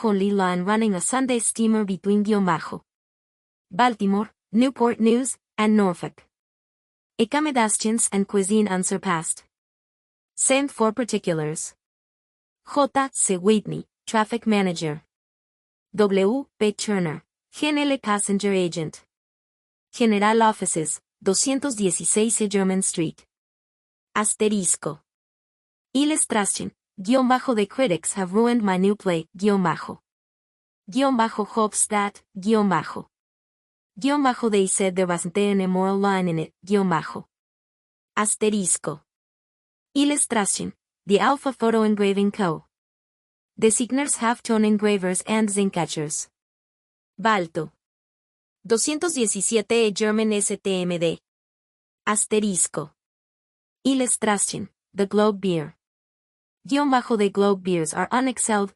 Only line running a Sunday steamer between Baltimore, Newport News, and Norfolk. Accommodations and cuisine unsurpassed. Same for particulars. J. C. Whitney, Traffic Manager. W. P. Turner, GNL Passenger Agent. General Offices, 216 German Street. Asterisco. Illustration, The critics have ruined my new play, hopes that, they said there wasn't an immoral line in it, Asterisco. Illustration, The Alpha Photo Engraving Co. Designers half-tone engravers and zinc etchers. Balto. 217 German STMD. Asterisco. Illustration, The Globe Beer. The Globe beers are unexcelled,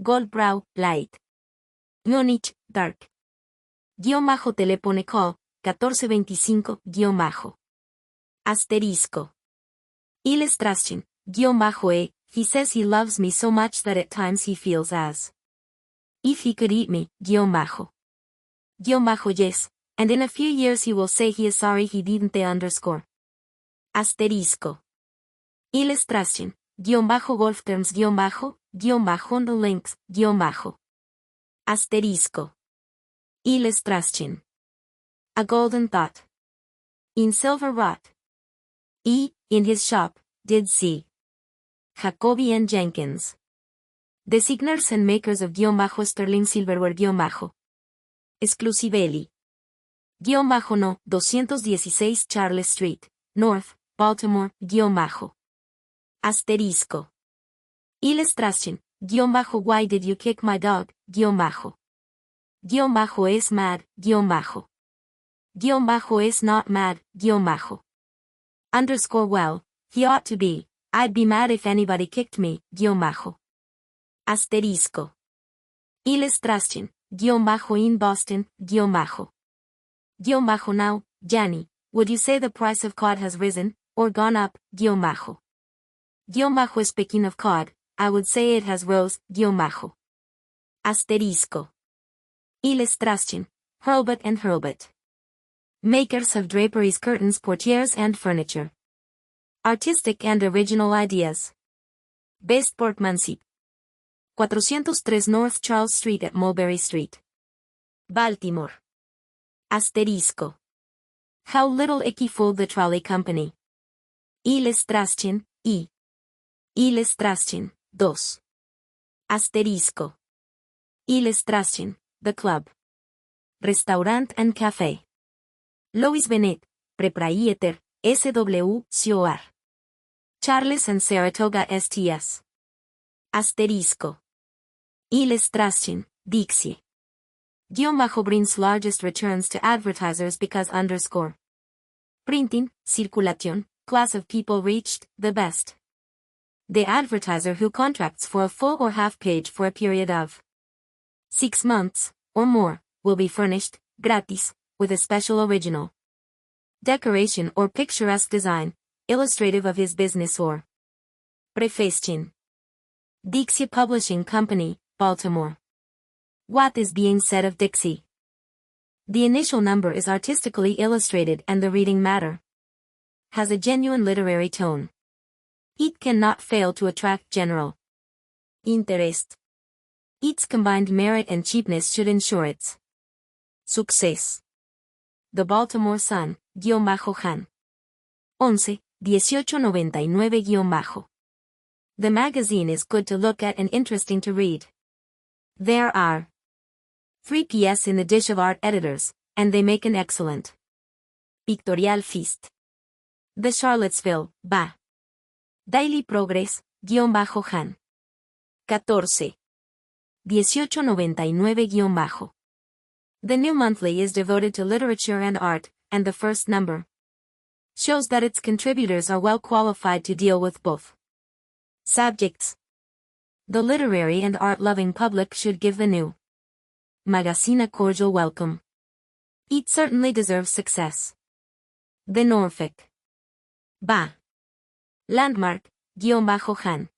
Goldbrow, light. Munich, dark. Telepone call, 1425, Asterisco. Illustration, E. He says he loves me so much that at times he feels as if he could eat me, yes, and in a few years he will say he is sorry he didn't underscore. Asterisco. Illustration, golf terms, on the links, Asterisco. Illustration. A golden thought. In silver wrought. E. In his shop, did see. Jacobi and Jenkins. Designers and makers of sterling silverware Exclusivelli. No, 216 Charles Street, North, Baltimore, Asterisco. Illustration, Why did you kick my dog, is mad, is not mad, Well, he ought to be. I'd be mad if anybody kicked me, Asterisco. Illustración, in Boston, Now, Janny, would you say the price of cod has risen, or gone up, Speaking of cod, I would say it has rose, Asterisco. Illustración, Hurlbut and Hurlbut. Makers of draperies, curtains, portieres and furniture. Artistic and original ideas. Best Sportsmanship. 403 North Charles Street at Mulberry Street. Baltimore. Asterisco. How little Icky fooled the trolley company. Illustración, I. Illustración, 2. Asterisco. Illustración, The Club. Restaurant and Café. Louis Bennett, Proprietor, SW, Charles and Saratoga STS. Asterisco. Illustración, Dixie. Brings largest returns to advertisers because Printing, circulación, class of people reached, the best. The advertiser who contracts for a full or half page for a period of 6 months, or more, will be furnished, gratis, with a special original decoration or picturesque design, illustrative of his business or profession. Dixie Publishing Company, Baltimore. What is being said of Dixie? The initial number is artistically illustrated and the reading matter has a genuine literary tone. It cannot fail to attract general interest. Its combined merit and cheapness should ensure its success. The Baltimore Sun, Han. 11-1899-. The magazine is good to look at and interesting to read. There are 3 PS in the dish of art editors, and they make an excellent pictorial feast. The Charlottesville, Daily Progress, Han. 14-1899-. The new monthly is devoted to literature and art, and the first number shows that its contributors are well qualified to deal with both subjects. The literary and art-loving public should give the new magazine a cordial welcome. It certainly deserves success. The Norfolk Landmark, Han.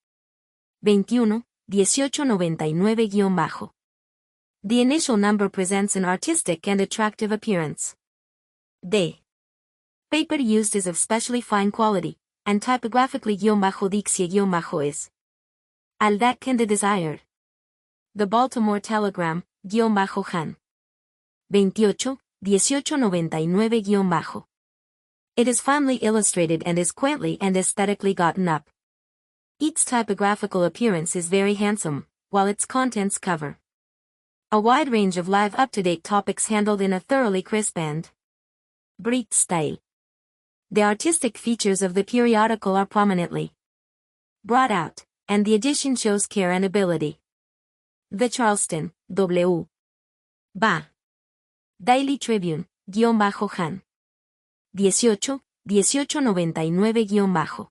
21-1899-. The initial number presents an artistic and attractive appearance. The paper used is of specially fine quality, and typographically Dixie is all that can be desired. The Baltimore Telegram, Han. 28-1899-. It is finely illustrated and is quaintly and aesthetically gotten up. Its typographical appearance is very handsome, while its contents cover a wide range of live up-to-date topics handled in a thoroughly crisp and bright style. The artistic features of the periodical are prominently brought out, and the edition shows care and ability. The Charleston, Daily Tribune, Han. 18-1899-.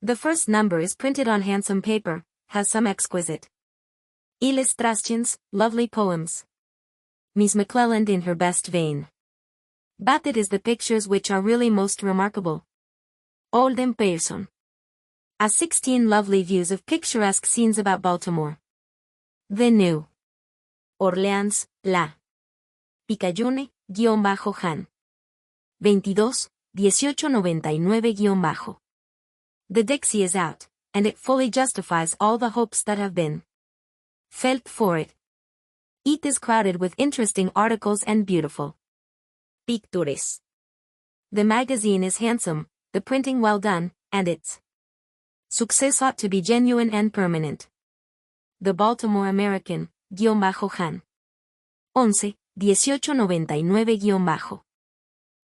The first number is printed on handsome paper, has some exquisite illustrations, lovely poems. Miss McClelland in her best vein. But it is the pictures which are really most remarkable. Oldham Pearson. 16 lovely views of picturesque scenes about Baltimore. The New Orleans, La Picayune, Han. 22-1899-. The Dixie is out, and it fully justifies all the hopes that have been felt for it. It is crowded with interesting articles and beautiful pictures. The magazine is handsome, the printing well done, and its success ought to be genuine and permanent. The Baltimore American, Han. 11-1899-.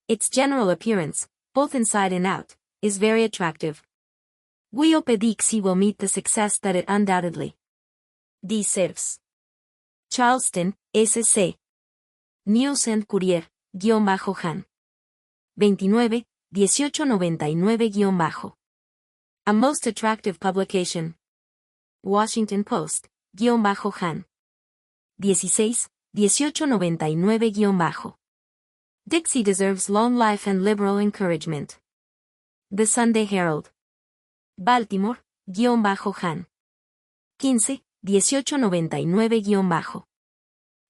Its general appearance, both inside and out, is very attractive. We hope Dixie will meet the success that it undoubtedly deserves. Charleston, SC. News and Courier, Han. 29, 1899-. A most attractive publication. Washington Post, -Han. 16, 1899-. Dixie deserves long life and liberal encouragement. The Sunday Herald. Baltimore, -Han. 15, 1899-.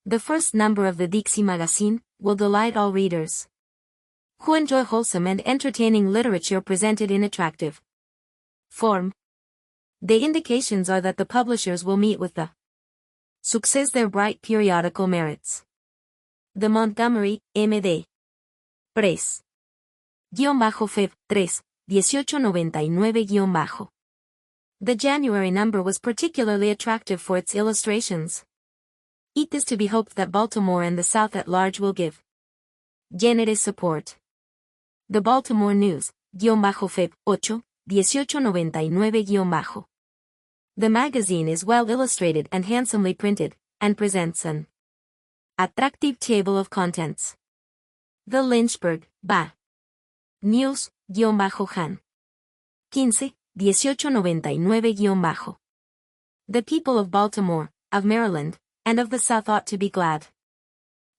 The first number of the Dixie magazine will delight all readers who enjoy wholesome and entertaining literature presented in attractive form. The indications are that the publishers will meet with the success their bright periodical merits. The Montgomery, M.D. Press. -Feb. 3, 1899-. The January number was particularly attractive for its illustrations. It is to be hoped that Baltimore and the South at large will give generous support. The Baltimore News, -Feb. 8, 1899-. The magazine is well illustrated and handsomely printed, and presents an attractive table of contents. The Lynchburg, Ba. News, -Han. 15, 1899-. The people of Baltimore, of Maryland, and of the South ought to be glad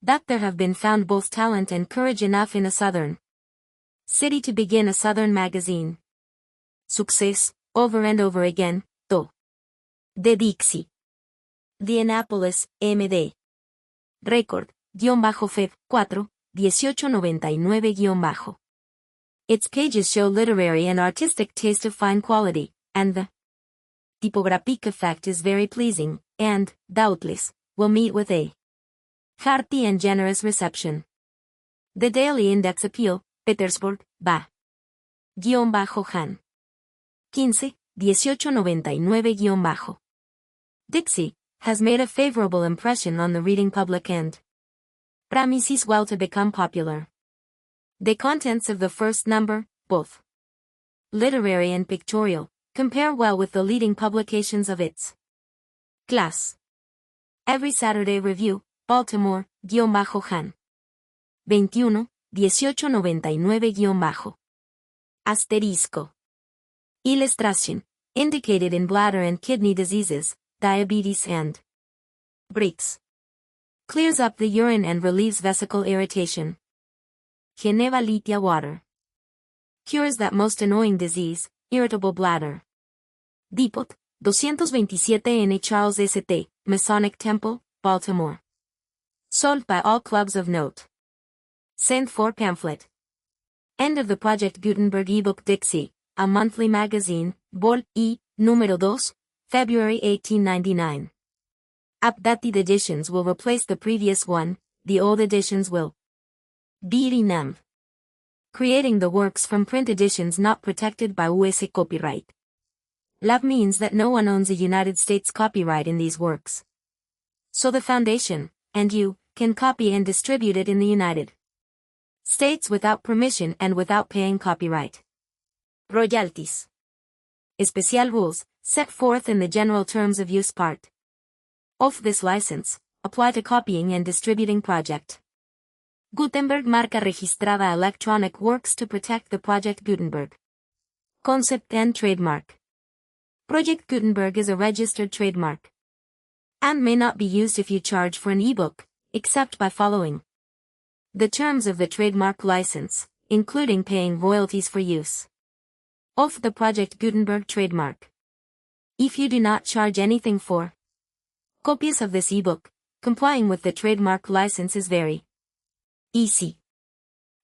that there have been found both talent and courage enough in a Southern city to begin a Southern magazine. Success, over and over again, to. De Dixie. The Annapolis, M.D. Record, -Feb. 4, 1899-. Its pages show literary and artistic taste of fine quality, and the typographic effect is very pleasing, and, doubtless, will meet with a hearty and generous reception. The Daily Index Appeal, Petersburg, Ba. -Han. 15, 1899-. Dixie has made a favorable impression on the reading public and promises well to become popular. The contents of the first number, both literary and pictorial, compare well with the leading publications of its class. Every Saturday Review, Baltimore, -Han. 21, 1899-. Asterisco. Illustration, indicated in bladder and kidney diseases, diabetes and breaks. Clears up the urine and relieves vesicle irritation. Geneva Litia water. Cures that most annoying disease, irritable bladder. Depot, 227N Charles St. Masonic Temple, Baltimore. Sold by all clubs of note. Sent for pamphlet. End of the Project Gutenberg ebook Dixie, a monthly magazine, Vol. E, número 2, February 1899. Updated editions will replace the previous one, the old editions will be renamed. Creating the works from print editions not protected by US copyright. Law means that no one owns a United States copyright in these works. So the Foundation, and you, can copy and distribute it in the United States without permission and without paying copyright royalties. Special rules, set forth in the General Terms of Use Part of this license, apply to copying and distributing Project Gutenberg marca registrada electronic works to protect the Project Gutenberg concept and trademark. Project Gutenberg is a registered trademark and may not be used if you charge for an ebook, except by following the terms of the trademark license, including paying royalties for use of the Project Gutenberg trademark. If you do not charge anything for copies of this ebook, complying with the trademark license is very easy.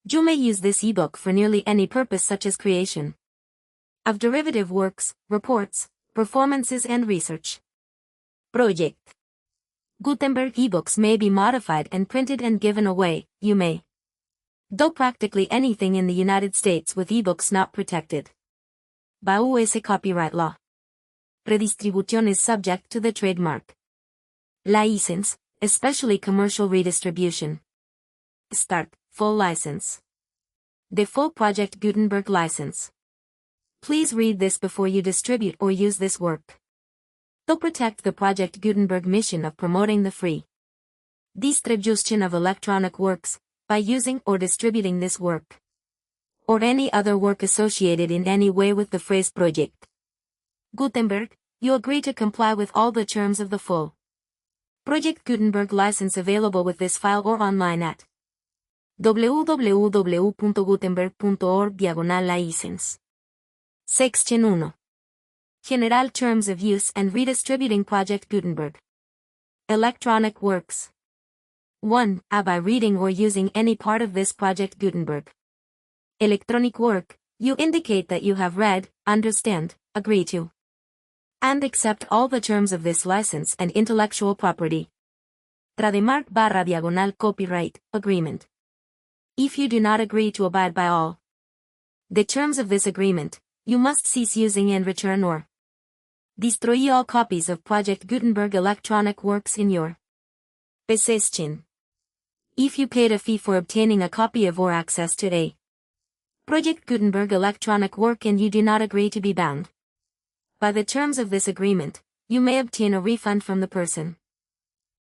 You may use this ebook for nearly any purpose such as creation of derivative works, reports, performances and research. Project Gutenberg ebooks may be modified and printed and given away. You may do practically anything in the United States with ebooks not protected by US copyright law. Redistribution is subject to the trademark license, especially commercial redistribution. Start, full license. The full Project Gutenberg license. Please read this before you distribute or use this work. To protect the Project Gutenberg mission of promoting the free distribution of electronic works, by using or distributing this work. or any other work associated in any way with the phrase project. Gutenberg, you agree to comply with all the terms of the full Project Gutenberg license available with this file or online at www.gutenberg.org/license. Section 1. General Terms of Use and Redistributing Project Gutenberg. Electronic Works. 1. By reading or using any part of this Project Gutenberg electronic work, you indicate that you have read, understand, agree to, and accept all the terms of this license and intellectual property. Trademark/copyright agreement. If you do not agree to abide by all the terms of this agreement, you must cease using and return or destroy all copies of Project Gutenberg electronic works in your possession. If you paid a fee for obtaining a copy of or access to a Project Gutenberg electronic work and you do not agree to be bound by the terms of this agreement, you may obtain a refund from the person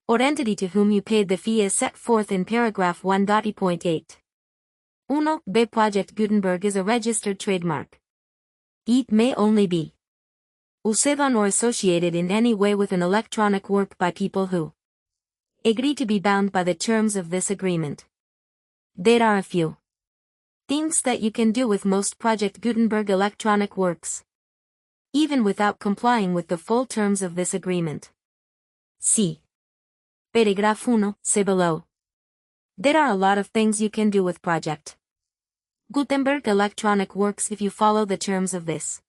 or entity to whom you paid the fee as set forth in paragraph 1.8. 1. B. Project Gutenberg is a registered trademark. It may only be used on or associated in any way with an electronic work by people who agree to be bound by the terms of this agreement. There are a few things that you can do with most Project Gutenberg electronic works, even without complying with the full terms of this agreement. See Paragraph 1, see below. There are a lot of things you can do with Project Gutenberg electronic works if you follow the terms of this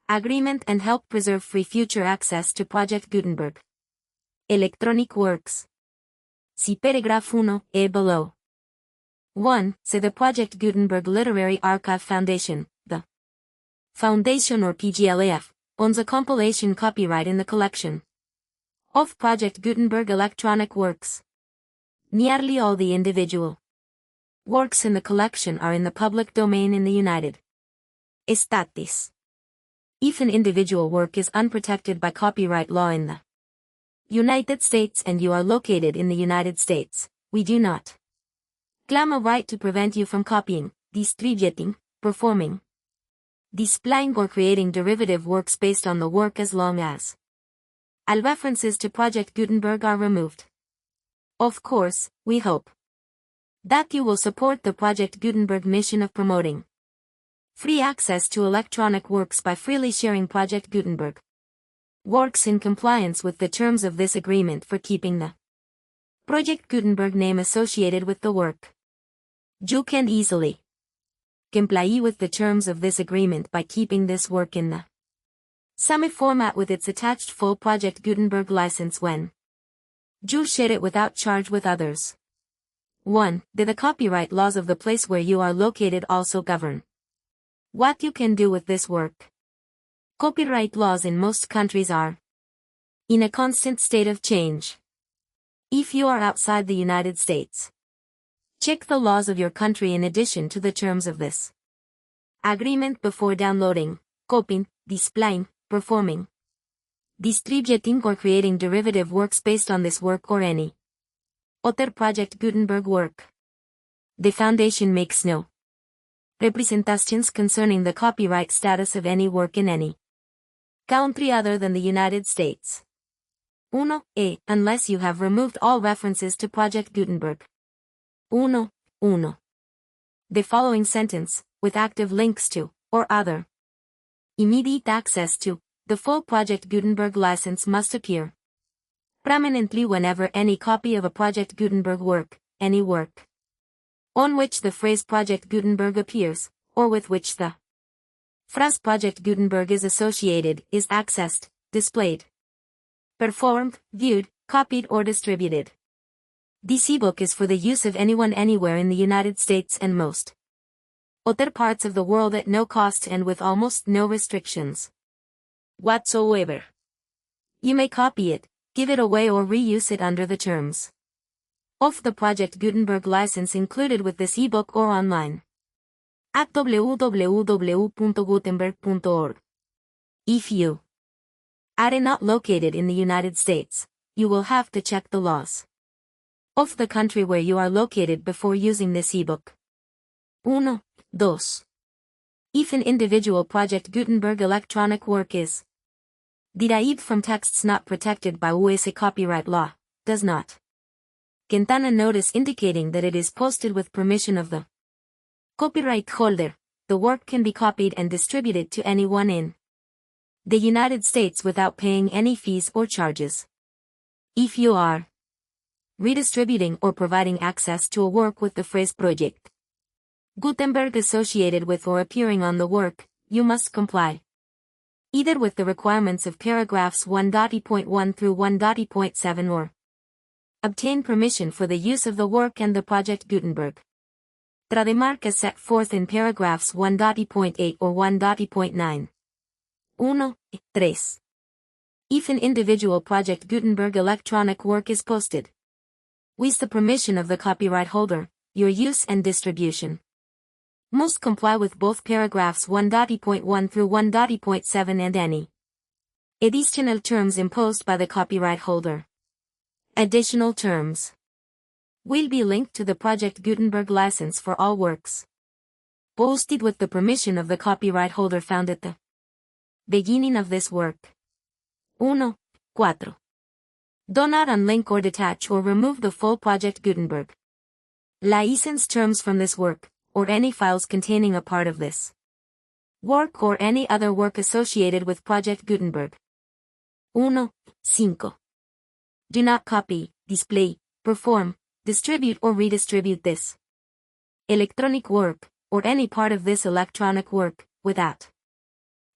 agreement and help preserve free future access to Project Gutenberg electronic works. See Paragraph 1, below. 1. See the Project Gutenberg Literary Archive Foundation, the Foundation or PGLAF, owns a compilation copyright in the collection of Project Gutenberg electronic works. Nearly all the individual works in the collection are in the public domain in the United States. If an individual work is unprotected by copyright law in the United States and you are located in the United States, we do not claim a right to prevent you from copying, distributing, performing, displaying or creating derivative works based on the work as long as all references to Project Gutenberg are removed. Of course, we hope that you will support the Project Gutenberg mission of promoting free access to electronic works by freely sharing Project Gutenberg works in compliance with the terms of this agreement for keeping the Project Gutenberg name associated with the work. You can easily comply with the terms of this agreement by keeping this work in the semi-format with its attached full Project Gutenberg license when you share it without charge with others. 1. The copyright laws of the place where you are located also govern what you can do with this work. Copyright laws in most countries are in a constant state of change. If you are outside the United States, check the laws of your country in addition to the terms of this agreement before downloading, copying, displaying, performing, distributing or creating derivative works based on this work or any other Project Gutenberg work. The Foundation makes no representations concerning the copyright status of any work in any country other than the United States. 1. Unless you have removed all references to Project Gutenberg. 1. The following sentence, with active links to, or other immediate access to, the full Project Gutenberg license must appear prominently whenever any copy of a Project Gutenberg work, any work on which the phrase Project Gutenberg appears, or with which the phrase Project Gutenberg is associated, is accessed, displayed, performed, viewed, copied or distributed. This ebook is for the use of anyone anywhere in the United States and most other parts of the world at no cost and with almost no restrictions whatsoever. You may copy it, give it away or reuse it under the terms of the Project Gutenberg license included with this ebook or online at www.gutenberg.org. If you are not located in the United States, you will have to check the laws of the country where you are located before using this ebook. 1. 2. If an individual Project Gutenberg electronic work is derived from texts not protected by US copyright law, does not contain a notice indicating that it is posted with permission of the copyright holder, the work can be copied and distributed to anyone in the United States without paying any fees or charges. If you are redistributing or providing access to a work with the phrase Project Gutenberg associated with or appearing on the work, you must comply either with the requirements of paragraphs 1.1 through 1.7 or obtain permission for the use of the work and the Project Gutenberg trademark as set forth in paragraphs 1.8 or 1.9. 1. 3. If an individual Project Gutenberg electronic work is posted with the permission of the copyright holder, your use and distribution must comply with both paragraphs 1.1 through 1.7 and any additional terms imposed by the copyright holder. Additional terms will be linked to the Project Gutenberg license for all works posted with the permission of the copyright holder found at the beginning of this work. 1. 4. Do not unlink or detach or remove the full Project Gutenberg license terms from this work, or any files containing a part of this work or any other work associated with Project Gutenberg. 1. 5. Do not copy, display, perform, distribute or redistribute this electronic work, or any part of this electronic work, without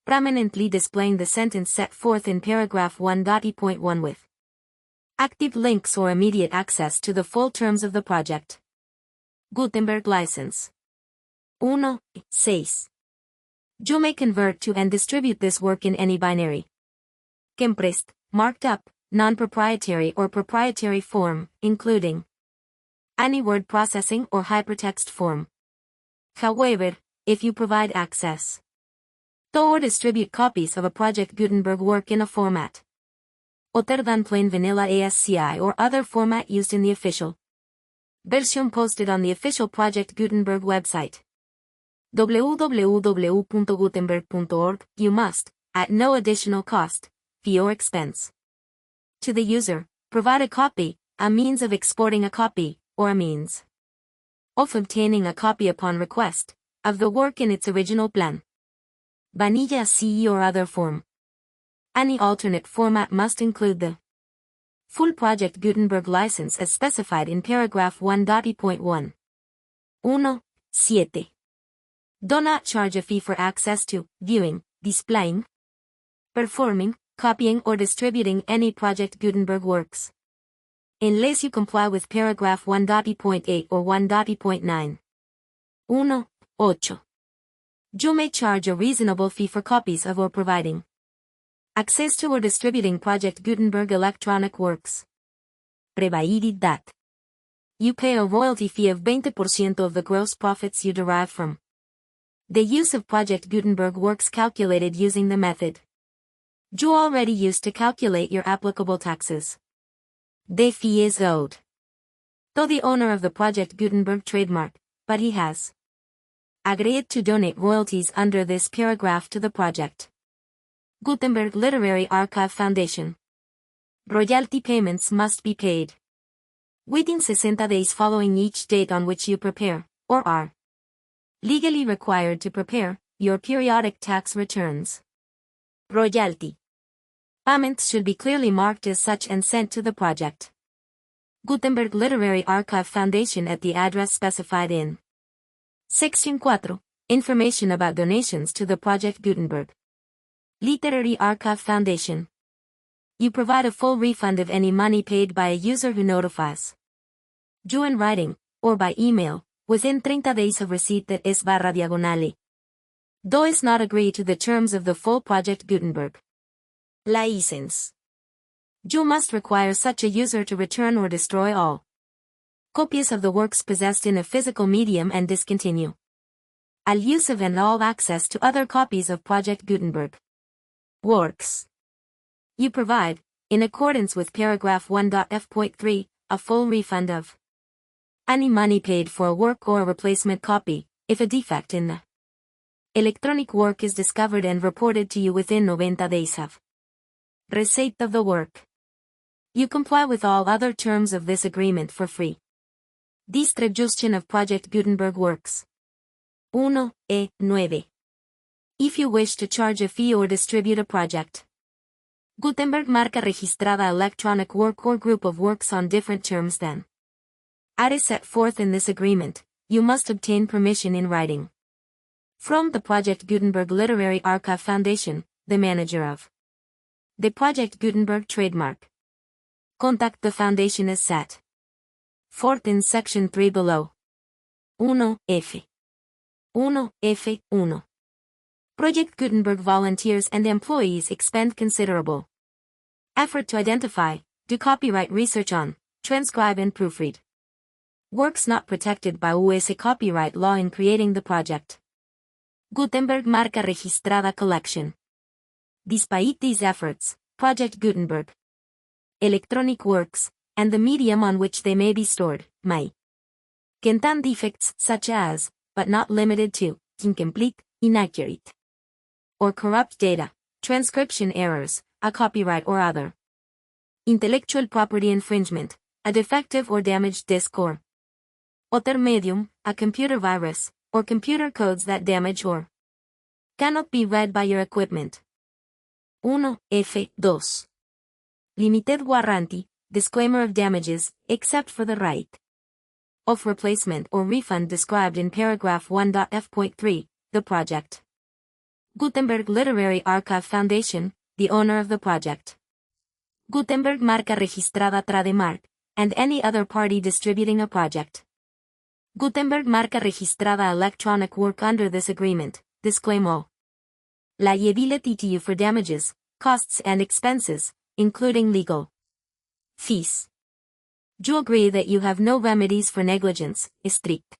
prominently displaying the sentence set forth in paragraph 1.1 with active links or immediate access to the full terms of the Project Gutenberg license. 1. 6. You may convert to and distribute this work in any binary, compressed, marked up, non-proprietary or proprietary form, including any word processing or hypertext form. However, if you provide access to or distribute copies of a Project Gutenberg work in a format other than plain vanilla ASCII or other format used in the official version posted on the official Project Gutenberg website, www.gutenberg.org, you must, at no additional cost, fee or expense to the user, provide a copy, a means of exporting a copy, or a means of obtaining a copy upon request, of the work in its original plan, vanilla CE or other form. Any alternate format must include the full Project Gutenberg license as specified in paragraph 1.1. 1. 7. Do not charge a fee for access to, viewing, displaying, performing, copying or distributing any Project Gutenberg works, unless you comply with paragraph 1.8 or 1.9. 1. 8. You may charge a reasonable fee for copies of or providing access to or distributing Project Gutenberg electronic works, provided that you pay a royalty fee of 20% of the gross profits you derive from the use of Project Gutenberg works calculated using the method you already used to calculate your applicable taxes. The fee is owed to the owner of the Project Gutenberg trademark, but he has agreed to donate royalties under this paragraph to the Project Gutenberg Literary Archive Foundation. Royalty payments must be paid within 60 days following each date on which you prepare, or are legally required to prepare, your periodic tax returns. Royalty payments should be clearly marked as such and sent to the Project Gutenberg Literary Archive Foundation at the address specified in Section 4, Information about donations to the Project Gutenberg Literary Archive Foundation. You provide a full refund of any money paid by a user who notifies you in writing, or by email, within 30 days of receipt that /diagonale does not agree to the terms of the full Project Gutenberg license. You must require such a user to return or destroy all copies of the works possessed in a physical medium and discontinue all use of and all access to other copies of Project Gutenberg works. You provide, in accordance with paragraph 1.f.3, a full refund of any money paid for a work or a replacement copy, If a defect in the electronic work is discovered and reported to you within 90 days of receipt of the work, you comply with all other terms of this agreement for free. Distribution of Project Gutenberg works. 1.9. If you wish to charge a fee or distribute a project Gutenberg marca registrada electronic work or group of works on different terms than are set forth in this agreement, you must obtain permission in writing from the Project Gutenberg Literary Archive Foundation, the manager of the Project Gutenberg trademark. Contact the foundation as set forth in section 3 below. 1F. 1F1. Project Gutenberg volunteers and employees expend considerable effort to identify, do copyright research on, transcribe and proofread works not protected by US copyright law in creating the project Gutenberg marca registrada collection. Despite these efforts, Project Gutenberg electronic works, and the medium on which they may be stored, may contain defects such as, but not limited to, incomplete, inaccurate, or corrupt data, transcription errors, a copyright or other intellectual property infringement, a defective or damaged disk or other medium, a computer virus, or computer codes that damage or cannot be read by your equipment. 1F2. Limited warranty, disclaimer of damages, except for the right of replacement or refund described in paragraph 1.f.3, the project Gutenberg Literary Archive Foundation, the owner of the project Gutenberg marca registrada trademark, and any other party distributing a project Gutenberg marca registrada electronic work under this agreement, disclaim all liability to you for damages, costs and expenses, including legal fees. You agree that you have no remedies for negligence, strict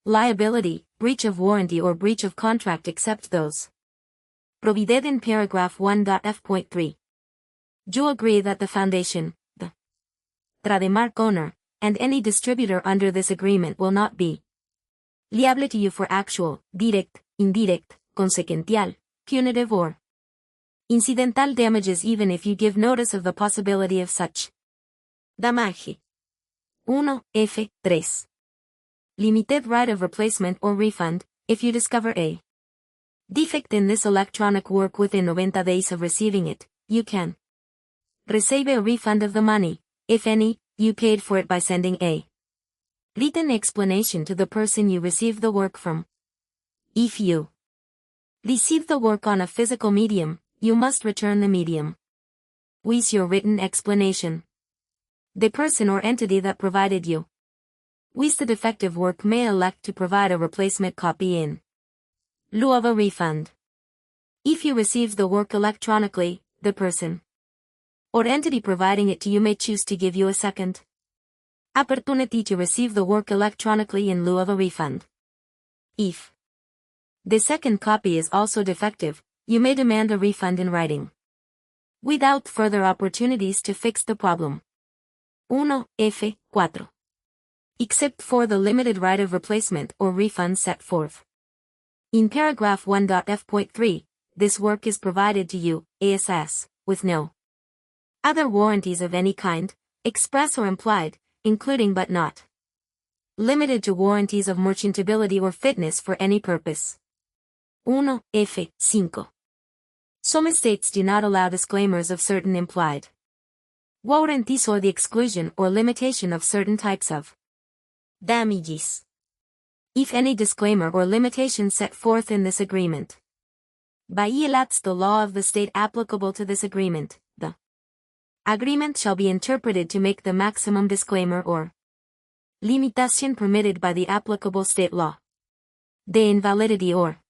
liability, breach of warranty or breach of contract except those provided in paragraph 1.f.3. You agree that the foundation, the trademark owner, and any distributor under this agreement will not be liable to you for actual, direct, indirect, consequential, punitive or incidental damages even if you give notice of the possibility of such damage. 1F3. Limited right of replacement or refund, if you discover a defect in this electronic work within 90 days of receiving it, you can receive a refund of the money, if any, you paid for it by sending a written explanation to the person you received the work from. If you receive the work on a physical medium, you must return the medium with your written explanation. The person or entity that provided you with the defective work may elect to provide a replacement copy in lieu of a refund. If you receive the work electronically, the person or entity providing it to you may choose to give you a second opportunity to receive the work electronically in lieu of a refund. If the second copy is also defective, you may demand a refund in writing without further opportunities to fix the problem. 1F4. Except for the limited right of replacement or refund set forth in paragraph 1.f.3, this work is provided to you, ASS, with no other warranties of any kind, express or implied, including but not limited to warranties of merchantability or fitness for any purpose. 1F5. Some states do not allow disclaimers of certain implied warranties or the exclusion or limitation of certain types of damages. If any disclaimer or limitation set forth in this agreement violates the law of the state applicable to this agreement, the agreement shall be interpreted to make the maximum disclaimer or limitation permitted by the applicable state law. The invalidity or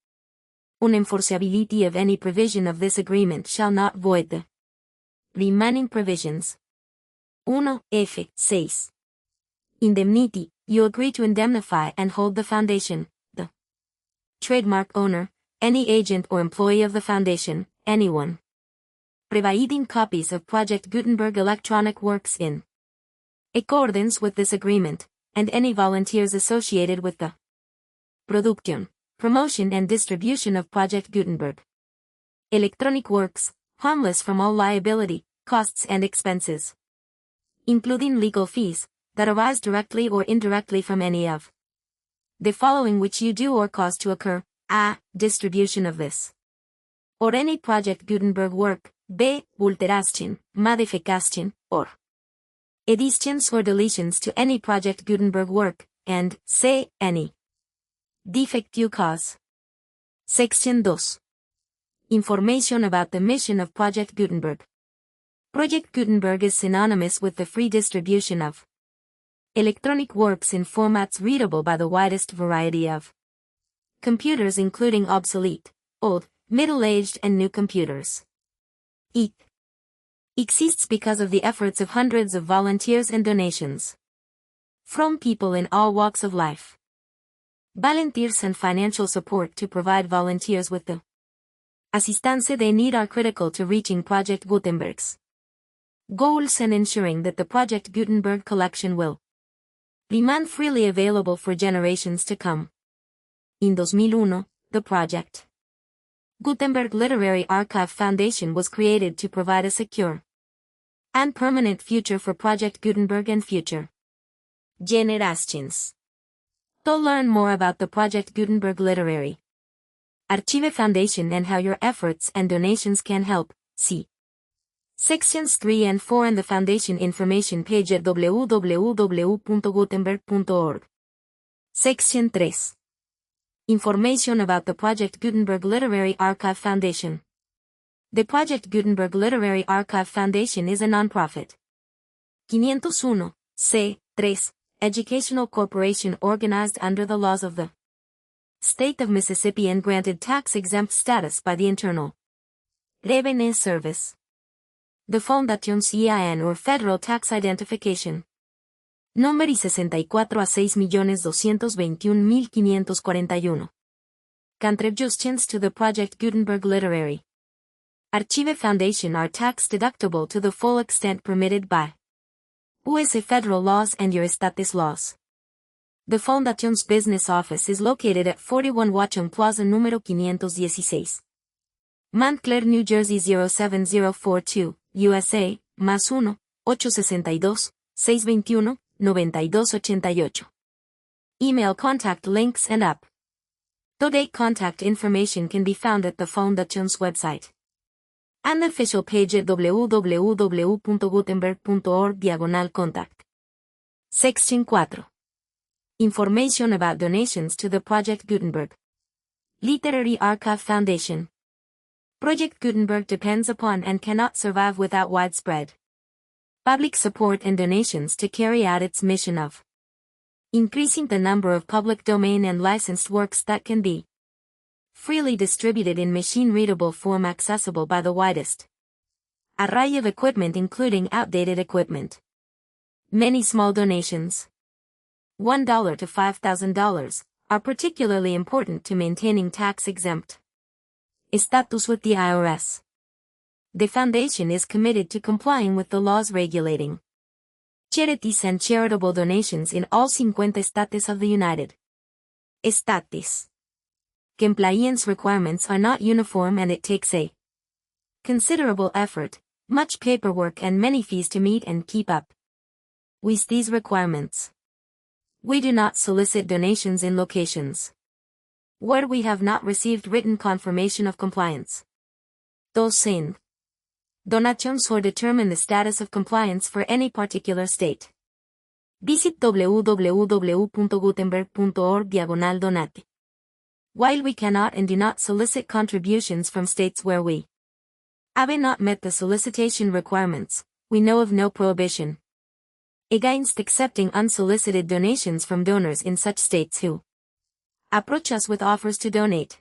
unenforceability of any provision of this agreement shall not void the remaining provisions. 1F6. Indemnity. You agree to indemnify and hold the foundation, the trademark owner, any agent or employee of the foundation, anyone providing copies of Project Gutenberg electronic works in accordance with this agreement, and any volunteers associated with the production, promotion and distribution of Project Gutenberg. Electronic works, harmless from all liability, costs and expenses, including legal fees, that arise directly or indirectly from any of the following which you do or cause to occur: a. Distribution of this or any Project Gutenberg work, b. Alteration, modification, or additions or deletions to any Project Gutenberg work, and c. Any defect you cause. Section 2. Information about the mission of Project Gutenberg. Project Gutenberg is synonymous with the free distribution of electronic works in formats readable by the widest variety of computers, including obsolete, old, middle-aged and new computers. It exists because of the efforts of hundreds of volunteers and donations from people in all walks of life. Volunteers and financial support to provide volunteers with the assistance they need are critical to reaching Project Gutenberg's goals and ensuring that the Project Gutenberg collection will remain freely available for generations to come. In 2001, the Project Gutenberg Literary Archive Foundation was created to provide a secure and permanent future for Project Gutenberg and future generations. To learn more about the Project Gutenberg Literary Archive Foundation and how your efforts and donations can help, see Sections 3 and 4 and the Foundation information page at www.gutenberg.org. Section 3. Information about the Project Gutenberg Literary Archive Foundation. The Project Gutenberg Literary Archive Foundation is a non-profit 501 c3 educational corporation organized under the laws of the State of Mississippi and granted tax-exempt status by the Internal Revenue Service. The Fundación CIN or Federal Tax Identification. Número 64 a 6.221.541. Contributions to the Project Gutenberg Literary Archive Foundation are tax-deductible to the full extent permitted by US federal laws and your state's laws. The Fundación's business office is located at 41 Watchung Plaza número 516. Montclair, New Jersey 07042, USA, más 1-862-621-9288. Email contact links and up. To-date contact information can be found at the Fundación's website and the official page at www.gutenberg.org/contact. Section 4. Information about donations to the Project Gutenberg Literary Archive Foundation. Project Gutenberg depends upon and cannot survive without widespread public support and donations to carry out its mission of increasing the number of public domain and licensed works that can be freely distributed in machine-readable form accessible by the widest array of equipment, including outdated equipment. Many small donations, $1 to $5,000, are particularly important to maintaining tax-exempt status with the IRS. The Foundation is committed to complying with the laws regulating charities and charitable donations in all 50 states of the United States. Compliance requirements are not uniform and it takes a considerable effort, much paperwork and many fees to meet and keep up with these requirements. We do not solicit donations in locations where we have not received written confirmation of compliance. To send donations or determine the status of compliance for any particular state, visit www.gutenberg.org/donate. While we cannot and do not solicit contributions from states where we have not met the solicitation requirements, we know of no prohibition against accepting unsolicited donations from donors in such states who approach us with offers to donate.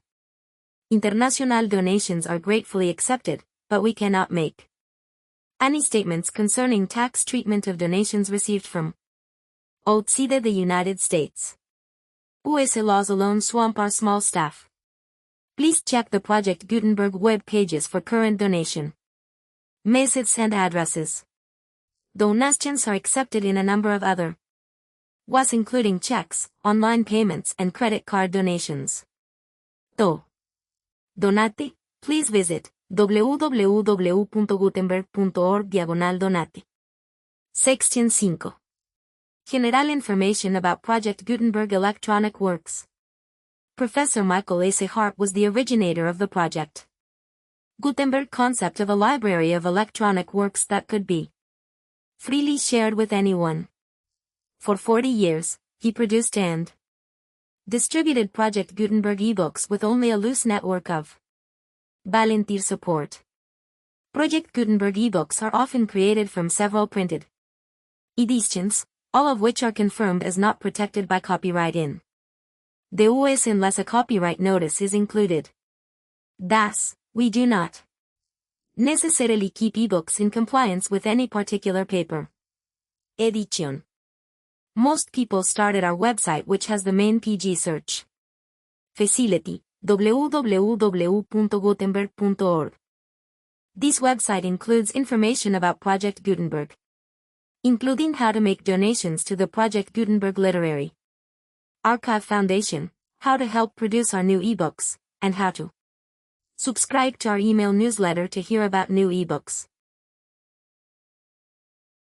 International donations are gratefully accepted, but we cannot make any statements concerning tax treatment of donations received from outside the United States. US laws alone swamp our small staff. Please check the Project Gutenberg web pages for current donation methods and addresses. Donations are accepted in a number of other was including checks, online payments and credit card donations. Donate, please visit www.gutenberg.org/donate. Section 5. General information about Project Gutenberg electronic works. Professor Michael A. Hart was the originator of the project Gutenberg concept of a library of electronic works that could be freely shared with anyone. For 40 years, he produced and distributed Project Gutenberg ebooks with only a loose network of volunteer support. Project Gutenberg ebooks are often created from several printed editions, all of which are confirmed as not protected by copyright in the US unless a copyright notice is included. Thus, we do not necessarily keep ebooks in compliance with any particular paper edition. Most people start at our website, which has the main PG search facility, www.gutenberg.org. This website includes information about Project Gutenberg, including how to make donations to the Project Gutenberg Literary Archive Foundation, how to help produce our new ebooks, and how to subscribe to our email newsletter to hear about new ebooks.